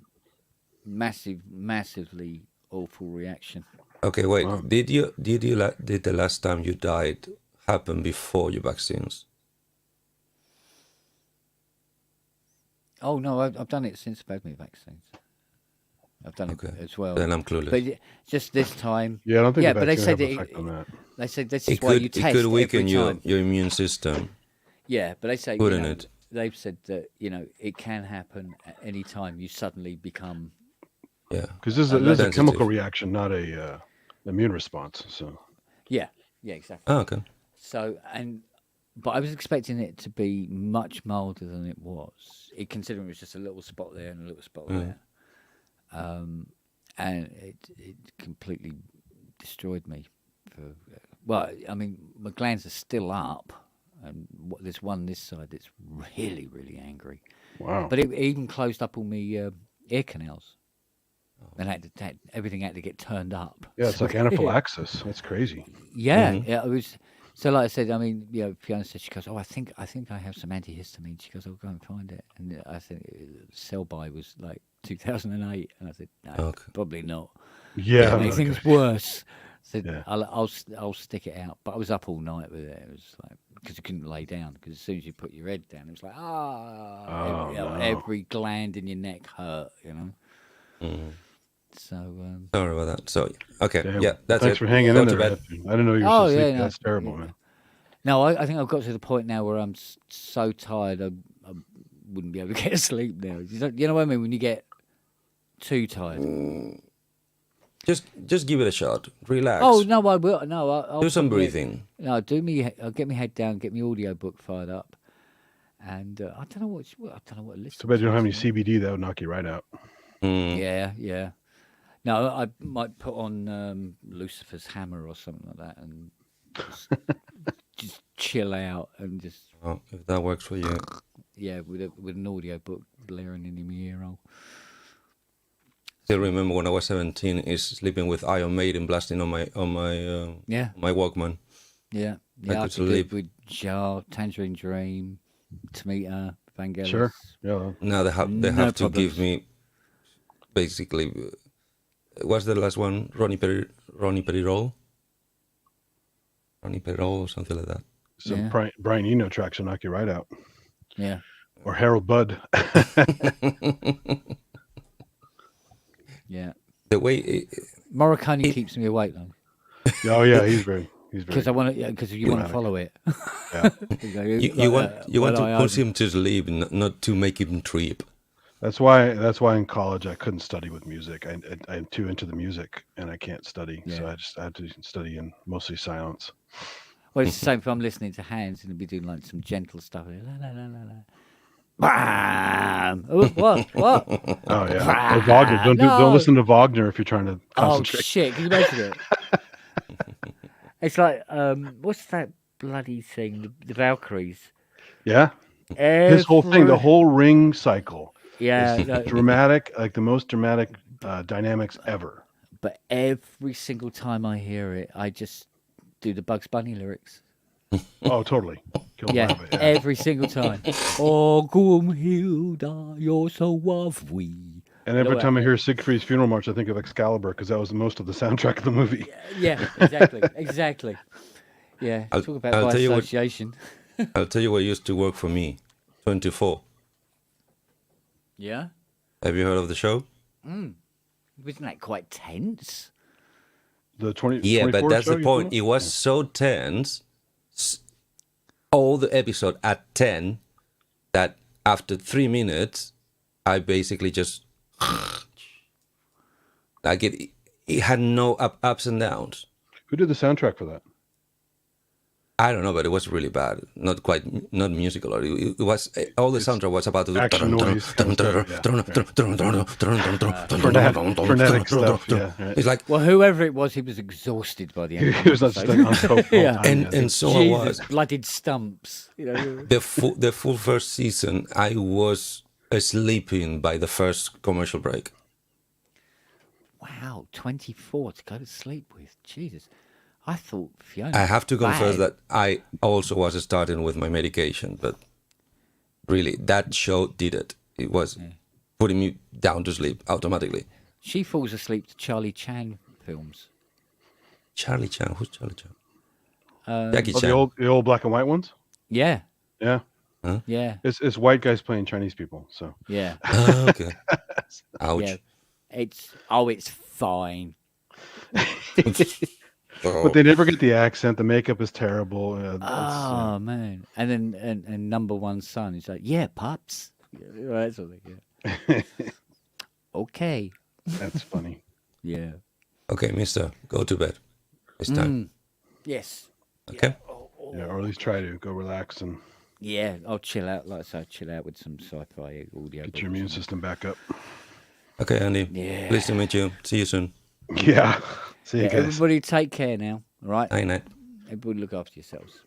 massively awful reaction. Okay, wait. Wow. Did the last time you died happen before your vaccines? Oh no, I've done it since I've had my vaccines. I've done Okay. it as well. Then I'm clueless. But just this time, Yeah, I don't think yeah, the but they vaccine said have that effect on that. they said this is why you it test could weaken every your time. immune system. Yeah, but they say Wouldn't it? they've said that it can happen at any time you suddenly become. Yeah. Because this is a Sensitive. chemical reaction, not a immune response. So Yeah, exactly. Oh, okay. So but I was expecting it to be much milder than it was. Considering it was just a little spot there and a little spot there, and it completely destroyed me. Well, I mean, my glands are still up, and there's one this side that's really, really angry. wow. But it even closed up all my ear canals, and everything had to get turned up. Yeah, it's like anaphylaxis. That's crazy. Yeah, Mhm. yeah, it was. So, like I said, I mean, Fiona said, she goes, "Oh, I think I have some antihistamine." She goes, "I'll go and find it." And I said, "Sell by was like 2008," and I said, "No, Okay. probably not. Yeah. It'll make okay. things worse." I said, Yeah. I'll stick it out." But I was up all night with it. It was like because you couldn't lay down because as soon as you put your head down, it was like Oh, no. every gland in your neck hurt, Mhm. So. Sorry about that. So, okay. Damn. Yeah, that's Thanks it. for hanging Go in to there. bed. Matthew. I didn't know you were Oh, so yeah, sleepy. no, That's terrible, yeah. man. No, I think I've got to the point now where I'm so tired I wouldn't be able to get to sleep now. You know what I mean? When you get too tired. Just give it a shot. Relax. Oh no, I will. No, I'll Do some put me- breathing. No, I'll get my head down, get my audio book fired up, and I don't know what to listen. Too bad you don't have any to. CBD. That would knock you right out. Mm. Yeah. No, I might put on Lucifer's Hammer or something like that, and just chill out and just Oh, if that works for you. with an audio book blaring in my ear hole. Still remember when I was 17 is sleeping with Iron Maiden blasting on my Yeah. my Walkman. Yeah, I I could could do sleep. it with Jar, Tangerine Dream, Tomato, Vangelis. Sure. Yeah. Now they have No to give problems. me basically what's the last one? Ronnie Perry Roll? Ronnie Perry Roll or something like that. Some Yeah. Brian Eno tracks will knock you right out. Yeah, Or Harold Budd. yeah. The way it, Morricone keeps me awake though, Oh yeah, he's very because I want to. Because you want to dramatic. follow it. Yeah. you want to I push him to sleep, not to make him trip. That's why in college I couldn't study with music. I'm too into the music and I can't study. So Yeah. I had to study in mostly silence. Well, it's the same if I'm listening to Hands and he'll be doing like some gentle stuff. La, la, la, la, la. Bam! Oh, what? Oh yeah. Or Wagner. Don't No. listen to Wagner if you're trying to Oh concentrate. shit! Can you imagine it? It's like what's that bloody thing? The Valkyries. Yeah. His whole thing, the Every- whole ring cycle, Yeah, is no, dramatic, like the most dramatic dynamics ever. but every single time I hear it, I just do the Bugs Bunny lyrics. Oh, totally. Kill him Yeah, out of it, yeah. every single time. Oh, Gumhilda, you're so lovely. And every know time I what? hear Siegfried's funeral march, I think of Excalibur because that was most of the soundtrack of the movie. Yeah, exactly. Yeah, I'll- talk about I'll by tell you what- association. I'll tell you what used to work for me. 24. Yeah, Have you heard of the show? wasn't that quite tense? The 20. Yeah, but 24 that's show the you're point. talking It was so tense, all the episode at 10, that after 3 minutes, I basically just like it had no ups and downs. about? Who did the soundtrack for that? I don't know, but it was really bad. Not musical. Or it was all the soundtrack was about the action noise kind of stuff, frenetic stuff. Yeah, right. It's like, Well, whoever it was, he was exhausted by the end. Of He was not the just episode. like on coke all the Yeah. time, yeah. and so I was. Jesus, blooded stumps. You know. The full first season, I was sleeping by the first commercial break. Wow, 24 to go to sleep with. Jesus. I thought Fiona. I have to confess bad. that I also was starting with my medication, but really, that show did it. It was putting me down to sleep automatically. She falls asleep to Charlie Chan films. Charlie Chan, who's Charlie Chan? Jackie Oh, Chan. the old black and white ones. Yeah, Yeah, yeah, it's white guys playing Chinese people. So yeah, Ah, okay. Ouch. yeah. It's fine. Oh. but they never get the accent. The makeup is terrible. Oh man! And then and number one son is like, yeah, pops. Yeah, that sort of thing. Yeah. Okay. That's funny. Yeah. Okay, mister, go to bed. It's time. Yes. Okay? Yeah, or at least try to go relax and Yeah. I'll chill out. Like I say, chill out with some sci-fi audio. get your immune system back up. Okay, Andy. Yeah. Pleased to meet you. See you soon. Yeah. See you Yeah, guys. everybody take care now. All right. Night night. Everybody look after yourselves.